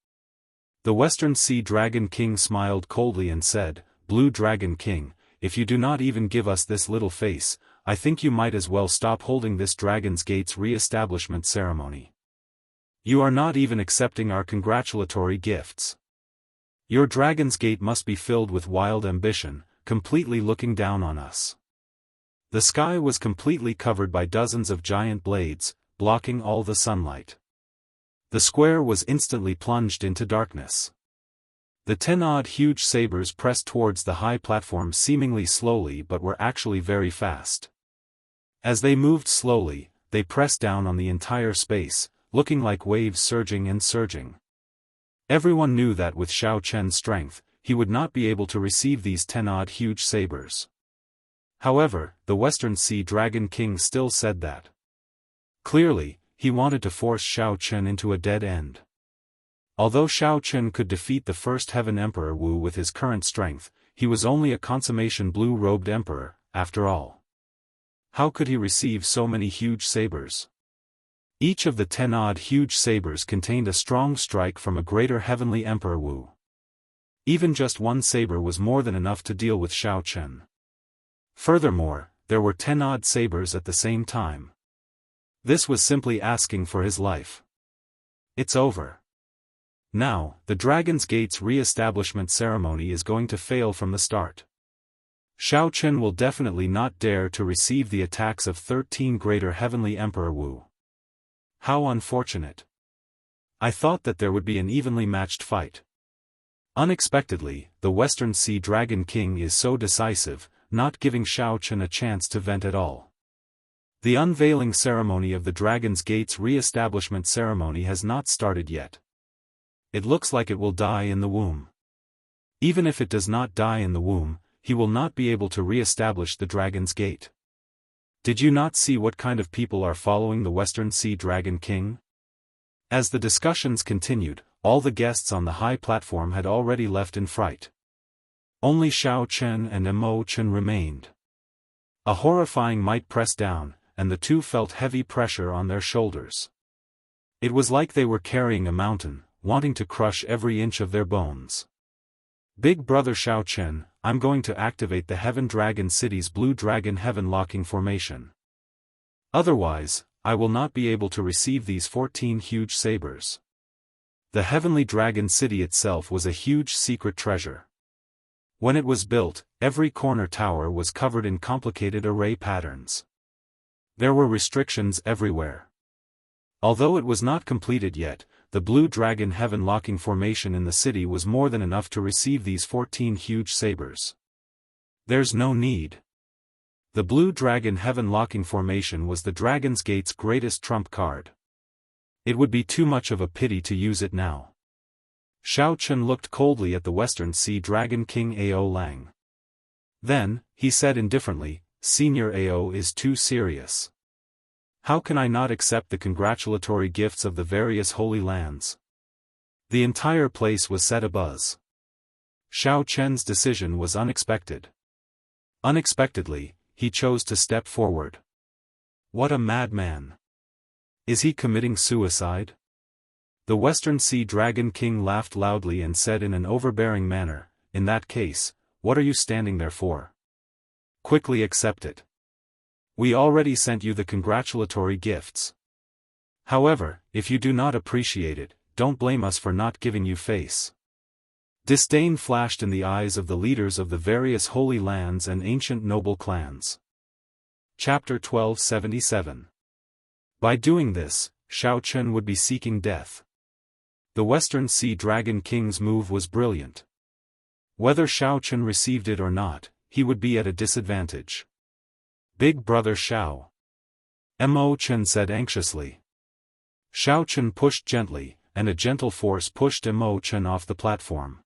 The Western Sea Dragon King smiled coldly and said, "Blue Dragon King, if you do not even give us this little face, I think you might as well stop holding this Dragon's Gate's re-establishment ceremony. You are not even accepting our congratulatory gifts. Your Dragon's Gate must be filled with wild ambition, completely looking down on us." The sky was completely covered by dozens of giant blades, blocking all the sunlight. The square was instantly plunged into darkness. The 10-odd huge sabers pressed towards the high platform seemingly slowly but were actually very fast. As they moved slowly, they pressed down on the entire space, looking like waves surging and surging. Everyone knew that with Xiao Chen's strength, he would not be able to receive these 10-odd huge sabers. However, the Western Sea Dragon King still said that. Clearly, he wanted to force Xiao Chen into a dead end. Although Xiao Chen could defeat the first Heaven Emperor Wu with his current strength, he was only a consummation blue-robed emperor, after all. How could he receive so many huge sabers? Each of the 10-odd huge sabers contained a strong strike from a greater heavenly Emperor Wu. Even just one saber was more than enough to deal with Xiao Chen. Furthermore, there were 10-odd sabers at the same time. This was simply asking for his life. It's over. Now, the Dragon's Gate's re-establishment ceremony is going to fail from the start. Xiao Chen will definitely not dare to receive the attacks of 13 greater heavenly Emperor Wu. How unfortunate. I thought that there would be an evenly matched fight. Unexpectedly, the Western Sea Dragon King is so decisive, not giving Xiao Chen a chance to vent at all. The unveiling ceremony of the Dragon's Gate's re-establishment ceremony has not started yet. It looks like it will die in the womb. Even if it does not die in the womb, he will not be able to re-establish the Dragon's Gate. Did you not see what kind of people are following the Western Sea Dragon King? As the discussions continued, all the guests on the high platform had already left in fright. Only Xiao Chen and Emo Chen remained. A horrifying might pressed down, and the two felt heavy pressure on their shoulders. It was like they were carrying a mountain, wanting to crush every inch of their bones. Big Brother Xiao Chen, I'm going to activate the Heaven Dragon City's Blue Dragon Heaven Locking Formation. Otherwise, I will not be able to receive these 14 huge sabers. The Heavenly Dragon City itself was a huge secret treasure. When it was built, every corner tower was covered in complicated array patterns. There were restrictions everywhere. Although it was not completed yet, the Blue Dragon heaven-locking formation in the city was more than enough to receive these 14 huge sabers. There's no need. The Blue Dragon heaven-locking formation was the Dragon's Gate's greatest trump card. It would be too much of a pity to use it now. Xiao Chen looked coldly at the Western Sea Dragon King Ao Lang. Then, he said indifferently, Senior Ao is too serious. How can I not accept the congratulatory gifts of the various holy lands? The entire place was set abuzz. Xiao Chen's decision was unexpected. Unexpectedly, he chose to step forward. What a madman! Is he committing suicide? The Western Sea Dragon King laughed loudly and said in an overbearing manner, in that case, what are you standing there for? Quickly accept it. We already sent you the congratulatory gifts. However, if you do not appreciate it, don't blame us for not giving you face. Disdain flashed in the eyes of the leaders of the various holy lands and ancient noble clans. Chapter 1277. By doing this, Xiao Chen would be seeking death. The Western Sea Dragon King's move was brilliant. Whether Xiao Chen received it or not, he would be at a disadvantage. Big brother Xiao. Mo Chen said anxiously. Xiao Chen pushed gently, and a gentle force pushed Mo Chen off the platform.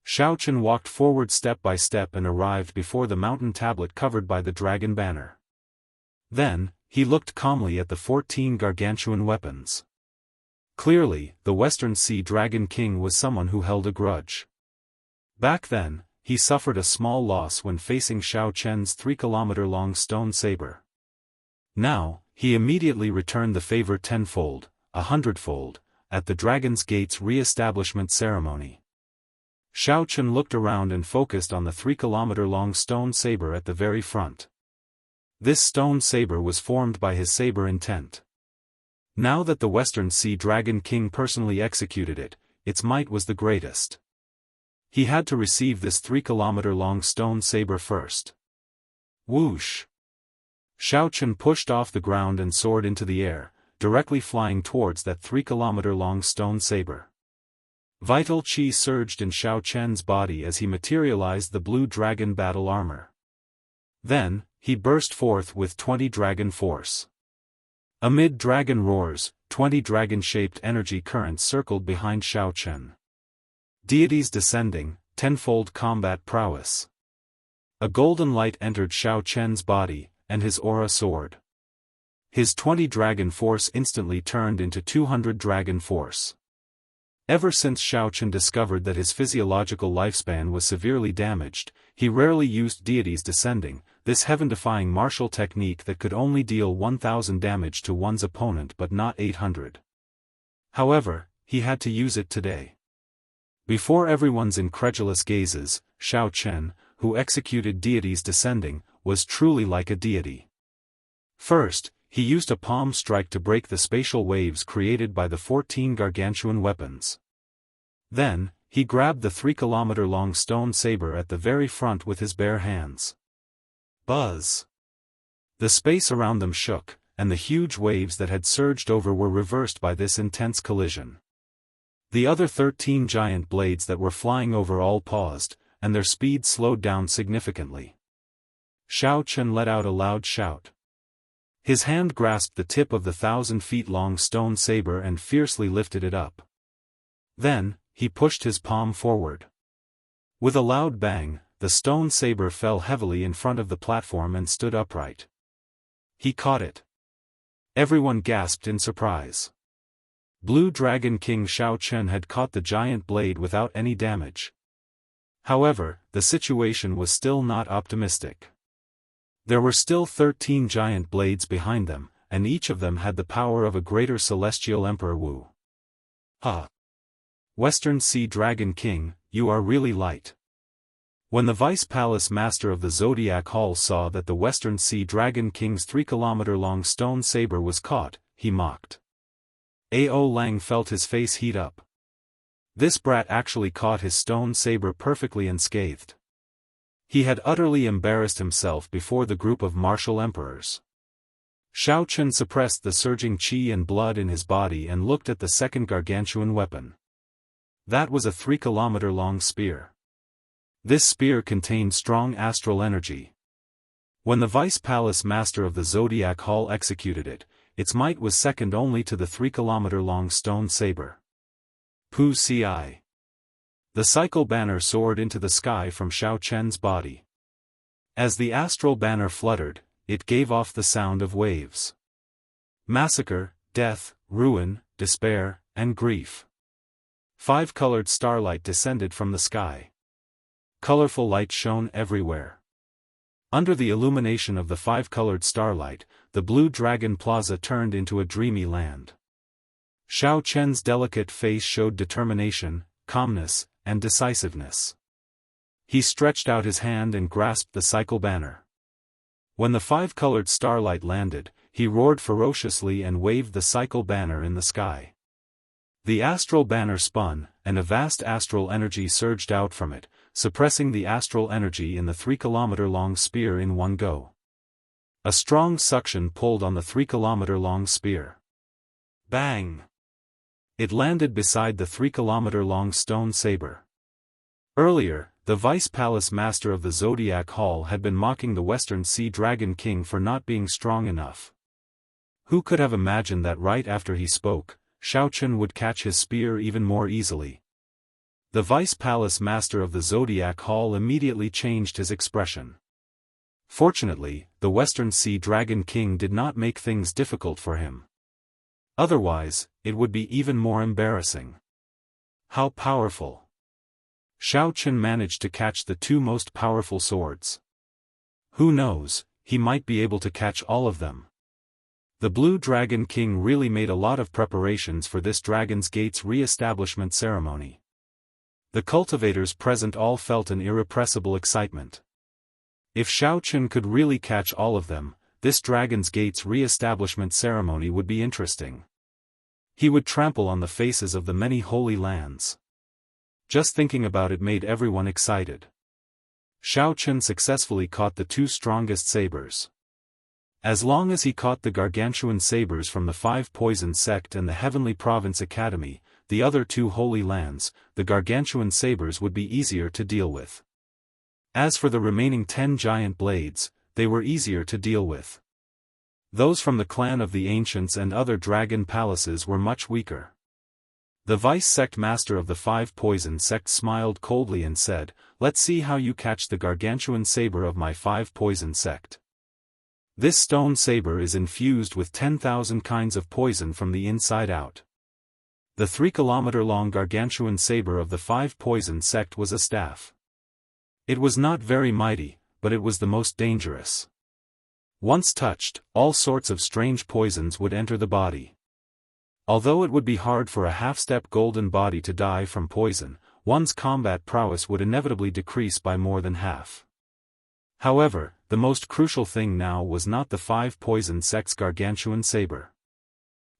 Xiao Chen walked forward step by step and arrived before the mountain tablet covered by the dragon banner. Then, he looked calmly at the 14 gargantuan weapons. Clearly, the Western Sea Dragon King was someone who held a grudge. Back then, he suffered a small loss when facing Xiao Chen's 3-kilometer-long stone saber. Now, he immediately returned the favor tenfold, 100-fold, at the Dragon's Gate's re-establishment ceremony. Xiao Chen looked around and focused on the 3-kilometer-long stone saber at the very front. This stone saber was formed by his saber intent. Now that the Western Sea Dragon King personally executed it, its might was the greatest. He had to receive this 3-kilometer-long stone saber first. Whoosh! Xiao Chen pushed off the ground and soared into the air, directly flying towards that 3-kilometer-long stone saber. Vital qi surged in Xiao Chen's body as he materialized the blue dragon battle armor. Then, he burst forth with 20 dragon force. Amid dragon roars, 20 dragon-shaped energy currents circled behind Xiao Chen. Deities descending, tenfold combat prowess. A golden light entered Xiao Chen's body, and his aura soared. His 20 dragon force instantly turned into 200 dragon force. Ever since Xiao Chen discovered that his physiological lifespan was severely damaged, he rarely used deities descending, this heaven-defying martial technique that could only deal 1000 damage to one's opponent but not 800. However, he had to use it today. Before everyone's incredulous gazes, Xiao Chen, who executed deities descending, was truly like a deity. First, he used a palm strike to break the spatial waves created by the 14 gargantuan weapons. Then, he grabbed the 3-kilometer-long stone saber at the very front with his bare hands. Buzz! The space around them shook, and the huge waves that had surged over were reversed by this intense collision. The other 13 giant blades that were flying over all paused, and their speed slowed down significantly. Xiao Chen let out a loud shout. His hand grasped the tip of the 1,000-feet-long stone saber and fiercely lifted it up. Then, he pushed his palm forward. With a loud bang, the stone saber fell heavily in front of the platform and stood upright. He caught it. Everyone gasped in surprise. Blue Dragon King Xiao Chen had caught the giant blade without any damage. However, the situation was still not optimistic. There were still 13 giant blades behind them, and each of them had the power of a greater celestial Emperor Wu. Ha! Western Sea Dragon King, you are really light. When the Vice Palace Master of the Zodiac Hall saw that the Western Sea Dragon King's 3-kilometer-long stone saber was caught, he mocked. Ao Lang felt his face heat up. This brat actually caught his stone saber perfectly unscathed. He had utterly embarrassed himself before the group of martial emperors. Xiao Chen suppressed the surging qi and blood in his body and looked at the second gargantuan weapon. That was a 3-kilometer-long spear. This spear contained strong astral energy. When the Vice Palace Master of the Zodiac Hall executed it, its might was second only to the 3-kilometer-long stone saber. Pu Ci. The cycle banner soared into the sky from Xiao Chen's body. As the astral banner fluttered, it gave off the sound of waves. Massacre, death, ruin, despair, and grief. 5-colored starlight descended from the sky. Colorful light shone everywhere. Under the illumination of the 5-colored starlight, the Blue Dragon Plaza turned into a dreamy land. Xiao Chen's delicate face showed determination, calmness, and decisiveness. He stretched out his hand and grasped the cycle banner. When the 5-colored starlight landed, he roared ferociously and waved the cycle banner in the sky. The astral banner spun, and a vast astral energy surged out from it, suppressing the astral energy in the 3-kilometer-long spear in one go. A strong suction pulled on the 3-kilometer-long spear. Bang! It landed beside the 3-kilometer-long stone saber. Earlier, the Vice Palace Master of the Zodiac Hall had been mocking the Western Sea Dragon King for not being strong enough. Who could have imagined that right after he spoke, Xiao Chen would catch his spear even more easily? The Vice Palace Master of the Zodiac Hall immediately changed his expression. Fortunately, the Western Sea Dragon King did not make things difficult for him. Otherwise, it would be even more embarrassing. How powerful! Xiao Chen managed to catch the 2 most powerful swords. Who knows, he might be able to catch all of them. The Blue Dragon King really made a lot of preparations for this Dragon's Gate's re-establishment ceremony. The cultivators present all felt an irrepressible excitement. If Xiao Chen could really catch all of them, this Dragon's Gate's re-establishment ceremony would be interesting. He would trample on the faces of the many holy lands. Just thinking about it made everyone excited. Xiao Chen successfully caught the 2 strongest sabers. As long as he caught the gargantuan sabers from the 5 Poison Sect and the Heavenly Province Academy, the other 2 holy lands, the gargantuan sabers would be easier to deal with. As for the remaining 10 giant blades, they were easier to deal with. Those from the clan of the Ancients and other dragon palaces were much weaker. The Vice Sect Master of the 5 Poison Sect smiled coldly and said, "Let's see how you catch the gargantuan saber of my 5 Poison Sect. This stone saber is infused with 10,000 kinds of poison from the inside out." The 3-kilometer-long gargantuan saber of the 5 Poison Sect was a staff. It was not very mighty, but it was the most dangerous. Once touched, all sorts of strange poisons would enter the body. Although it would be hard for a half-step golden body to die from poison, one's combat prowess would inevitably decrease by more than half. However, the most crucial thing now was not the 5 Poison Sect's gargantuan saber.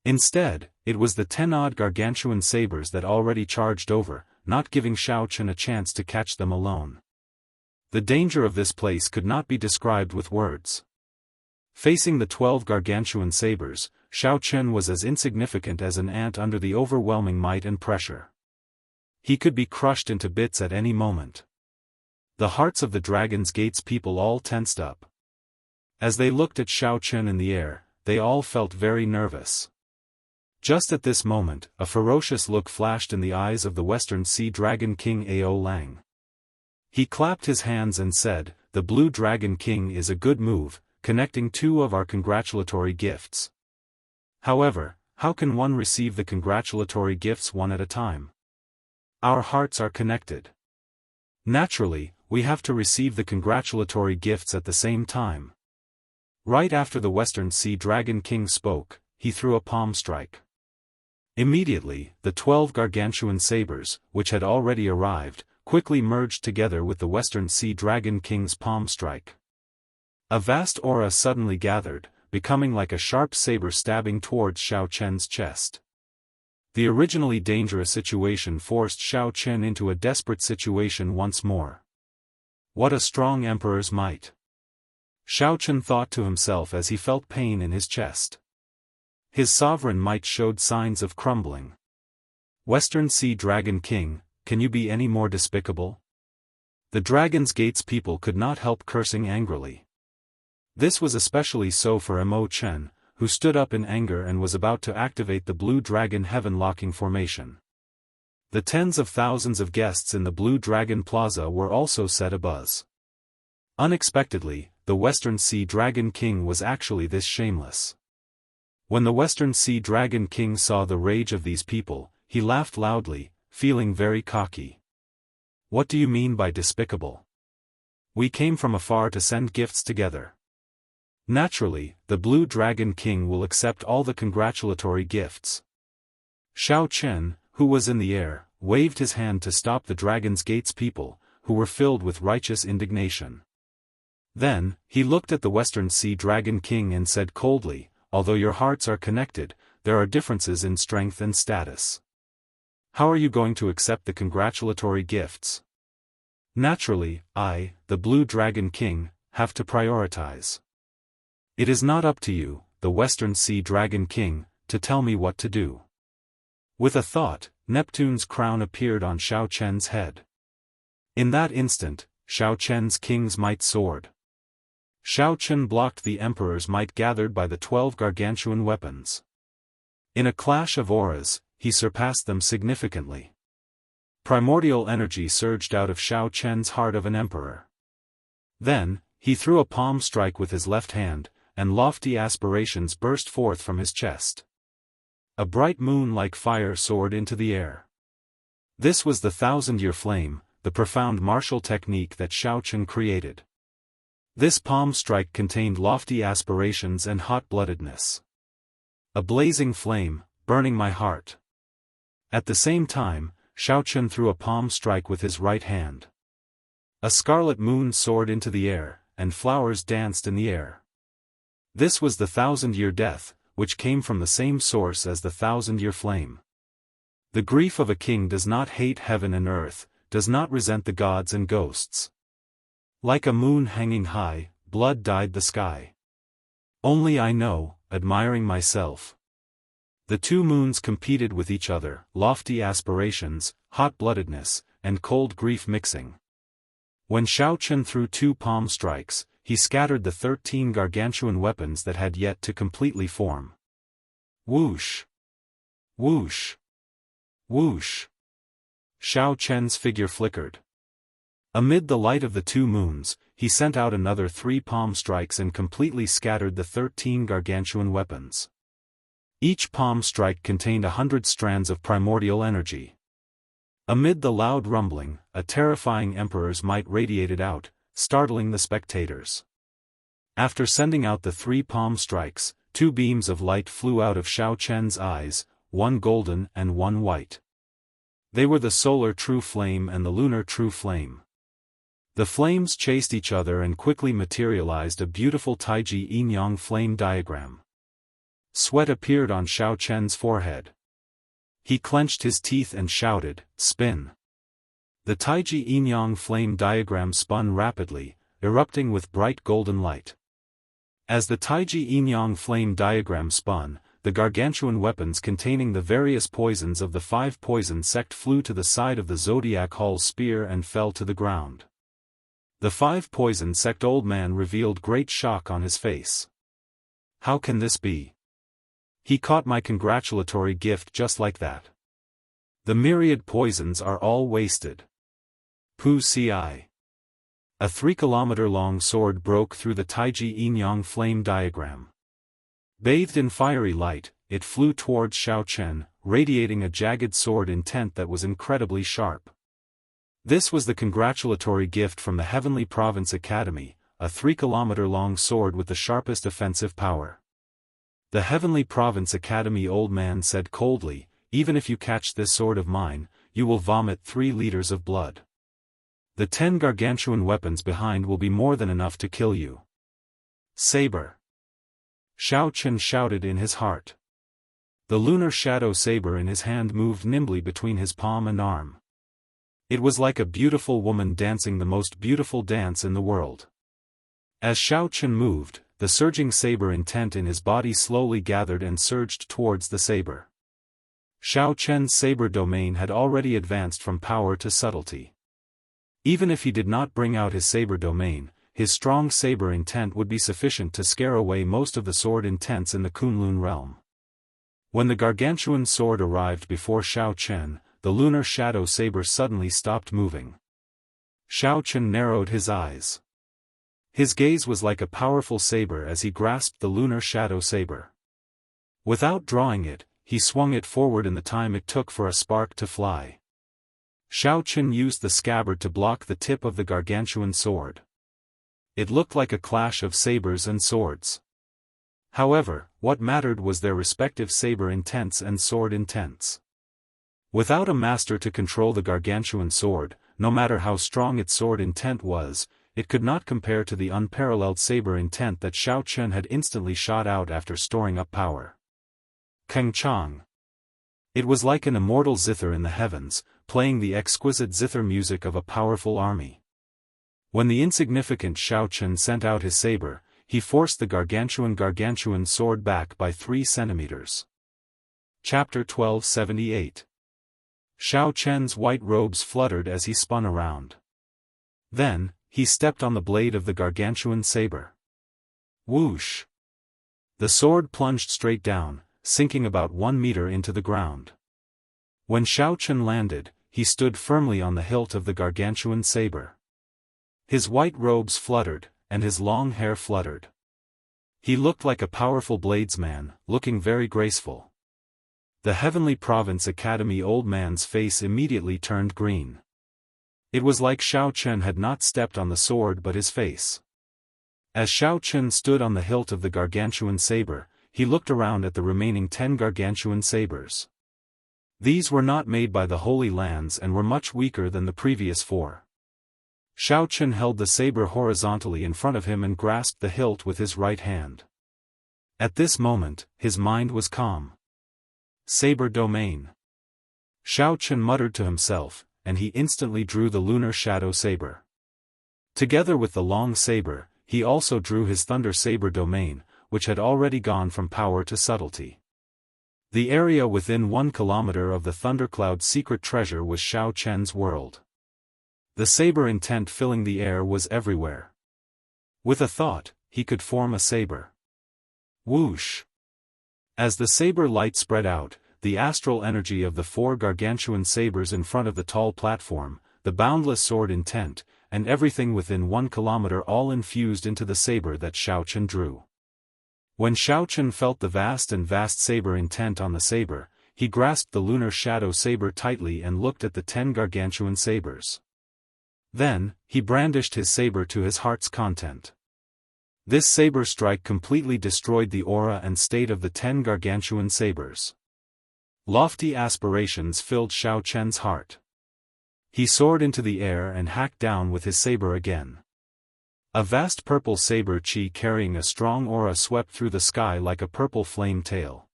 Instead, it was the 10-odd gargantuan sabers that already charged over, not giving Xiao Chen a chance to catch them alone. The danger of this place could not be described with words. Facing the 12 gargantuan sabers, Xiao Chen was as insignificant as an ant under the overwhelming might and pressure. He could be crushed into bits at any moment. The hearts of the Dragon's Gate's people all tensed up. As they looked at Xiao Chen in the air, they all felt very nervous. Just at this moment, a ferocious look flashed in the eyes of the Western Sea Dragon King Ao Lang. He clapped his hands and said, "The Blue Dragon King is a good move, connecting 2 of our congratulatory gifts. However, how can one receive the congratulatory gifts one at a time? Our hearts are connected. Naturally, we have to receive the congratulatory gifts at the same time." Right after the Western Sea Dragon King spoke, he threw a palm strike. Immediately, the 12 gargantuan sabers, which had already arrived, quickly merged together with the Western Sea Dragon King's palm strike. A vast aura suddenly gathered, becoming like a sharp saber stabbing towards Xiao Chen's chest. The originally dangerous situation forced Xiao Chen into a desperate situation once more. What a strong emperor's might! Xiao Chen thought to himself as he felt pain in his chest. His sovereign might showed signs of crumbling. Western Sea Dragon King, can you be any more despicable? The Dragon's Gate's people could not help cursing angrily. This was especially so for Mo Chen, who stood up in anger and was about to activate the Blue Dragon Heaven-locking formation. The tens of thousands of guests in the Blue Dragon Plaza were also set abuzz. Unexpectedly, the Western Sea Dragon King was actually this shameless. When the Western Sea Dragon King saw the rage of these people, he laughed loudly, feeling very cocky. What do you mean by despicable? We came from afar to send gifts together. Naturally, the Blue Dragon King will accept all the congratulatory gifts. Xiao Chen, who was in the air, waved his hand to stop the Dragon's Gate's people, who were filled with righteous indignation. Then, he looked at the Western Sea Dragon King and said coldly, although your hearts are connected, there are differences in strength and status. How are you going to accept the congratulatory gifts? Naturally, I, the Blue Dragon King, have to prioritize. It is not up to you, the Western Sea Dragon King, to tell me what to do. With a thought, Neptune's crown appeared on Xiao Chen's head. In that instant, Xiao Chen's king's might soared. Xiao Chen blocked the emperor's might gathered by the 12 gargantuan weapons. In a clash of auras, he surpassed them significantly. Primordial energy surged out of Xiao Chen's heart of an emperor. Then, he threw a palm strike with his left hand, and lofty aspirations burst forth from his chest. A bright moon-like fire soared into the air. This was the 1,000-year flame, the profound martial technique that Xiao Chen created. This palm strike contained lofty aspirations and hot-bloodedness. A blazing flame, burning my heart. At the same time, Xiao Chen threw a palm strike with his right hand. A scarlet moon soared into the air, and flowers danced in the air. This was the 1,000-year death, which came from the same source as the 1,000-year flame. The grief of a king does not hate heaven and earth, does not resent the gods and ghosts. Like a moon hanging high, blood dyed the sky. Only I know, admiring myself. The two moons competed with each other, lofty aspirations, hot-bloodedness, and cold grief mixing. When Xiao Chen threw 2 palm strikes, he scattered the 13 gargantuan weapons that had yet to completely form. Whoosh! Whoosh! Whoosh! Xiao Chen's figure flickered. Amid the light of the 2 moons, he sent out another 3 palm strikes and completely scattered the 13 gargantuan weapons. Each palm strike contained 100 strands of primordial energy. Amid the loud rumbling, a terrifying emperor's might radiated out, startling the spectators. After sending out the 3 palm strikes, 2 beams of light flew out of Xiao Chen's eyes, one golden and one white. They were the solar true flame and the lunar true flame. The flames chased each other and quickly materialized a beautiful Taiji yin-yang flame diagram. Sweat appeared on Xiao Chen's forehead. He clenched his teeth and shouted, "Spin!" The Taiji yin-yang flame diagram spun rapidly, erupting with bright golden light. As the Taiji yin-yang flame diagram spun, the gargantuan weapons containing the various poisons of the 5 poison sect flew to the side of the Zodiac Hall's spear and fell to the ground. The 5 poison sect old man revealed great shock on his face. How can this be? He caught my congratulatory gift just like that. The myriad poisons are all wasted. Pu ci. A 3-kilometer-long sword broke through the Taiji yin-yang flame diagram. Bathed in fiery light, it flew towards Xiao Chen, radiating a jagged sword intent that was incredibly sharp. This was the congratulatory gift from the Heavenly Province Academy, a 3-kilometer-long sword with the sharpest offensive power. The Heavenly Province Academy old man said coldly, "Even if you catch this sword of mine, you will vomit 3 liters of blood. The 10 gargantuan weapons behind will be more than enough to kill you." Saber! Xiao Chen shouted in his heart. The lunar shadow saber in his hand moved nimbly between his palm and arm. It was like a beautiful woman dancing the most beautiful dance in the world. As Xiao Chen moved, the surging saber intent in his body slowly gathered and surged towards the saber. Xiao Chen's saber domain had already advanced from power to subtlety. Even if he did not bring out his saber domain, his strong saber intent would be sufficient to scare away most of the sword intents in the Kunlun realm. When the gargantuan sword arrived before Xiao Chen, the lunar shadow saber suddenly stopped moving. Xiao Chen narrowed his eyes. His gaze was like a powerful saber as he grasped the lunar shadow saber. Without drawing it, he swung it forward in the time it took for a spark to fly. Xiao Chen used the scabbard to block the tip of the gargantuan sword. It looked like a clash of sabers and swords. However, what mattered was their respective saber intents and sword intents. Without a master to control the gargantuan sword, no matter how strong its sword intent was, it could not compare to the unparalleled saber intent that Xiao Chen had instantly shot out after storing up power. Keng Chang. It was like an immortal zither in the heavens, playing the exquisite zither music of a powerful army. When the insignificant Xiao Chen sent out his saber, he forced the gargantuan sword back by 3 centimeters. Chapter 1278. Xiao Chen's white robes fluttered as he spun around. Then, he stepped on the blade of the gargantuan saber. Whoosh! The sword plunged straight down, sinking about 1 meter into the ground. When Xiao Chen landed, he stood firmly on the hilt of the gargantuan saber. His white robes fluttered, and his long hair fluttered. He looked like a powerful bladesman, looking very graceful. The Heavenly Province Academy old man's face immediately turned green. It was like Xiao Chen had not stepped on the sword but his face. As Xiao Chen stood on the hilt of the gargantuan saber, he looked around at the remaining 10 gargantuan sabers. These were not made by the Holy Lands and were much weaker than the previous 4. Xiao Chen held the saber horizontally in front of him and grasped the hilt with his right hand. At this moment, his mind was calm. Saber domain. Xiao Chen muttered to himself, and he instantly drew the lunar shadow saber. Together with the long saber, he also drew his thunder saber domain, which had already gone from power to subtlety. The area within 1 kilometer of the thundercloud's secret treasure was Xiao Chen's world. The saber intent filling the air was everywhere. With a thought, he could form a saber. Whoosh! As the saber light spread out, the astral energy of the 4 gargantuan sabers in front of the tall platform, the boundless sword intent, and everything within 1 kilometer all infused into the saber that Xiao Chen drew. When Xiao Chen felt the vast saber intent on the saber, he grasped the lunar shadow saber tightly and looked at the 10 gargantuan sabers. Then, he brandished his saber to his heart's content. This saber strike completely destroyed the aura and state of the 10 gargantuan sabers. Lofty aspirations filled Xiao Chen's heart. He soared into the air and hacked down with his saber again. A vast purple saber chi carrying a strong aura swept through the sky like a purple flame tail.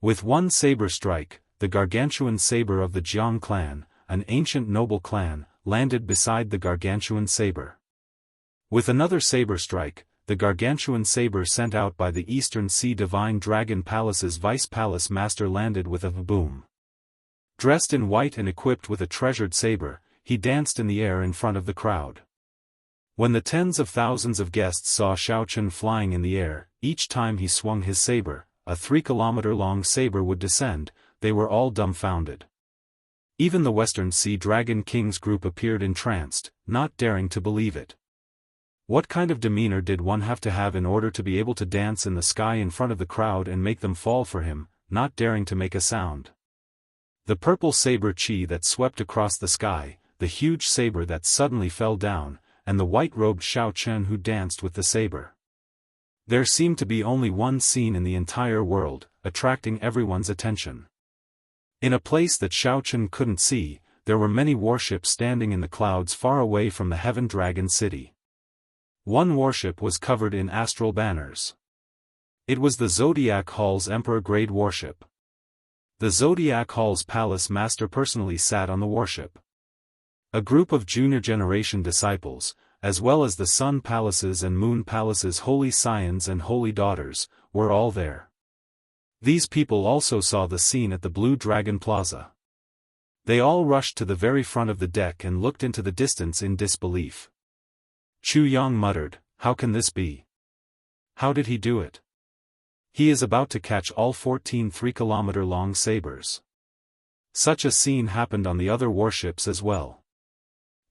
With one saber strike, the gargantuan saber of the Jiang clan, an ancient noble clan, landed beside the gargantuan saber. With another saber strike, the gargantuan saber sent out by the Eastern Sea Divine Dragon Palace's Vice Palace Master landed with a boom. Dressed in white and equipped with a treasured saber, he danced in the air in front of the crowd. When the tens of thousands of guests saw Xiao Chen flying in the air, each time he swung his saber, a 3-kilometer-long saber would descend, they were all dumbfounded. Even the Western Sea Dragon Kings group appeared entranced, not daring to believe it. What kind of demeanor did one have to have in order to be able to dance in the sky in front of the crowd and make them fall for him, not daring to make a sound? The purple saber chi that swept across the sky, the huge saber that suddenly fell down, and the white-robed Xiao Chen who danced with the saber. There seemed to be only one scene in the entire world, attracting everyone's attention. In a place that Xiao Chen couldn't see, there were many warships standing in the clouds far away from the Heaven Dragon City. One warship was covered in astral banners. It was the Zodiac Hall's Emperor-grade warship. The Zodiac Hall's palace master personally sat on the warship. A group of junior generation disciples, as well as the Sun Palace's and Moon Palace's holy scions and holy daughters, were all there. These people also saw the scene at the Blue Dragon Plaza. They all rushed to the very front of the deck and looked into the distance in disbelief. Chu Yang muttered, "How can this be? How did he do it? He is about to catch all 14 3-kilometer-long sabers." Such a scene happened on the other warships as well.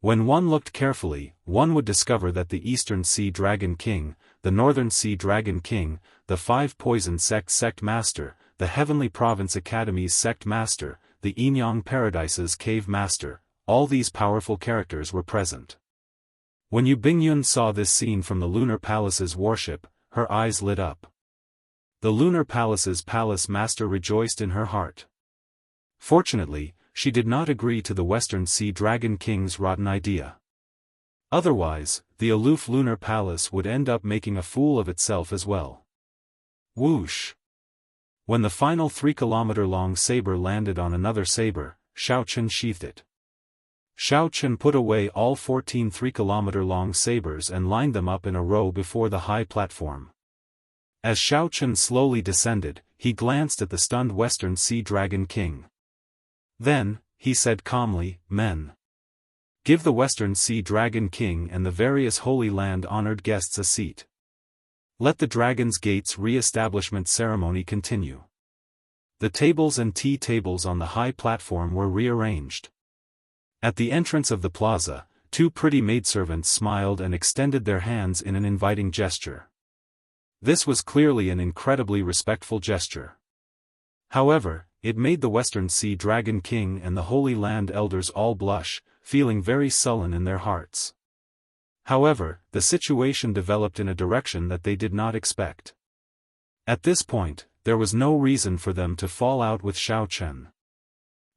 When one looked carefully, one would discover that the Eastern Sea Dragon King, the Northern Sea Dragon King, the Five Poison Sect Master, the Heavenly Province Academy's Sect Master, the Enyang Paradise's Cave Master, all these powerful characters were present. When Yu Bingyun saw this scene from the Lunar Palace's warship, her eyes lit up. The Lunar Palace's Palace Master rejoiced in her heart. Fortunately, she did not agree to the Western Sea Dragon King's rotten idea. Otherwise, the aloof Lunar Palace would end up making a fool of itself as well. Whoosh! When the final 3-kilometer-long saber landed on another saber, Xiao Chen sheathed it. Xiao Chen put away all 14 3-kilometer-long sabers and lined them up in a row before the high platform. As Xiao Chen slowly descended, he glanced at the stunned Western Sea Dragon King. Then, he said calmly, "Men. Give the Western Sea Dragon King and the various Holy Land-honored guests a seat. Let the Dragon's Gate's re-establishment ceremony continue." The tables and tea tables on the high platform were rearranged. At the entrance of the plaza, two pretty maidservants smiled and extended their hands in an inviting gesture. This was clearly an incredibly respectful gesture. However, it made the Western Sea Dragon King and the Holy Land elders all blush, feeling very sullen in their hearts. However, the situation developed in a direction that they did not expect. At this point, there was no reason for them to fall out with Xiao Chen.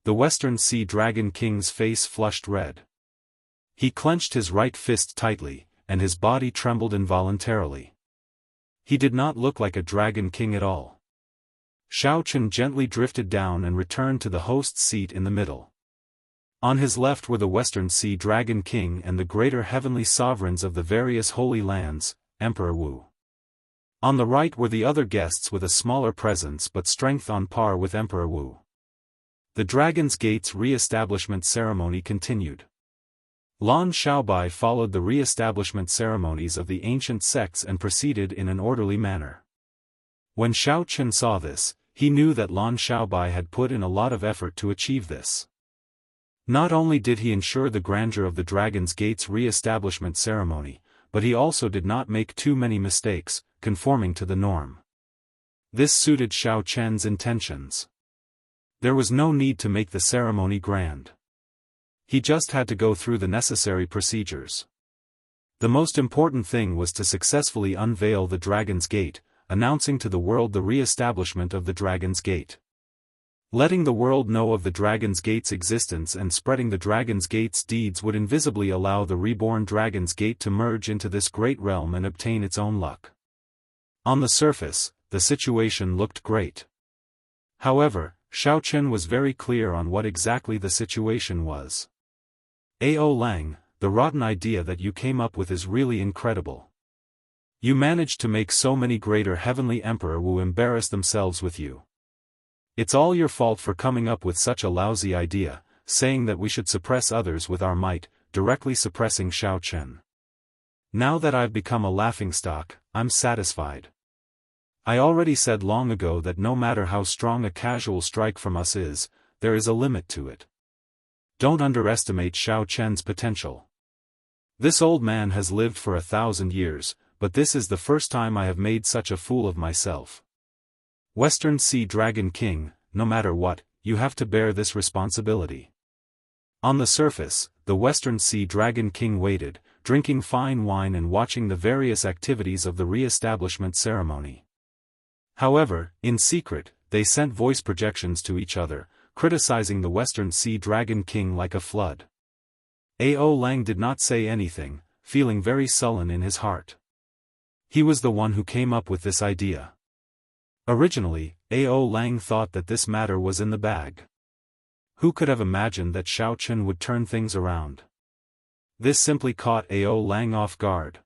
The Western Sea Dragon King's face flushed red. He clenched his right fist tightly, and his body trembled involuntarily. He did not look like a Dragon King at all. Xiao Chen gently drifted down and returned to the host's seat in the middle. On his left were the Western Sea Dragon King and the greater heavenly sovereigns of the various holy lands, Emperor Wu. On the right were the other guests with a smaller presence but strength on par with Emperor Wu. The Dragon's Gate's re-establishment ceremony continued. Lan Xiaobai followed the re-establishment ceremonies of the ancient sects and proceeded in an orderly manner. When Xiao Chen saw this, he knew that Lan Xiaobai had put in a lot of effort to achieve this. Not only did he ensure the grandeur of the Dragon's Gate's re-establishment ceremony, but he also did not make too many mistakes, conforming to the norm. This suited Xiao Chen's intentions. There was no need to make the ceremony grand. He just had to go through the necessary procedures. The most important thing was to successfully unveil the Dragon's Gate, announcing to the world the re-establishment of the Dragon's Gate. Letting the world know of the Dragon's Gate's existence and spreading the Dragon's Gate's deeds would invisibly allow the reborn Dragon's Gate to merge into this great realm and obtain its own luck. On the surface, the situation looked great. However, Xiao Chen was very clear on what exactly the situation was. "Ao Lang, the rotten idea that you came up with is really incredible. You managed to make so many greater heavenly Emperor Wu embarrass themselves with you. It's all your fault for coming up with such a lousy idea, saying that we should suppress others with our might, directly suppressing Xiao Chen. Now that I've become a laughingstock, I'm satisfied. I already said long ago that no matter how strong a casual strike from us is, there is a limit to it. Don't underestimate Xiao Chen's potential. This old man has lived for 1,000 years, but this is the first time I have made such a fool of myself. Western Sea Dragon King, no matter what, you have to bear this responsibility." On the surface, the Western Sea Dragon King waited, drinking fine wine and watching the various activities of the re-establishment ceremony. However, in secret, they sent voice projections to each other, criticizing the Western Sea Dragon King like a flood. Ao Lang did not say anything, feeling very sullen in his heart. He was the one who came up with this idea. Originally, Ao Lang thought that this matter was in the bag. Who could have imagined that Xiao Chen would turn things around? This simply caught Ao Lang off guard.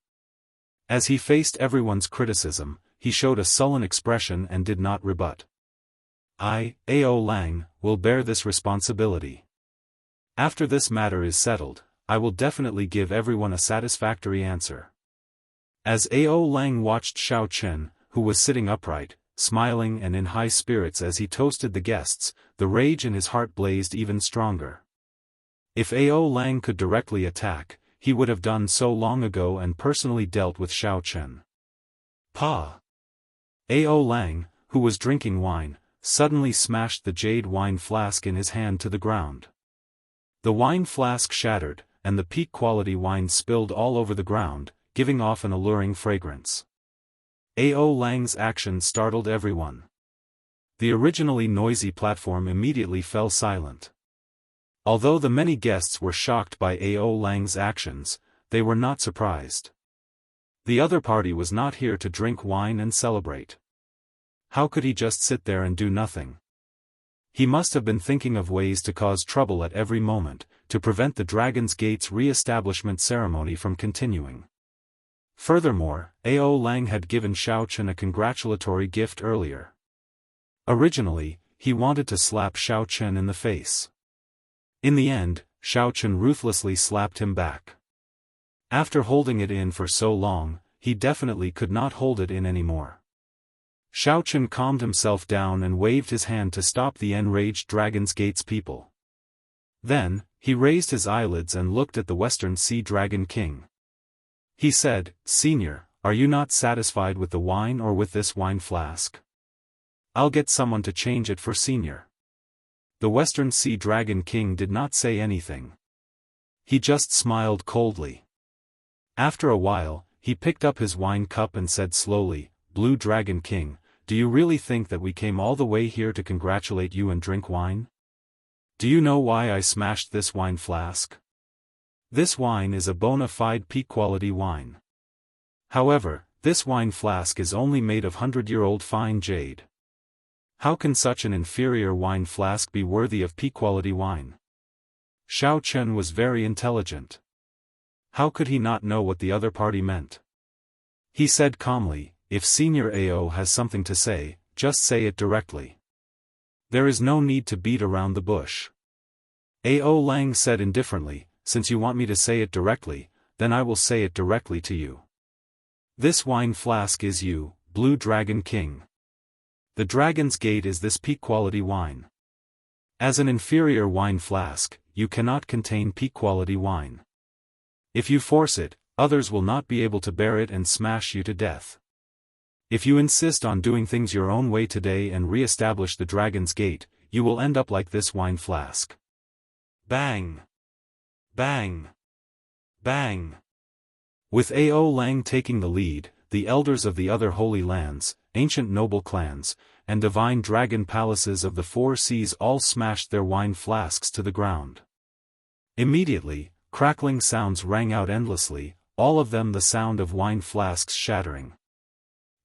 As he faced everyone's criticism, he showed a sullen expression and did not rebut. I, Ao Lang, will bear this responsibility. After this matter is settled, I will definitely give everyone a satisfactory answer. As Ao Lang watched Xiao Chen, who was sitting upright, smiling and in high spirits as he toasted the guests, the rage in his heart blazed even stronger. If Ao Lang could directly attack, he would have done so long ago and personally dealt with Xiao Chen. Pa! Ao Lang, who was drinking wine, suddenly smashed the jade wine flask in his hand to the ground. The wine flask shattered, and the peak-quality wine spilled all over the ground, giving off an alluring fragrance. Ao Lang's action startled everyone. The originally noisy platform immediately fell silent. Although the many guests were shocked by Ao Lang's actions, they were not surprised. The other party was not here to drink wine and celebrate. How could he just sit there and do nothing? He must have been thinking of ways to cause trouble at every moment, to prevent the Dragon's Gate's re-establishment ceremony from continuing. Furthermore, Ao Lang had given Xiao Chen a congratulatory gift earlier. Originally, he wanted to slap Xiao Chen in the face. In the end, Xiao Chen ruthlessly slapped him back. After holding it in for so long, he definitely could not hold it in anymore. Xiao Chen calmed himself down and waved his hand to stop the enraged Dragon's Gate's people. Then, he raised his eyelids and looked at the Western Sea Dragon King. He said, "Senior, are you not satisfied with the wine or with this wine flask? I'll get someone to change it for Senior." The Western Sea Dragon King did not say anything. He just smiled coldly. After a while, he picked up his wine cup and said slowly, "Blue Dragon King, do you really think that we came all the way here to congratulate you and drink wine? Do you know why I smashed this wine flask? This wine is a bona fide peak-quality wine. However, this wine flask is only made of 100-year-old fine jade. How can such an inferior wine flask be worthy of peak-quality wine?" Xiao Chen was very intelligent. How could he not know what the other party meant? He said calmly, "If Senior Ao has something to say, just say it directly. There is no need to beat around the bush." Ao Lang said indifferently, "Since you want me to say it directly, then I will say it directly to you. This wine flask is you, Blue Dragon King. The Dragon's Gate is this peak-quality wine. As an inferior wine flask, you cannot contain peak-quality wine. If you force it, others will not be able to bear it and smash you to death. If you insist on doing things your own way today and re-establish the Dragon's Gate, you will end up like this wine flask." Bang! Bang! Bang! With Ao Lang taking the lead, the elders of the other holy lands, ancient noble clans, and divine dragon palaces of the four seas all smashed their wine flasks to the ground. Immediately, crackling sounds rang out endlessly, all of them the sound of wine flasks shattering.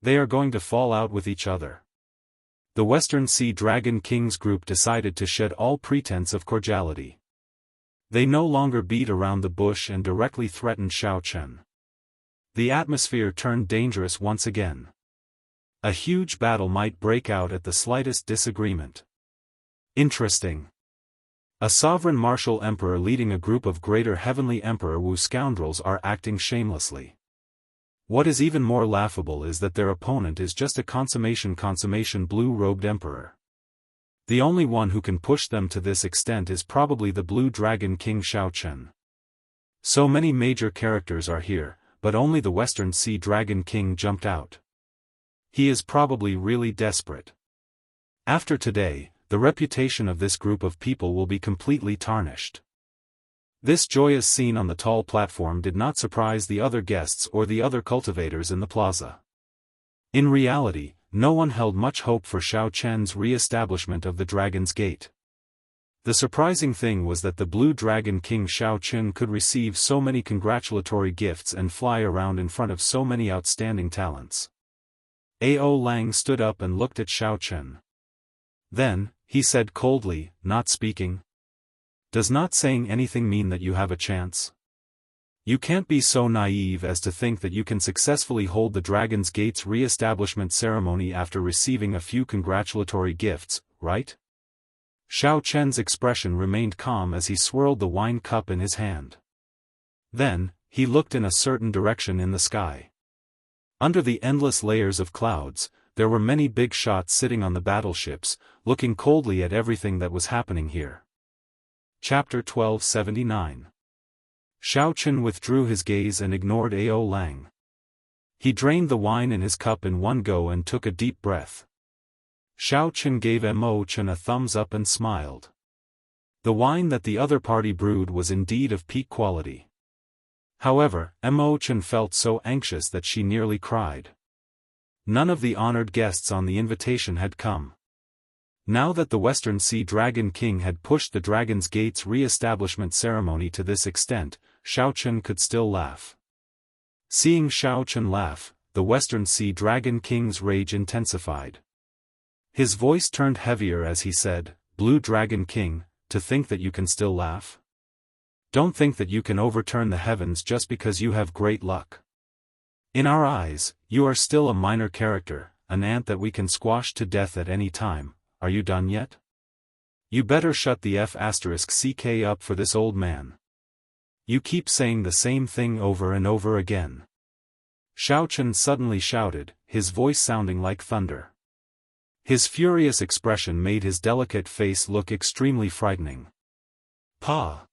They are going to fall out with each other. The Western Sea Dragon King's group decided to shed all pretense of cordiality. They no longer beat around the bush and directly threatened Xiao Chen. The atmosphere turned dangerous once again. A huge battle might break out at the slightest disagreement. Interesting. A sovereign martial emperor leading a group of greater heavenly emperor Wu scoundrels are acting shamelessly. What is even more laughable is that their opponent is just a consummation blue-robed emperor. The only one who can push them to this extent is probably the Blue Dragon King Xiao Chen. So many major characters are here, but only the Western Sea Dragon King jumped out. He is probably really desperate. After today, the reputation of this group of people will be completely tarnished. This joyous scene on the tall platform did not surprise the other guests or the other cultivators in the plaza. In reality, no one held much hope for Xiao Chen's re-establishment of the Dragon's Gate. The surprising thing was that the Blue Dragon King Xiao Chen could receive so many congratulatory gifts and fly around in front of so many outstanding talents. Ao Lang stood up and looked at Xiao Chen. Then, he said coldly, not speaking. "Does not saying anything mean that you have a chance? You can't be so naive as to think that you can successfully hold the Dragon's Gate's re-establishment ceremony after receiving a few congratulatory gifts, right? Xiao Chen's expression remained calm as he swirled the wine cup in his hand. Then, he looked in a certain direction in the sky. Under the endless layers of clouds, there were many big shots sitting on the battleships, looking coldly at everything that was happening here. Chapter 1279. Xiao Chen withdrew his gaze and ignored Ao Lang. He drained the wine in his cup in one go and took a deep breath. Xiao Chen gave Mo Chen a thumbs up and smiled. The wine that the other party brewed was indeed of peak quality. However, Mo Chen felt so anxious that she nearly cried. None of the honored guests on the invitation had come. Now that the Western Sea Dragon King had pushed the Dragon's Gate's re-establishment ceremony to this extent, Xiao Chen could still laugh. Seeing Xiao Chen laugh, the Western Sea Dragon King's rage intensified. His voice turned heavier as he said, "Blue Dragon King, to think that you can still laugh? Don't think that you can overturn the heavens just because you have great luck. In our eyes, you are still a minor character, an ant that we can squash to death at any time. Are you done yet? You better shut the F***ck up for this old man. You keep saying the same thing over and over again." Xiao Chen suddenly shouted, his voice sounding like thunder. His furious expression made his delicate face look extremely frightening. "Pa!"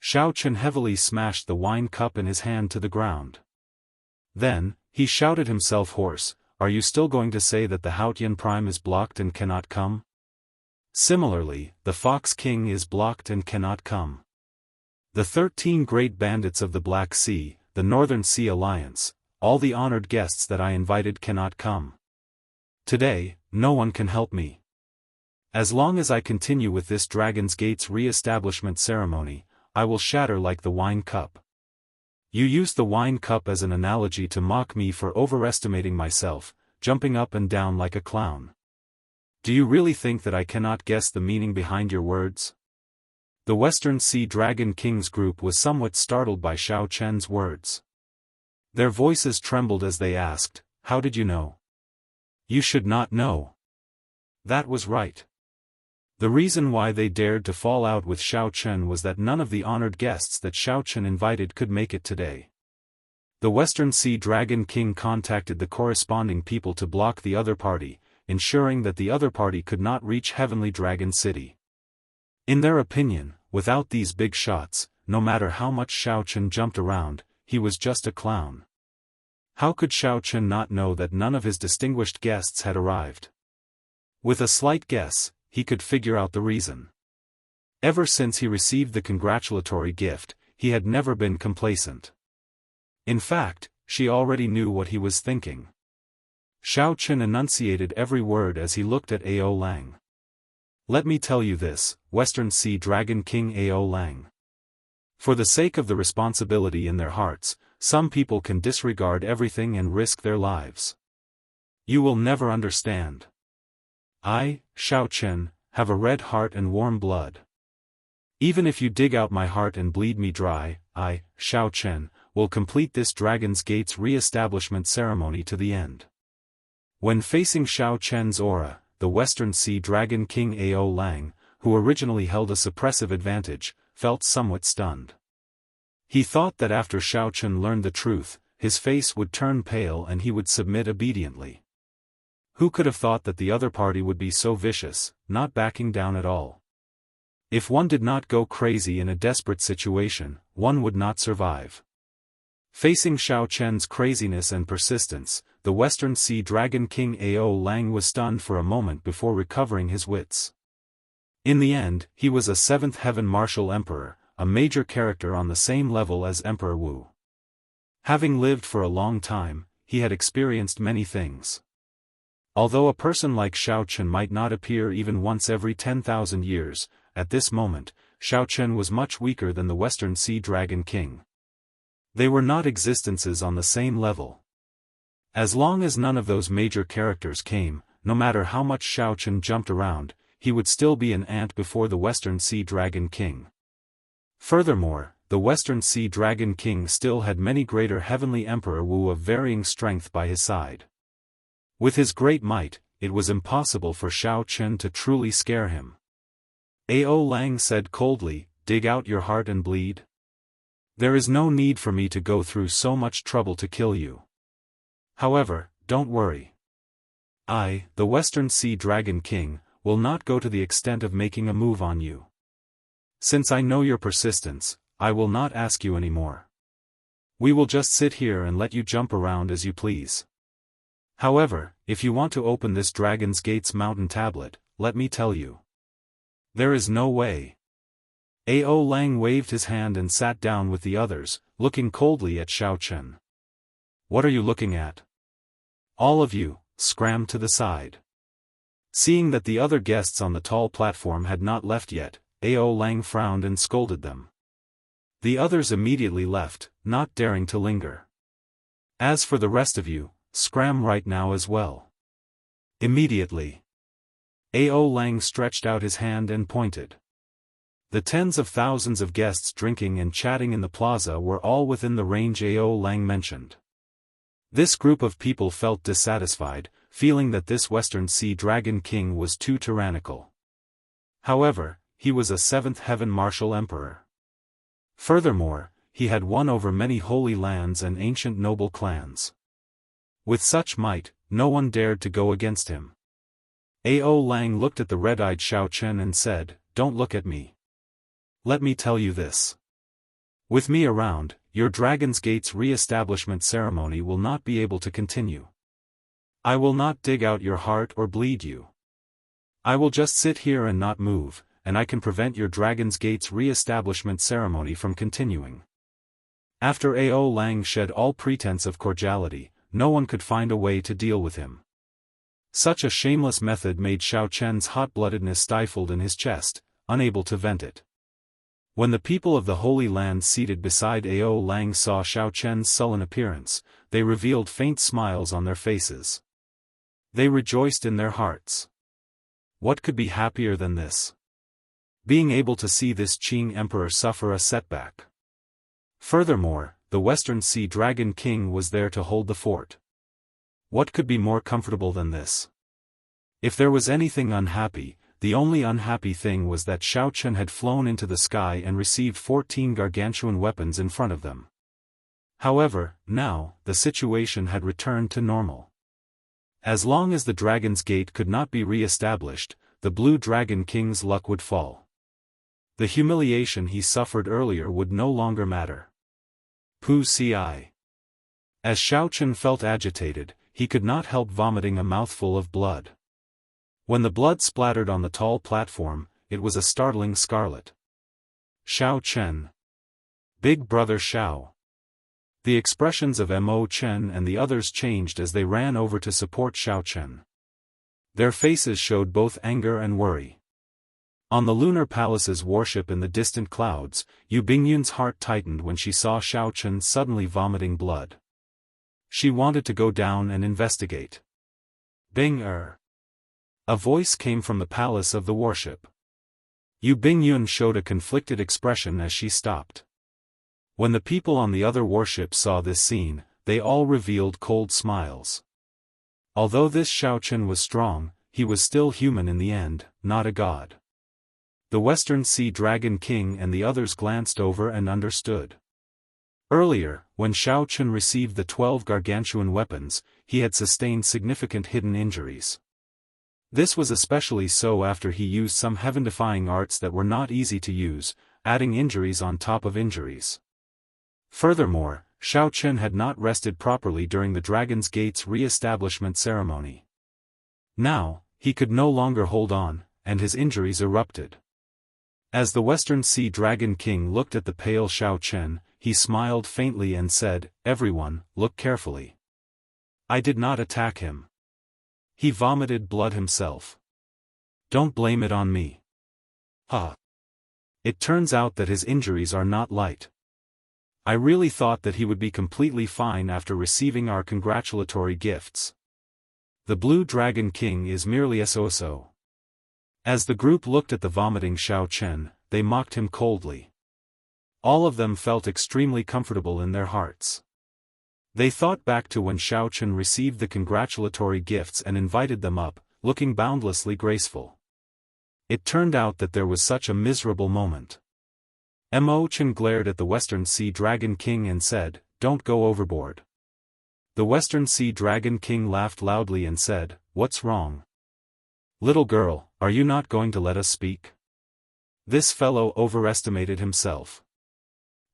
Xiao Chen heavily smashed the wine cup in his hand to the ground. Then, he shouted himself hoarse, "Are you still going to say that the Haotian Prime is blocked and cannot come? Similarly, the Fox King is blocked and cannot come. The 13 great bandits of the Black Sea, the Northern Sea Alliance, all the honored guests that I invited cannot come. Today, no one can help me. As long as I continue with this Dragon's Gate's re-establishment ceremony, I will shatter like the wine cup. You used the wine cup as an analogy to mock me for overestimating myself, jumping up and down like a clown. Do you really think that I cannot guess the meaning behind your words?" The Western Sea Dragon King's group was somewhat startled by Xiao Chen's words. Their voices trembled as they asked, "How did you know?" "You should not know." That was right. The reason why they dared to fall out with Xiao Chen was that none of the honored guests that Xiao Chen invited could make it today. The Western Sea Dragon King contacted the corresponding people to block the other party, ensuring that the other party could not reach Heavenly Dragon City. In their opinion, without these big shots, no matter how much Xiao Chen jumped around, he was just a clown. How could Xiao Chen not know that none of his distinguished guests had arrived? With a slight guess, he could figure out the reason. Ever since he received the congratulatory gift, he had never been complacent. In fact, she already knew what he was thinking. Xiao Chen enunciated every word as he looked at Ao Lang. "Let me tell you this, Western Sea Dragon King Ao Lang. For the sake of the responsibility in their hearts, some people can disregard everything and risk their lives. You will never understand. I, Xiao Chen, have a red heart and warm blood. Even if you dig out my heart and bleed me dry, I, Xiao Chen, will complete this Dragon's Gate's re-establishment ceremony to the end." When facing Xiao Chen's aura, the Western Sea Dragon King Ao Lang, who originally held a suppressive advantage, felt somewhat stunned. He thought that after Xiao Chen learned the truth, his face would turn pale and he would submit obediently. Who could have thought that the other party would be so vicious, not backing down at all? If one did not go crazy in a desperate situation, one would not survive. Facing Xiao Chen's craziness and persistence, the Western Sea Dragon King Ao Lang was stunned for a moment before recovering his wits. In the end, he was a Seventh Heaven Martial Emperor, a major character on the same level as Emperor Wu. Having lived for a long time, he had experienced many things. Although a person like Xiao Chen might not appear even once every 10,000 years, at this moment, Xiao Chen was much weaker than the Western Sea Dragon King. They were not existences on the same level. As long as none of those major characters came, no matter how much Xiao Chen jumped around, he would still be an ant before the Western Sea Dragon King. Furthermore, the Western Sea Dragon King still had many greater Heavenly Emperor Wu of varying strength by his side. With his great might, it was impossible for Xiao Chen to truly scare him. Ao Lang said coldly, "Dig out your heart and bleed? There is no need for me to go through so much trouble to kill you. However, don't worry. I, the Western Sea Dragon King, will not go to the extent of making a move on you. Since I know your persistence, I will not ask you anymore. We will just sit here and let you jump around as you please. However, if you want to open this Dragon's Gates mountain tablet, let me tell you. There is no way." Ao Lang waved his hand and sat down with the others, looking coldly at Xiao Chen. "What are you looking at? All of you, scram to the side." Seeing that the other guests on the tall platform had not left yet, Ao Lang frowned and scolded them. The others immediately left, not daring to linger. "As for the rest of you, scram right now as well." Immediately, Ao Lang stretched out his hand and pointed. The tens of thousands of guests drinking and chatting in the plaza were all within the range Ao Lang mentioned. This group of people felt dissatisfied, feeling that this Western Sea Dragon King was too tyrannical. However, he was a seventh heaven martial emperor. Furthermore, he had won over many holy lands and ancient noble clans. With such might, no one dared to go against him. Ao Lang looked at the red-eyed Xiao Chen and said, "Don't look at me. Let me tell you this. With me around, your Dragon's Gates re-establishment ceremony will not be able to continue. I will not dig out your heart or bleed you. I will just sit here and not move, and I can prevent your Dragon's Gates re-establishment ceremony from continuing." After Ao Lang shed all pretense of cordiality, no one could find a way to deal with him. Such a shameless method made Xiao Chen's hot-bloodedness stifled in his chest, unable to vent it. When the people of the Holy Land seated beside Ao Lang saw Xiao Chen's sullen appearance, they revealed faint smiles on their faces. They rejoiced in their hearts. What could be happier than this? Being able to see this Qing Emperor suffer a setback. Furthermore, the Western Sea Dragon King was there to hold the fort. What could be more comfortable than this? If there was anything unhappy, the only unhappy thing was that Xiao Chen had flown into the sky and received 14 gargantuan weapons in front of them. However, now, the situation had returned to normal. As long as the Dragon's Gate could not be re-established, the Blue Dragon King's luck would fall. The humiliation he suffered earlier would no longer matter. Pu ci. As Xiao Chen felt agitated, he could not help vomiting a mouthful of blood. When the blood splattered on the tall platform, it was a startling scarlet. Xiao Chen. Big brother Xiao. The expressions of Mo Chen and the others changed as they ran over to support Xiao Chen. Their faces showed both anger and worry. On the lunar palace's warship in the distant clouds, Yu Bingyun's heart tightened when she saw Xiao Chen suddenly vomiting blood. She wanted to go down and investigate. Bing-er. A voice came from the palace of the warship. Yu Bingyun showed a conflicted expression as she stopped. When the people on the other warship saw this scene, they all revealed cold smiles. Although this Xiao Chen was strong, he was still human in the end, not a god. The Western Sea Dragon King and the others glanced over and understood. Earlier, when Xiao Chen received the 12 gargantuan weapons, he had sustained significant hidden injuries. This was especially so after he used some heaven-defying arts that were not easy to use, adding injuries on top of injuries. Furthermore, Xiao Chen had not rested properly during the Dragon's Gate's re-establishment ceremony. Now, he could no longer hold on, and his injuries erupted. As the Western Sea Dragon King looked at the pale Xiao Chen, he smiled faintly and said, "Everyone, look carefully. I did not attack him. He vomited blood himself. Don't blame it on me." It turns out that his injuries are not light. I really thought that he would be completely fine after receiving our congratulatory gifts. The Blue Dragon King is merely a so-so. As the group looked at the vomiting Xiao Chen, they mocked him coldly. All of them felt extremely comfortable in their hearts. They thought back to when Xiao Chen received the congratulatory gifts and invited them up, looking boundlessly graceful. It turned out that there was such a miserable moment. Mo Chen glared at the Western Sea Dragon King and said, "Don't go overboard." The Western Sea Dragon King laughed loudly and said, "What's wrong? Little girl, are you not going to let us speak?" This fellow overestimated himself.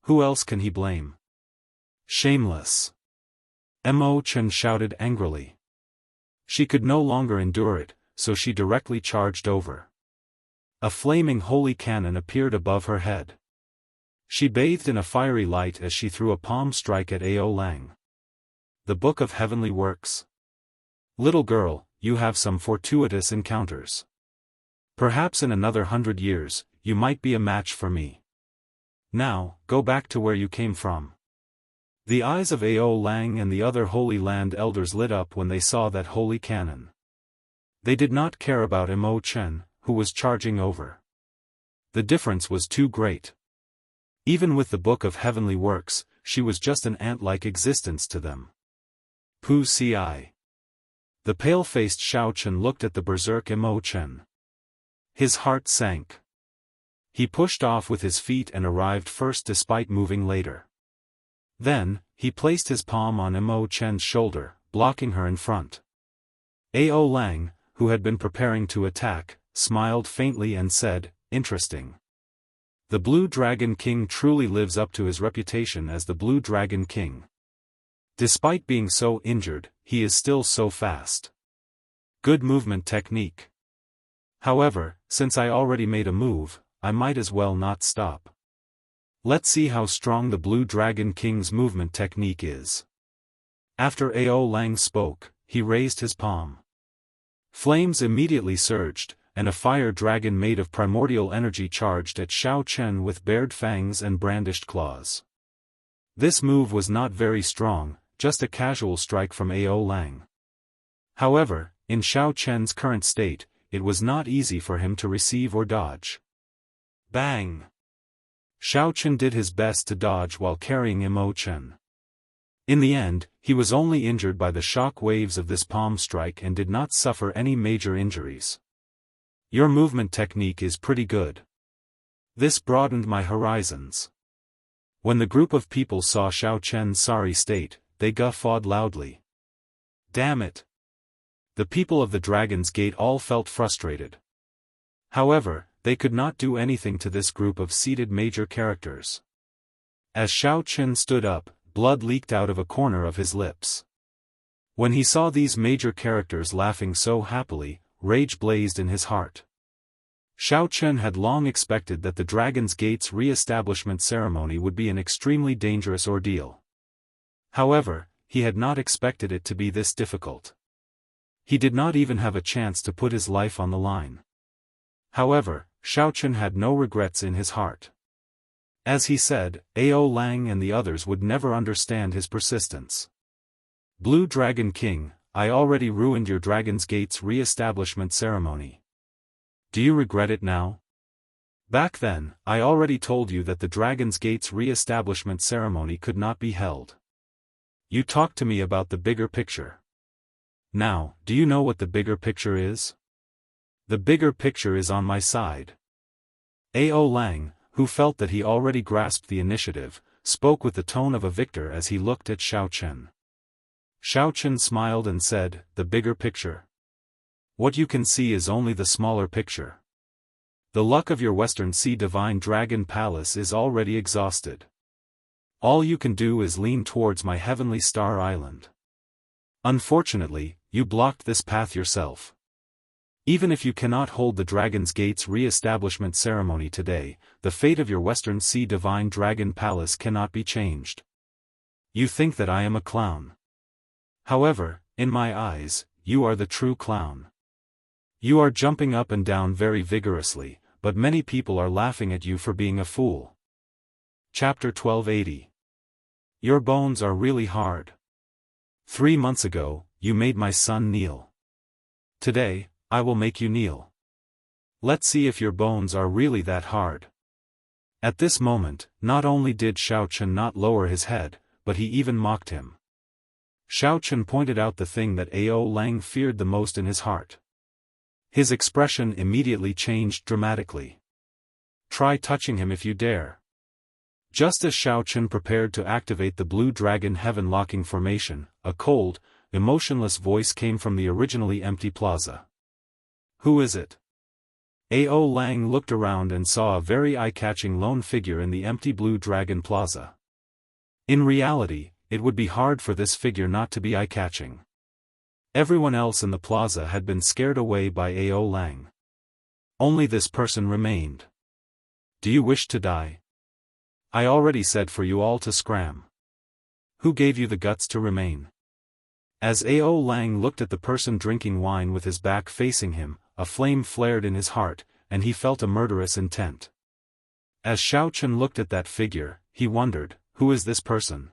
Who else can he blame? Shameless! Mo Chen shouted angrily. She could no longer endure it, so she directly charged over. A flaming holy cannon appeared above her head. She bathed in a fiery light as she threw a palm strike at Ao Lang. The Book of Heavenly Works. Little girl, you have some fortuitous encounters. Perhaps in another 100 years, you might be a match for me. Now, go back to where you came from. The eyes of Ao Lang and the other Holy Land elders lit up when they saw that holy cannon. They did not care about Mo Chen, who was charging over. The difference was too great. Even with the Book of Heavenly Works, she was just an ant-like existence to them. Pu Ci. The pale-faced Xiao Chen looked at the berserk Mo Chen. His heart sank. He pushed off with his feet and arrived first despite moving later. Then, he placed his palm on Mo Chen's shoulder, blocking her in front. Ao Lang, who had been preparing to attack, smiled faintly and said, "Interesting. The Blue Dragon King truly lives up to his reputation as the Blue Dragon King. Despite being so injured, he is still so fast. Good movement technique. However, since I already made a move, I might as well not stop. Let's see how strong the Blue Dragon King's movement technique is." After Ao Lang spoke, he raised his palm. Flames immediately surged, and a fire dragon made of primordial energy charged at Xiao Chen with bared fangs and brandished claws. This move was not very strong, just a casual strike from Ao Lang. However, in Xiao Chen's current state, it was not easy for him to receive or dodge. Bang! Xiao Chen did his best to dodge while carrying Mo Chen. In the end, he was only injured by the shock waves of this palm strike and did not suffer any major injuries. Your movement technique is pretty good. This broadened my horizons. When the group of people saw Xiao Chen's sorry state, they guffawed loudly. Damn it! The people of the Dragon's Gate all felt frustrated. However, they could not do anything to this group of seated major characters. As Xiao Chen stood up, blood leaked out of a corner of his lips. When he saw these major characters laughing so happily, rage blazed in his heart. Xiao Chen had long expected that the Dragon's Gate's re-establishment ceremony would be an extremely dangerous ordeal. However, he had not expected it to be this difficult. He did not even have a chance to put his life on the line. However, Xiao Chen had no regrets in his heart. As he said, Ao Lang and the others would never understand his persistence. Blue Dragon King, I already ruined your Dragon's Gate's re-establishment ceremony. Do you regret it now? Back then, I already told you that the Dragon's Gate's re-establishment ceremony could not be held. You talked to me about the bigger picture. Now, do you know what the bigger picture is? The bigger picture is on my side. Ao Lang, who felt that he already grasped the initiative, spoke with the tone of a victor as he looked at Xiao Chen. Xiao Chen smiled and said, "The bigger picture. What you can see is only the smaller picture. The luck of your Western Sea Divine Dragon Palace is already exhausted. All you can do is lean towards my Heavenly Star Island. Unfortunately, you blocked this path yourself. Even if you cannot hold the Dragon's Gate's re-establishment ceremony today, the fate of your Western Sea Divine Dragon Palace cannot be changed. You think that I am a clown. However, in my eyes, you are the true clown. You are jumping up and down very vigorously, but many people are laughing at you for being a fool." Chapter 1280. Your bones are really hard. 3 months ago, you made my son kneel. Today, I will make you kneel. Let's see if your bones are really that hard. At this moment, not only did Xiao Chen not lower his head, but he even mocked him. Xiao Chen pointed out the thing that Ao Lang feared the most in his heart. His expression immediately changed dramatically. Try touching him if you dare. Just as Xiao Chen prepared to activate the Blue Dragon Heaven-locking formation, a cold, emotionless voice came from the originally empty plaza. Who is it? Ao Lang looked around and saw a very eye-catching lone figure in the empty Blue Dragon Plaza. In reality, it would be hard for this figure not to be eye-catching. Everyone else in the plaza had been scared away by Ao Lang. Only this person remained. Do you wish to die? I already said for you all to scram. Who gave you the guts to remain? As Ao Lang looked at the person drinking wine with his back facing him, a flame flared in his heart, and he felt a murderous intent. As Xiao Chen looked at that figure, he wondered, who is this person?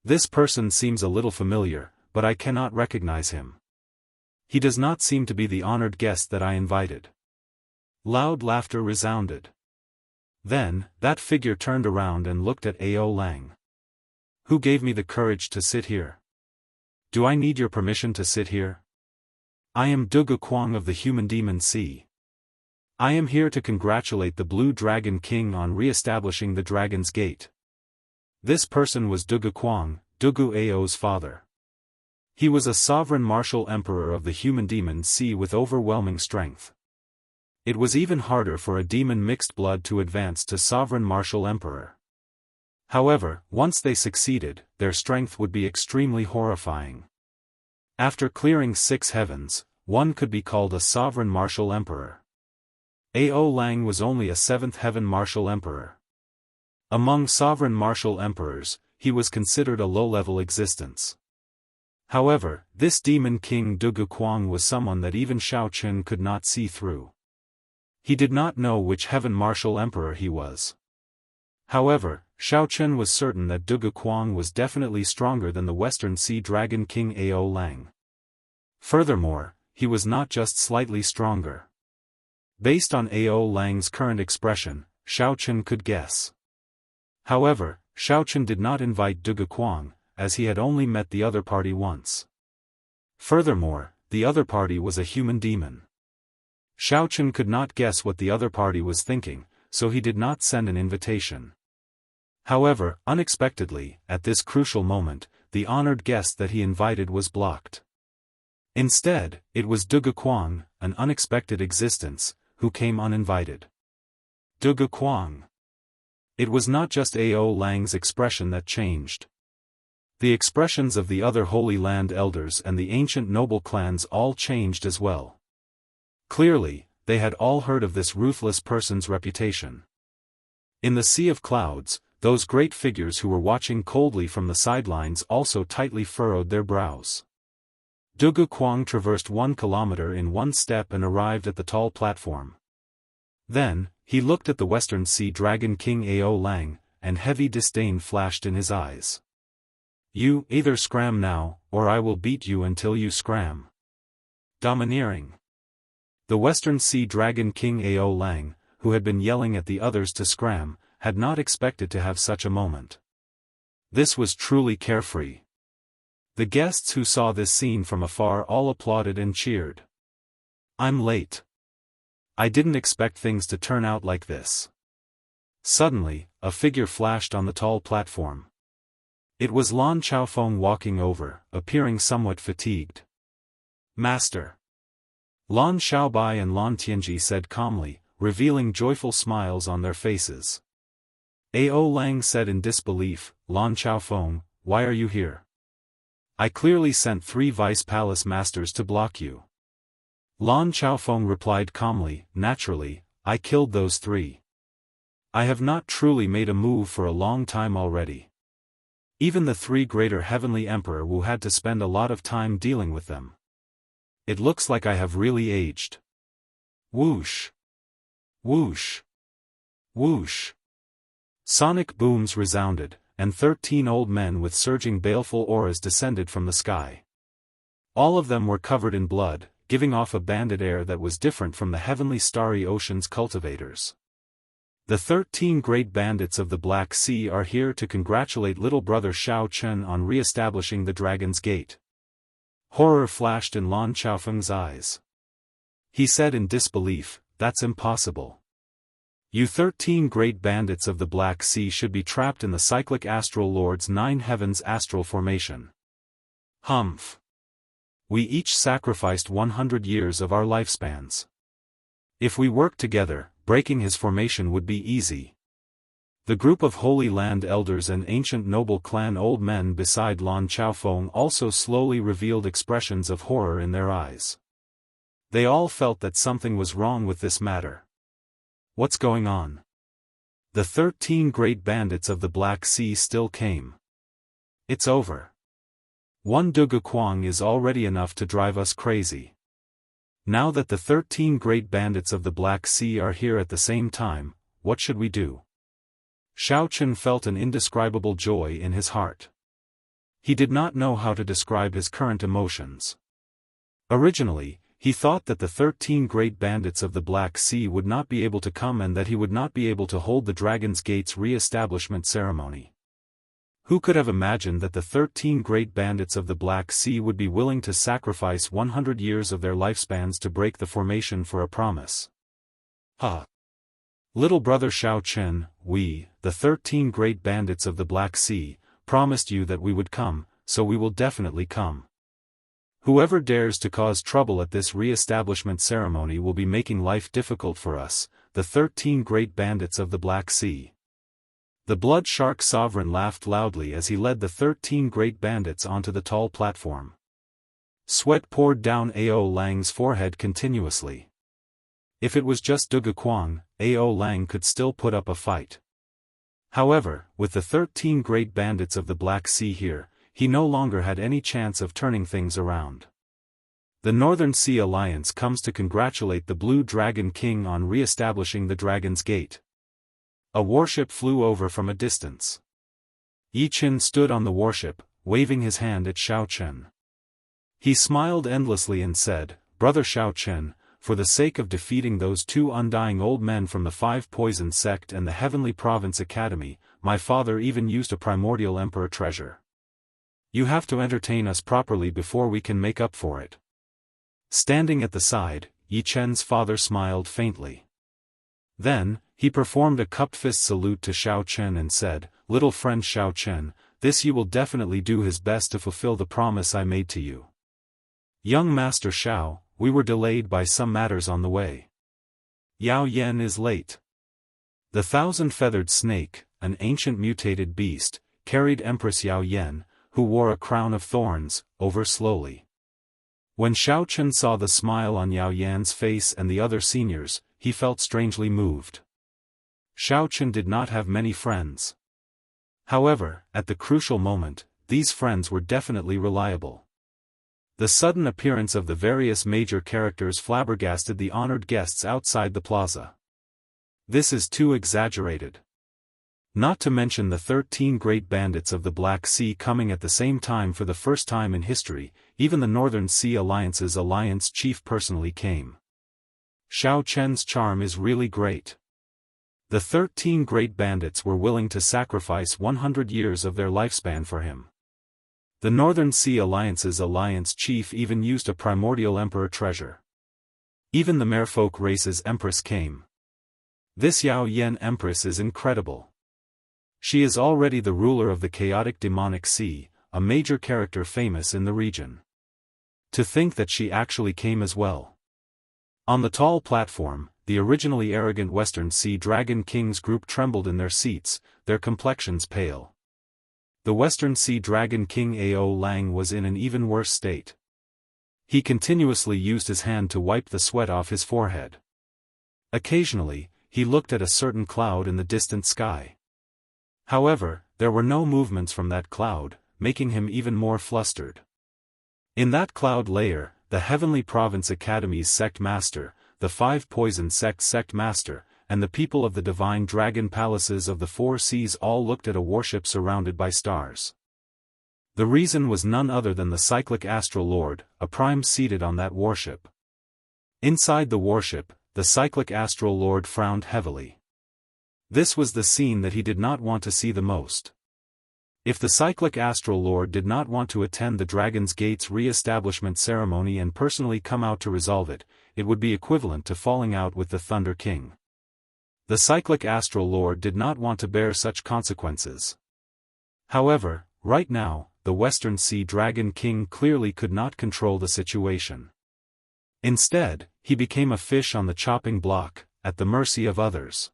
This person seems a little familiar, but I cannot recognize him. He does not seem to be the honored guest that I invited. Loud laughter resounded. Then, that figure turned around and looked at Ao Lang. Who gave me the courage to sit here? Do I need your permission to sit here? I am Dugu Kuang of the Human Demon Sea. I am here to congratulate the Blue Dragon King on re-establishing the Dragon's Gate. This person was Dugu Kuang, Dugu Ao's father. He was a sovereign martial emperor of the Human Demon Sea with overwhelming strength. It was even harder for a demon mixed blood to advance to sovereign martial emperor. However, once they succeeded, their strength would be extremely horrifying. After clearing 6 heavens, one could be called a sovereign martial emperor. Ao Lang was only a 7th heaven martial emperor. Among sovereign martial emperors, he was considered a low-level existence. However, this demon king Dugu Kuang was someone that even Xiao Chen could not see through. He did not know which heaven martial emperor he was. However, Xiao Chen was certain that Dugu Kuang was definitely stronger than the Western Sea Dragon King Ao Lang. Furthermore, he was not just slightly stronger. Based on Ao Lang's current expression, Xiao Chen could guess. However, Xiao Chen did not invite Dugu Kuang, as he had only met the other party once. Furthermore, the other party was a human demon. Xiao Chen could not guess what the other party was thinking, so he did not send an invitation. However, unexpectedly, at this crucial moment, the honored guest that he invited was blocked. Instead, it was Dugu Kuang, an unexpected existence, who came uninvited. Dugu Kuang. It was not just Ao Lang's expression that changed. The expressions of the other Holy Land elders and the ancient noble clans all changed as well. Clearly, they had all heard of this ruthless person's reputation. In the sea of clouds, those great figures who were watching coldly from the sidelines also tightly furrowed their brows. Dugu Kuang traversed 1 kilometer in 1 step and arrived at the tall platform. Then, he looked at the Western Sea Dragon King Ao Lang, and heavy disdain flashed in his eyes. You either scram now, or I will beat you until you scram. Domineering. The Western Sea Dragon King Ao Lang, who had been yelling at the others to scram, had not expected to have such a moment. This was truly carefree. The guests who saw this scene from afar all applauded and cheered. I'm late. I didn't expect things to turn out like this. Suddenly, a figure flashed on the tall platform. It was Lan Chaofeng walking over, appearing somewhat fatigued. Master. Lan Xiaobai and Lan Tianji said calmly, revealing joyful smiles on their faces. Ao Lang said in disbelief, Lan Chaofeng, why are you here? I clearly sent 3 vice palace masters to block you. Lan Chaofeng replied calmly, naturally, I killed those 3. I have not truly made a move for a long time already. Even the 3 greater heavenly emperor Wu had to spend a lot of time dealing with them. It looks like I have really aged. Whoosh. Whoosh. Whoosh. Sonic booms resounded, and 13 old men with surging baleful auras descended from the sky. All of them were covered in blood, giving off a bandit air that was different from the heavenly starry ocean's cultivators. The 13 great bandits of the Black Sea are here to congratulate little brother Xiao Chen on re-establishing the Dragon's Gate. Horror flashed in Lan Chaofeng's eyes. He said in disbelief, "That's impossible. You 13 great bandits of the Black Sea should be trapped in the cyclic astral lord's 9 heavens astral formation." Humph. We each sacrificed 100 years of our lifespans. If we worked together, breaking his formation would be easy. The group of Holy Land elders and ancient noble clan old men beside Lan Chaofeng also slowly revealed expressions of horror in their eyes. They all felt that something was wrong with this matter. What's going on? The 13 great bandits of the Black Sea still came. It's over. One Dugu Kwang is already enough to drive us crazy. Now that the 13 great bandits of the Black Sea are here at the same time, what should we do? Xiao Chen felt an indescribable joy in his heart. He did not know how to describe his current emotions. Originally, he thought that the 13 great bandits of the Black Sea would not be able to come and that he would not be able to hold the Dragon's Gate's re-establishment ceremony. Who could have imagined that the 13 great bandits of the Black Sea would be willing to sacrifice 100 years of their lifespans to break the formation for a promise? Little brother Xiao Chen, we, the 13 great bandits of the Black Sea, promised you that we would come, so we will definitely come. Whoever dares to cause trouble at this re-establishment ceremony will be making life difficult for us, the 13 great bandits of the Black Sea. The Blood Shark Sovereign laughed loudly as he led the 13 great bandits onto the tall platform. Sweat poured down Ao Lang's forehead continuously. If it was just Dugu Kwang, Ao Lang could still put up a fight. However, with the 13 great bandits of the Black Sea here, he no longer had any chance of turning things around. The Northern Sea Alliance comes to congratulate the Blue Dragon King on re-establishing the Dragon's Gate. A warship flew over from a distance. Yi Qin stood on the warship, waving his hand at Xiao Chen. He smiled endlessly and said, "Brother Xiao Chen, for the sake of defeating those 2 undying old men from the 5 Poison Sect and the Heavenly Province Academy, my father even used a primordial emperor treasure. You have to entertain us properly before we can make up for it." Standing at the side, Yi Chen's father smiled faintly. Then, he performed a cupped fist salute to Xiao Chen and said, "Little friend Xiao Chen, this you will definitely do his best to fulfill the promise I made to you." "Young Master Xiao, we were delayed by some matters on the way. Yao Yan is late." The 1,000-feathered snake, an ancient mutated beast, carried Empress Yao Yan, who wore a crown of thorns, over slowly. When Xiao Chen saw the smile on Yao Yan's face and the other seniors, he felt strangely moved. Xiao Chen did not have many friends. However, at the crucial moment, these friends were definitely reliable. The sudden appearance of the various major characters flabbergasted the honored guests outside the plaza. This is too exaggerated. Not to mention the 13 great bandits of the Black Sea coming at the same time for the first time in history, even the Northern Sea Alliance's alliance chief personally came. Xiao Chen's charm is really great. The 13 great bandits were willing to sacrifice 100 years of their lifespan for him. The Northern Sea Alliance's alliance chief even used a primordial emperor treasure. Even the merfolk race's empress came. This Yao Yan empress is incredible. She is already the ruler of the chaotic demonic sea, a major character famous in the region. To think that she actually came as well. On the tall platform, the originally arrogant Western Sea Dragon Kings group trembled in their seats, their complexions pale. The Western Sea Dragon King Ao Lang was in an even worse state. He continuously used his hand to wipe the sweat off his forehead. Occasionally, he looked at a certain cloud in the distant sky. However, there were no movements from that cloud, making him even more flustered. In that cloud layer, the Heavenly Province Academy's sect master, the 5 Poison sect master, and the people of the divine dragon palaces of the 4 seas all looked at a warship surrounded by stars. The reason was none other than the cyclic astral lord, a prime seated on that warship. Inside the warship, the cyclic astral lord frowned heavily. This was the scene that he did not want to see the most. If the cyclic astral lord did not want to attend the Dragon's Gate's re-establishment ceremony and personally come out to resolve it, it would be equivalent to falling out with the Thunder King. The cyclic astral lord did not want to bear such consequences. However, right now, the Western Sea Dragon King clearly could not control the situation. Instead, he became a fish on the chopping block, at the mercy of others.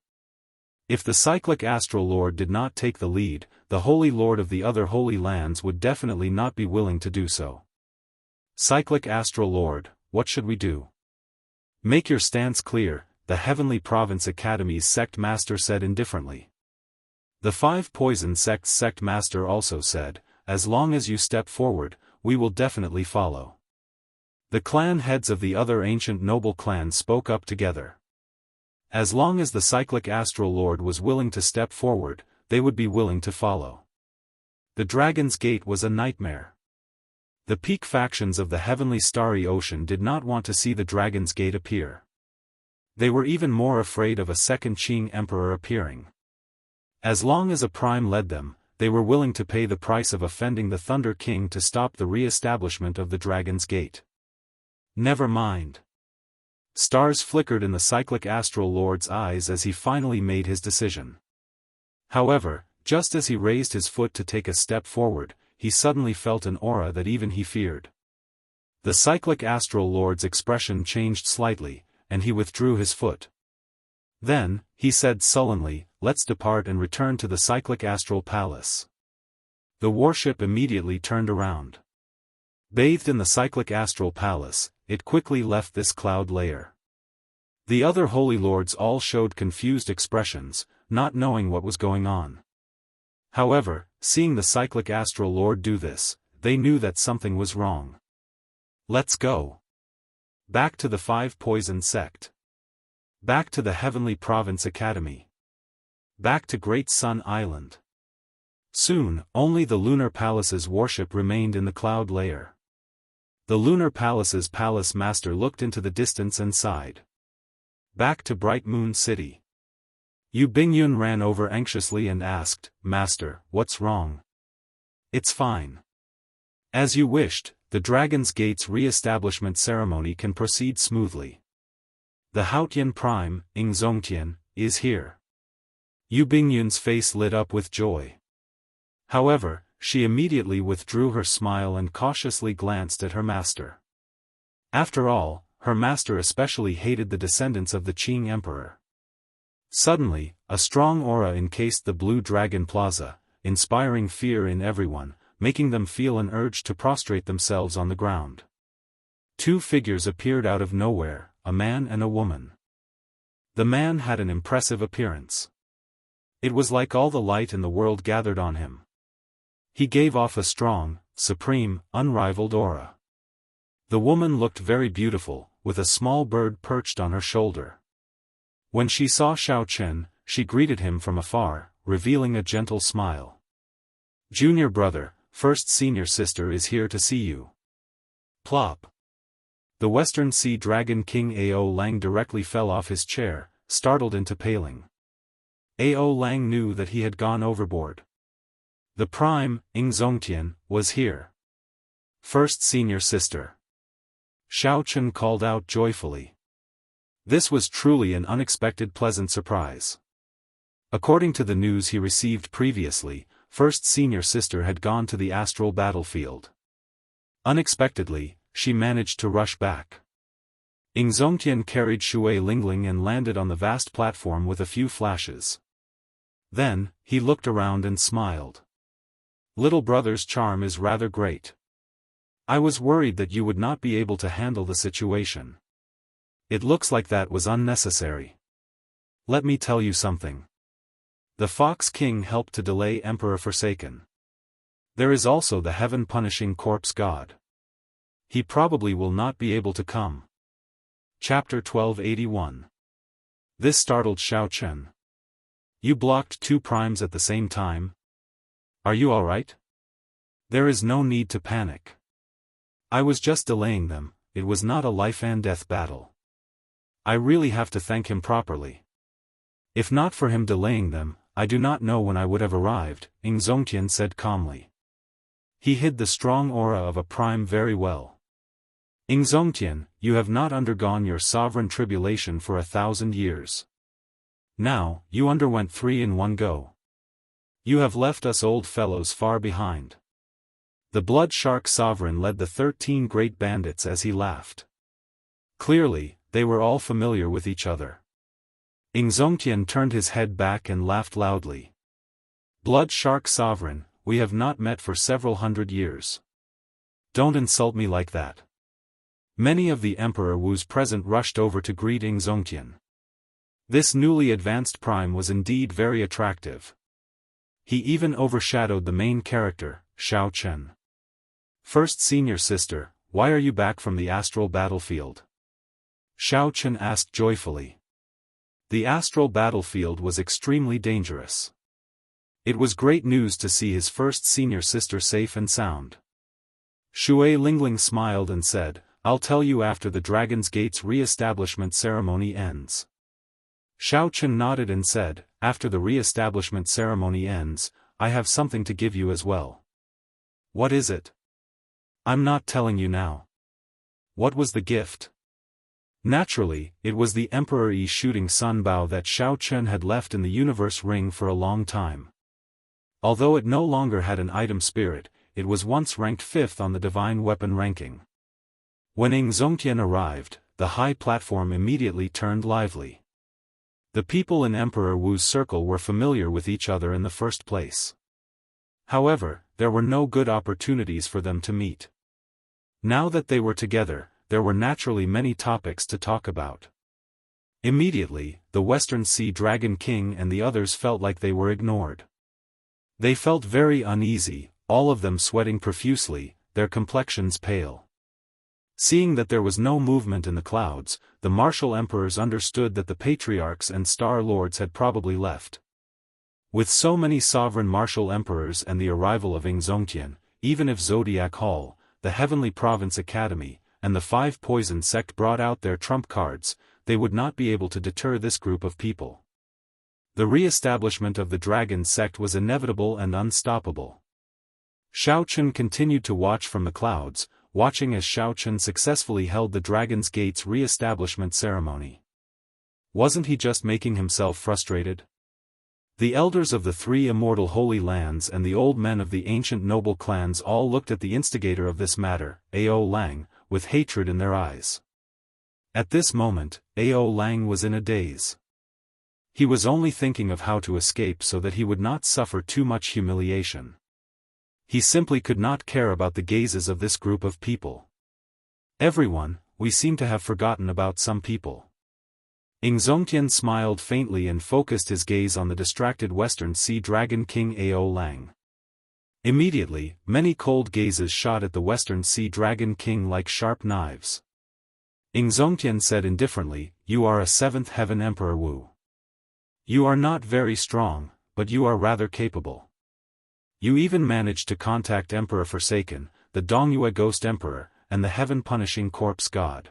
If the cyclic astral lord did not take the lead, the Holy Lord of the other Holy Lands would definitely not be willing to do so. Cyclic astral lord, what should we do? Make your stance clear, the Heavenly Province Academy's sect master said indifferently. The Five Poison Sects sect master also said, as long as you step forward, we will definitely follow. The clan heads of the other ancient noble clans spoke up together. As long as the cyclic astral lord was willing to step forward, they would be willing to follow. The Dragon's Gate was a nightmare. The peak factions of the heavenly starry ocean did not want to see the Dragon's Gate appear. They were even more afraid of a second Qing emperor appearing. As long as a prime led them, they were willing to pay the price of offending the Thunder King to stop the re-establishment of the Dragon's Gate. Never mind. Stars flickered in the cyclic astral lord's eyes as he finally made his decision. However, just as he raised his foot to take a step forward, he suddenly felt an aura that even he feared. The cyclic astral lord's expression changed slightly, and he withdrew his foot. Then, he said sullenly, "Let's depart and return to the cyclic astral palace." The warship immediately turned around. Bathed in the cyclic astral palace, it quickly left this cloud layer. The other holy lords all showed confused expressions, not knowing what was going on. However, seeing the cyclic astral lord do this, they knew that something was wrong. Let's go. Back to the Five Poison Sect. Back to the Heavenly Province Academy. Back to Great Sun Island. Soon, only the Lunar Palace's warship remained in the cloud layer. The Lunar Palace's palace master looked into the distance and sighed. Back to Bright Moon City. Yu Bingyun ran over anxiously and asked, "Master, what's wrong?" "It's fine. As you wished, the Dragon's Gate's re-establishment ceremony can proceed smoothly. The Haotian Prime, Ingzongtian, is here." Yu Bingyun's face lit up with joy. However, she immediately withdrew her smile and cautiously glanced at her master. After all, her master especially hated the descendants of the Qing Emperor. Suddenly, a strong aura encased the Blue Dragon Plaza, inspiring fear in everyone, making them feel an urge to prostrate themselves on the ground. Two figures appeared out of nowhere, a man and a woman. The man had an impressive appearance. It was like all the light in the world gathered on him. He gave off a strong, supreme, unrivaled aura. The woman looked very beautiful, with a small bird perched on her shoulder. When she saw Xiao Chen, she greeted him from afar, revealing a gentle smile. "Junior brother, first senior sister is here to see you." Plop. The Western Sea Dragon King Ao Lang directly fell off his chair, startled into paling. Ao Lang knew that he had gone overboard. The Prime, Ingzongtian, was here. "First senior sister." Xiao Chen called out joyfully. This was truly an unexpected pleasant surprise. According to the news he received previously, first senior sister had gone to the astral battlefield. Unexpectedly, she managed to rush back. Ingzongtian carried Shui Lingling and landed on the vast platform with a few flashes. Then, he looked around and smiled. "Little brother's charm is rather great. I was worried that you would not be able to handle the situation. It looks like that was unnecessary. Let me tell you something. The Fox King helped to delay Emperor Forsaken. There is also the heaven-punishing corpse god. He probably will not be able to come." Chapter 1281. This startled Xiao Chen. "You blocked two primes at the same time? Are you alright? There is no need to panic. I was just delaying them, it was not a life-and-death battle. I really have to thank him properly." If not for him delaying them, I do not know when I would have arrived, Zongtian said calmly. He hid the strong aura of a prime very well. Zongtian, you have not undergone your sovereign tribulation for 1,000 years. Now, you underwent 3 in one go. You have left us old fellows far behind. The blood shark sovereign led the 13 great bandits as he laughed. Clearly, they were all familiar with each other. Zongtian turned his head back and laughed loudly. Blood shark sovereign, we have not met for several hundred years. Don't insult me like that. Many of the Emperor Wu's present rushed over to greet Zongtian. This newly advanced prime was indeed very attractive. He even overshadowed the main character, Xiao Chen. First senior sister, why are you back from the astral battlefield? Xiao Chen asked joyfully. The astral battlefield was extremely dangerous. It was great news to see his first senior sister safe and sound. Shui Lingling smiled and said, I'll tell you after the Dragon's Gate's re-establishment ceremony ends. Xiao Chen nodded and said, after the re-establishment ceremony ends, I have something to give you as well. What is it? I'm not telling you now. What was the gift? Naturally, it was the Emperor Yi shooting sun bow that Xiao Chen had left in the universe ring for a long time. Although it no longer had an item spirit, it was once ranked 5th on the divine weapon ranking. When Zongtian arrived, the high platform immediately turned lively. The people in Emperor Wu's circle were familiar with each other in the first place. However, there were no good opportunities for them to meet. Now that they were together, there were naturally many topics to talk about. Immediately, the Western Sea Dragon King and the others felt like they were ignored. They felt very uneasy, all of them sweating profusely, their complexions pale. Seeing that there was no movement in the clouds, the martial emperors understood that the patriarchs and star lords had probably left. With so many sovereign martial emperors and the arrival of Zongtian, even if Zodiac Hall, the Heavenly Province Academy, and the 5 Poison sect brought out their trump cards, they would not be able to deter this group of people. The re-establishment of the Dragon sect was inevitable and unstoppable. Xiao Chen continued to watch from the clouds, watching as Xiao Chen successfully held the Dragon's Gate's re-establishment ceremony. Wasn't he just making himself frustrated? The elders of the 3 immortal holy lands and the old men of the ancient noble clans all looked at the instigator of this matter, Ao Lang, with hatred in their eyes. At this moment, Ao Lang was in a daze. He was only thinking of how to escape so that he would not suffer too much humiliation. He simply could not care about the gazes of this group of people. Everyone, we seem to have forgotten about some people. Zongtian smiled faintly and focused his gaze on the distracted Western Sea Dragon King Ao Lang. Immediately, many cold gazes shot at the Western Sea Dragon King like sharp knives. Zongtian said indifferently, you are a 7th Heaven Emperor Wu. You are not very strong, but you are rather capable. You even managed to contact Emperor Forsaken, the Dongyue Ghost Emperor, and the Heaven-Punishing Corpse God.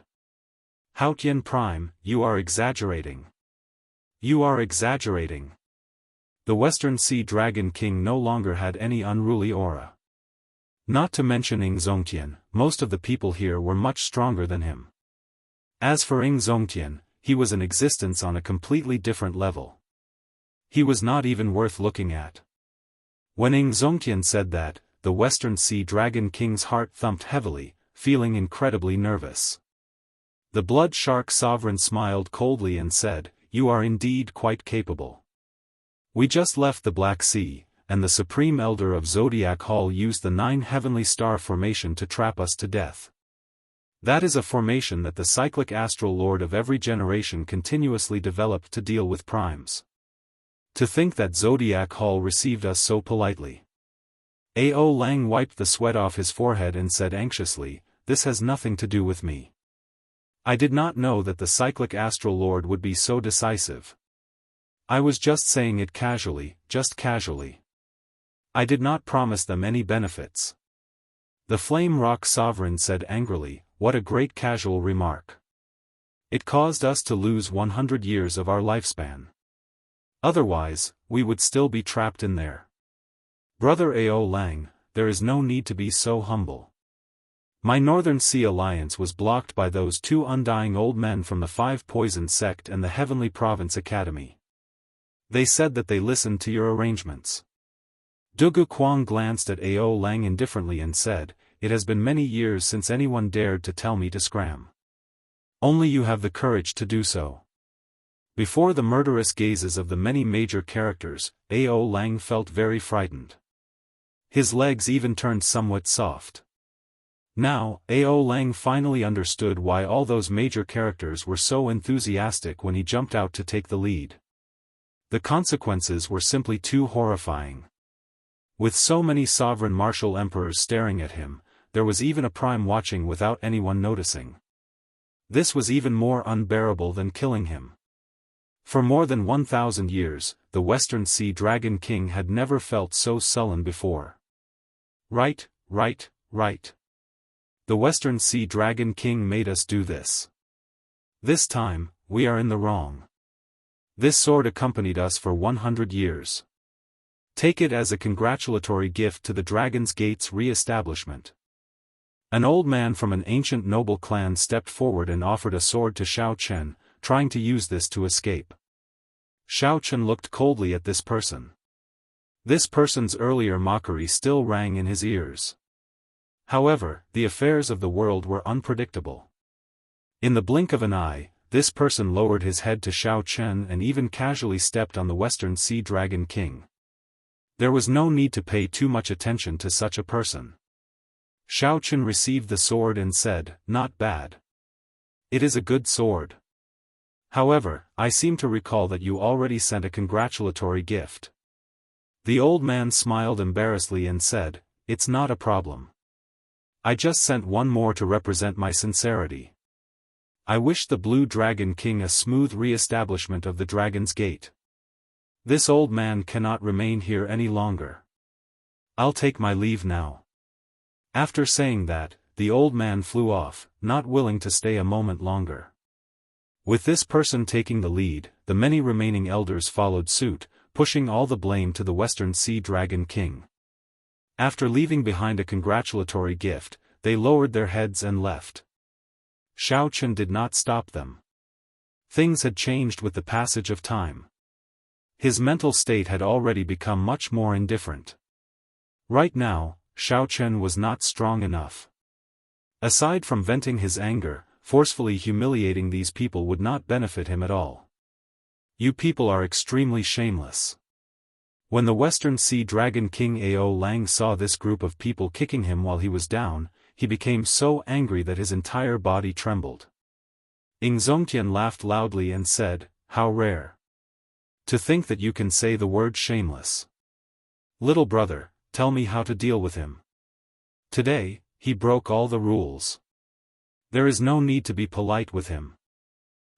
Haotian Prime, you are exaggerating. You are exaggerating. The Western Sea Dragon King no longer had any unruly aura. Not to mention Zongtian, most of the people here were much stronger than him. As for Zongtian, he was in existence on a completely different level. He was not even worth looking at. When Zongtian said that, the Western Sea Dragon King's heart thumped heavily, feeling incredibly nervous. The Blood Shark Sovereign smiled coldly and said, you are indeed quite capable. We just left the Black Sea, and the Supreme Elder of Zodiac Hall used the 9 Heavenly Star formation to trap us to death. That is a formation that the cyclic astral lord of every generation continuously developed to deal with primes. To think that Zodiac Hall received us so politely. Ao Lang wiped the sweat off his forehead and said anxiously, this has nothing to do with me. I did not know that the cyclic astral lord would be so decisive. I was just saying it casually, just casually. I did not promise them any benefits. The Flame Rock Sovereign said angrily, what a great casual remark. It caused us to lose 100 years of our lifespan. Otherwise, we would still be trapped in there. Brother Ao Lang, there is no need to be so humble. My Northern Sea alliance was blocked by those two undying old men from the Five Poison sect and the Heavenly Province Academy. They said that they listened to your arrangements. Dugu Kwang glanced at Ao Lang indifferently and said, "It has been many years since anyone dared to tell me to scram. Only you have the courage to do so." Before the murderous gazes of the many major characters, Ao Lang felt very frightened. His legs even turned somewhat soft. Now, Ao Lang finally understood why all those major characters were so enthusiastic when he jumped out to take the lead. The consequences were simply too horrifying. With so many sovereign martial emperors staring at him, there was even a prime watching without anyone noticing. This was even more unbearable than killing him. For more than 1,000 years, the Western Sea Dragon King had never felt so sullen before. Right. The Western Sea Dragon King made us do this. This time, we are in the wrong. This sword accompanied us for 100 years. Take it as a congratulatory gift to the Dragon's Gate's re-establishment. An old man from an ancient noble clan stepped forward and offered a sword to Xiao Chen, trying to use this to escape. Xiao Chen looked coldly at this person. This person's earlier mockery still rang in his ears. However, the affairs of the world were unpredictable. In the blink of an eye, this person lowered his head to Xiao Chen and even casually stepped on the Western Sea Dragon King. There was no need to pay too much attention to such a person. Xiao Chen received the sword and said, "Not bad. It is a good sword. However, I seem to recall that you already sent a congratulatory gift." The old man smiled embarrassedly and said, "It's not a problem. I just sent one more to represent my sincerity. I wish the Blue Dragon King a smooth re-establishment of the Dragon's Gate. This old man cannot remain here any longer. I'll take my leave now." After saying that, the old man flew off, not willing to stay a moment longer. With this person taking the lead, the many remaining elders followed suit, pushing all the blame to the Western Sea Dragon King. After leaving behind a congratulatory gift, they lowered their heads and left. Xiao Chen did not stop them. Things had changed with the passage of time. His mental state had already become much more indifferent. Right now, Xiao Chen was not strong enough. Aside from venting his anger, forcefully humiliating these people would not benefit him at all. You people are extremely shameless. When the Western Sea Dragon King Ao Lang saw this group of people kicking him while he was down, he became so angry that his entire body trembled. Ing Zongtian laughed loudly and said, "How rare. To think that you can say the word shameless. Little brother, tell me how to deal with him. Today, he broke all the rules. There is no need to be polite with him."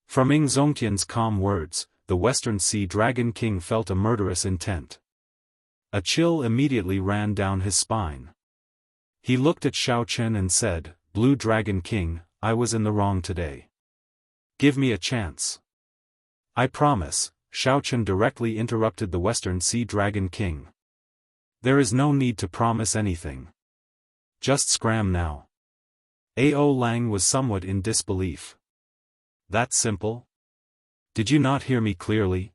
From Ing Zongtian's calm words, the Western Sea Dragon King felt a murderous intent. A chill immediately ran down his spine. He looked at Xiao Chen and said, "Blue Dragon King, I was in the wrong today. Give me a chance." "I promise," Xiao Chen directly interrupted the Western Sea Dragon King. "There is no need to promise anything. Just scram now." Ao Lang was somewhat in disbelief. "That simple? Did you not hear me clearly?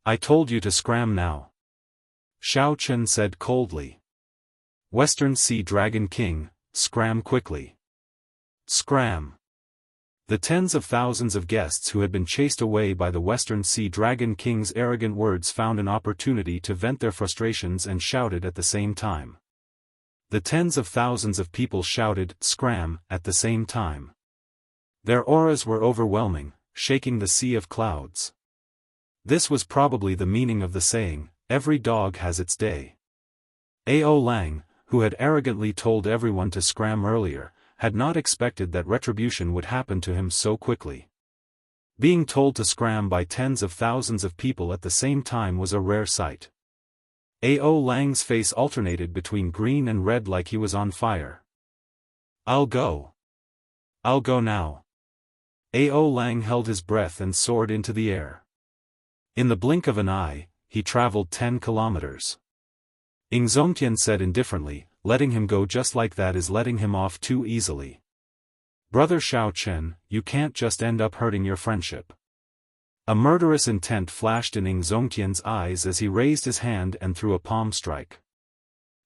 I told you to scram now." Xiao Chen said coldly. "Western Sea Dragon King, scram quickly. Scram." The tens of thousands of guests who had been chased away by the Western Sea Dragon King's arrogant words found an opportunity to vent their frustrations and shouted at the same time. The tens of thousands of people shouted, "Scram," at the same time. Their auras were overwhelming, shaking the sea of clouds. This was probably the meaning of the saying, "Every dog has its day." Ao Lang, who had arrogantly told everyone to scram earlier, had not expected that retribution would happen to him so quickly. Being told to scram by tens of thousands of people at the same time was a rare sight. Ao Lang's face alternated between green and red like he was on fire. I'll go now." Ao Lang held his breath and soared into the air. In the blink of an eye, he traveled 10 kilometers. Zongtian said indifferently, letting him go just like that is letting him off too easily. Brother Xiao Chen, you can't just end up hurting your friendship. A murderous intent flashed in Zongtian's eyes as he raised his hand and threw a palm strike.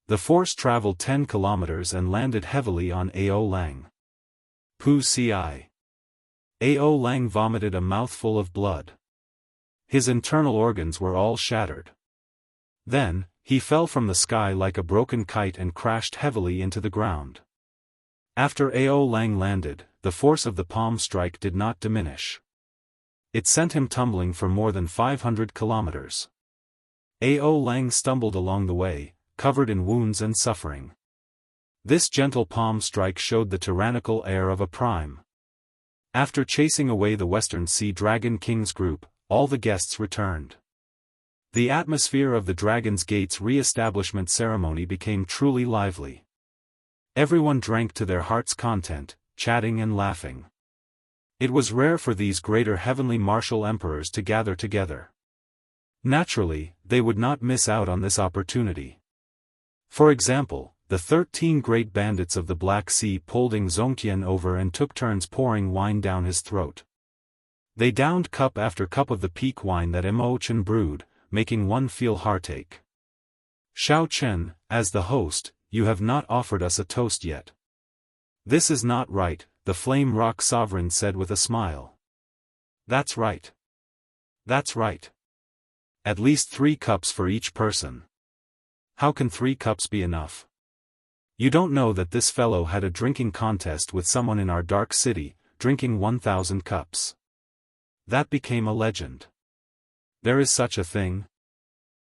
The force traveled 10 kilometers and landed heavily on Ao Lang. Pu Ci. Ao Lang vomited a mouthful of blood. His internal organs were all shattered. Then, he fell from the sky like a broken kite and crashed heavily into the ground. After Ao Lang landed, the force of the palm strike did not diminish. It sent him tumbling for more than 500 kilometers. Ao Lang stumbled along the way, covered in wounds and suffering. This gentle palm strike showed the tyrannical air of a prime. After chasing away the Western Sea Dragon King's group, all the guests returned. The atmosphere of the Dragon's Gate's re-establishment ceremony became truly lively. Everyone drank to their heart's content, chatting and laughing. It was rare for these greater heavenly martial emperors to gather together. Naturally, they would not miss out on this opportunity. For example, the 13 great bandits of the Black Sea pulled Zongtian over and took turns pouring wine down his throat. They downed cup after cup of the peak wine that Mo Chen brewed, making one feel heartache. Xiao Chen, as the host, you have not offered us a toast yet. This is not right, the Flame Rock Sovereign said with a smile. That's right. That's right. At least 3 cups for each person. How can 3 cups be enough? You don't know that this fellow had a drinking contest with someone in our dark city, drinking 1,000 cups. That became a legend. There is such a thing?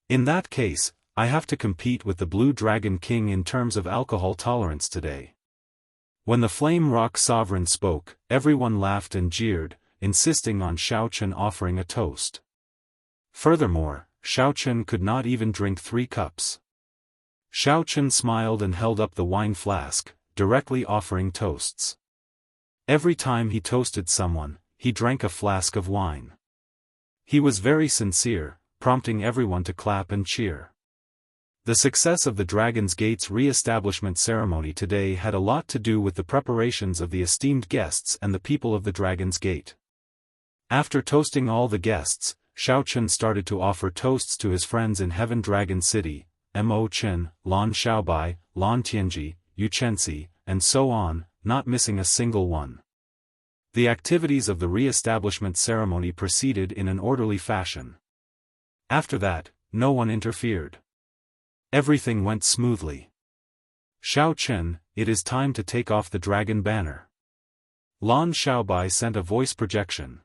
In that case, I have to compete with the Blue Dragon King in terms of alcohol tolerance today. When the Flame Rock Sovereign spoke, everyone laughed and jeered, insisting on Xiao Chen offering a toast. Furthermore, Xiao Chen could not even drink 3 cups. Xiao Chen smiled and held up the wine flask, directly offering toasts. Every time he toasted someone, he drank a flask of wine. He was very sincere, prompting everyone to clap and cheer. The success of the Dragon's Gate's re-establishment ceremony today had a lot to do with the preparations of the esteemed guests and the people of the Dragon's Gate. After toasting all the guests, Xiao Chen started to offer toasts to his friends in Heaven Dragon City, Mo Chen, Lan Xiaobai, Lan Tianji, Yu Chenxi, and so on, not missing a single one. The activities of the re-establishment ceremony proceeded in an orderly fashion. After that, no one interfered. Everything went smoothly. Xiao Chen, it is time to take off the dragon banner. Lan Xiaobai sent a voice projection.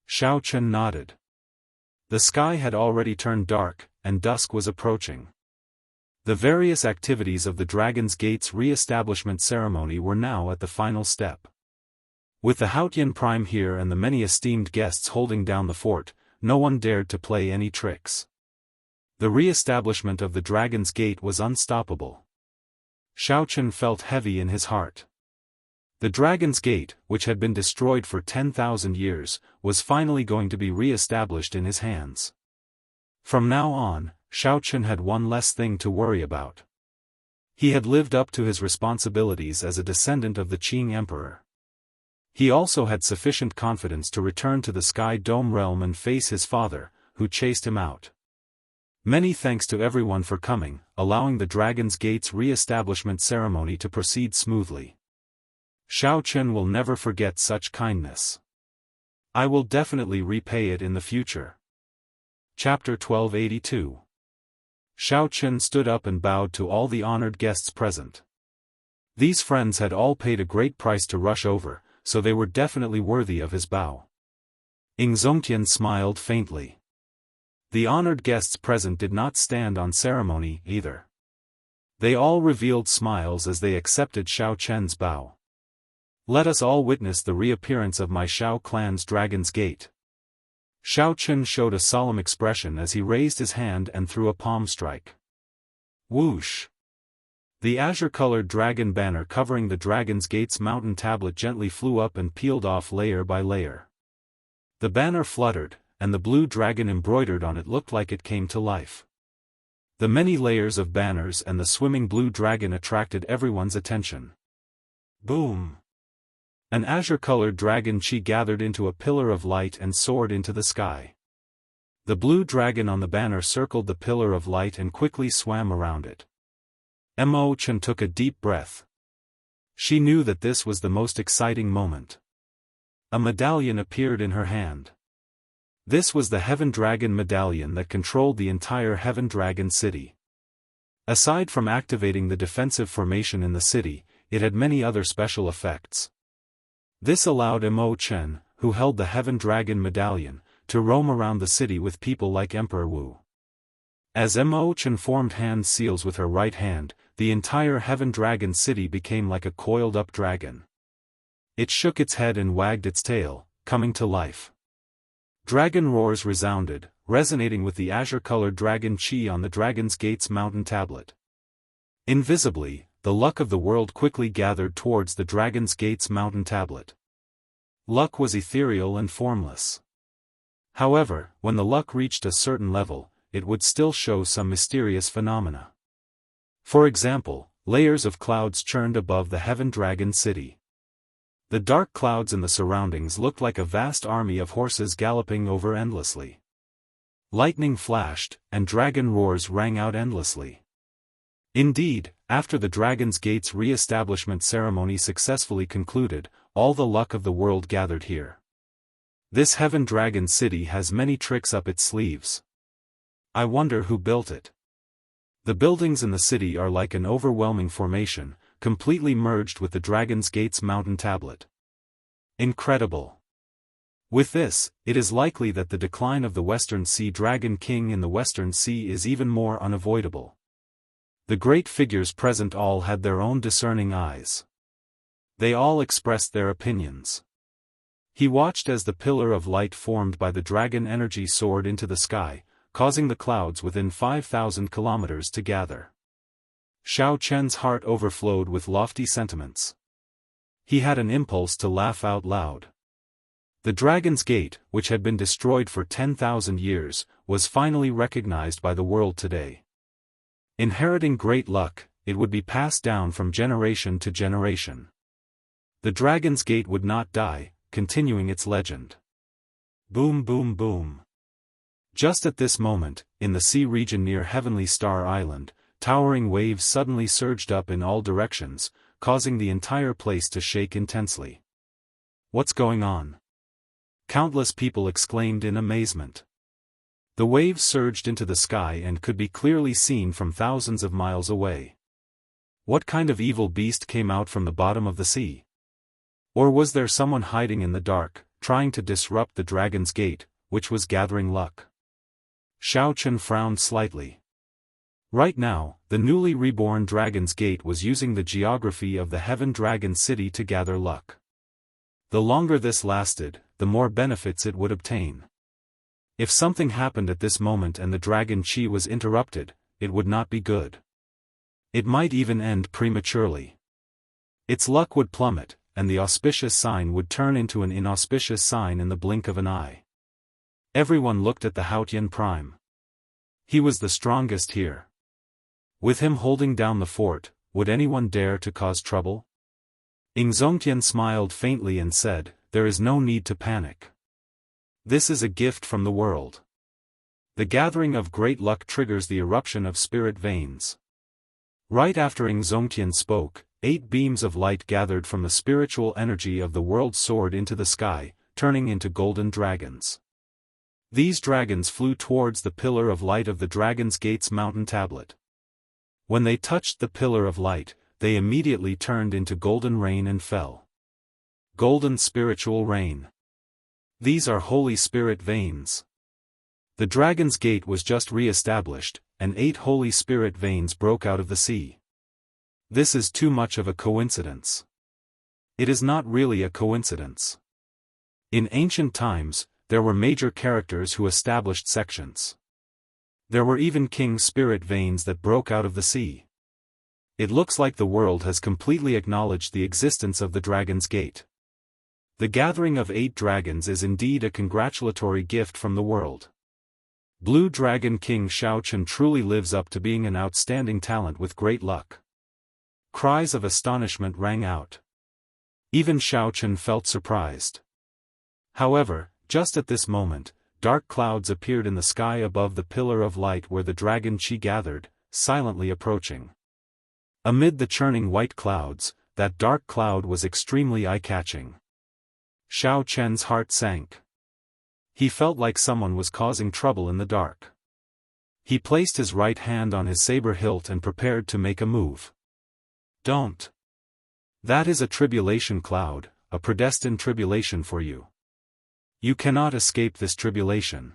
Xiao Chen nodded. The sky had already turned dark, and dusk was approaching. The various activities of the Dragon's Gate's re-establishment ceremony were now at the final step. With the Haotian Prime here and the many esteemed guests holding down the fort, no one dared to play any tricks. The re-establishment of the Dragon's Gate was unstoppable. Xiao Chen felt heavy in his heart. The Dragon's Gate, which had been destroyed for 10,000 years, was finally going to be re-established in his hands. From now on, Xiao Chen had one less thing to worry about. He had lived up to his responsibilities as a descendant of the Qing Emperor. He also had sufficient confidence to return to the Sky Dome realm and face his father, who chased him out. Many thanks to everyone for coming, allowing the Dragon's Gate's re-establishment ceremony to proceed smoothly. Xiao Chen will never forget such kindness. I will definitely repay it in the future. Chapter 1282. Xiao Chen stood up and bowed to all the honored guests present. These friends had all paid a great price to rush over, so they were definitely worthy of his bow. Zongtian smiled faintly. The honored guests present did not stand on ceremony either. They all revealed smiles as they accepted Xiao Chen's bow. Let us all witness the reappearance of my Xiao clan's Dragon's Gate. Xiao Chen showed a solemn expression as he raised his hand and threw a palm strike. Whoosh! The azure-colored dragon banner covering the Dragon's Gate's mountain tablet gently flew up and peeled off layer by layer. The banner fluttered, and the blue dragon embroidered on it looked like it came to life. The many layers of banners and the swimming blue dragon attracted everyone's attention. Boom! An azure-colored dragon chi gathered into a pillar of light and soared into the sky. The blue dragon on the banner circled the pillar of light and quickly swam around it. Emo-chan took a deep breath. She knew that this was the most exciting moment. A medallion appeared in her hand. This was the Heaven Dragon medallion that controlled the entire Heaven Dragon city. Aside from activating the defensive formation in the city, it had many other special effects. This allowed Emo-chan, who held the Heaven Dragon medallion, to roam around the city with people like Emperor Wu. As Emo-chan formed hand seals with her right hand, the entire Heaven Dragon city became like a coiled-up dragon. It shook its head and wagged its tail, coming to life. Dragon roars resounded, resonating with the azure-colored dragon chi on the Dragon's Gate's mountain tablet. Invisibly, the luck of the world quickly gathered towards the Dragon's Gate's mountain tablet. Luck was ethereal and formless. However, when the luck reached a certain level, it would still show some mysterious phenomena. For example, layers of clouds churned above the Heaven Dragon city. The dark clouds in the surroundings looked like a vast army of horses galloping over endlessly. Lightning flashed, and dragon roars rang out endlessly. Indeed, after the Dragon's Gate's re-establishment ceremony successfully concluded, all the luck of the world gathered here. This Heaven Dragon city has many tricks up its sleeves. I wonder who built it. The buildings in the city are like an overwhelming formation, completely merged with the Dragon's Gate's mountain tablet. Incredible. With this, it is likely that the decline of the Western Sea Dragon King in the Western Sea is even more unavoidable. The great figures present all had their own discerning eyes. They all expressed their opinions. He watched as the pillar of light formed by the dragon energy soared into the sky, causing the clouds within 5,000 kilometers to gather. Xiao Chen's heart overflowed with lofty sentiments. He had an impulse to laugh out loud. The Dragon's Gate, which had been destroyed for 10,000 years, was finally recognized by the world today. Inheriting great luck, it would be passed down from generation to generation. The Dragon's Gate would not die, continuing its legend. Boom boom boom. Just at this moment, in the sea region near Heavenly Star Island, towering waves suddenly surged up in all directions, causing the entire place to shake intensely. What's going on? Countless people exclaimed in amazement. The waves surged into the sky and could be clearly seen from thousands of miles away. What kind of evil beast came out from the bottom of the sea? Or was there someone hiding in the dark, trying to disrupt the Dragon's Gate, which was gathering luck? Xiao Chen frowned slightly. Right now, the newly reborn Dragon's Gate was using the geography of the Heaven Dragon City to gather luck. The longer this lasted, the more benefits it would obtain. If something happened at this moment and the Dragon Chi was interrupted, it would not be good. It might even end prematurely. Its luck would plummet, and the auspicious sign would turn into an inauspicious sign in the blink of an eye. Everyone looked at the Haotian Prime. He was the strongest here. With him holding down the fort, would anyone dare to cause trouble? Ing Zongtian smiled faintly and said, "There is no need to panic. This is a gift from the world. The gathering of great luck triggers the eruption of spirit veins." Right after Ing Zongtian spoke, 8 beams of light gathered from the spiritual energy of the world soared into the sky, turning into golden dragons. These dragons flew towards the pillar of light of the Dragon's Gate's mountain tablet. When they touched the pillar of light, they immediately turned into golden rain and fell. Golden spiritual rain. These are holy spirit veins. The Dragon's Gate was just re-established, and 8 holy spirit veins broke out of the sea. This is too much of a coincidence. It is not really a coincidence. In ancient times, there were major characters who established sections. There were even king spirit veins that broke out of the sea. It looks like the world has completely acknowledged the existence of the Dragon's Gate. The gathering of 8 dragons is indeed a congratulatory gift from the world. Blue Dragon King Xiaochen truly lives up to being an outstanding talent with great luck. Cries of astonishment rang out. Even Xiaochen felt surprised. However, just at this moment, dark clouds appeared in the sky above the pillar of light where the dragon Qi gathered, silently approaching. Amid the churning white clouds, that dark cloud was extremely eye-catching. Xiaochen's heart sank. He felt like someone was causing trouble in the dark. He placed his right hand on his saber hilt and prepared to make a move. Don't. That is a tribulation cloud, a predestined tribulation for you. You cannot escape this tribulation.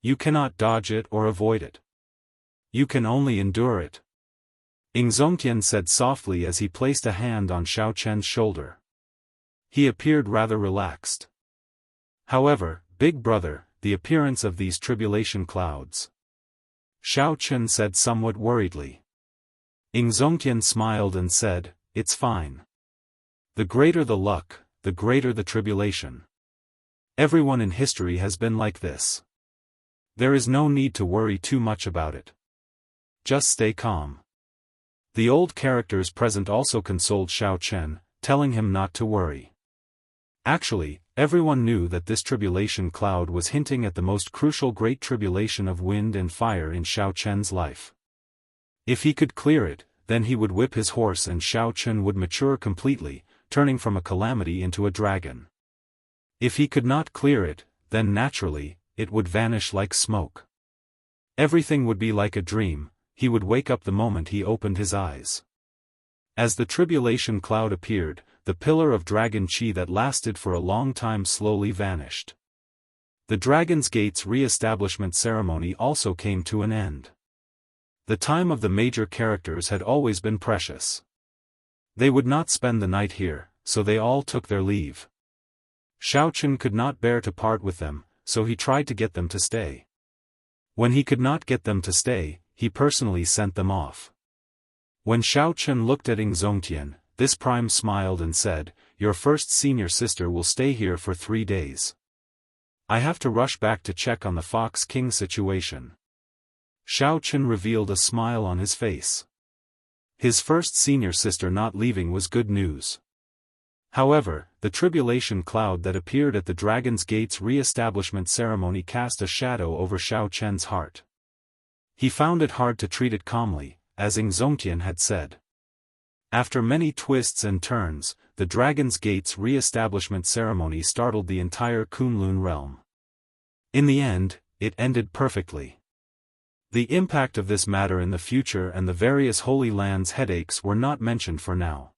You cannot dodge it or avoid it. You can only endure it. Zongtian said softly as he placed a hand on Xiaochen's shoulder. He appeared rather relaxed. However, Big Brother, the appearance of these tribulation clouds. Xiaochen said somewhat worriedly. Zongtian smiled and said, it's fine. The greater the luck, the greater the tribulation. Everyone in history has been like this. There is no need to worry too much about it. Just stay calm. The old characters present also consoled Xiaochen, telling him not to worry. Actually, everyone knew that this tribulation cloud was hinting at the most crucial great tribulation of wind and fire in Xiaochen's life. If he could clear it, then he would whip his horse and Xiaochen would mature completely, turning from a calamity into a dragon. If he could not clear it, then naturally, it would vanish like smoke. Everything would be like a dream, he would wake up the moment he opened his eyes. As the tribulation cloud appeared, the pillar of Dragon Qi that lasted for a long time slowly vanished. The Dragon's Gate's re-establishment ceremony also came to an end. The time of the major characters had always been precious. They would not spend the night here, so they all took their leave. Xiaochen could not bear to part with them, so he tried to get them to stay. When he could not get them to stay, he personally sent them off. When Xiaochen looked at Zongtian, this prime smiled and said, your first senior sister will stay here for 3 days. I have to rush back to check on the Fox King situation. Xiaochen revealed a smile on his face. His first senior sister not leaving was good news. However, the tribulation cloud that appeared at the Dragon's Gate's re-establishment ceremony cast a shadow over Xiaochen's heart. He found it hard to treat it calmly, as Zongtian had said. After many twists and turns, the Dragon's Gate's re-establishment ceremony startled the entire Kunlun realm. In the end, it ended perfectly. The impact of this matter in the future and the various Holy Lands' headaches were not mentioned for now.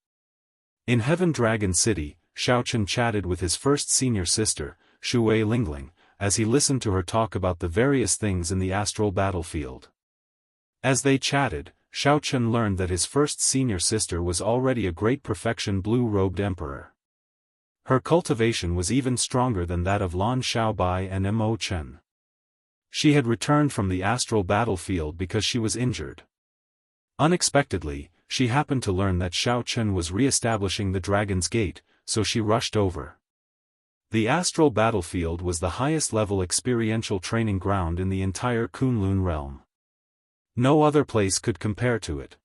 In Heaven Dragon City, Xiaochen chatted with his first senior sister, Shui Lingling, as he listened to her talk about the various things in the astral battlefield. As they chatted, Xiaochen learned that his first senior sister was already a great perfection blue-robed emperor. Her cultivation was even stronger than that of Lan Xiaobai and Mo Chen. She had returned from the astral battlefield because she was injured. Unexpectedly, she happened to learn that Xiaochen was re-establishing the Dragon's Gate, so she rushed over. The astral battlefield was the highest-level experiential training ground in the entire Kunlun realm. No other place could compare to it.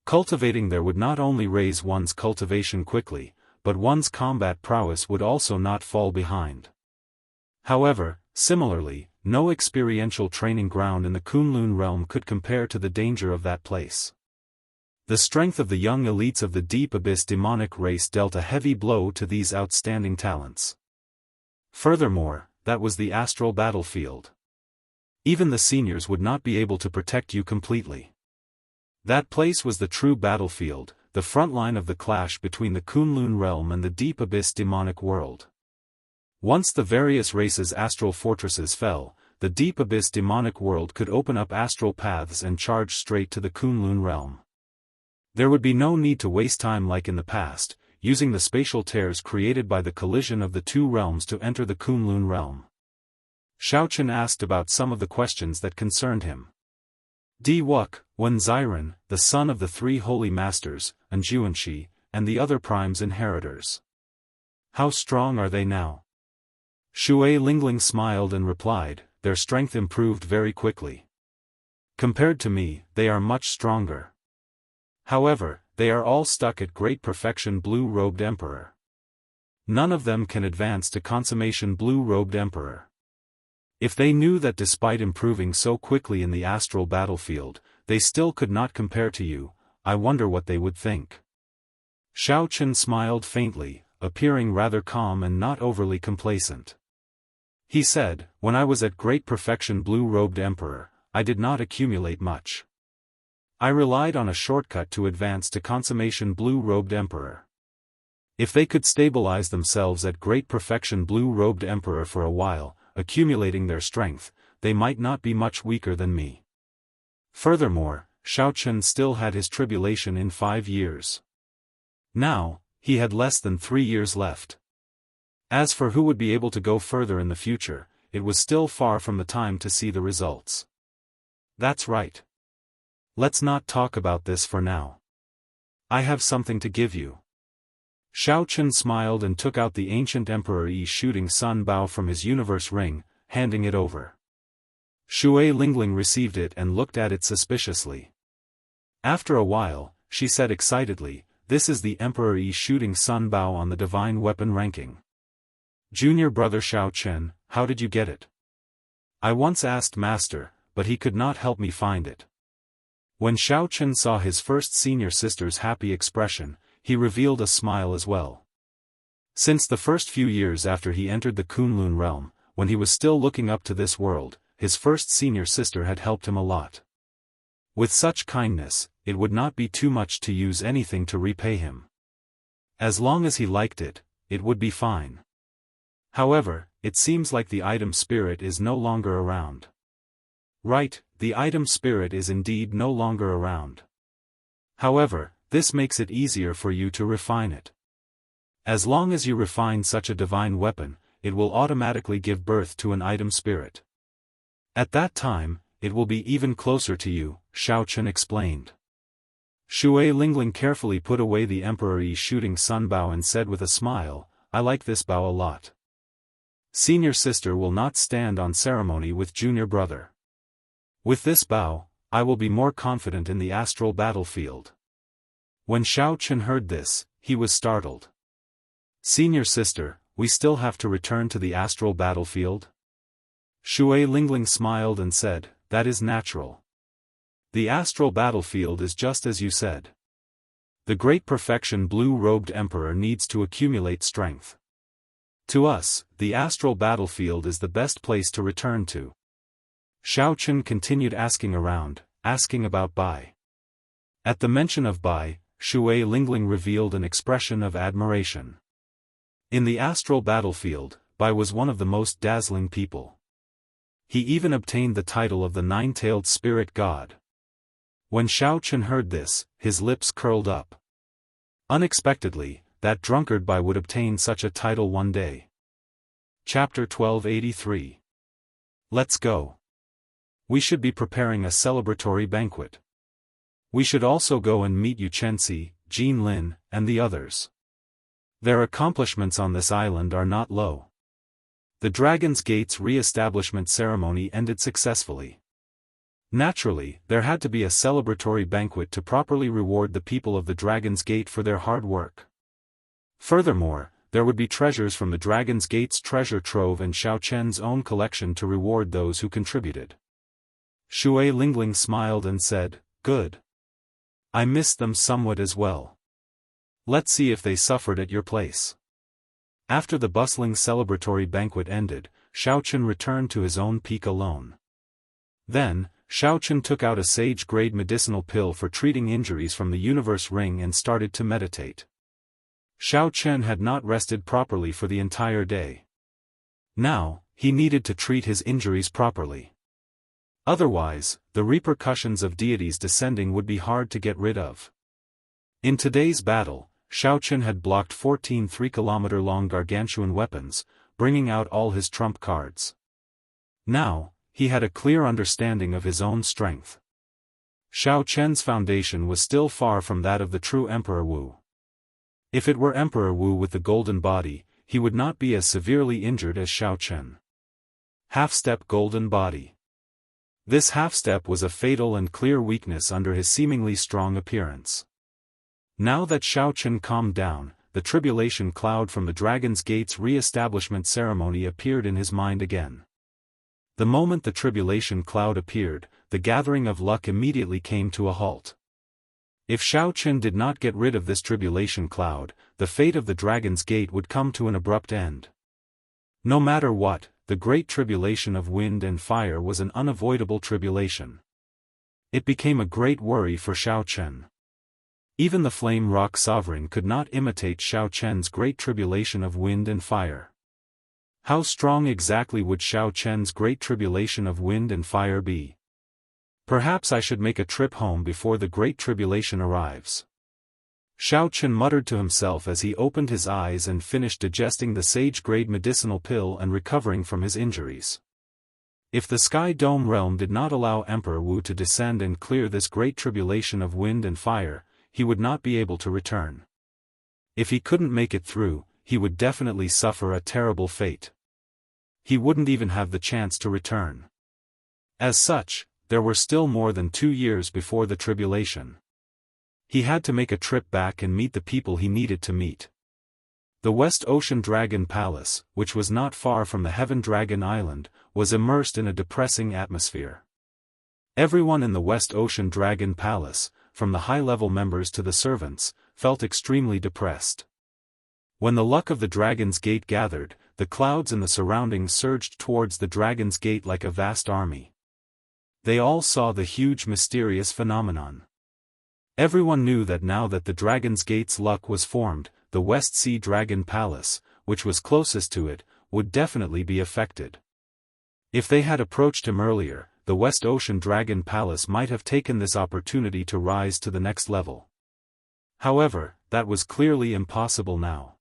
Cultivating there would not only raise one's cultivation quickly, but one's combat prowess would also not fall behind. However, similarly, no experiential training ground in the Kunlun realm could compare to the danger of that place. The strength of the young elites of the Deep Abyss demonic race dealt a heavy blow to these outstanding talents. Furthermore, that was the astral battlefield. Even the seniors would not be able to protect you completely. That place was the true battlefield, the front line of the clash between the Kunlun realm and the Deep Abyss demonic world. Once the various races' astral fortresses fell, the Deep Abyss demonic world could open up astral paths and charge straight to the Kunlun realm. There would be no need to waste time like in the past, using the spatial tears created by the collision of the two realms to enter the Kunlun realm. Xiaochen asked about some of the questions that concerned him. Di Wuk, Wen Ziren, the son of the 3 holy masters, and Juanxi, and the other prime's inheritors. How strong are they now? Shui Lingling smiled and replied, their strength improved very quickly. Compared to me, they are much stronger. However, they are all stuck at great perfection blue-robed emperor. None of them can advance to consummation blue-robed emperor. If they knew that despite improving so quickly in the astral battlefield, they still could not compare to you, I wonder what they would think. Xiao Chen smiled faintly, appearing rather calm and not overly complacent. He said, when I was at great perfection blue-robed emperor, I did not accumulate much. I relied on a shortcut to advance to consummation blue-robed emperor. If they could stabilize themselves at great perfection blue-robed emperor for a while, accumulating their strength, they might not be much weaker than me. Furthermore, Xiao Chen still had his tribulation in 5 years. Now, he had less than 3 years left. As for who would be able to go further in the future, it was still far from the time to see the results. That's right. Let's not talk about this for now. I have something to give you. Xiao Chen smiled and took out the ancient Emperor Yi shooting sun bow from his universe ring, handing it over. Shui Lingling received it and looked at it suspiciously. After a while, she said excitedly, this is the Emperor Yi shooting sun bow on the divine weapon ranking. Junior brother Xiao Chen, how did you get it? I once asked Master, but he could not help me find it. When Xiao Chen saw his first senior sister's happy expression, he revealed a smile as well. Since the first few years after he entered the Kunlun realm, when he was still looking up to this world, his first senior sister had helped him a lot. With such kindness, it would not be too much to use anything to repay him. As long as he liked it, it would be fine. However, it seems like the item spirit is no longer around. Right, the item spirit is indeed no longer around. However, this makes it easier for you to refine it. As long as you refine such a divine weapon, it will automatically give birth to an item spirit. At that time, it will be even closer to you, Xiao Chen explained. Shui Lingling carefully put away the Emperor Yi shooting sun bow and said with a smile, I like this bow a lot. Senior sister will not stand on ceremony with junior brother. With this bow, I will be more confident in the astral battlefield. When Xiao Chen heard this, he was startled. Senior sister, we still have to return to the astral battlefield? Shui Lingling smiled and said, that is natural. The astral battlefield is just as you said. The great perfection blue-robed emperor needs to accumulate strength. To us, the astral battlefield is the best place to return to. Xiao Chen continued asking around, asking about Bai. At the mention of Bai, Shui Lingling revealed an expression of admiration. In the astral battlefield, Bai was one of the most dazzling people. He even obtained the title of the nine-tailed spirit god. When Xiao Chen heard this, his lips curled up. Unexpectedly, that drunkard Bai would obtain such a title one day. Chapter 1283. Let's go. We should be preparing a celebratory banquet. We should also go and meet Yu Chenxi, Jin Lin, and the others. Their accomplishments on this island are not low. The Dragon's Gate's re-establishment ceremony ended successfully. Naturally, there had to be a celebratory banquet to properly reward the people of the Dragon's Gate for their hard work. Furthermore, there would be treasures from the Dragon's Gate's treasure trove and Xiao Chen's own collection to reward those who contributed. Shui Lingling smiled and said, good. I missed them somewhat as well. Let's see if they suffered at your place. After the bustling celebratory banquet ended, Xiao Chen returned to his own peak alone. Then, Xiao Chen took out a sage-grade medicinal pill for treating injuries from the universe ring and started to meditate. Xiao Chen had not rested properly for the entire day. Now, he needed to treat his injuries properly. Otherwise, the repercussions of deities descending would be hard to get rid of. In today's battle, Xiao Chen had blocked 14 3-kilometer-long gargantuan weapons, bringing out all his trump cards. Now, he had a clear understanding of his own strength. Xiao Chen's foundation was still far from that of the true Emperor Wu. If it were Emperor Wu with the golden body, he would not be as severely injured as Xiao Chen. Half-step golden body. This half-step was a fatal and clear weakness under his seemingly strong appearance. Now that Xiao Chen calmed down, the tribulation cloud from the Dragon's Gate's re-establishment ceremony appeared in his mind again. The moment the tribulation cloud appeared, the gathering of luck immediately came to a halt. If Xiao Chen did not get rid of this tribulation cloud, the fate of the Dragon's Gate would come to an abrupt end. No matter what, the great tribulation of wind and fire was an unavoidable tribulation. It became a great worry for Xiao Chen. Even the Flame Rock Sovereign could not imitate Xiao Chen's great tribulation of wind and fire. How strong exactly would Xiao Chen's great tribulation of wind and fire be? Perhaps I should make a trip home before the great tribulation arrives. Xiao Chen muttered to himself as he opened his eyes and finished digesting the sage-grade medicinal pill and recovering from his injuries. If the Sky Dome realm did not allow Emperor Wu to descend and clear this great tribulation of wind and fire, he would not be able to return. If he couldn't make it through, he would definitely suffer a terrible fate. He wouldn't even have the chance to return. As such, there were still more than 2 years before the tribulation. He had to make a trip back and meet the people he needed to meet. The West Ocean Dragon Palace, which was not far from the Heaven Dragon Island, was immersed in a depressing atmosphere. Everyone in the West Ocean Dragon Palace, from the high-level members to the servants, felt extremely depressed. When the luck of the Dragon's Gate gathered, the clouds in the surroundings surged towards the Dragon's Gate like a vast army. They all saw the huge mysterious phenomenon. Everyone knew that now that the Dragon's Gate's luck was formed, the West Sea Dragon Palace, which was closest to it, would definitely be affected. If they had approached him earlier, the West Ocean Dragon Palace might have taken this opportunity to rise to the next level. However, that was clearly impossible now.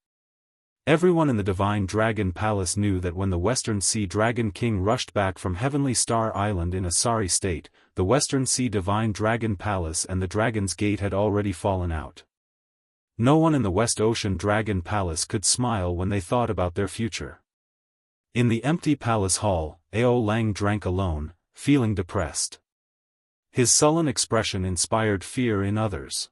Everyone in the Divine Dragon Palace knew that when the Western Sea Dragon King rushed back from Heavenly Star Island in a sorry state, the Western Sea Divine Dragon Palace and the Dragon's Gate had already fallen out. No one in the West Ocean Dragon Palace could smile when they thought about their future. In the empty palace hall, Ao Lang drank alone, feeling depressed. His sullen expression inspired fear in others.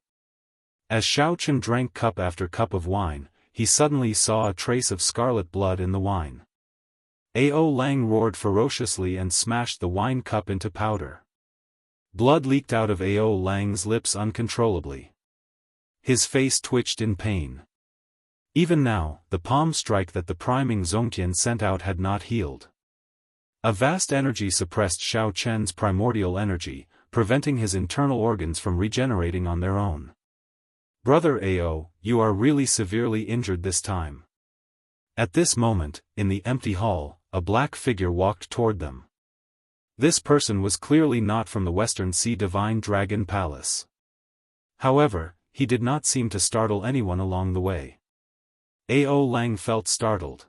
As Xiao Chen drank cup after cup of wine, he suddenly saw a trace of scarlet blood in the wine. Ao Lang roared ferociously and smashed the wine cup into powder. Blood leaked out of Ao Lang's lips uncontrollably. His face twitched in pain. Even now, the palm strike that the priming Zongtian sent out had not healed. A vast energy suppressed Xiao Chen's primordial energy, preventing his internal organs from regenerating on their own. "Brother Ao, you are really severely injured this time." At this moment, in the empty hall, a black figure walked toward them. This person was clearly not from the Western Sea Divine Dragon Palace. However, he did not seem to startle anyone along the way. Ao Lang felt startled.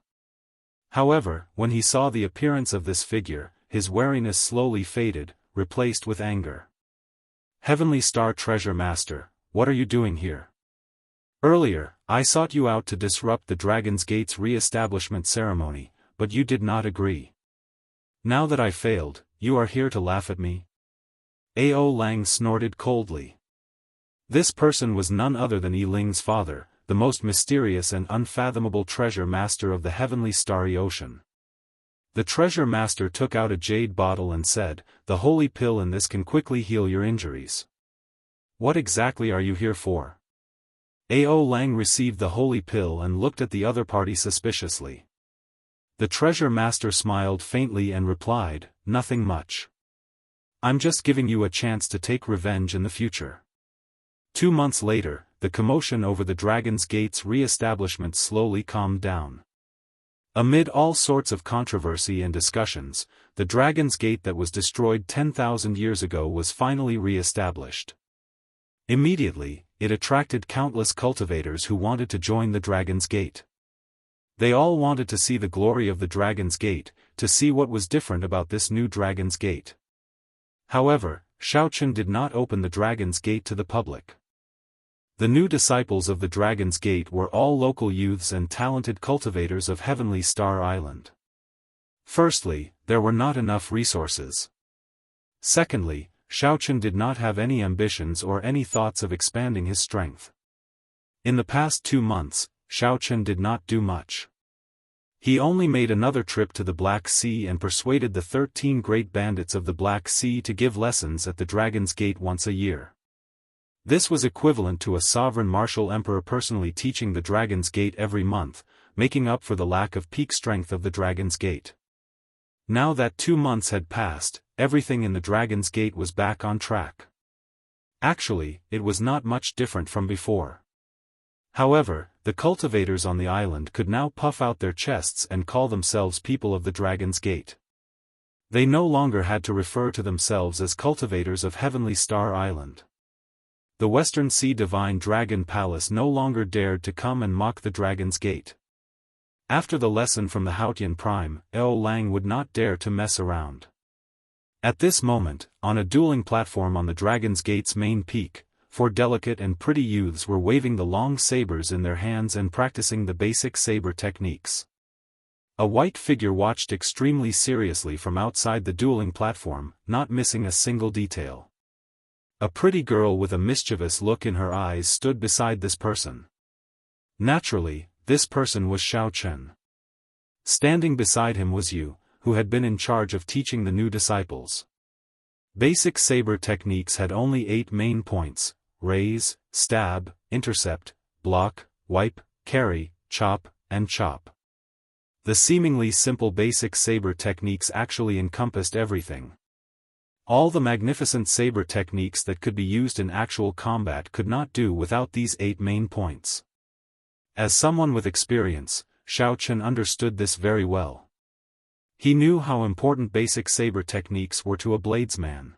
However, when he saw the appearance of this figure, his wariness slowly faded, replaced with anger. "Heavenly Star Treasure Master, what are you doing here? Earlier, I sought you out to disrupt the Dragon's Gate's re-establishment ceremony, but you did not agree. Now that I failed, you are here to laugh at me?" Ao Lang snorted coldly. This person was none other than Yi Ling's father, the most mysterious and unfathomable treasure master of the heavenly starry ocean. The treasure master took out a jade bottle and said, "The holy pill in this can quickly heal your injuries. What exactly are you here for?" Ao Lang received the holy pill and looked at the other party suspiciously. The treasure master smiled faintly and replied, "Nothing much. I'm just giving you a chance to take revenge in the future." 2 months later, the commotion over the Dragon's Gate's re-establishment slowly calmed down. Amid all sorts of controversy and discussions, the Dragon's Gate that was destroyed 10,000 years ago was finally re-established. Immediately, it attracted countless cultivators who wanted to join the Dragon's Gate. They all wanted to see the glory of the Dragon's Gate, to see what was different about this new Dragon's Gate. However, Xiao Chen did not open the Dragon's Gate to the public. The new disciples of the Dragon's Gate were all local youths and talented cultivators of Heavenly Star Island. Firstly, there were not enough resources. Secondly, Xiaochen did not have any ambitions or any thoughts of expanding his strength. In the past 2 months, Xiaochen did not do much. He only made another trip to the Black Sea and persuaded the 13 great bandits of the Black Sea to give lessons at the Dragon's Gate once a year. This was equivalent to a sovereign martial emperor personally teaching the Dragon's Gate every month, making up for the lack of peak strength of the Dragon's Gate. Now that 2 months had passed, everything in the Dragon's Gate was back on track. Actually, it was not much different from before. However, the cultivators on the island could now puff out their chests and call themselves people of the Dragon's Gate. They no longer had to refer to themselves as cultivators of Heavenly Star Island. The Western Sea Divine Dragon Palace no longer dared to come and mock the Dragon's Gate. After the lesson from the Haotian Prime, Eo Lang would not dare to mess around. At this moment, on a dueling platform on the Dragon's Gate's main peak, 4 delicate and pretty youths were waving the long sabers in their hands and practicing the basic saber techniques. A white figure watched extremely seriously from outside the dueling platform, not missing a single detail. A pretty girl with a mischievous look in her eyes stood beside this person. Naturally, this person was Xiaochen. Standing beside him was Yu, who had been in charge of teaching the new disciples. Basic saber techniques had only 8 main points: raise, stab, intercept, block, wipe, carry, chop, and chop. The seemingly simple basic saber techniques actually encompassed everything. All the magnificent saber techniques that could be used in actual combat could not do without these 8 main points. As someone with experience, Xiaochen understood this very well. He knew how important basic saber techniques were to a bladesman.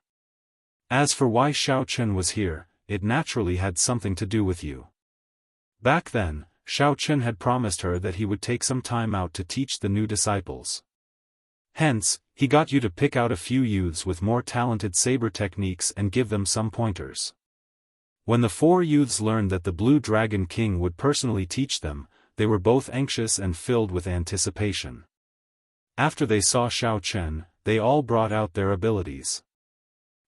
As for why Xiaochen was here, it naturally had something to do with you. Back then, Xiaochen had promised her that he would take some time out to teach the new disciples. Hence, he got you to pick out a few youths with more talented saber techniques and give them some pointers. When the 4 youths learned that the Blue Dragon King would personally teach them, they were both anxious and filled with anticipation. After they saw Xiaochen, they all brought out their abilities.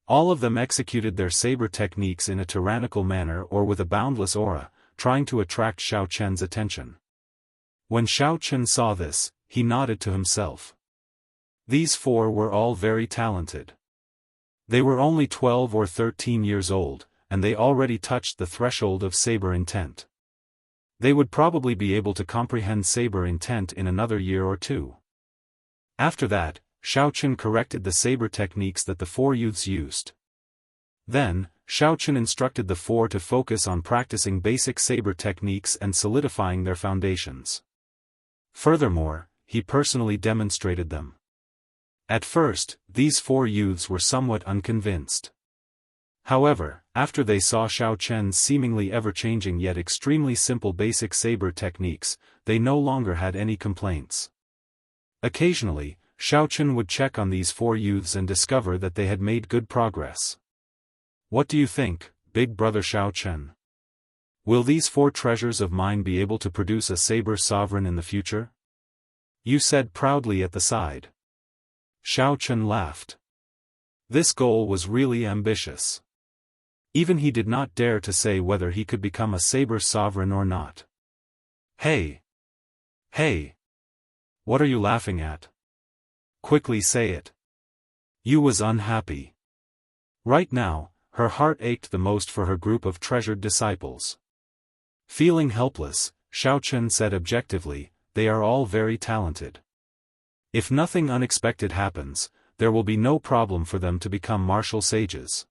All of them executed their saber techniques in a tyrannical manner or with a boundless aura, trying to attract Xiaochen's attention. When Xiaochen saw this, he nodded to himself. These 4 were all very talented. They were only 12 or 13 years old, and they already touched the threshold of saber intent. They would probably be able to comprehend saber intent in another year or 2. After that, Xiaochen corrected the saber techniques that the 4 youths used. Then, Xiaochen instructed the 4 to focus on practicing basic saber techniques and solidifying their foundations. Furthermore, he personally demonstrated them. At first, these 4 youths were somewhat unconvinced. However, after they saw Xiaochen's seemingly ever-changing yet extremely simple basic saber techniques, they no longer had any complaints. Occasionally, Xiaochen would check on these 4 youths and discover that they had made good progress. What do you think, big brother Xiaochen? Will these 4 treasures of mine be able to produce a saber sovereign in the future? You said proudly at the side. Xiaochen laughed. This goal was really ambitious. Even he did not dare to say whether he could become a saber sovereign or not. Hey! Hey! What are you laughing at? Quickly say it. Yu was unhappy. Right now, her heart ached the most for her group of treasured disciples. Feeling helpless, Xiaochen said objectively, they are all very talented. If nothing unexpected happens, there will be no problem for them to become martial sages.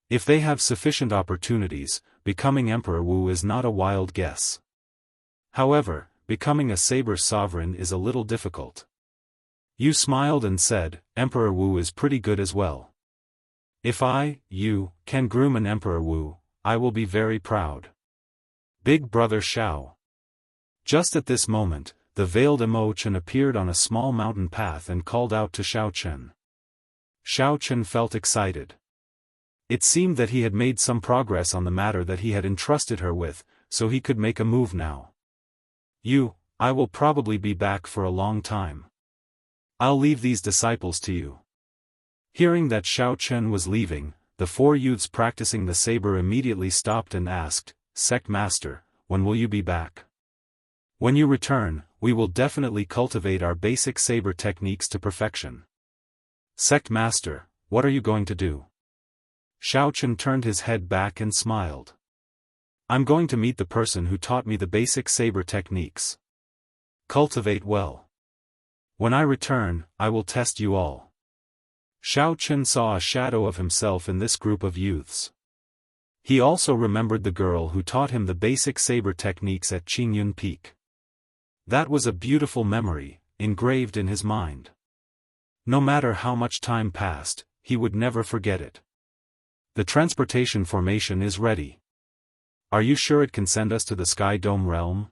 If they have sufficient opportunities, becoming Emperor Wu is not a wild guess. However, becoming a saber sovereign is a little difficult. Yu smiled and said, Emperor Wu is pretty good as well. If I, Yu, can groom an Emperor Wu, I will be very proud. Big brother Xiao. Just at this moment, the veiled Imochen appeared on a small mountain path and called out to Xiaochen. Xiaochen felt excited. It seemed that he had made some progress on the matter that he had entrusted her with, so he could make a move now. I will probably be back for a long time. I'll leave these disciples to you. Hearing that Xiao Chen was leaving, the 4 youths practicing the saber immediately stopped and asked, "Sect Master, when will you be back?" "When you return, we will definitely cultivate our basic saber techniques to perfection." "Sect Master, what are you going to do?" Xiao Chen turned his head back and smiled. "I'm going to meet the person who taught me the basic saber techniques. Cultivate well. When I return, I will test you all." Xiao Chen saw a shadow of himself in this group of youths. He also remembered the girl who taught him the basic saber techniques at Qingyun Peak. That was a beautiful memory, engraved in his mind. No matter how much time passed, he would never forget it. "The transportation formation is ready. Are you sure it can send us to the Sky Dome realm?"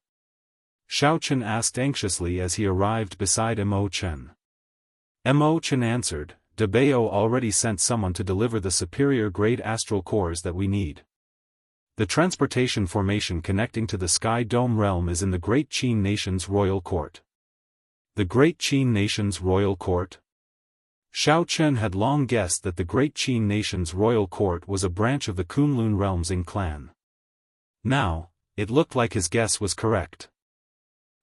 Xiao Chen asked anxiously as he arrived beside Mo Chen. Mo Chen answered, "De Bao already sent someone to deliver the superior grade astral cores that we need. The transportation formation connecting to the Sky Dome realm is in the Great Qin Nation's royal court." The Great Qin Nation's royal court? Xiao Chen had long guessed that the Great Qin Nation's royal court was a branch of the Kunlun realm's Ing clan. Now, it looked like his guess was correct.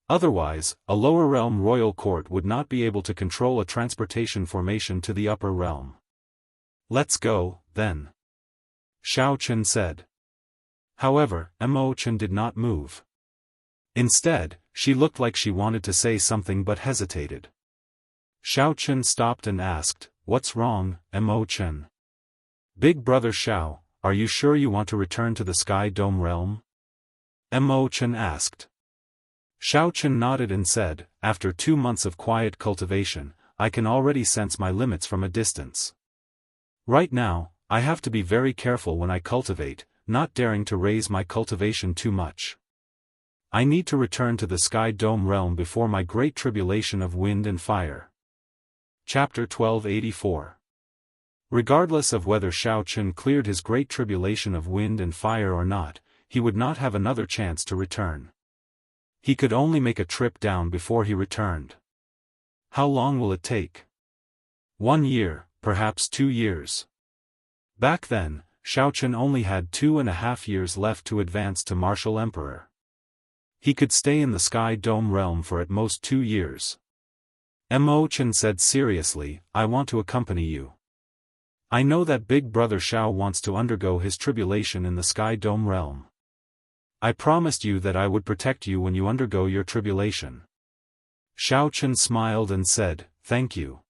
Otherwise, a lower realm royal court would not be able to control a transportation formation to the upper realm. "Let's go, then," Xiao Chen said. However, Mo Chen did not move. Instead, she looked like she wanted to say something but hesitated. Xiao Chen stopped and asked, "What's wrong, Mo Chen?" "Big brother Xiao, are you sure you want to return to the Sky Dome realm?" Mo Chen asked. Xiao Chen nodded and said, "After 2 months of quiet cultivation, I can already sense my limits from a distance. Right now, I have to be very careful when I cultivate, not daring to raise my cultivation too much. I need to return to the Sky Dome realm before my great tribulation of wind and fire." Chapter 1284. Regardless of whether Xiao Chen cleared his great tribulation of wind and fire or not, he would not have another chance to return. He could only make a trip down before he returned. How long will it take? 1 year, perhaps 2 years. Back then, Xiao Chen only had 2.5 years left to advance to Martial Emperor. He could stay in the Sky Dome realm for at most 2 years. Mo Chen said seriously, "I want to accompany you. I know that big brother Xiao wants to undergo his tribulation in the Sky Dome realm. I promised you that I would protect you when you undergo your tribulation." Xiao Chen smiled and said, "Thank you.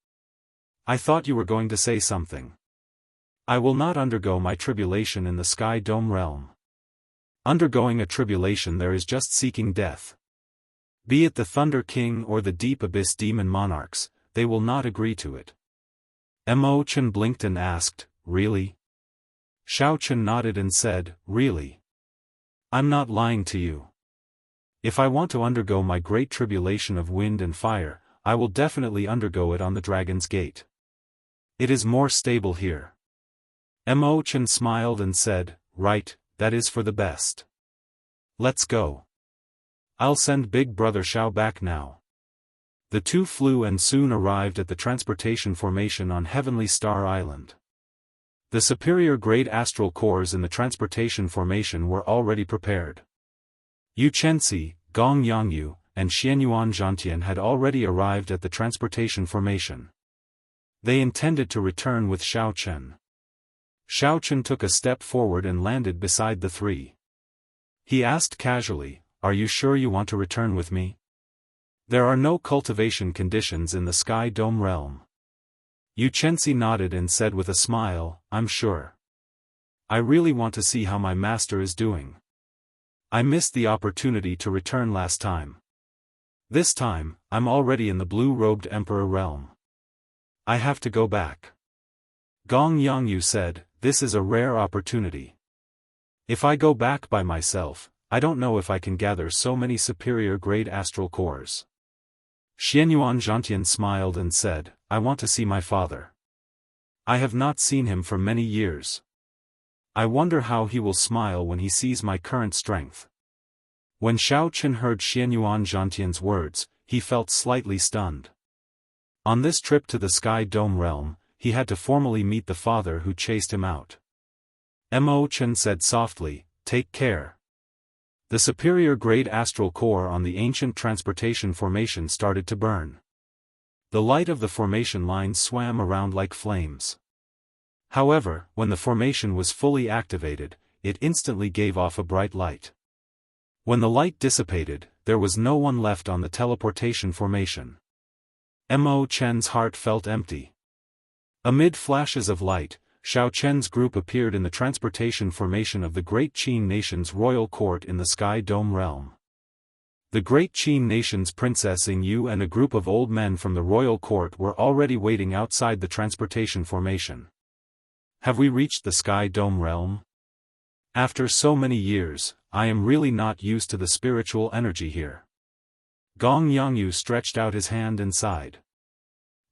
I thought you were going to say something. I will not undergo my tribulation in the Sky Dome realm. Undergoing a tribulation there is just seeking death. Be it the Thunder King or the Deep Abyss Demon Monarchs, they will not agree to it." Mo Chen blinked and asked, "Really?" Xiao Chen nodded and said, "Really. I'm not lying to you. If I want to undergo my great tribulation of wind and fire, I will definitely undergo it on the Dragon's Gate. It is more stable here." Mo Chen smiled and said, "Right, that is for the best. Let's go. I'll send big brother Xiao back now." The two flew and soon arrived at the transportation formation on Heavenly Star Island. The superior grade astral cores in the transportation formation were already prepared. Yu Chenxi, Gong Yangyu, and Xianyuan Zhantian had already arrived at the transportation formation. They intended to return with Xiao Chen. Xiao Chen took a step forward and landed beside the 3. He asked casually, "Are you sure you want to return with me? There are no cultivation conditions in the Sky Dome realm." Yu Chenxi nodded and said with a smile, "I'm sure. I really want to see how my master is doing. I missed the opportunity to return last time. This time, I'm already in the blue-robed Emperor realm. I have to go back." Gong Yangyu said, "This is a rare opportunity. If I go back by myself, I don't know if I can gather so many superior-grade astral cores." Xianyuan Zhantian smiled and said, "I want to see my father. I have not seen him for many years. I wonder how he will smile when he sees my current strength. When Xiao Chen heard Xianyuan Zhantian's words, he felt slightly stunned. On this trip to the Sky Dome realm, he had to formally meet the father who chased him out. Mo Chen said softly, "Take care." The superior grade astral core on the ancient transportation formation started to burn. The light of the formation lines swam around like flames. However, when the formation was fully activated, it instantly gave off a bright light. When the light dissipated, there was no one left on the teleportation formation. Mo Chen's heart felt empty. Amid flashes of light, Xiao Chen's group appeared in the transportation formation of the Great Qin Nation's royal court in the Sky Dome realm. The Great Qin Nation's Princess Yingyu and a group of old men from the royal court were already waiting outside the transportation formation. Have we reached the Sky Dome realm? After so many years, I am really not used to the spiritual energy here. Gong Yangyu stretched out his hand and sighed.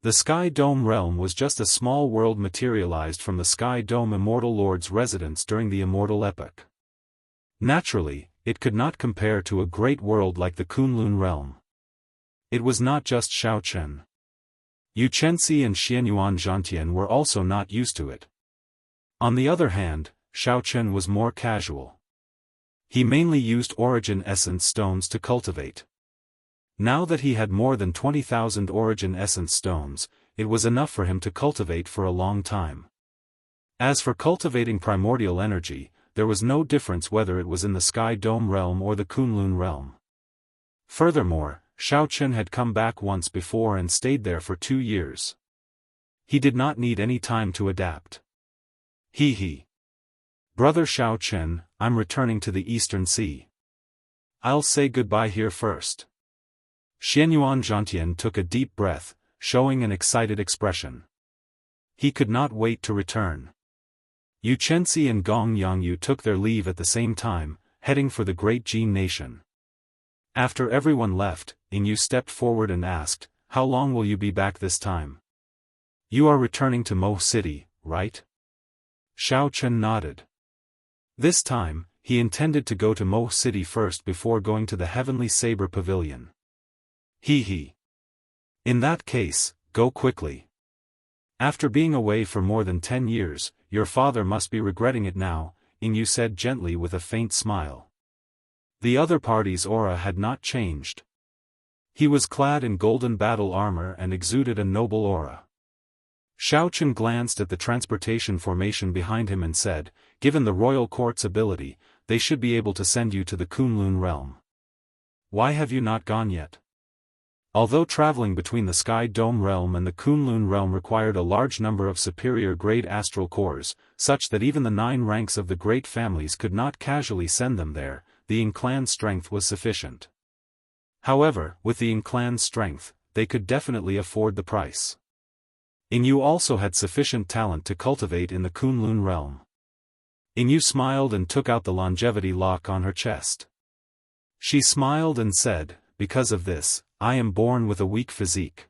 The Sky Dome realm was just a small world materialized from the Sky Dome Immortal Lord's residence during the Immortal epoch. Naturally, it could not compare to a great world like the Kunlun realm. It was not just Xiao Chen. Yu Chenxi and Xianyuan Zhantian were also not used to it. On the other hand, Xiao Chen was more casual. He mainly used origin essence stones to cultivate. Now that he had more than 20,000 origin essence stones, it was enough for him to cultivate for a long time. As for cultivating primordial energy, there was no difference whether it was in the Sky Dome realm or the Kunlun realm. Furthermore, Xiao Chen had come back once before and stayed there for 2 years. He did not need any time to adapt. He. Brother Xiao Chen, I'm returning to the Eastern Sea. I'll say goodbye here first. Xianyuan Zhantian took a deep breath, showing an excited expression. He could not wait to return. Yu Chenxi and Gong Yangyu took their leave at the same time, heading for the Great Qin Nation. After everyone left, Yingyu stepped forward and asked, "How long will you be back this time?" "You are returning to Mo City, right?" Xiao Chen nodded. This time, he intended to go to Mo City first before going to the Heavenly Saber Pavilion. He. In that case, go quickly. After being away for more than 10 years, your father must be regretting it now, Yingyu said gently with a faint smile. The other party's aura had not changed. He was clad in golden battle armor and exuded a noble aura. Xiao Chen glanced at the transportation formation behind him and said, "Given the royal court's ability, they should be able to send you to the Kunlun realm. Why have you not gone yet?" Although traveling between the Sky Dome realm and the Kunlun realm required a large number of superior-grade astral cores, such that even the 9 ranks of the great families could not casually send them there, the Ying clan's strength was sufficient. However, with the Ying clan's strength, they could definitely afford the price. Yingyu also had sufficient talent to cultivate in the Kunlun realm. Yingyu smiled and took out the longevity lock on her chest. She smiled and said, "Because of this, I am born with a weak physique.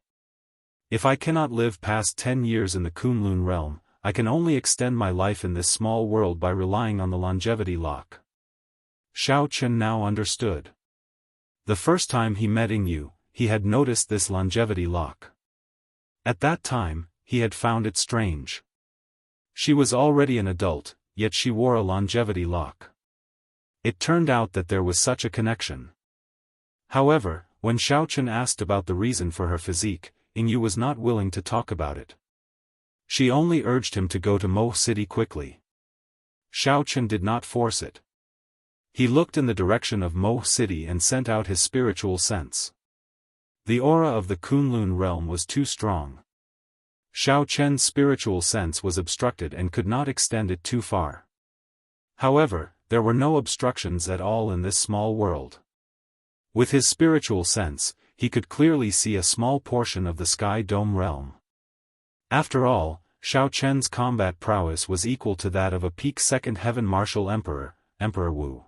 If I cannot live past 10 years in the Kunlun realm, I can only extend my life in this small world by relying on the longevity lock." Xiao Chen now understood. The first time he met Yingyu, he had noticed this longevity lock. At that time, he had found it strange. She was already an adult, yet she wore a longevity lock. It turned out that there was such a connection. However, when Xiao Chen asked about the reason for her physique, Yingyu was not willing to talk about it. She only urged him to go to Mo City quickly. Xiao Chen did not force it. He looked in the direction of Mo City and sent out his spiritual sense. The aura of the Kunlun realm was too strong. Xiao Chen's spiritual sense was obstructed and could not extend it too far. However, there were no obstructions at all in this small world. With his spiritual sense, he could clearly see a small portion of the Sky Dome realm. After all, Xiao Chen's combat prowess was equal to that of a peak second heaven martial emperor, Emperor Wu.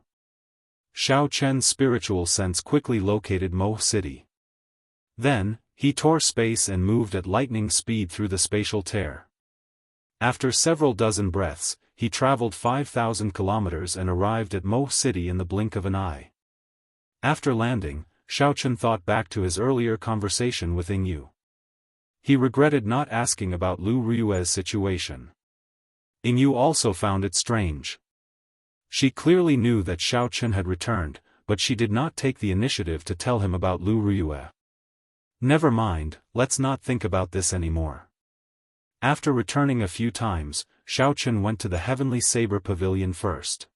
Xiao Chen's spiritual sense quickly located Mo City. Then, he tore space and moved at lightning speed through the spatial tear. After several dozen breaths, he traveled 5,000 kilometers and arrived at Mo City in the blink of an eye. After landing, Xiaochen thought back to his earlier conversation with Yingyu. He regretted not asking about Lu Rui's situation. Yingyu also found it strange. She clearly knew that Xiaochen had returned, but she did not take the initiative to tell him about Lu Rui. Never mind, let's not think about this anymore. After returning a few times, Xiaochen went to the Heavenly Saber Pavilion first.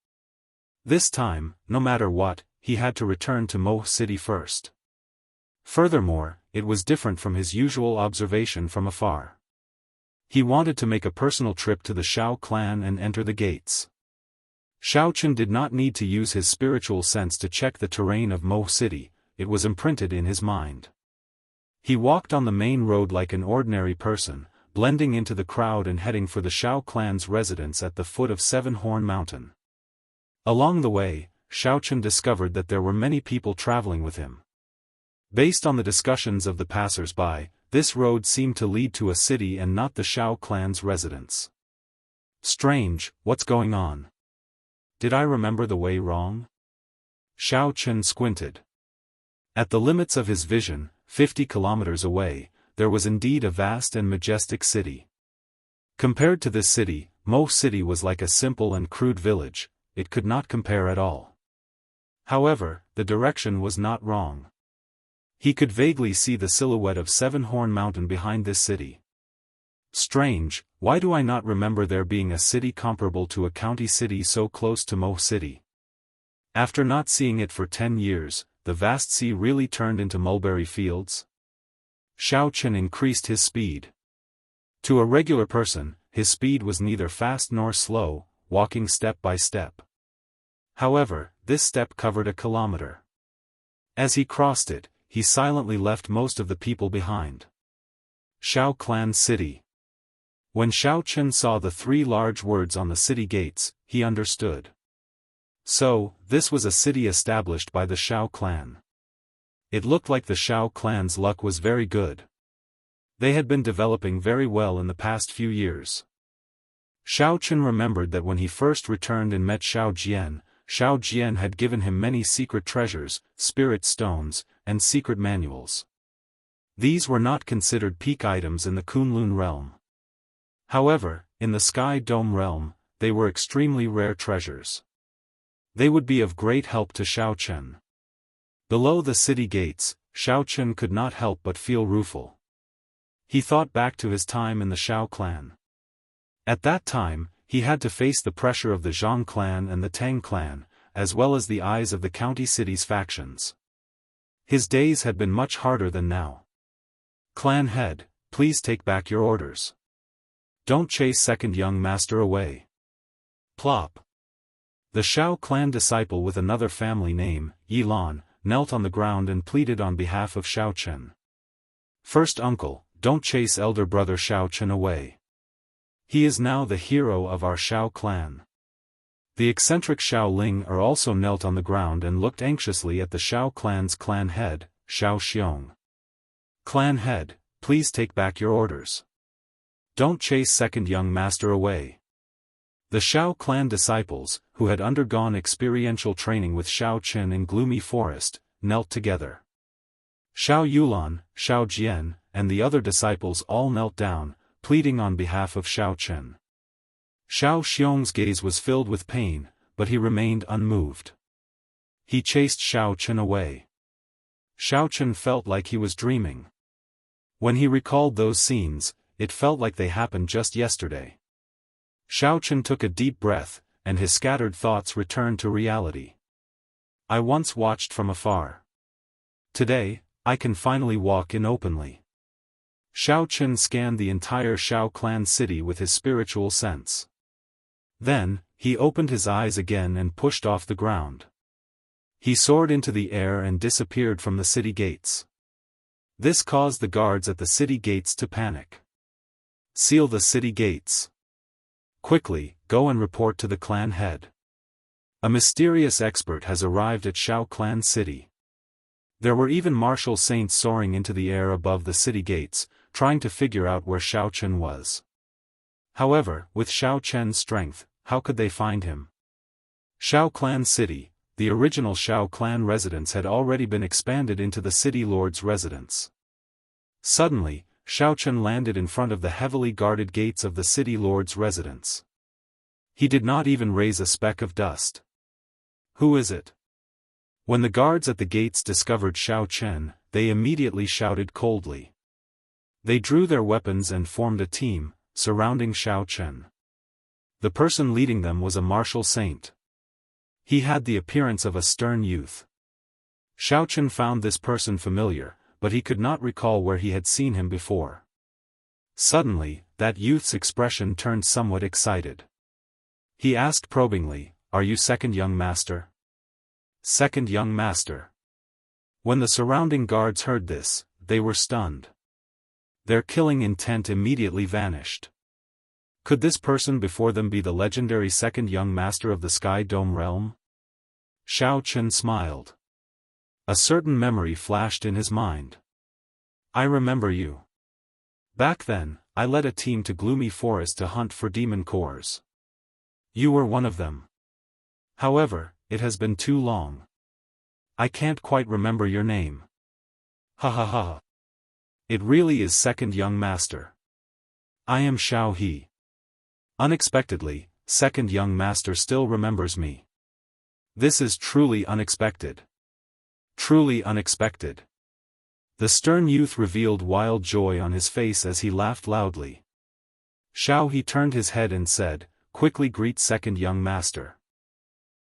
This time, no matter what, he had to return to Mo City first. Furthermore, it was different from his usual observation from afar. He wanted to make a personal trip to the Shao clan and enter the gates. Xiaochen did not need to use his spiritual sense to check the terrain of Mo City, it was imprinted in his mind. He walked on the main road like an ordinary person, blending into the crowd and heading for the Shao clan's residence at the foot of Seven Horn Mountain. Along the way, Xiaochen discovered that there were many people traveling with him. Based on the discussions of the passers-by, this road seemed to lead to a city and not the Shao clan's residence. Strange, what's going on? Did I remember the way wrong? Xiaochen squinted. At the limits of his vision, 50 kilometers away, there was indeed a vast and majestic city. Compared to this city, Mo City was like a simple and crude village, it could not compare at all. However, the direction was not wrong. He could vaguely see the silhouette of Seven Horn Mountain behind this city. Strange, why do I not remember there being a city comparable to a county city so close to Mo City? After not seeing it for 10 years, the vast sea really turned into mulberry fields? Xiaochen increased his speed. To a regular person, his speed was neither fast nor slow, walking step by step. However, this step covered a kilometer. As he crossed it, he silently left most of the people behind. Shao Clan City. When Xiaochen saw the 3 large words on the city gates, he understood. So, this was a city established by the Shao clan. It looked like the Shao clan's luck was very good. They had been developing very well in the past few years. Xiaochen remembered that when he first returned and met Xiao Jian had given him many secret treasures, spirit stones, and secret manuals. These were not considered peak items in the Kunlun realm. However, in the Sky Dome realm, they were extremely rare treasures. They would be of great help to Xiaochen. Below the city gates, Xiaochen could not help but feel rueful. He thought back to his time in the Shao clan. At that time, he had to face the pressure of the Zhang clan and the Tang clan, as well as the eyes of the county city's factions. His days had been much harder than now. Clan head, please take back your orders. Don't chase second young master away. Plop. The Shao clan disciple with another family name, Yilan, knelt on the ground and pleaded on behalf of Xiaochen. First uncle, don't chase elder brother Xiaochen away. He is now the hero of our Shao clan. The eccentric Xiao Ling also knelt on the ground and looked anxiously at the Shao clan's clan head, Xiao Xiong. Clan head, please take back your orders. Don't chase second young master away. The Shao clan disciples, who had undergone experiential training with Xiaochen in Gloomy Forest, knelt together. Xiao Yulan, Xiao Jian, and the other disciples all knelt down, pleading on behalf of Xiaochen. Xiao Xiong's gaze was filled with pain, but he remained unmoved. He chased Xiaochen away. Xiaochen felt like he was dreaming. When he recalled those scenes, it felt like they happened just yesterday. Xiaochen took a deep breath, and his scattered thoughts returned to reality. I once watched from afar. Today, I can finally walk in openly. Xiaochen scanned the entire Shao clan city with his spiritual sense. Then, he opened his eyes again and pushed off the ground. He soared into the air and disappeared from the city gates. This caused the guards at the city gates to panic. Seal the city gates. Quickly, go and report to the clan head. A mysterious expert has arrived at Shao Clan City. There were even martial saints soaring into the air above the city gates, trying to figure out where Xiaochen was. However, with Xiaochen's strength, how could they find him? Shao Clan City, the original Shao Clan residence had already been expanded into the city lord's residence. Suddenly, Shao Chen landed in front of the heavily guarded gates of the city lord's residence. He did not even raise a speck of dust. Who is it? When the guards at the gates discovered Shao Chen, they immediately shouted coldly. They drew their weapons and formed a team, surrounding Shao Chen. The person leading them was a martial saint. He had the appearance of a stern youth. Shao Chen found this person familiar, but he could not recall where he had seen him before. Suddenly, that youth's expression turned somewhat excited. He asked probingly, "Are you second young master?" Second young master. When the surrounding guards heard this, they were stunned. Their killing intent immediately vanished. Could this person before them be the legendary second young master of the Sky Dome realm? Shao Chen smiled. A certain memory flashed in his mind. I remember you. Back then, I led a team to Gloomy Forest to hunt for demon cores. You were one of them. However, it has been too long. I can't quite remember your name. Ha ha ha. It really is second young master. I am Shao He. Unexpectedly, second young master still remembers me. This is truly unexpected. Truly unexpected. The stern youth revealed wild joy on his face as he laughed loudly. Shao He turned his head and said, "Quickly greet second young master."